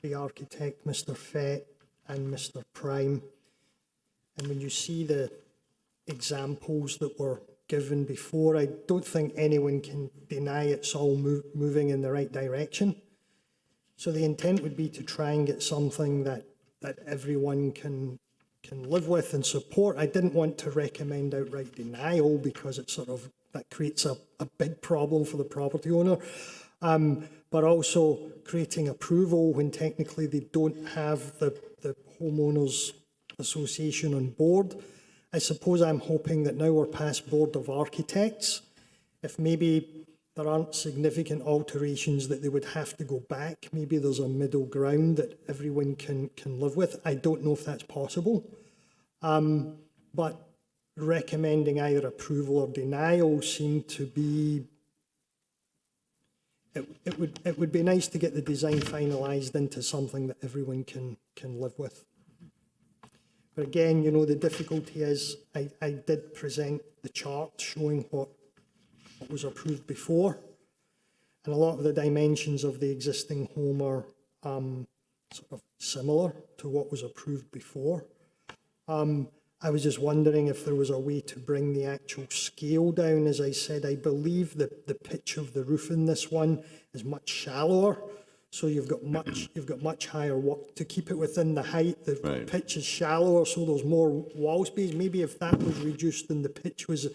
the architect, Mr. Fett, and Mr. Prime, and when you see the examples that were given before, I don't think anyone can deny it's all moving in the right direction. So the intent would be to try and get something that everyone can live with and support. I didn't want to recommend outright denial because it that creates a big problem for the property owner. But also creating approval when technically they don't have the homeowners association on board. I suppose I'm hoping that now we're past Board of Architects, if maybe there aren't significant alterations that they would have to go back, maybe there's a middle ground that everyone can live with. I don't know if that's possible. But recommending either approval or denial seem to be, it would be nice to get the design finalised into something that everyone can live with. But again, the difficulty is I did present the chart showing what was approved before, and a lot of the dimensions of the existing home are sort of similar to what was approved before. I was just wondering if there was a way to bring the actual scale down. As I said, I believe that the pitch of the roof in this one is much shallower, so you've got much higher work to keep it within the height. The pitch is shallower, so there's more wall space. Maybe if that was reduced and the pitch was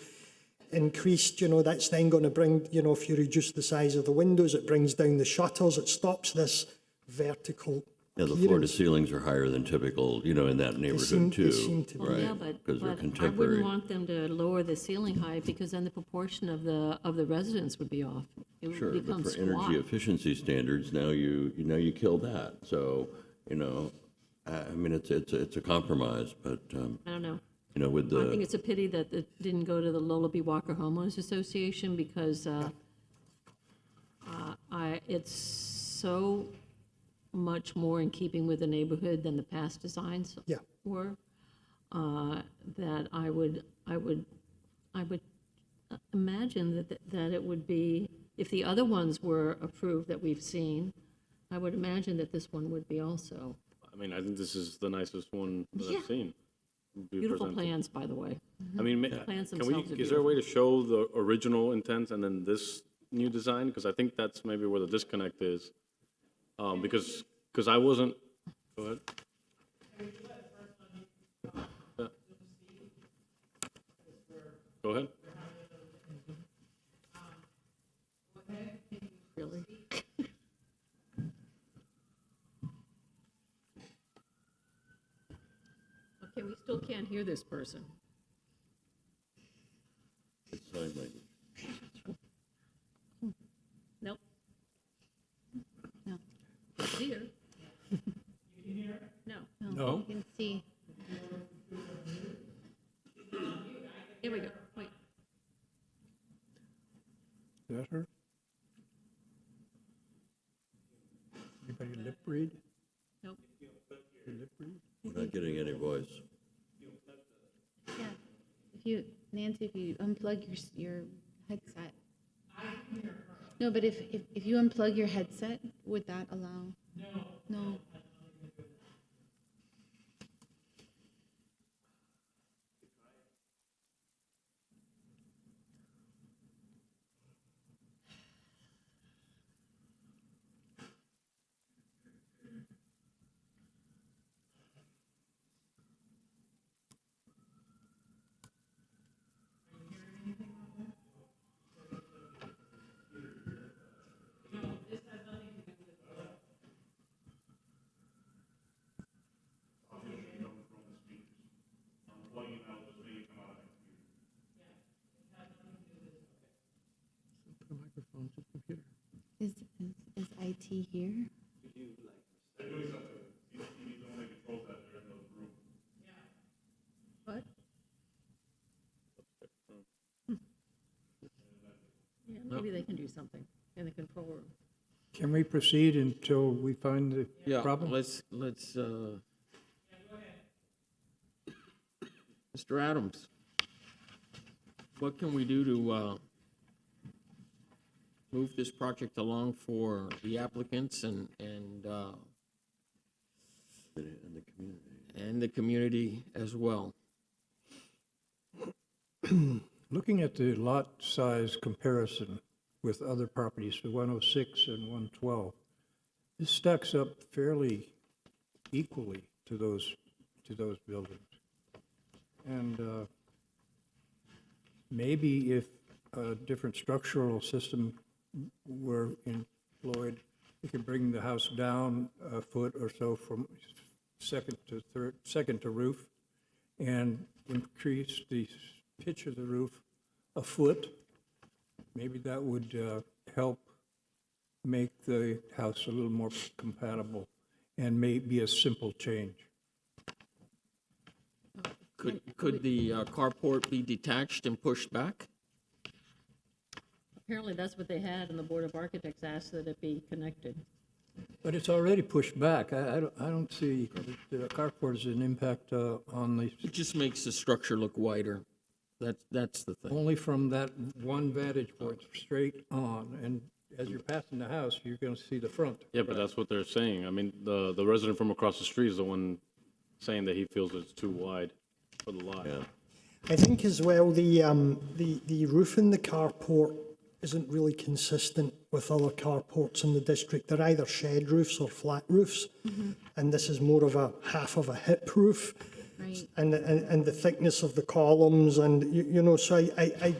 increased, that's then going to bring, if you reduce the size of the windows, it brings down the shutters, it stops this vertical. Yeah, the floor to ceilings are higher than typical, in that neighborhood too. Well, yeah, but Because they're I contemporary. wouldn't want them to lower the ceiling height because then the proportion of the residents would be off. It would Sure, but become for squat. energy efficiency standards, now you kill that. So, I mean, it's a compromise, but, I don't know. with I think the, it's a pity that it didn't go to the Lullaby Walker Homeowners Association because it's so much more in keeping with the neighborhood than the past designs were. That I would imagine that it would be, if the other ones were approved that we've seen, I would imagine that this one would be also. I mean, I think this is the nicest one that Yeah. I've seen. be Beautiful presented. plans, by the way. I mean, The plans can we, themselves are is there a way to beautiful. show the original intent and then this new design? Because I think that's maybe where the disconnect is. Because I wasn't, go ahead. Yeah. Go ahead. Really? Okay, we still can't hear this person. It's sign language. Nope. No. Here. You can hear? No. No. You can see. Here we go. Wait. Is that her? Anybody lip read? Nope. You lip read? We're not getting any voice. Yeah. If you, Nancy, if you unplug your headset. No, but if you unplug your headset, would that allow? No. Is IT here? What? Yeah, maybe they can do something in the control room. Can we proceed until we find the Yeah, problem? let's, Mr. Adams, what can we do to, move this project along for the applicants and The community. and the community as well? Looking at the lot size comparison with other properties, the 106 and 112, this stacks up fairly equally to those buildings. And maybe if a different structural system were employed, it could bring the house down a foot or so from second to roof, and increase the pitch of the roof a foot. Maybe that would help make the house a little more compatible, and may be a simple change. Could the carport be detached and pushed back? Apparently, that's what they had, and the Board of Architects asked that it be connected. But it's already pushed back. I don't see the carport as an impact on the, It just makes the structure look wider. That's the thing. only from that one vantage point straight on. And as you're passing the house, you're going to see the front. Yeah, but that's what they're saying. I mean, the resident from across the street is the one saying that he feels it's too wide for the lot. Yeah. I think as well, the roof in the carport isn't really consistent with other carports in the district. They're either shed roofs or flat roofs, and this is more of a half of a hip roof. Right. And the thickness of the columns, and you know, so I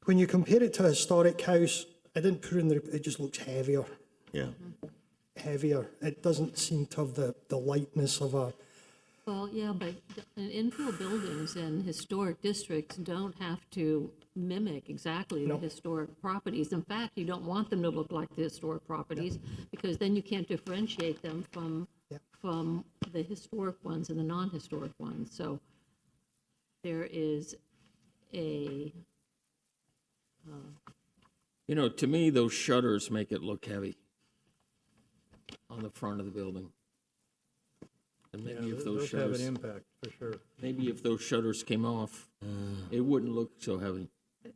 when you compare it to a historic house, I didn't put in it just looks heavier. Yeah. Heavier. It doesn't seem to have the lightness of a. Well, yeah, but infill buildings in historic districts don't have to mimic exactly the historic properties. In fact, you don't want them to look like the historic properties, because then you can't differentiate them from the historic ones and the non-historic ones. So there is a, You know, to me, those shutters make it look heavy on the front of the building. And maybe if those have shutters, an impact, for sure. maybe if those shutters came off, it wouldn't look so heavy.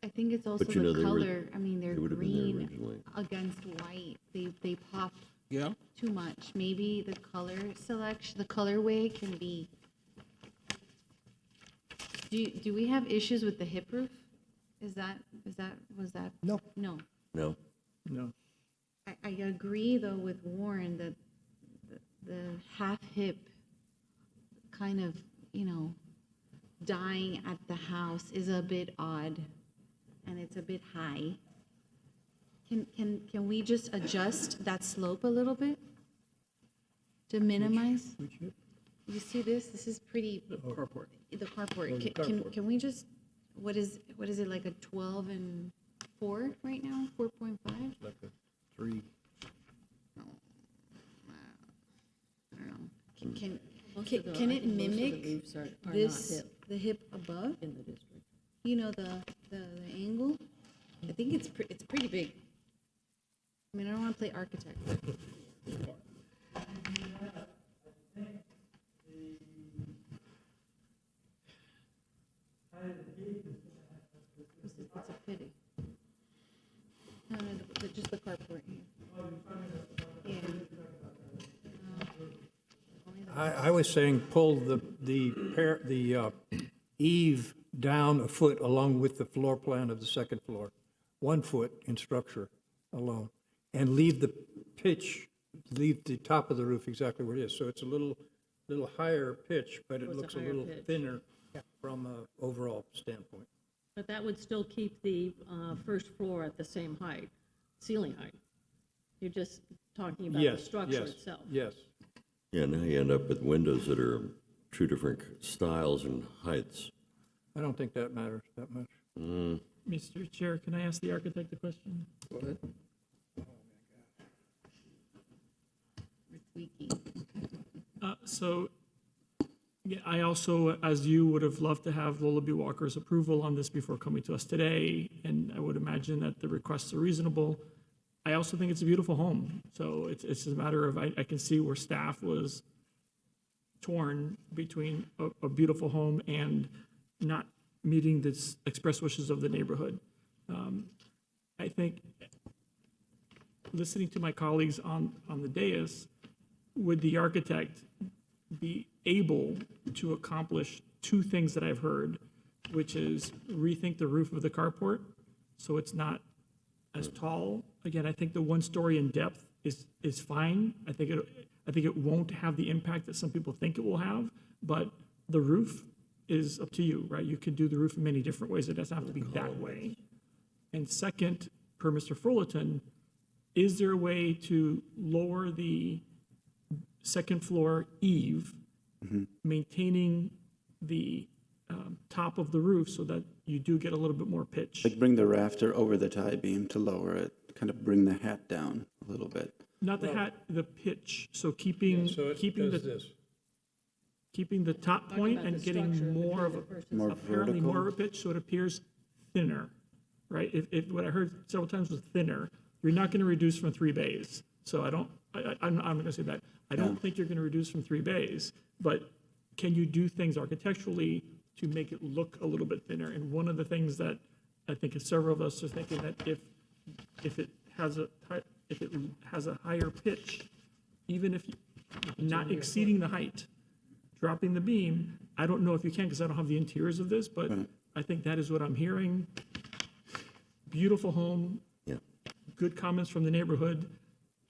I think it's also you know, the they were- color. I mean, they're they would have been there green originally. against white. They pop Yeah? too much. Maybe the color selection, the colorway can be. Do we have issues with the hip roof? Was that? No. No. No? No. I agree though with Warren that the half hip kind of, dying at the house is a bit odd and it's a bit high. Can we just adjust that slope a little bit to minimize? You see this? This is pretty. The carport. The carport. Can we just, what is it, like a 12 and 4 right now? 4.5? Like a 3. I don't know. Can it mimic this, the hip above? In the district. The angle? I think it's pretty big. I mean, I don't want to play architect. It's a pity. No, just the carport here. Yeah. I was saying pull the eave down a foot along with the floor plan of the second floor, 1 foot in structure alone, and leave the top of the roof exactly where it is. So it's a little higher pitch, but it looks a little thinner from an overall standpoint. But that would still keep the first floor at the same height, ceiling height. You're just talking about the structure itself. Yes. Yeah, now you end up with windows that are 2 different styles and heights. I don't think that matters that much. Mr. Chair, can I ask the architect a question? Go ahead. So, yeah, I also, as you, would have loved to have Lola B. Walker's approval on this before coming to us today, and I would imagine that the requests are reasonable. I also think it's a beautiful home, so it's a matter of, I can see where staff was torn between a beautiful home and not meeting the express wishes of the neighborhood. I think, listening to my colleagues on the dais, would the architect be able to accomplish 2 things that I've heard, which is rethink the roof of the carport so it's not as tall? Again, I think the 1 story in depth is fine. I think it won't have the impact that some people think it will have, but the roof is up to you, right? You can do the roof in many different ways. It doesn't have to be that way. And second, per Mr. Fullerton, is there a way to lower the second floor eave, maintaining the top of the roof so that you do get a little bit more pitch? Like bring the rafter over the tie beam to lower it, kind of bring the hat down a little bit. Not the hat, the pitch. So keeping the top point and getting more of a apparently more of a pitch, so it appears thinner, right? If what I heard several times was thinner, you're not going to reduce from 3 bays. So I'm going to say that. I don't think you're going to reduce from 3 bays, but can you do things architecturally to make it look a little bit thinner? And one of the things that I think several of us are thinking that if it has a higher pitch, even if not exceeding the height, dropping the beam, I don't know if you can because I don't have the interiors of this, but I think that is what I'm hearing. Beautiful home, good comments from the neighborhood.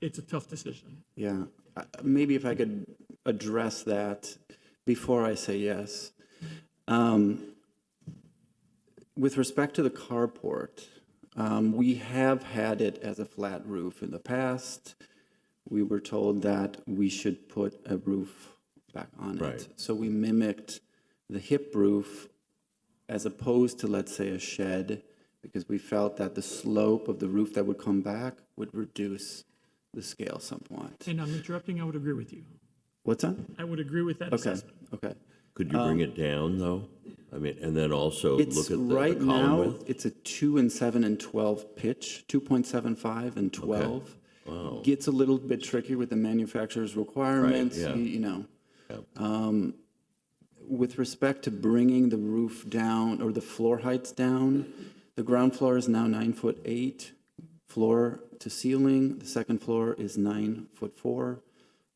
It's a tough decision. Yeah, maybe if I could address that before I say yes. With respect to the carport, we have had it as a flat roof in the past. We were told that we should put a roof back on it. So we mimicked the hip roof as opposed to, let's say, a shed, because we felt that the slope of the roof that would come back would reduce the scale somewhat. And I'm interrupting, I would agree with you. What's that? I would agree with that assessment. Okay. Could you bring it down, though? I mean, and then also look at the right column now, width? it's a 2 and 7 and 12 pitch, 2.75 and 12. Wow. Gets a little bit tricky with the manufacturer's requirements, yeah. you know. With respect to bringing the roof down or the floor heights down, the ground floor is now 9'8", floor to ceiling. The second floor is 9'4".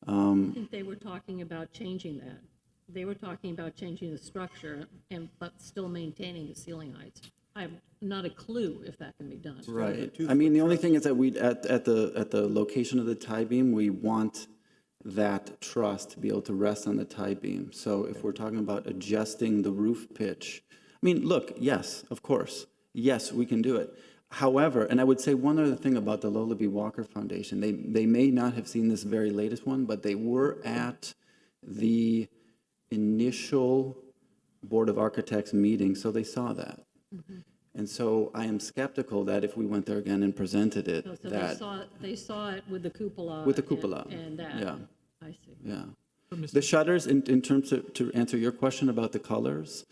I think they were talking about changing that. They were talking about changing the structure but still maintaining the ceiling heights. I have not a clue if that can be done. Right. I mean, the only thing is that we, at the location of the tie beam, we want that truss to be able to rest on the tie beam. So if we're talking about adjusting the roof pitch, I mean, look, yes, of course. Yes, we can do it. However, and I would say one other thing about the Lola B. Walker Foundation, they may not have seen this very latest one, but they were at the initial Board of Architects meeting, so they saw that. And so I am skeptical that if we went there again and presented it, So that. they saw it with the cupola. With the cupola, And that. yeah. I see. Yeah. The shutters, in terms of, to answer your question about the colors,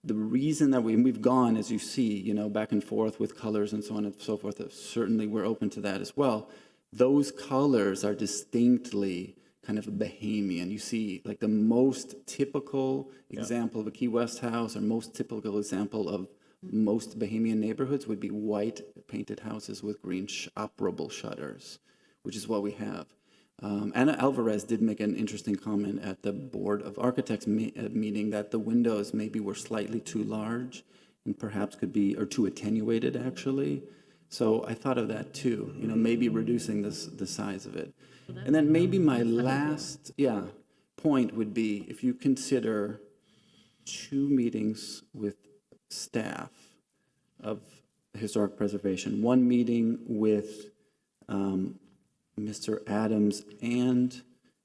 the reason that we've gone, as you see, you know, back and forth with colors and so on and so forth, certainly we're open to that as well. Those colors are distinctly kind of Bahamian. You see, like the most typical example of a Key West house, or most typical example of most Bahamian neighborhoods would be white painted houses with green operable shutters, which is what we have. Anna Alvarez did make an interesting comment at the Board of Architects meeting that the windows maybe were slightly too large and perhaps could be, or too attenuated actually. So I thought of that too, you know, maybe reducing the size of it. And then maybe my last, point would be if you consider 2 meetings with staff of historic preservation, 1 meeting with Mr. Adams and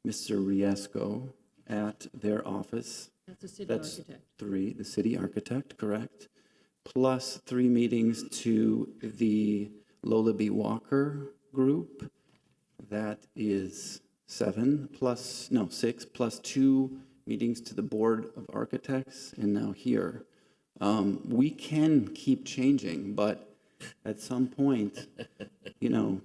Mr. Riesco at their office. That's the city architect. 3, the city architect, correct. Plus 3 meetings to the Lola B. Walker group. That is 6, plus 2 meetings to the Board of Architects, and now here. We can keep changing, but at some point, you know,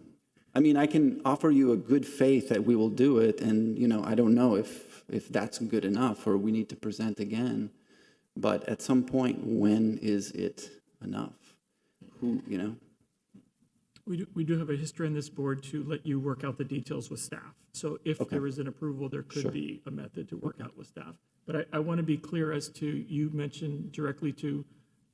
I mean, I can offer you a good faith that we will do it, and, you know, I don't know if that's good enough or we need to present again. But at some point, when is it enough? Who, you know? We do have a history on this board to let you work out the details with staff. So if there is an approval, there could be a method to work out with staff. But I want to be clear as to, you mentioned directly to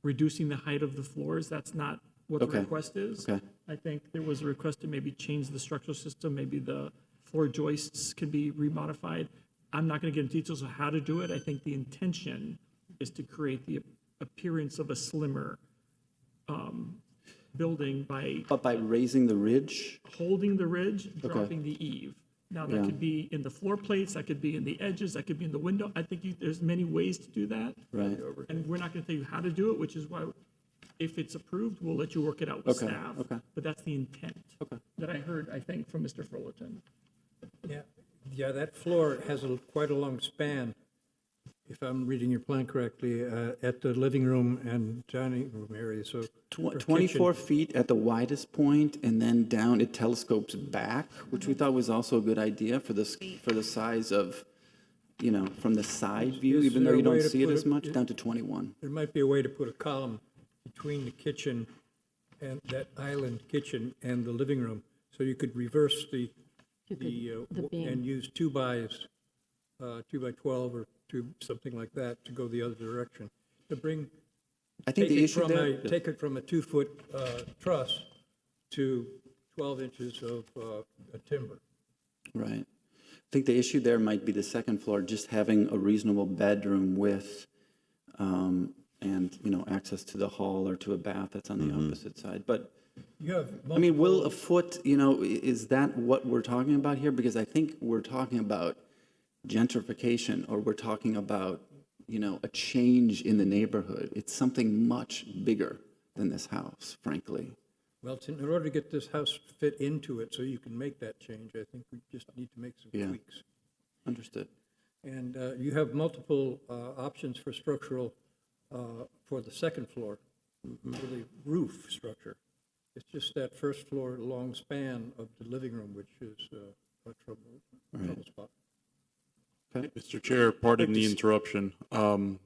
reducing the height of the floors. That's not what the request is. I think there was a request to maybe change the structural system. Maybe the floor joists can be remodified. I'm not going to get into details of how to do it. I think the intention is to create the appearance of a slimmer building by... But by raising the ridge? Holding the ridge, dropping the eave. Now, that could be in the floor plates, that could be in the edges, that could be in the window. I think there's many ways to do that. Right. And we're not going to tell you how to do it, which is why, if it's approved, we'll let you work it out with staff. But that's the intent that I heard, I think, from Mr. Fullerton. Yeah, that floor has quite a long span, if I'm reading your plan correctly, at the living room and dining room area, so. 24 feet at the widest point, and then down it telescopes back, which we thought was also a good idea for the size of, you know, from the side view, even though you don't see it as much, down to 21. There might be a way to put a column between the kitchen and that island kitchen and the living room, so you could reverse the and use 2 by 12 or something like that to go the other direction. To bring, I think the issue there, take it from a 2-foot truss to 12 inches of timber. Right. I think the issue there might be the second floor, just having a reasonable bedroom width, and, you know, access to the hall or to a bath that's on the opposite side. But you have I mean, will a foot, you know, is that what we're talking about here? Because I think we're talking about gentrification, or we're talking about, you know, a change in the neighborhood. It's something much bigger than this house, frankly. Well, in order to get this house fit into it so you can make that change, I think we just need to make some tweaks. Understood. And you have multiple options for structural, for the second floor, for the roof structure. It's just that first floor long span of the living room, which is a trouble spot. Mr. Chair, pardon the interruption.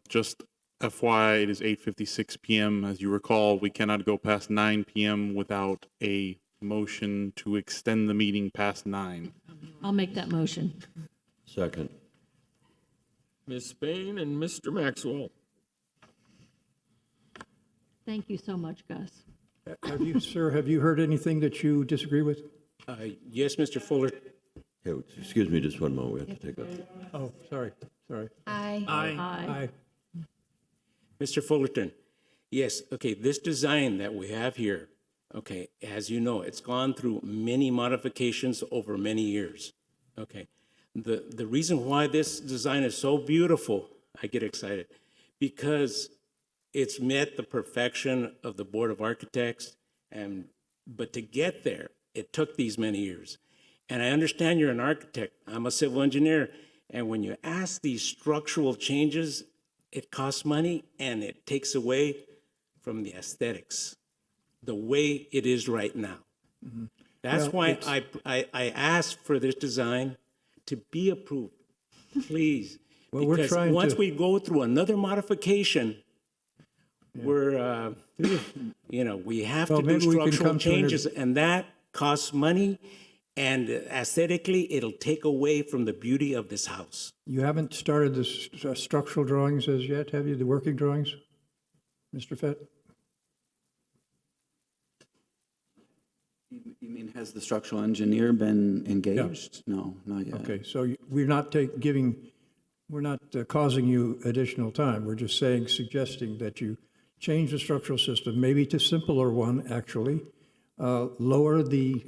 Just FYI, it is 8:56 p.m. As you recall, we cannot go past 9 p.m. without a motion to extend the meeting past 9. I'll make that motion. Second. Ms. Spain and Mr. Maxwell. Thank you so much, Gus. Have you, sir, have you heard anything that you disagree with? Yes, Mr. Fuller. Hey, excuse me just one moment. We have to take a. Oh, sorry. Aye. Aye. Mr. Fullerton, yes, okay, this design that we have here, okay, as you know, it's gone through many modifications over many years. Okay, the reason why this design is so beautiful, I get excited, because it's met the perfection of the Board of Architects, but to get there, it took these many years. And I understand you're an architect, I'm a civil engineer, and when you ask these structural changes, it costs money and it takes away from the aesthetics, the way it is right now. That's Well, why I asked for this design to be approved, please. Well, we're Because trying once to- we go through another modification, we're, we have Well, to do maybe we can structural come to an changes, and that costs money, and aesthetically, it'll take away from the beauty of this house. You haven't started the structural drawings as yet, have you, the working drawings, Mr. Fett? You mean, has the structural engineer been engaged? No, not yet. Okay, so we're not we're not causing you additional time. We're just suggesting that you change the structural system, maybe to simpler one, actually. Lower the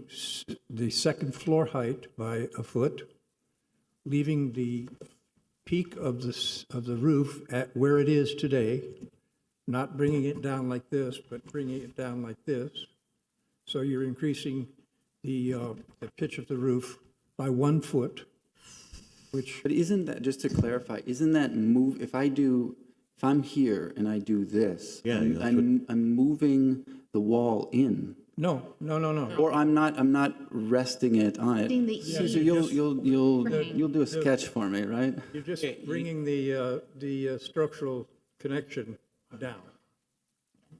second floor height by a foot, leaving the peak of the roof at where it is today, not bringing it down like this, but bringing it down like this. So you're increasing the pitch of the roof by 1 foot, which. But isn't that, just to clarify, isn't that if I'm here and I do this, Yeah, that's I'm moving the wall in. No. Or I'm not resting it on it. Resting the Caesar, eaves. you'll do a sketch for me, right? You're just bringing the structural connection down.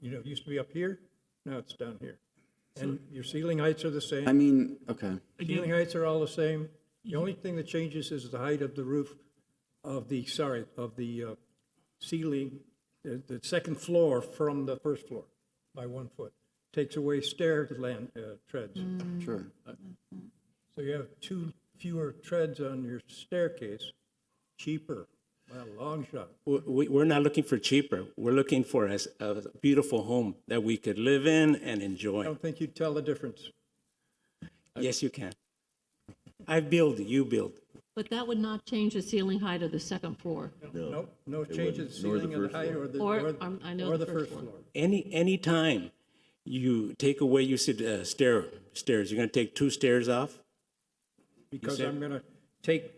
You know, it used to be up here, now it's down here. And your ceiling heights are the same. I mean, okay. Ceiling heights are all the same. The only thing that changes is the height of the roof of the ceiling, the second floor from the first floor by 1 foot. Takes away stair treads. Sure. So you have 2 fewer treads on your staircase, cheaper, by a long shot. We're not looking for cheaper. We're looking for a beautiful home that we could live in and I enjoy. don't think you'd tell the difference. Yes, you can. I build, you build. But that would not change the ceiling height of the second floor. Nope, no change in the nor the ceiling of the first height floor. I know or the the first first floor. floor. Any time you take away, you said stairs, you're going to take 2 stairs off? Because said- I'm going to take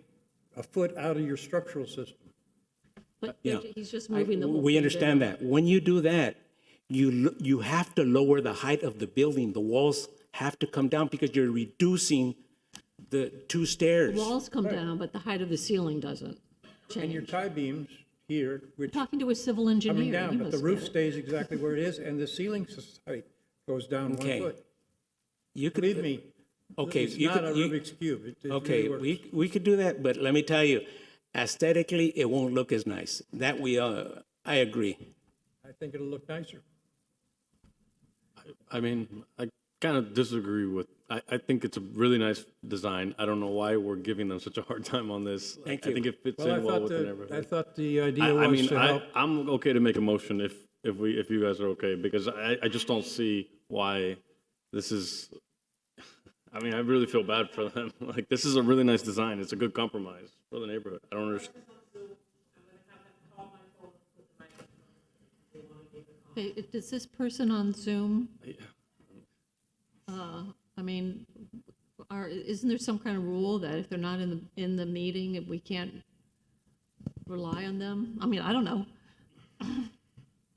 a foot out of your structural system. But Yeah. he's just moving the whole We thing understand down. that. When you do that, you have to lower the height of the building. The walls have to come down because you're reducing the 2 stairs. The walls come down, but the height of the ceiling doesn't And your change. tie beams here, which Talking to a civil engineer. coming down, he but the must roof get it. stays exactly where it is, and the ceiling height goes down 1 Okay. foot. You could, Believe me, okay, it's you not could, a Rubik's Cube. It okay, really works. we could do that, but let me tell you, aesthetically, it won't look as nice. That I agree. I think it'll look nicer. I mean, I kind of disagree with, I think it's a really nice design. I don't know why we're giving them such a hard time on this. Thank I you. think it fits Well, in well with the neighborhood. I thought the idea I was mean, to help. I'm okay to make a motion if you guys are okay, because I just don't see why this is, I mean, I really feel bad for them. Like, this is a really nice design. It's a good compromise for the neighborhood. I don't understand. Okay, is this person on Zoom? I mean, isn't there some kind of rule that if they're not in the meeting, if we can't rely on them? I mean, I don't know.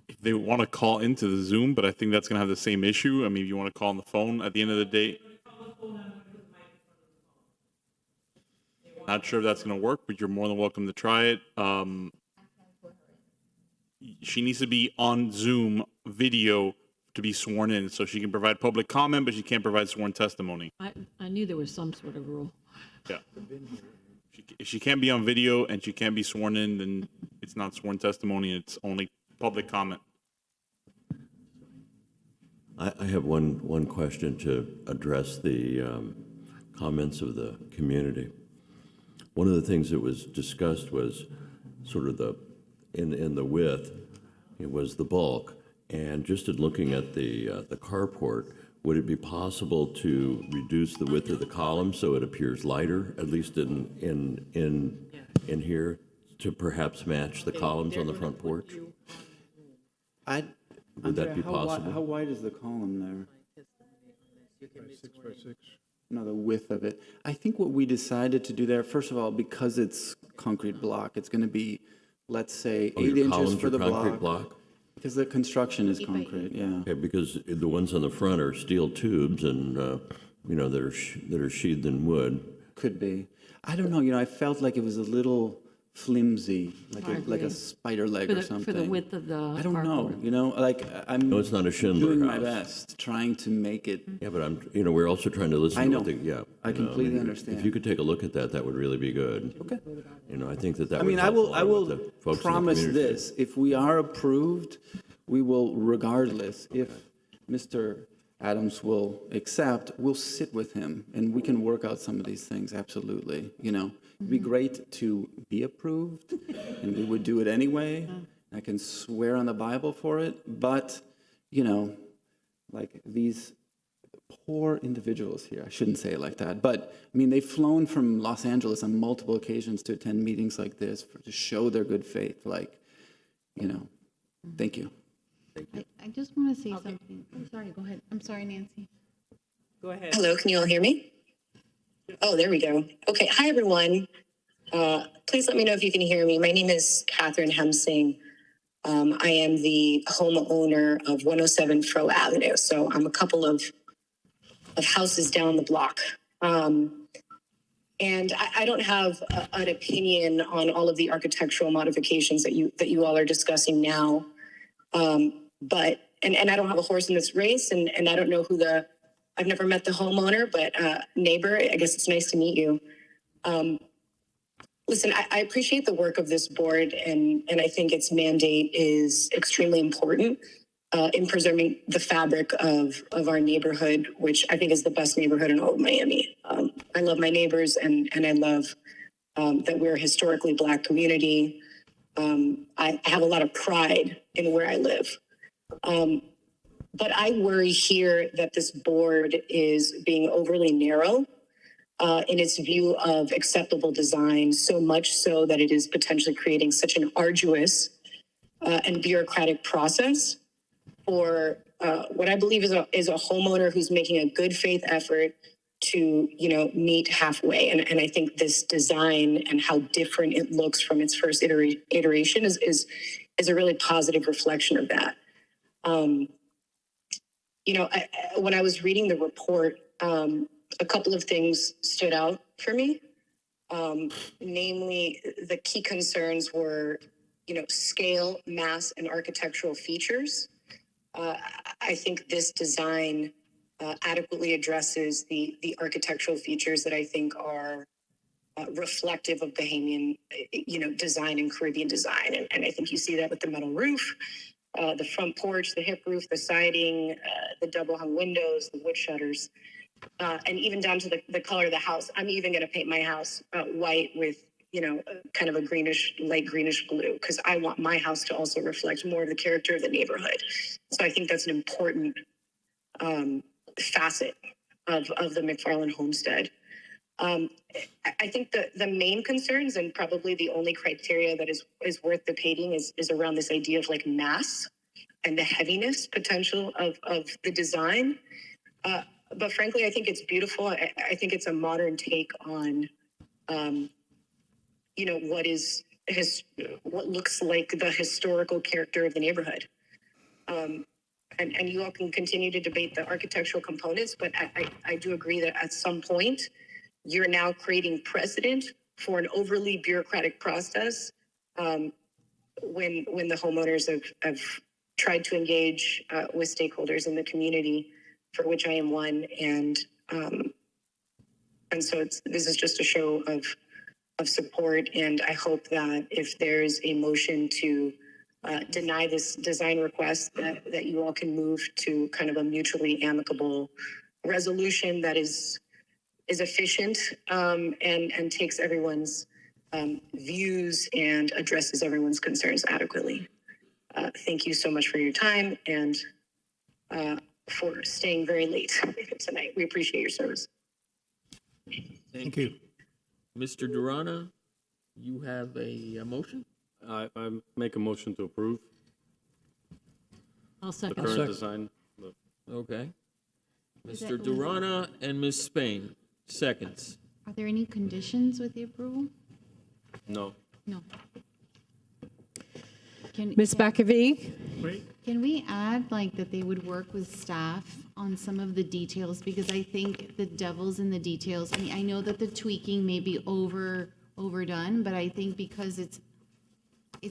If they want to call into the Zoom, but I think that's going to have the same issue. I mean, if you want to call on the phone at the end of the day. Not sure if that's going to work, but you're more than welcome to try it. She needs to be on Zoom video to be sworn in. So she can provide public comment, but she can't provide sworn testimony. I knew there was some sort of rule. Yeah. If she can't be on video and she can't be sworn in, then it's not sworn testimony. It's only public comment. I have one question to address the comments of the community. One of the things that was discussed was sort of in the width, it was the bulk. And just in looking at the carport, would it be possible to reduce the width of the column so it appears lighter, at least in here, to perhaps match the columns on the front porch? Would that be possible? How wide is the column there? 6 by 6. No, the width of it. I think what we decided to do there, first of all, because it's concrete block, it's going to be, let's say, 8 inches for the block. Because the construction is concrete, yeah. Okay, because the ones on the front are steel tubes and, that are sheathed in wood. Could be. I don't know, I felt like it was a little flimsy, like a spider leg or something. For the width of the I don't know, I'm No, it's not a Schindler doing house. my best, trying to make it. Yeah, but we're also trying to listen I to know. what the, yeah. I completely understand. If you could take a look at that, that would really be good. Okay. I think that I would mean, I help a will, lot I with the will folks in the promise community. this, if we are approved, we will, regardless, if Mr. Adams will accept, we'll sit with him and we can work out some of these things, absolutely, It'd be great to be approved and we would do it anyway. I can swear on the Bible for it, but, like these poor individuals here, I shouldn't say it like that, but I mean, they've flown from Los Angeles on multiple occasions to attend meetings like this to show their good faith, thank you. I just want to say something. I'm sorry, go ahead. I'm sorry, Nancy. Go ahead. Hello, can you all hear me? Oh, there we go. Okay, hi everyone. Please let me know if you can hear me. My name is Catherine Hemsing. I am the homeowner of 107 Fro Avenue, so I'm a couple of houses down the block. And I don't have an opinion on all of the architectural modifications that you all are discussing now. But I don't have a horse in this race, and I don't know I've never met the homeowner, but neighbor, I guess it's nice to meet you. Listen, I appreciate the work of this board, and I think its mandate is extremely important in preserving the fabric of our neighborhood, which I think is the best neighborhood in all of Miami. I love my neighbors, and I love that we're a historically Black community. I have a lot of pride in where I live. But I worry here that this board is being overly narrow in its view of acceptable design, so much so that it is potentially creating such an arduous and bureaucratic process for what I believe is a homeowner who's making a good faith effort to, meet halfway. And I think this design and how different it looks from its first iteration is a really positive reflection of that. When I was reading the report, a couple of things stood out for me. Namely, the key concerns were, scale, mass, and architectural features. I think this design adequately addresses the architectural features that I think are reflective of Bahamian, design and Caribbean design. And I think you see that with the metal roof, the front porch, the hip roof, the siding, the double hung windows, the wood shutters, and even down to the color of the house. I'm even going to paint my house white with, kind of a light greenish blue, because I want my house to also reflect more of the character of the neighborhood. So I think that's an important facet of the McFarland homestead. I think the main concerns, and probably the only criteria that is worth debating, is around this idea of like mass and the heaviness potential of the design. But frankly, I think it's beautiful. I think it's a modern take on, what looks like the historical character of the neighborhood. And you all can continue to debate the architectural components, but I do agree that at some point, you're now creating precedent for an overly bureaucratic process when the homeowners have tried to engage with stakeholders in the community, for which I am one, and so this is just a show of support, and I hope that if there's a motion to deny this design request, that you all can move to kind of a mutually amicable resolution that is efficient and takes everyone's views and addresses everyone's concerns adequately. Thank you so much for your time and for staying very late tonight. We appreciate your service. Thank you. Mr. Durana, you have a motion? I make a motion to approve I'll the second. current design. Okay. Is Mr. that- Durana and Ms. Spain, seconds. Are there any conditions with the approval? No. No. Can, Ms. Bakovic? can we add like that they would work with staff on some of the details? Because I think the devil's in the details. I mean, I know that the tweaking may be overdone, but I think because it's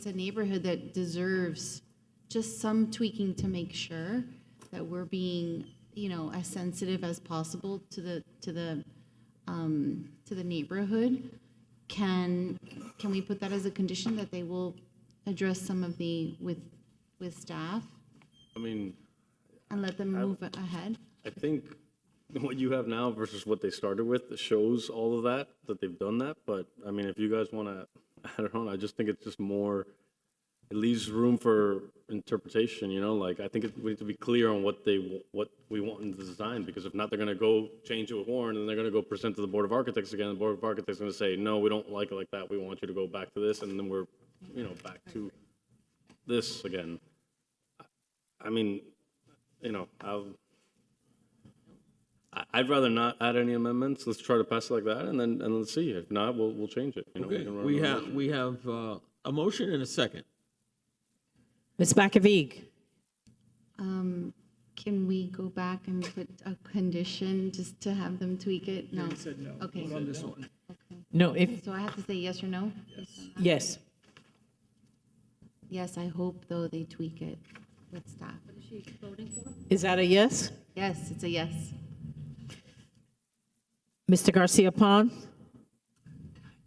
a neighborhood that deserves just some tweaking to make sure that we're being, as sensitive as possible to the neighborhood. Can we put that as a condition that they will address some of the with staff I mean, and let them move ahead? I think what you have now versus what they started with shows all of that they've done that. But I mean, if you guys want to, I don't know, I just think it's just more, it leaves room for interpretation, like I think we need to be clear on what we want in the design, because if not, they're going to go change it with Warren and they're going to go present to the Board of Architects again. The Board of Architects is going to say, no, we don't like it like that. We want you to go back to this. And then we're, back to this again. I mean, I'd rather not add any amendments. Let's try to pass it like that, and let's see. If not, we'll change it. Okay, we have a motion and a second. Ms. Bakovic? Can we go back and put a condition just to have them tweak it? No. said no. Okay. Vote on this one. No, if, So I have to say yes or no? yes. Yes, I hope though they tweak it with staff. What is she voting for? Is that a yes? Yes, it's a yes. Mr. Garcia Pon?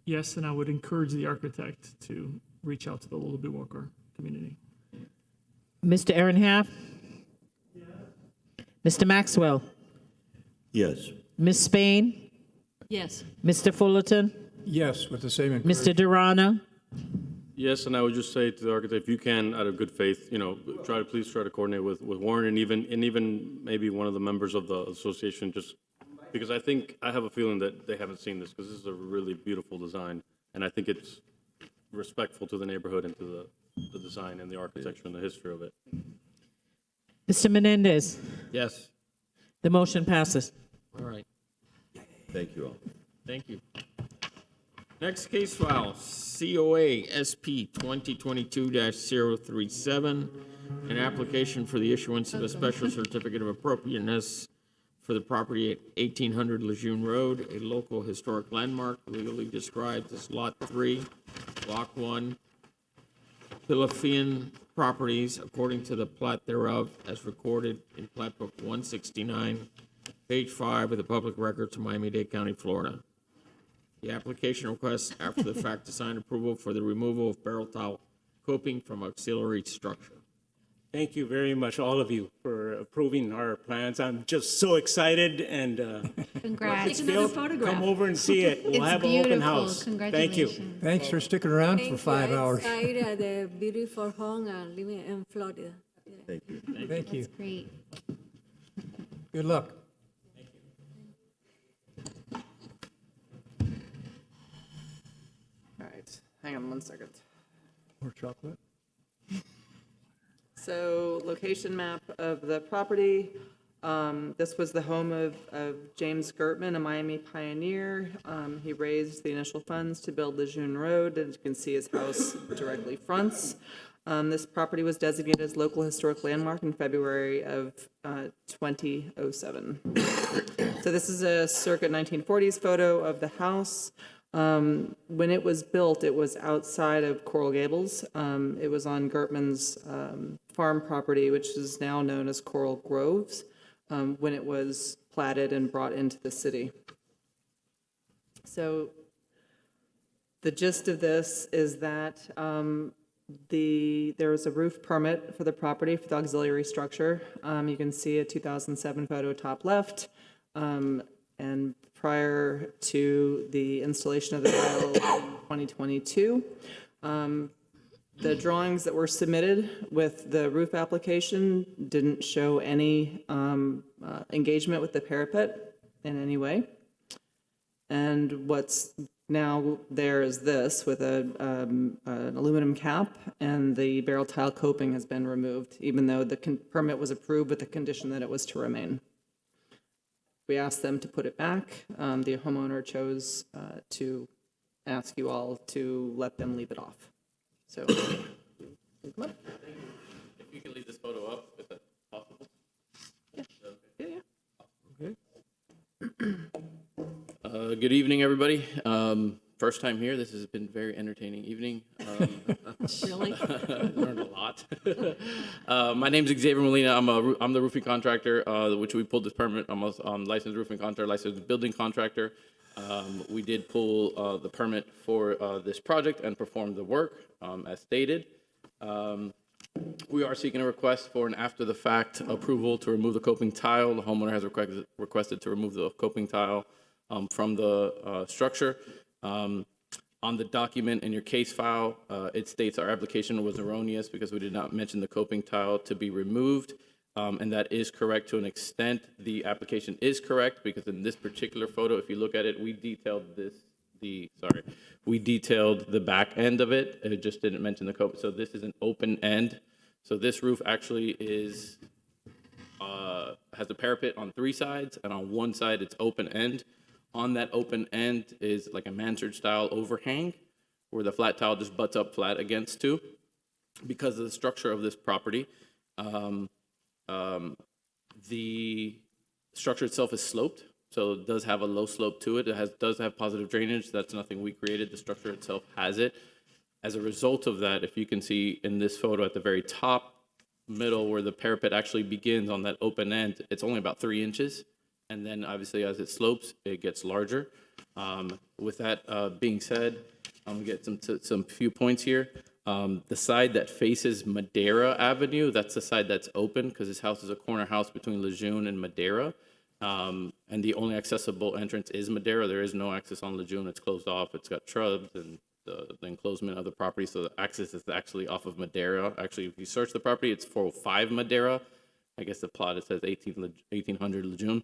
Yes, and I would encourage the architect to reach out to the Little Walker community. Mr. Ehrenhalf? Mr. Maxwell? Yes. Ms. Spain? Yes. Mr. Fullerton? Yes, with the same Mr. Durana? Yes, and I would just say to the architect, if you can, out of good faith, please try to coordinate with Warren and even maybe one of the members of the association, just because I have a feeling that they haven't seen this, because this is a really beautiful design, and I think it's respectful to the neighborhood and to the design and the architecture and the history of it. Mr. Menendez? Yes. The motion passes. All right. Thank you all. Thank you. Next case file, COA SP 2022-037, an application for the issuance of a special certificate of appropriateness for the property at 1800 Lejeune Road, a local historic landmark legally described as Lot 3, Block 1, Philippian Properties, according to the plat thereof, as recorded in Plat Book 169, page 5 of the Public Records of Miami-Dade County, Florida. The application requests after the fact design approval for the removal of barrel tile coping from auxiliary structure. Thank you very much, all of you, for approving our plans. I'm just so excited, and Congrats. Take another photograph. come over and see it. We'll It's have an open beautiful. house. Thank you. Congratulations. Thanks for sticking around for 5 hours. Excited at the beautiful home living in Florida. Thank you. Thank you. That's great. Good luck. All right, hang on one second. More chocolate? So location map of the property. This was the home of James Gertman, a Miami pioneer. He raised the initial funds to build Lejeune Road, and you can see his house directly fronts. This property was designated as local historic landmark in February of 2007. So this is a circa 1940s photo of the house. When it was built, it was outside of Coral Gables. It was on Gertman's farm property, which is now known as Coral Groves, when it was platted and brought into the city. So the gist of this is that there was a roof permit for the property for the auxiliary structure. You can see a 2007 photo top left. And prior to the installation of the tile in 2022, the drawings that were submitted with the roof application didn't show any engagement with the parapet in any way. And what's now there is this with an aluminum cap, and the barrel tile coping has been removed, even though the permit was approved with the condition that it was to remain. We asked them to put it back. The homeowner chose to ask you all to let them leave it off. So, come on. If you can leave this photo up, if that's possible. Good evening, everybody. First time here. This has been a very entertaining evening. Really? Learned a lot. My name's Xavier Molina. I'm the roofing contractor, which we pulled this permit. I'm a licensed roofing contractor, licensed building contractor. We did pull the permit for this project and perform the work as stated. We are seeking a request for an after-the-fact approval to remove the coping tile. The homeowner has requested to remove the coping tile from the structure. On the document in your case file, it states our application was erroneous because we did not mention the coping tile to be removed, and that is correct to an extent. The application is correct because in this particular photo, if you look at it, we detailed the back end of it. It just didn't mention the coping. So this is an open end. So this roof actually is has a parapet on 3 sides, and on one side it's open end. On that open end is like a mansard style overhang where the flat tile just butts up flat against too. Because of the structure of this property, the structure itself is sloped, so it does have a low slope to it. It does have positive drainage. That's nothing we created. The structure itself has it. As a result of that, if you can see in this photo at the very top middle where the parapet actually begins on that open end, it's only about 3 inches. And then obviously as it slopes, it gets larger. With that being said, I'm gonna get some few points here. The side that faces Madera Avenue, that's the side that's open because this house is a corner house between Lejeune and Madera. And the only accessible entrance is Madera. There is no access on Lejeune. It's closed off. It's got shrubs and the enclosement of the property. So the access is actually off of Madera. Actually, if you search the property, it's 405 Madera. I guess the plot, it says 1800 Lejeune.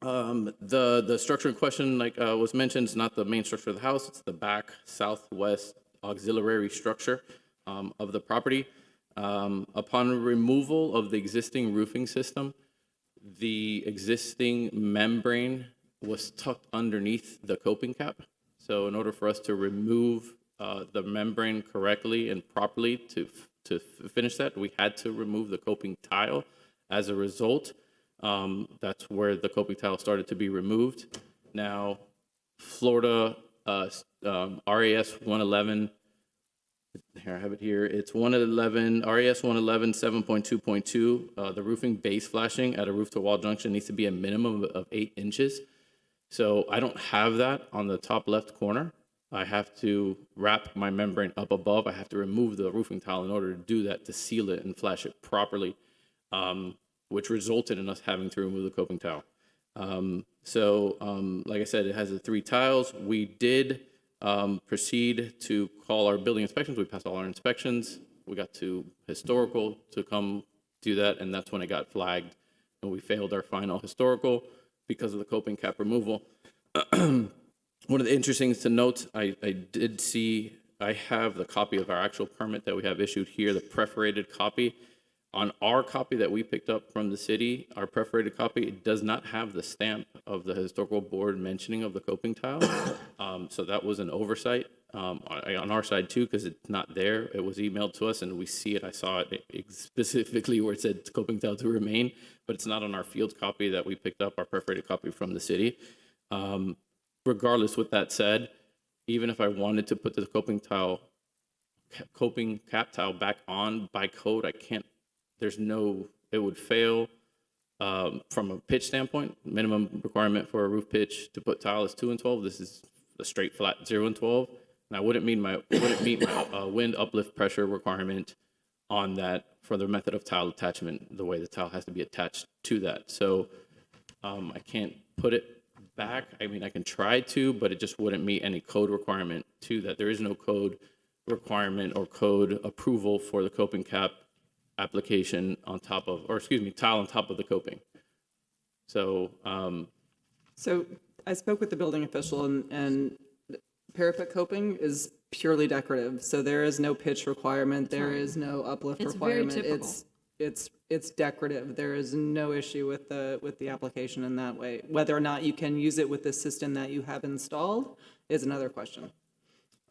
The structure in question, like was mentioned, is not the main structure of the house. It's the back southwest auxiliary structure of the property. Upon removal of the existing roofing system, the existing membrane was tucked underneath the coping cap. So in order for us to remove the membrane correctly and properly to finish that, we had to remove the coping tile. As a result, that's where the coping tile started to be removed. Now, Florida RAS 111, here I have it here, it's 111, RAS 111 7.2.2, the roofing base flashing at a roof-to-wall junction needs to be a minimum of 8 inches. So I don't have that on the top left corner. I have to wrap my membrane up above. I have to remove the roofing tile in order to do that, to seal it and flash it properly. Which resulted in us having to remove the coping tile. Like I said, it has the 3 tiles. We did proceed to call our building inspections. We passed all our inspections. We got to historical to come do that, and that's when it got flagged, and we failed our final historical because of the coping cap removal. One of the interesting things to note, I did see, I have the copy of our actual permit that we have issued here, the perforated copy. On our copy that we picked up from the city, our perforated copy, it does not have the stamp of the historical board mentioning of the coping tile. So that was an oversight on our side too, because it's not there. It was emailed to us and we see it. I saw it specifically where it said coping tile to remain, but it's not on our field copy that we picked up, our perforated copy from the city. regardless, with that said, even if I wanted to put the coping cap tile back on by code, I can't, it would fail. From a pitch standpoint, minimum requirement for a roof pitch to put tile is 2 and 12. This is a straight flat 0 and 12. And I wouldn't meet my wind uplift pressure requirement on that for the method of tile attachment, the way the tile has to be attached to that. So I can't put it back. I mean, I can try to, but it just wouldn't meet any code requirement to that. There is no code requirement or code approval for the coping cap application on top of, or excuse me, tile on top of the coping. So, So I spoke with the building official, and parapet coping is purely decorative. So there is no pitch requirement. There is no uplift It's very requirement. typical. It's decorative. There is no issue with the application in that way. Whether or not you can use it with the system that you have installed is another question.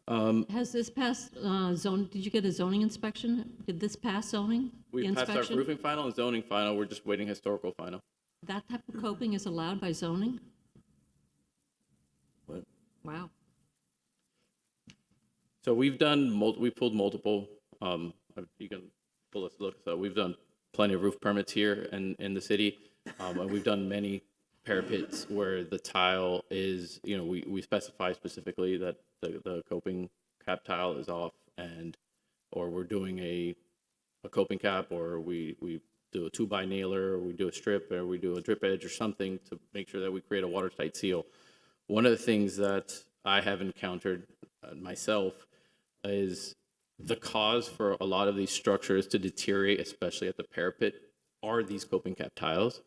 Has this passed did you get a zoning inspection? Did this pass zoning? we the passed our inspection? roofing final and zoning final. We're just waiting historical final. That type of coping is allowed by zoning? What? Wow. So we've done, we pulled multiple, you can pull this look. So we've done plenty of roof permits here in the city. And we've done many parapets where the tile is, we specify specifically that the coping cap tile is off, or we're doing a coping cap, or we do a 2x nailer, or we do a strip, or we do a drip edge or something to make sure that we create a watertight seal. One of the things that I have encountered myself is the cause for a lot of these structures to deteriorate, especially at the parapet, are these coping cap tiles.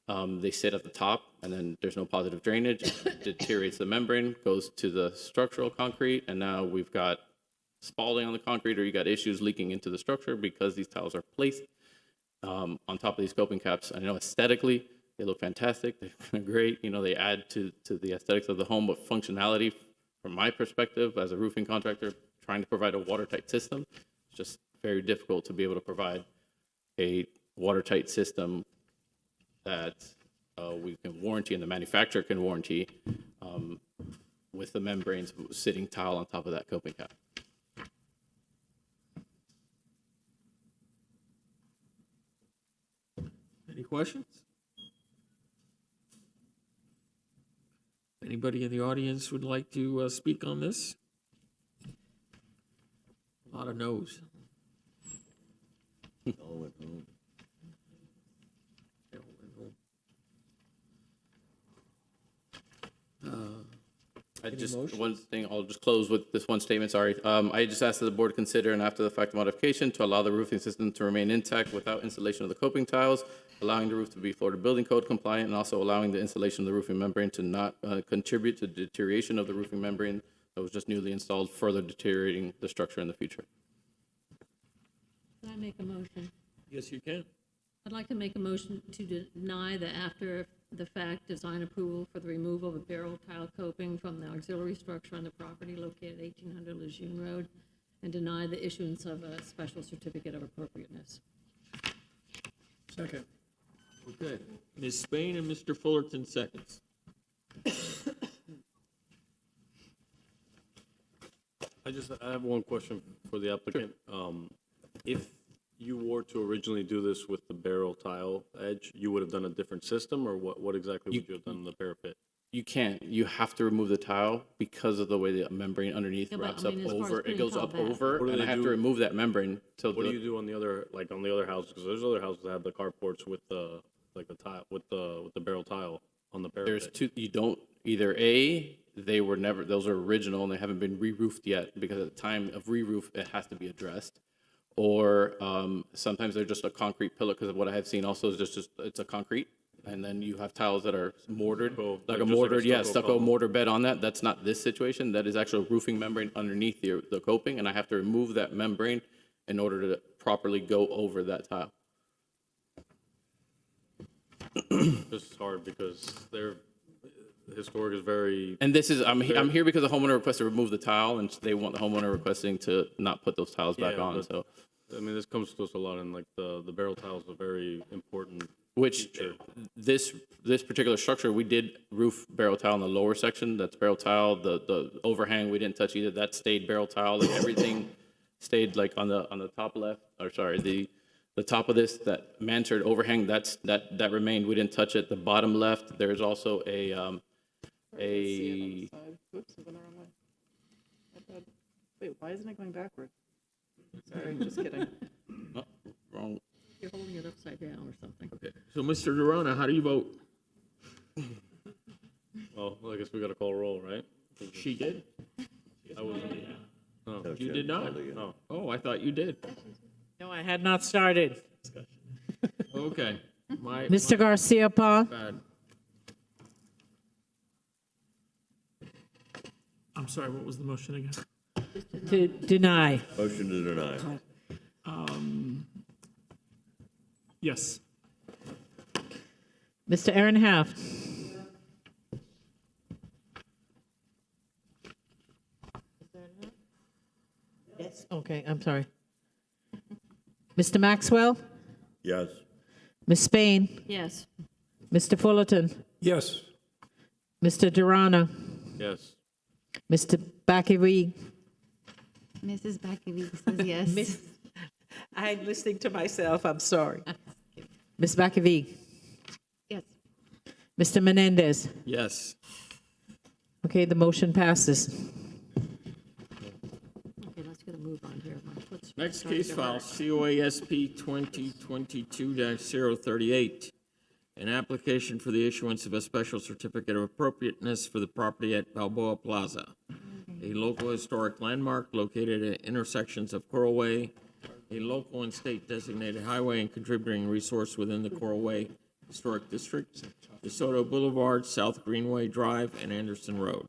They sit at the top, and then there's no positive drainage, deteriorates the membrane, goes to the structural concrete, and now we've got spalling on the concrete, or you got issues leaking into the structure because these tiles are placed on top of these coping caps. I know aesthetically, they look fantastic, they're great, they add to the aesthetics of the home, but functionality, from my perspective, as a roofing contractor, trying to provide a watertight system, it's just very difficult to be able to provide a watertight system that we can warranty and the manufacturer can warranty with the membranes sitting tile on top of that coping cap. Any questions? Anybody in the audience would like to speak on this? A lot of no's. One thing, I'll just close with this one statement, sorry. I just asked that the board consider an after-the-fact modification to allow the roofing system to remain intact without installation of the coping tiles, allowing the roof to be Florida Building Code compliant, and also allowing the installation of the roofing membrane to not contribute to deterioration of the roofing membrane that was just newly installed, further deteriorating the structure in the future. Can I make a motion? Yes, you can. I'd like to make a motion to deny the after-the-fact design approval for the removal of a barrel tile coping from the auxiliary structure on the property located at 1800 Lejeune Road, and deny the issuance of a special certificate of appropriateness. Second. Okay. Ms. Spain and Mr. Fullerton seconds. I have one question for the applicant. If you were to originally do this with the barrel tile edge, you would have done a different system, or what exactly would you have done in the parapet? You can't. You have to remove the tile because of the way the membrane underneath wraps up over. It goes up over, and I have to remove that membrane. So what do you do on the other houses? Because there's other houses that have the carports with the tile with the barrel tile on the parapet. There's two. You don't either they were never, those are original and they haven't been re-roofed yet, because at the time of re-roof it has to be addressed. Or sometimes they're just a concrete pillar, because what I have seen also is just it's a concrete, and then you have tiles that are mortared, like a mortared, stucco mortar bed on that. That's not this situation. That is actually a roofing membrane underneath the coping, and I have to remove that membrane in order to properly go over that tile. This is hard because historic is very. And this is, I'm here because the homeowner requested to remove the tile, and they want the homeowner requesting to not put those tiles back on, so. I mean, this comes to us a lot, and like the barrel tile is a very important Which, feature. this particular structure, we did roof barrel tile in the lower section, that's barrel tile. The overhang, we didn't touch either. That stayed barrel tile. Like everything stayed like on the top left, or sorry, the top of this, that mansard overhang, that remained. We didn't touch it. The bottom left, there's also a Oops, I went the wrong way. My bad. Wait, why isn't it going backward? Sorry, just kidding. Oh, wrong. You're holding it upside down or something. Okay. So, Mr. Durana, how do you vote? Well, I guess we got to call roll, right? She did? I wasn't. No. You did not? No. Oh, I thought you did. No, I had not started. Okay. Mr. Garcia Pons? Bad. I'm sorry, what was the motion again? To deny. Motion to deny. Yes. Mr. Aaron Half? Yes. Okay, I'm sorry. Mr. Maxwell? Yes. Ms. Spain? Yes. Mr. Fullerton? Yes. Mr. Durana? Yes. Mr. Bakiri? Mrs. Bakavik says yes. I'm listening to myself, I'm sorry. Ms. Bakiri? Yes. Mr. Menendez? Yes. Okay, the motion passes. Okay, let's get a move on here. Let's Next start case to file, work. COASP 2022-038. An application for the issuance of a special certificate of appropriateness for the property at Balboa Plaza, a local historic landmark located at intersections of Coral Way, a local and state designated highway and contributing resource within the Coral Way Historic District, DeSoto Boulevard, South Greenway Drive, and Anderson Road.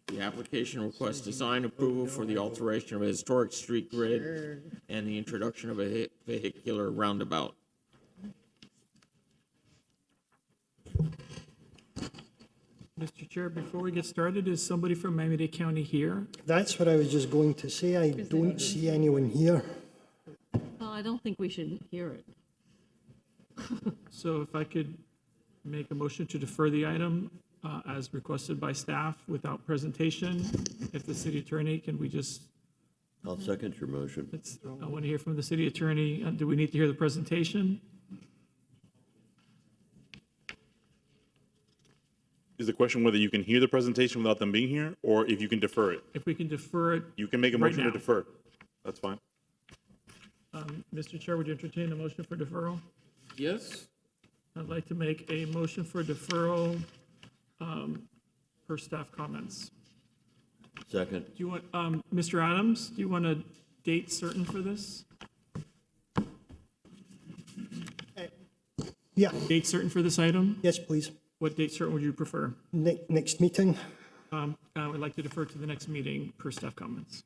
The application requests design approval for the alteration of a historic street grid and the introduction of a vehicular roundabout. Mr. Chair, before we get started, is somebody from Miami-Dade County here? That's what I was just going to say. I don't see anyone here. Well, I don't think we should hear it. So if I could make a motion to defer the item as requested by staff without presentation. If the city attorney, can we just, I'll second your motion. I want to hear from the city attorney. Do we need to hear the presentation? Is the question whether you can hear the presentation without them being here, or if you can defer it? If we can defer it. You can make a right motion to now. defer. That's fine. Mr. Chair, would you entertain a motion for deferral? Yes? I'd like to make a motion for deferral per staff comments. Second. Do you want, Mr. Adams, do you want a date certain for this? Yeah. Date certain for this item? Yes, please. What date certain would you prefer? Next meeting? I would like to defer to the next meeting per staff comments.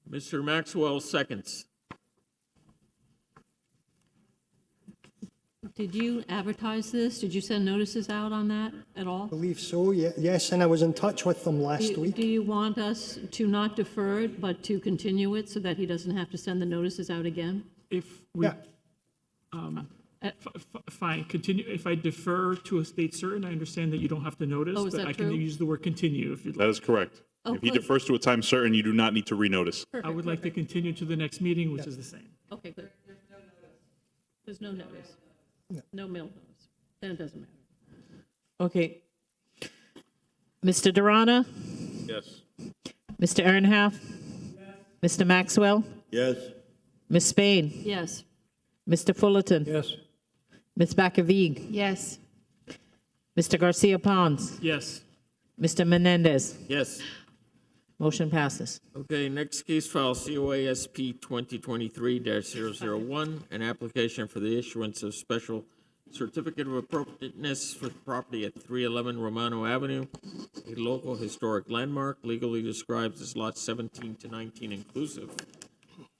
Mr. Maxwell seconds. Did you advertise this? Did you send notices out on that at all? I believe so, yes, and I was in touch with them last week. Do you want us to not defer it, but to continue it so that he doesn't have to send the notices out again? If we, fine, continue, if I defer to a date certain, I understand that you don't have to notice, Oh, is but that I can true? use the word continue if you'd That like. is correct. Oh, If he good. defers to a time certain, you do not need to renotice. I would like to continue to the next meeting, which is the same. Okay, good. There's no notice. No mail notice. Then it doesn't matter. Okay. Mr. Durana? Yes. Mr. Ehrenhalf? Mr. Maxwell? Yes. Ms. Spain? Yes. Mr. Fullerton? Yes. Ms. Bakavig? Yes. Mr. Garcia Pons? Yes. Mr. Menendez? Yes. Motion passes. Okay, next case file, COASP 2023-001, an application for the issuance of special certificate of appropriateness for the property at 311 Romano Avenue, a local historic landmark legally described as lots 17 to 19 inclusive.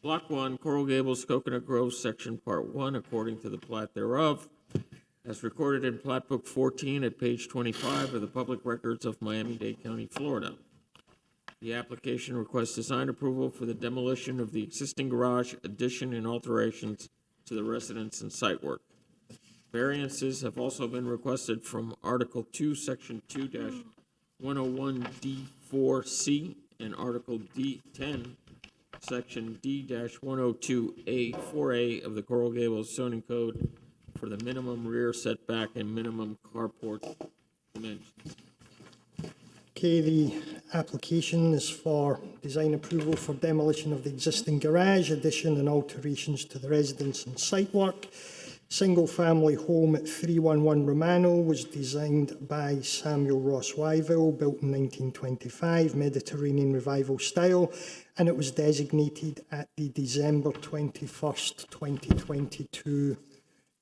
Block 1, Coral Gables, Coconut Grove, Section Part 1, according to the plat thereof, as recorded in Plat Book 14 at page 25 of the Public Records of Miami-Dade County, Florida. The application requests design approval for the demolition of the existing garage, addition and alterations to the residence and site work. Variances have also been requested from Article 2, Section 2-101D4C and Article D10, Section D-102A4A of the Coral Gables zoning code for the minimum rear setback and minimum carport dimensions. Okay, the application is for design approval for demolition of the existing garage, addition and alterations to the residence and site work. Single-family home at 311 Romano was designed by Samuel Ross Wyville, built in 1925, Mediterranean Revival style, and it was designated at the December 21st, 2022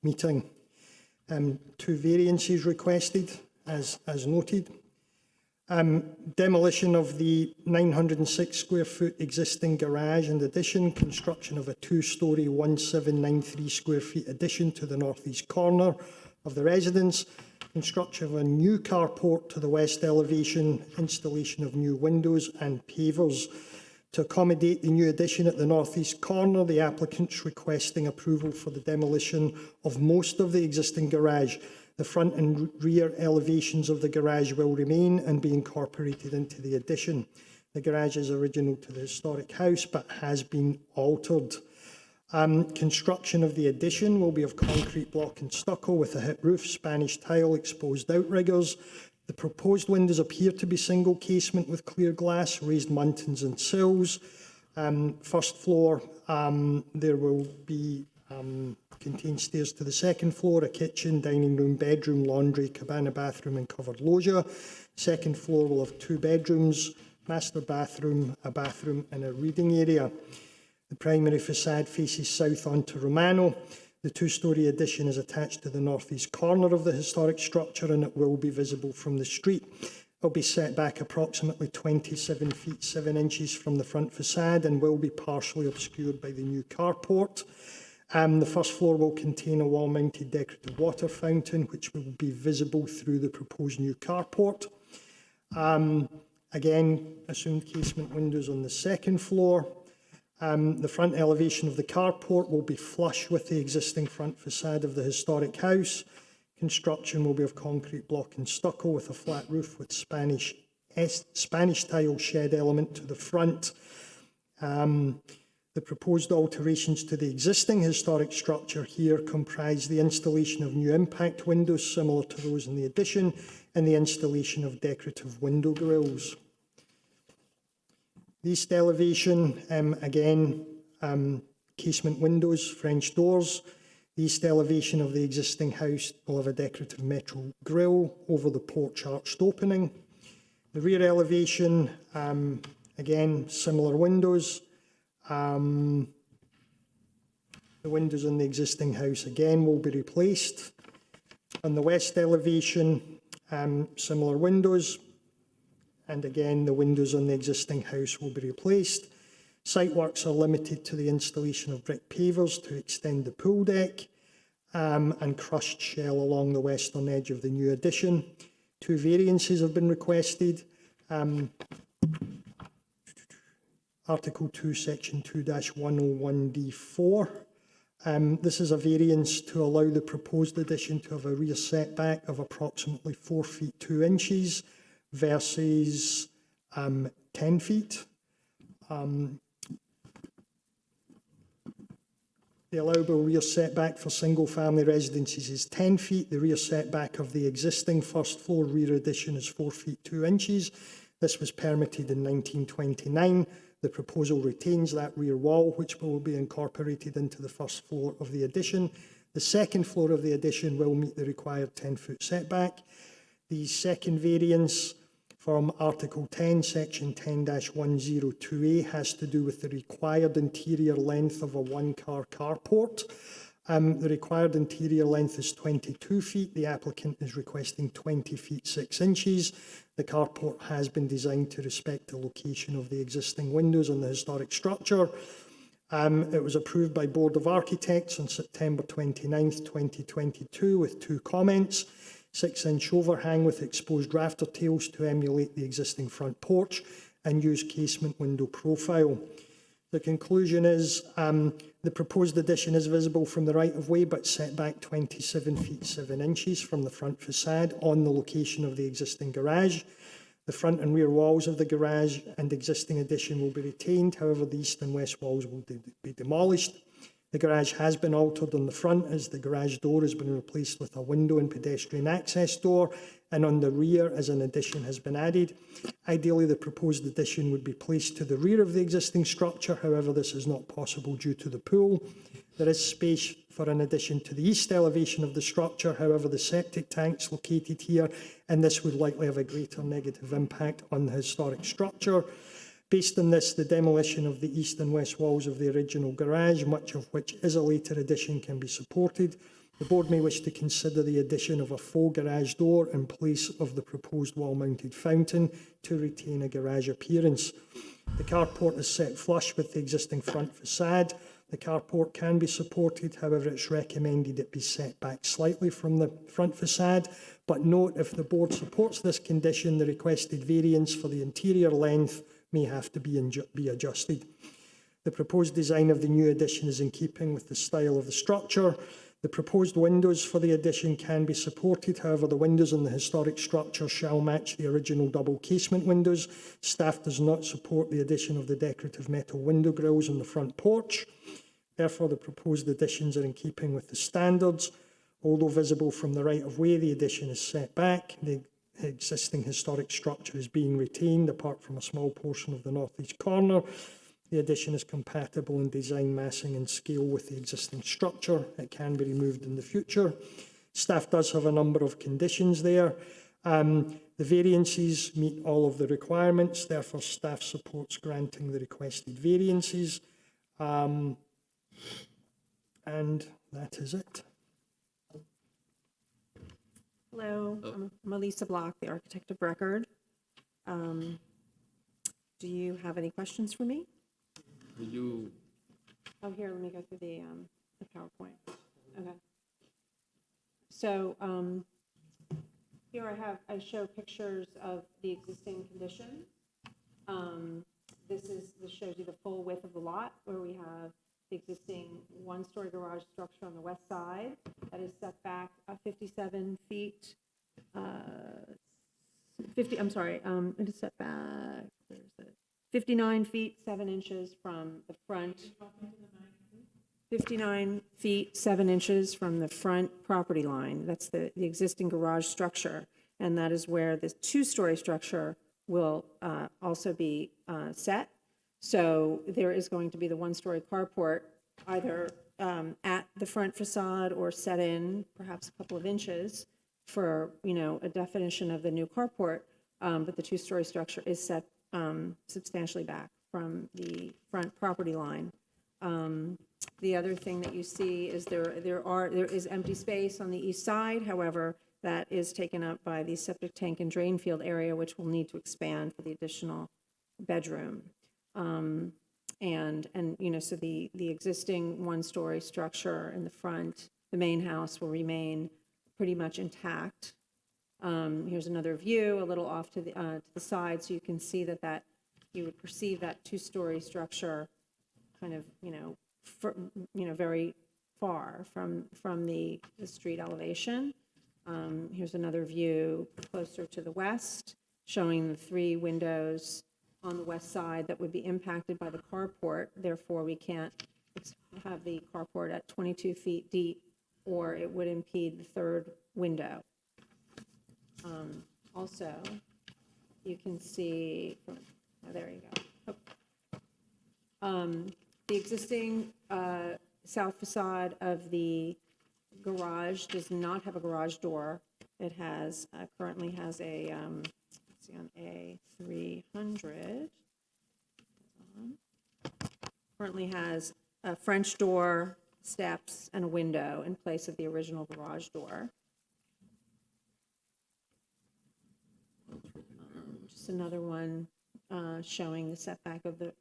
meeting. 2 variances requested, as noted. Demolition of the 906 square foot existing garage and addition, construction of a 2-storey 1793 square feet addition to the northeast corner of the residence, construction of a new carport to the west elevation, installation of new windows and pavers. To accommodate the new addition at the northeast corner, the applicant's requesting approval for the demolition of most of the existing garage. The front and rear elevations of the garage will remain and be incorporated into the addition. The garage is original to the historic house but has been altered. Construction of the addition will be of concrete block and stucco with a hip roof, Spanish tile, exposed outriggers. The proposed windows appear to be single casement with clear glass, raised muntins and sills. First floor, there will be contain stairs to the second floor, a kitchen, dining room, bedroom, laundry, cabana bathroom and covered loggia. Second floor will have 2 bedrooms, master bathroom, a bathroom and a reading area. The primary facade faces south onto Romano. The 2-storey addition is attached to the northeast corner of the historic structure and it will be visible from the street. It will be set back approximately 27 feet 7 inches from the front facade and will be partially obscured by the new carport. The first floor will contain a wall-mounted decorative water fountain, which will be visible through the proposed new carport. Again, assumed casement windows on the second floor. The front elevation of the carport will be flush with the existing front facade of the historic house. Construction will be of concrete block and stucco with a flat roof with Spanish tile shed element to the front. The proposed alterations to the existing historic structure here comprise the installation of new impact windows similar to those in the addition and the installation of decorative window grills. The east elevation, again, casement windows, French doors. The east elevation of the existing house will have a decorative metal grille over the porch arched opening. The rear elevation, again, similar windows. The windows in the existing house again will be replaced. On the west elevation, similar windows, and again the windows on the existing house will be replaced. Site works are limited to the installation of brick pavers to extend the pool deck and crushed shell along the western edge of the new addition. 2 variances have been requested. Article 2, Section 2-101D4. This is a variance to allow the proposed addition to have a rear setback of approximately 4 feet 2 inches versus 10 feet. The allowable rear setback for single-family residences is 10 feet. The rear setback of the existing first floor rear addition is 4 feet 2 inches. This was permitted in 1929. The proposal retains that rear wall, which will be incorporated into the first floor of the addition. The second floor of the addition will meet the required 10-foot setback. The second variance from Article 10, Section 10-102A has to do with the required interior length of a one-car carport. The required interior length is 22 feet. The applicant is requesting 20 feet 6 inches. The carport has been designed to respect the location of the existing windows on the historic structure. It was approved by Board of Architects on September 29th, 2022 with 2 comments. 6-inch overhang with exposed rafter tails to emulate the existing front porch and use casement window profile. The conclusion is the proposed addition is visible from the right-of-way, but set back 27 feet 7 inches from the front facade on the location of the existing garage. The front and rear walls of the garage and existing addition will be retained. However, the east and west walls will be demolished. The garage has been altered on the front as the garage door has been replaced with a window and pedestrian access door, and on the rear as an addition has been added. Ideally, the proposed addition would be placed to the rear of the existing structure. However, this is not possible due to the pool. There is space for an addition to the east elevation of the structure. However, the septic tank's located here, and this would likely have a greater negative impact on the historic structure. Based on this, the demolition of the east and west walls of the original garage, much of which is a later addition, can be supported. The board may wish to consider the addition of a faux garage door in place of the proposed wall-mounted fountain to retain a garage appearance. The carport is set flush with the existing front facade. The carport can be supported, however, it's recommended it be set back slightly from the front facade. But note, if the board supports this condition, the requested variance for the interior length may have to be adjusted. The proposed design of the new addition is in keeping with the style of the structure. The proposed windows for the addition can be supported. However, the windows in the historic structure shall match the original double casement windows. Staff does not support the addition of the decorative metal window grills on the front porch. Therefore, the proposed additions are in keeping with the standards. Although visible from the right-of-way, the addition is set back. The existing historic structure is being retained, apart from a small portion of the northeast corner. The addition is compatible in design, massing and scale with the existing structure. It can be removed in the future. Staff does have a number of conditions there. The variances meet all of the requirements, therefore staff supports granting the requested variances. And that is it. Hello, I'm Melissa Block, the architect of record. Do you have any questions for me? Oh, here, let me go through the PowerPoint. Okay. So here I show pictures of the existing conditions. This shows you the full width of the lot, where we have the existing one-story garage structure on the west side that is set back 57 feet. It is set back, where is it? 59 feet, 7 inches from the front. 59 feet, 7 inches from the front property line. That's the existing garage structure. And that is where the two-story structure will also be set. So there is going to be the one-story carport either at the front facade or set in perhaps a couple of inches for, a definition of the new carport. But the two-story structure is set substantially back from the front property line. The other thing that you see is there is empty space on the east side. However, that is taken up by the septic tank and drain field area, which will need to expand for the additional bedroom. So the existing one-story structure in the front, the main house, will remain pretty much intact. Here's another view, a little off to the side, so you can see that you would perceive that two-story structure kind of, very far from the street elevation. Here's another view closer to the west, showing the 3 windows on the west side that would be impacted by the carport. Therefore, we can't have the carport at 22 feet deep, or it would impede the 3rd window. Also, you can see, there you go. The existing south facade of the garage does not have a garage door. It has currently has a let's see, on A300. Currently has a French door, steps, and a window in place of the original garage door. Just another one showing the setback of the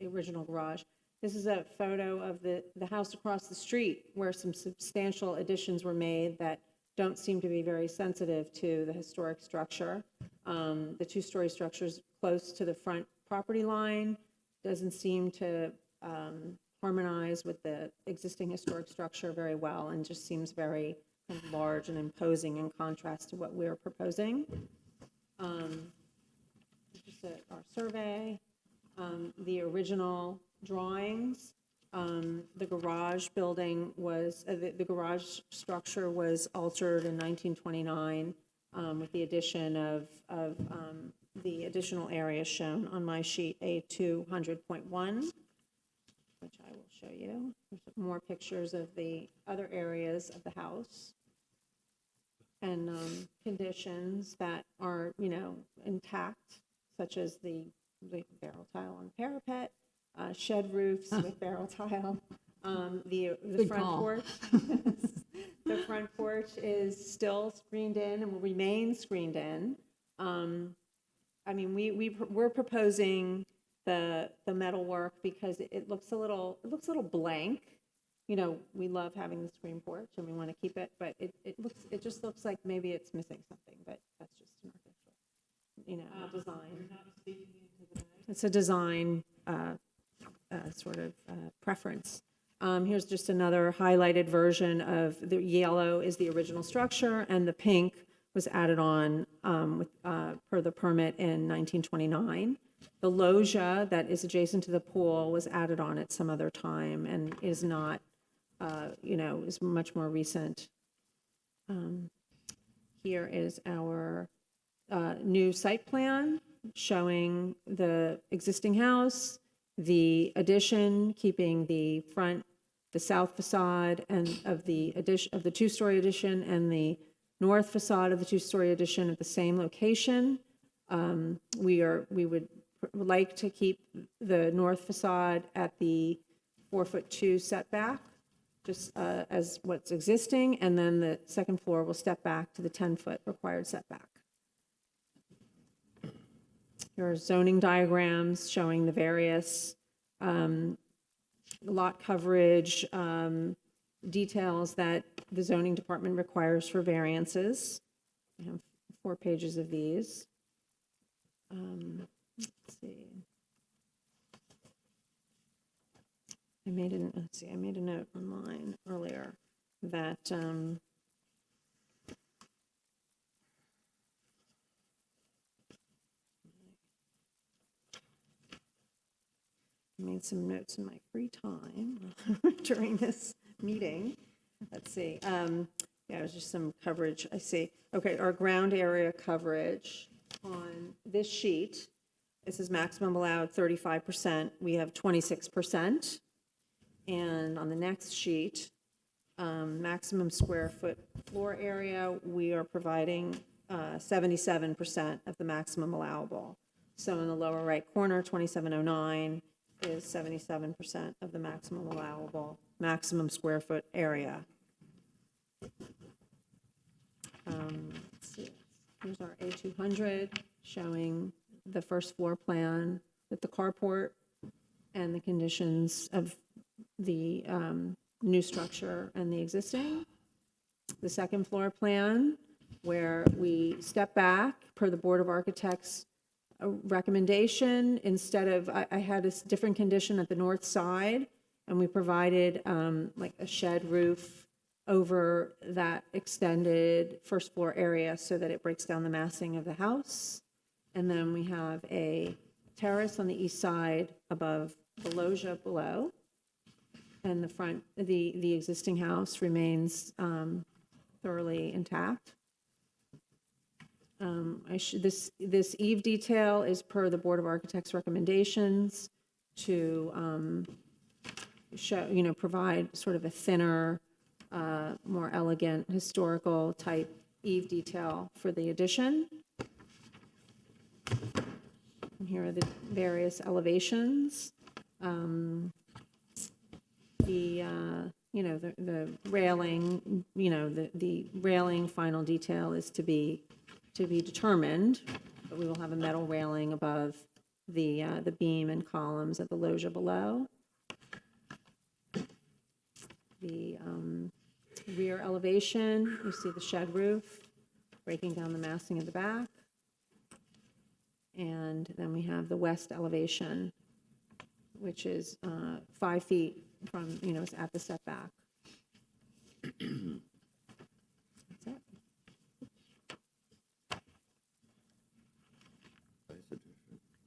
original garage. This is a photo of the house across the street, where some substantial additions were made that don't seem to be very sensitive to the historic structure. The two-story structure is close to the front property line. doesn't seem to harmonize with the existing historic structure very well, and just seems very kind of large and imposing in contrast to what we're proposing. Just our survey, the original drawings, the garage building was, the garage structure was altered in 1929 with the addition of the additional area shown on my sheet A200.1, which I will show you. There's more pictures of the other areas of the house and conditions that are, intact, such as the barrel tile on parapet, shed roofs with barrel tile, the Good front call. porch. The front porch is still screened in and will remain screened in. I mean, we're proposing the metal work because it looks a little blank. We love having the screen porch and we want to keep it, but it just looks like maybe it's missing something, but that's just an architectural, a design. It's a design sort of preference. Here's just another highlighted version of the yellow is the original structure, and the pink was added on per the permit in 1929. The loggia that is adjacent to the pool was added on at some other time and is not, is much more recent. Here is our new site plan showing the existing house, the addition, keeping the south facade and of the two-story addition, and the north facade of the two-story addition at the same location. We would like to keep the north facade at the 4'2" setback, just as what's existing, and then the second floor will step back to the 10-foot required setback. There are zoning diagrams showing the various lot coverage details that the zoning department requires for variances. I have 4 pages of these. Let's see. I made a note on mine earlier that I made some notes in my free time during this meeting. Let's see. Yeah, it was just some coverage. I see. Okay, our ground area coverage on this sheet, this is maximum allowed 35%. We have 26%. And on the next sheet, maximum square foot floor area, we are providing 77% of the maximum allowable. So in the lower right corner, 2709 is 77% of the maximum allowable, maximum square foot area. Let's see. Here's our A200 showing the first floor plan with the carport and the conditions of the new structure and the existing. The second floor plan, where we step back per the Board of Architects recommendation. Instead of, I had a different condition at the north side, and we provided like a shed roof over that extended first floor area so that it breaks down the massing of the house. And then we have a terrace on the east side above the loggia below. And the front, the existing house remains thoroughly intact. This eave detail is per the Board of Architects recommendations to show, provide sort of a thinner, more elegant, historical type eave detail for the addition. And here are the various elevations. The railing, the railing final detail is to be determined, but we will have a metal railing above the beam and columns at the loggia below. The rear elevation, you see the shed roof breaking down the massing of the back. And then we have the west elevation which is 5 feet from, is at the setback. That's it.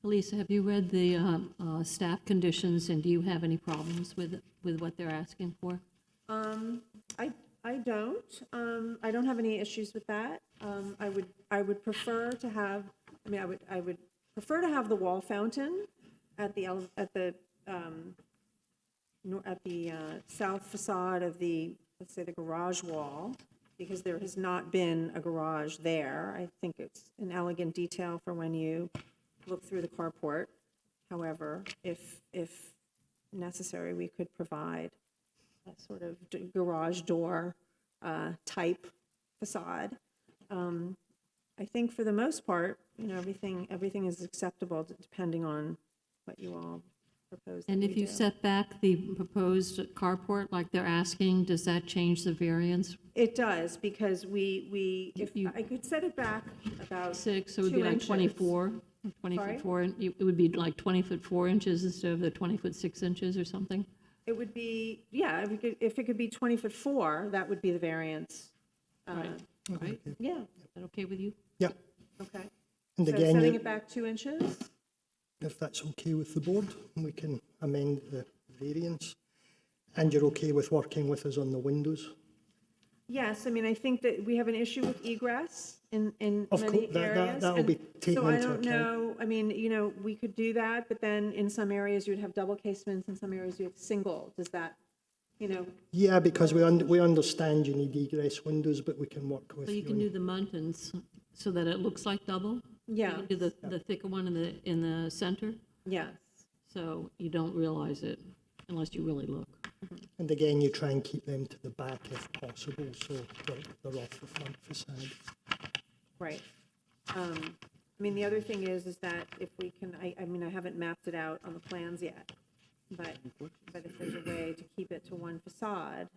Elisa, have you read the staff conditions, and do you have any problems with what they're asking for? I don't. I don't have any issues with that. I would prefer to have. I would prefer to have the wall fountain at the south facade of the, let's say, the garage wall, because there has not been a garage there. I think it's an elegant detail for when you look through the carport. However, if necessary, we could provide a sort of garage door type facade. I think for the most part, everything is acceptable depending on what you all propose. And if you set back the proposed carport like they're asking, does that change the variance? It does, because I could set it back about 6, so it would 2 be like inches. 24, 20 Sorry? foot 4, it would be like 20 foot 4 inches instead of the 20 foot 6 inches or something? It would be, yeah, if it could be 20 foot 4, that would be the variance. Right? Yeah, Is that okay with you? Yeah, okay. and So again, setting it back 2 inches? if that's okay with the board, we can amend the variance. And you're okay with working with us on the windows? Yes, I think that we have an issue with egress in Of many course, areas. that'll and be taken So I into don't account. know, we could do that, but then in some areas you'd have double casements, in some areas you have single. Does that, Yeah, because we understand you need egress windows, but we can work with So you you. can on- do the muntins so that it looks like double? Yeah. You can do the thicker one in the center, yes. so you don't realize it unless you really look. And again, you try and keep them to the back if possible, so they're off the front facade. Right. The other thing is that if we can, I haven't mapped it out on the plans yet, but if there's a way to keep it to one facade,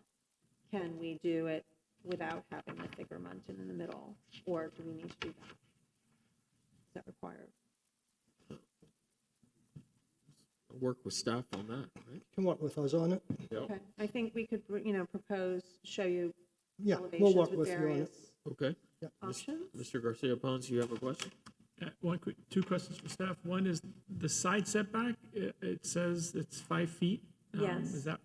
can we do it without having the thicker muntin in the middle, or do we need to do that? Is that required? Work with staff on that, right? You can work with us on it. Okay, I think we could, propose, show you Yeah, we'll elevations work with with you on various it. Okay. options. Mr. Garcia Pons, you have a question? Two questions for staff. One is the side setback, it says it's 5 feet. Yes. Is that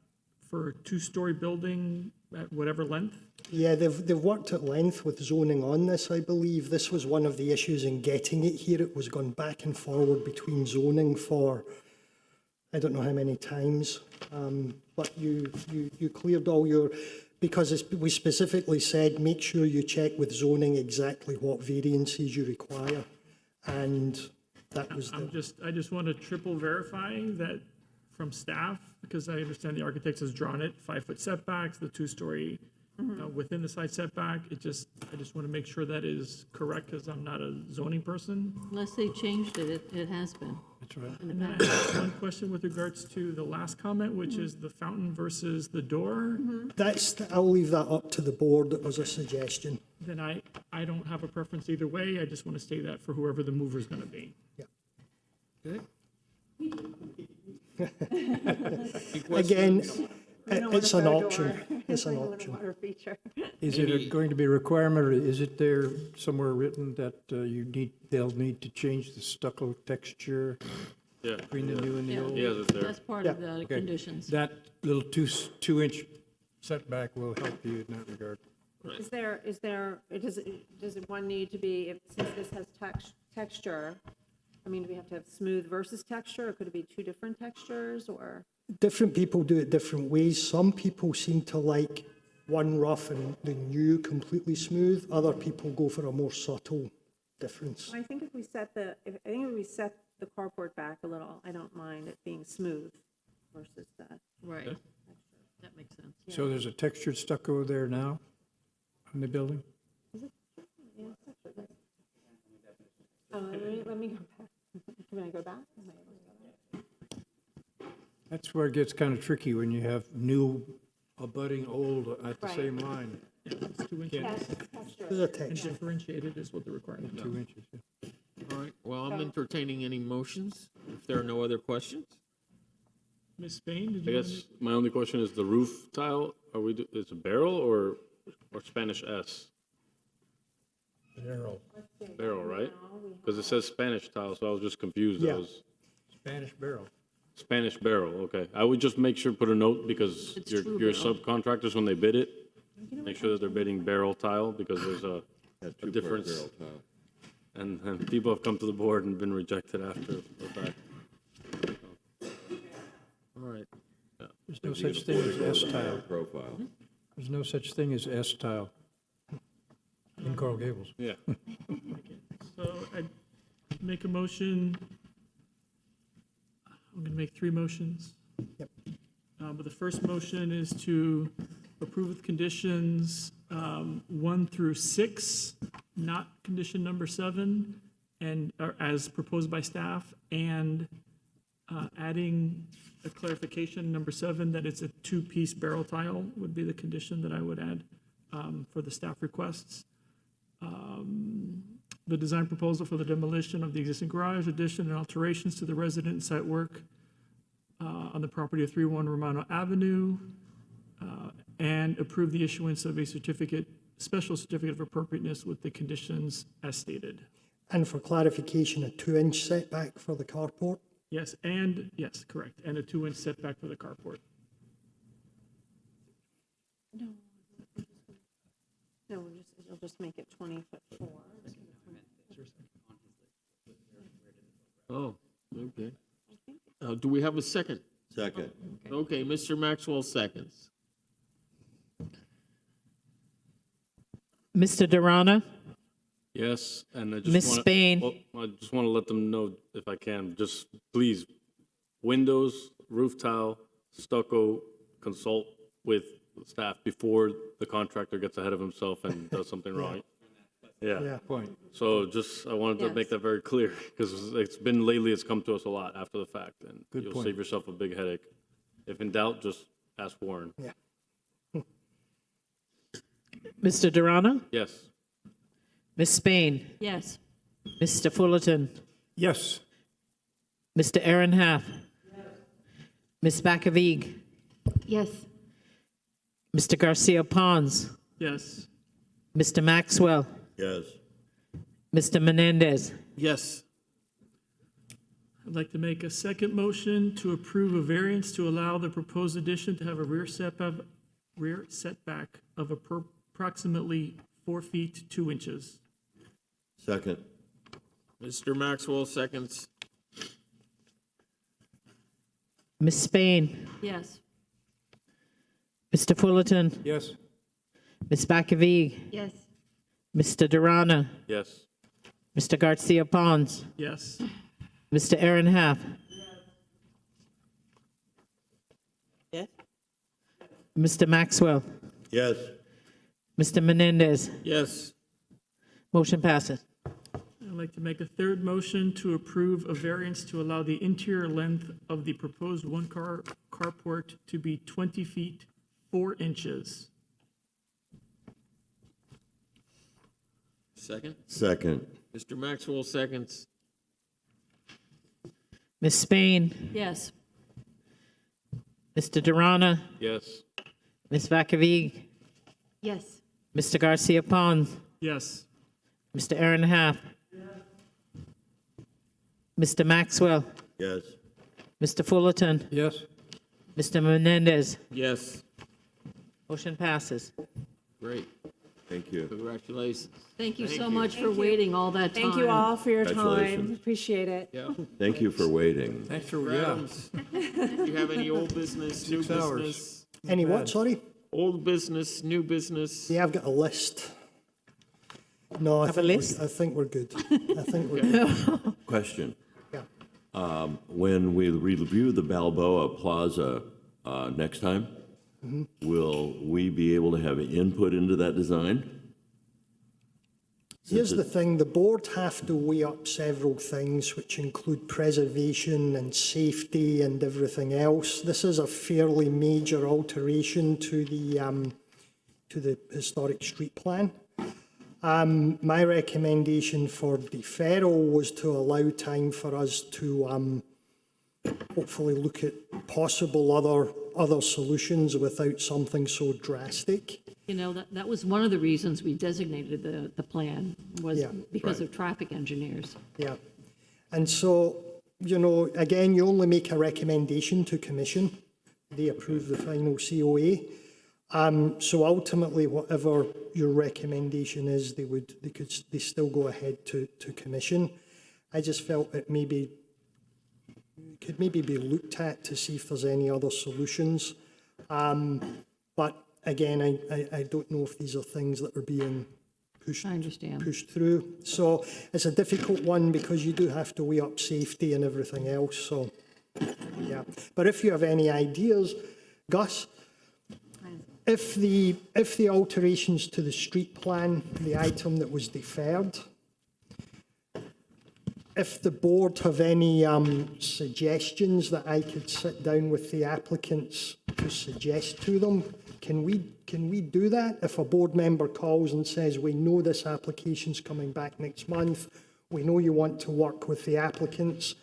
for a 2-story building at whatever length? Yeah, they've worked at length with zoning on this, I believe. This was one of the issues in getting it here. It was gone back and forward between zoning for, I don't know how many times. But you cleared all your, because we specifically said, make sure you check with zoning exactly what variances you require. And that was I just want to triple verify that from staff, because I understand the architect has drawn it, 5-foot setbacks, the 2-story within the side setback. I just want to make sure that is correct, because I'm not a zoning person. Unless they changed it, it has been. That's right. In the And then I past. have one question with regards to the last comment, which is the fountain versus the door. I'll leave that up to the board. It was a suggestion. Then I don't have a preference either way. I just want to say that for whoever the mover is going to be. Yeah. Okay. Again, We don't want it's a an faux option. door. It's an Like a little option. water feature. Is it going to be a requirement, or is it there somewhere written that they'll need to change the stucco texture Yeah. between the new and the Yeah. old? He has it there. That's part of the Okay. conditions. That little 2-inch setback will help you in that regard. Does it one need to be, since this has texture, do we have to have smooth versus texture, or could it be 2 different textures, or? Different people do it different ways. Some people seem to like one rough and the new completely smooth. Other people go for a more subtle difference. I think if we set the carport back a little, I don't mind it being smooth versus that. Right. That makes sense. So there's a textured stucco there now on the building? Let me go back. Can I go back? That's where it gets kind of tricky when you have new abutting old at the Right. same line. Yeah, it's 2 inches. Yes, texture. There's a And texture. differentiated is what the requirement is. 2 inches, yeah. All right, well, I'm entertaining any motions, if there are no other questions. Ms. Spain, did I you? guess my only question is the roof tile, is it barrel or Spanish S? Barrel, Barrel, right? Because it says Spanish tile, so I was just confused. Yeah. It was Spanish barrel. Spanish barrel, okay. I would just make sure, put a note, because It's your true your barrel. subcontractors, when they bid it, make sure that they're bidding barrel tile, because there's a difference. And people have come to the board and been rejected after the fact. All right. There's no such thing as S-tile. Profile. There's no such thing as S-tile in Coral Gables. Yeah. So I make a motion. I'm going to make 3 motions. Yep. But the first motion is to approve with conditions 1 through 6, not condition number 7, and or as proposed by staff, and adding a clarification, number 7, that it's a 2-piece barrel tile would be the condition that I would add for the staff requests. The design proposal for the demolition of the existing garage, addition and alterations to the resident site work on the property of 31 Romano Avenue, and approve the issuance of a special certificate of appropriateness with the conditions as stated. And for clarification, a 2-inch setback for the carport. Yes, yes, correct, and a 2-inch setback for the carport. No, it'll just make it 20'4". Oh, okay. Do we have a second? Second. Okay, Mr. Maxwell seconds. Mr. Durana, Yes, and I just Ms. want Spain. I just want to let them know, if I can, just please, windows, roof tile, stucco, consult with staff before the contractor gets ahead of himself and does something wrong. Yeah. Point. So just, I wanted to make that very clear, because it's been lately, it's come to us a lot after the fact, and Good you'll point. save yourself a big headache. If in doubt, just ask Warren. Yeah. Mr. Durana, Yes. Ms. Spain, Yes. Mr. Fullerton, Yes. Mr. Aaron Half, Ms. Bakavig, Yes. Mr. Garcia Pons, Yes. Mr. Maxwell, Yes. Mr. Menendez. Yes. I'd like to make a second motion to approve a variance to allow the proposed addition to have a rear setback of approximately 4 feet 2 inches. Second. Mr. Maxwell seconds. Ms. Spain, Yes. Mr. Fullerton, Yes. Ms. Bakavig, Yes. Mr. Durana, Yes. Mr. Garcia Pons, Yes. Mr. Aaron Half, Yes. Mr. Maxwell, Yes. Mr. Menendez. Yes. Motion passes. I'd like to make a third motion to approve a variance to allow the interior length of the proposed one-car carport to be 20 feet 4 inches. Second. Second. Mr. Maxwell seconds. Ms. Spain, Yes. Mr. Durana, Yes. Ms. Vakavig, Yes. Mr. Garcia Pons, Yes. Mr. Aaron Half, Mr. Maxwell, Yes. Mr. Fullerton, Yes. Mr. Menendez. Yes. Motion passes. Great. Thank you. Congratulations. Thank you so much for waiting all that time. Thank you all for your time. Congratulations. Appreciate it. Yeah. Thank you for waiting. Thanks for, Adams, do you have any old business, new 6 hours. business? Any what, sorry? Old business, new business? Yeah, I've got a list. No, I Have a think list? I think we're good. I think we're good. Question. Yeah. When we review the Balboa Plaza next time, will we be able to have input into that design? Here's the thing, the board have to weigh up several things, which include preservation and safety and everything else. This is a fairly major alteration to the historic street plan. My recommendation for deferral was to allow time for us to hopefully look at possible other solutions without something so drastic. You know, that was one of the reasons we designated the plan, was Yeah. because of traffic engineers. Yeah. And so, you know, again, you only make a recommendation to commission. They approve the final COA. So ultimately, whatever your recommendation is, they still go ahead to commission. I just felt it could maybe be looked at to see if there's any other solutions. But again, I don't know if these are things that are being pushed through. So it's a difficult one because you do have to weigh up safety and everything else. So, yeah. But if you have any ideas, Gus, if the alterations to the street plan, the item that was deferred, if the board have any suggestions that I could sit down with the applicants to suggest to them, can we do that? If a board member calls and says, we know this application's coming back next month, we know you want to work with the applicants,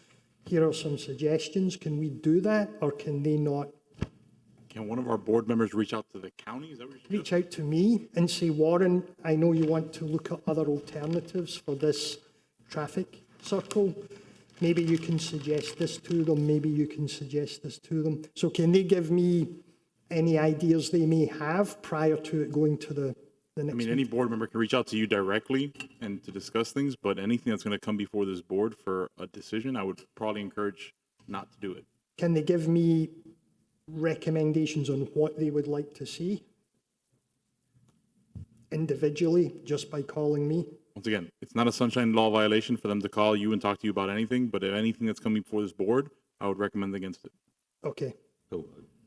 here are some suggestions, can we do that, or can they not? Can one of our board members reach out to the county? Is that what you're Reach out to me and say, Warren, I know you want to look at other alternatives for this traffic circle. Maybe you can suggest this to them, maybe you can suggest this to them. So can they give me any ideas they may have prior to it going to the next I mean, any board member can reach out to you directly and to discuss things, but anything that's going to come before this board for a decision, I would probably encourage not to do it. Can they give me recommendations on what they would like to see individually, just by calling me? Once again, it's not a sunshine law violation for them to call you and talk to you about anything, but if anything that's coming before this board, I would recommend against it. Okay. So,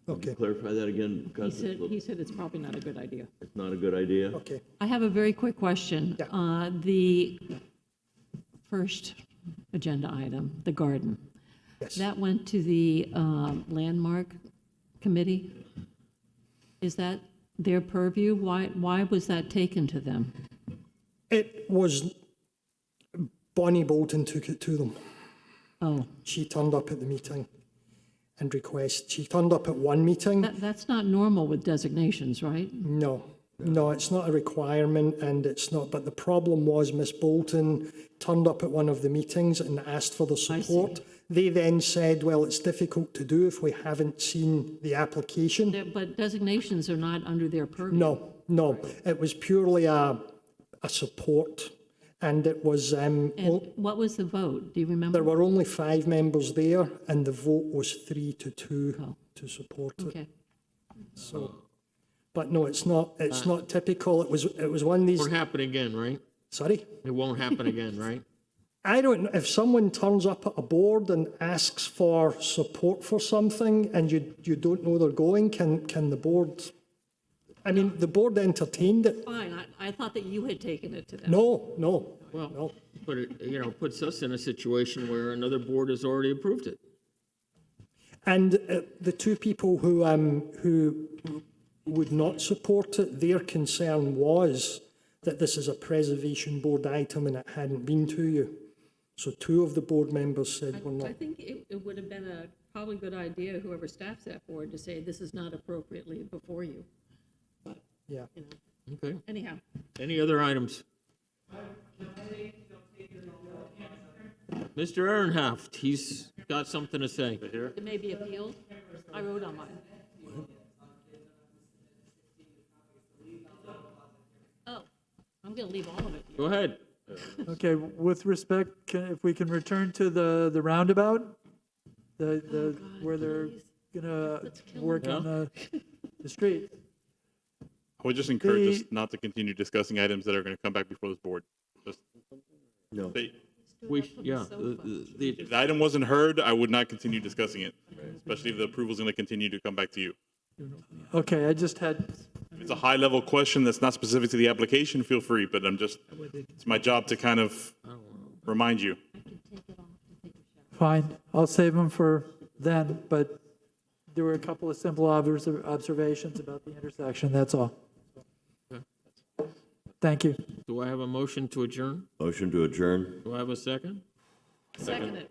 Okay. clarify that again, because He said it's probably not a good idea. it's not a good idea. Okay. I have a very quick question. The first agenda item, the garden. Yes. That went to the landmark committee? Is that their purview? Why was that taken to them? It was, Bonnie Bolton took it to them. Oh. She turned up at the meeting and she turned up at one meeting. That's not normal with designations, right? No, it's not a requirement and it's not, but the problem was Miss Bolton turned up at one of the meetings and asked for the support. They then said, well, it's difficult to do if we haven't seen the application. But designations are not under their purview. No, it was purely a support, and it was... And what was the vote? Do you remember? There were only 5 members there, and the vote was 3-2 to support it. Okay. So, but no, it's not typical. It was one of these... Won't happen again, right? Sorry? It won't happen again, right? I don't know, if someone turns up at a board and asks for support for something and you don't know they're going, can the board... I mean, the board entertained it. Fine, I thought that you had taken it to them. No. Well, but it, puts us in a situation where another board has already approved it. And the 2 people who would not support it, their concern was that this is a preservation board item and it hadn't been to you. So 2 of the board members said we're not. I think it would have been a probably good idea, whoever staffs that board, to say this is not appropriately before you. But, yeah. Okay. Anyhow. Any other items? Mr. Ehrenhaft, he's got something to say. It may be appealed. I wrote on mine. Oh, I'm going to leave all of it. Go ahead. Okay, with respect, if we can return to the roundabout, where they're gonna work on the street. I would just encourage us not to continue discussing items that are going to come back before this board. Just No. If The the item wasn't heard, I would not continue discussing it, especially if the approval is going to continue to come back to you. Okay, I just had, If it's a high-level question that's not specific to the application, feel free, but it's my job to kind of remind you. fine, I'll save them for then, but there were a couple of simple observations about the intersection, that's all. Thank you. Do I have a motion to adjourn? Motion to adjourn. Do I have a second? Second it.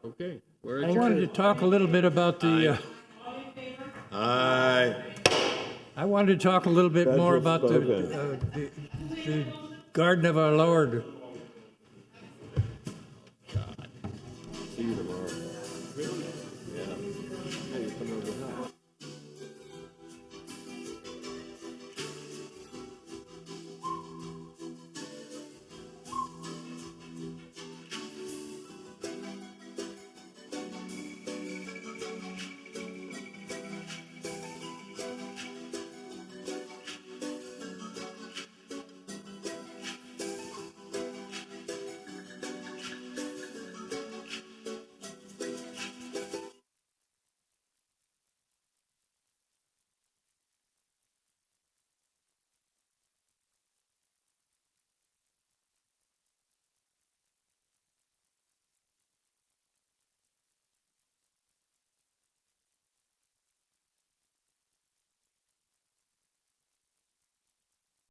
Okay. We're I wanted to talk a little bit about the, Aye. I wanted to talk a little bit more Judge has about the Garden of Our Lord. See you tomorrow.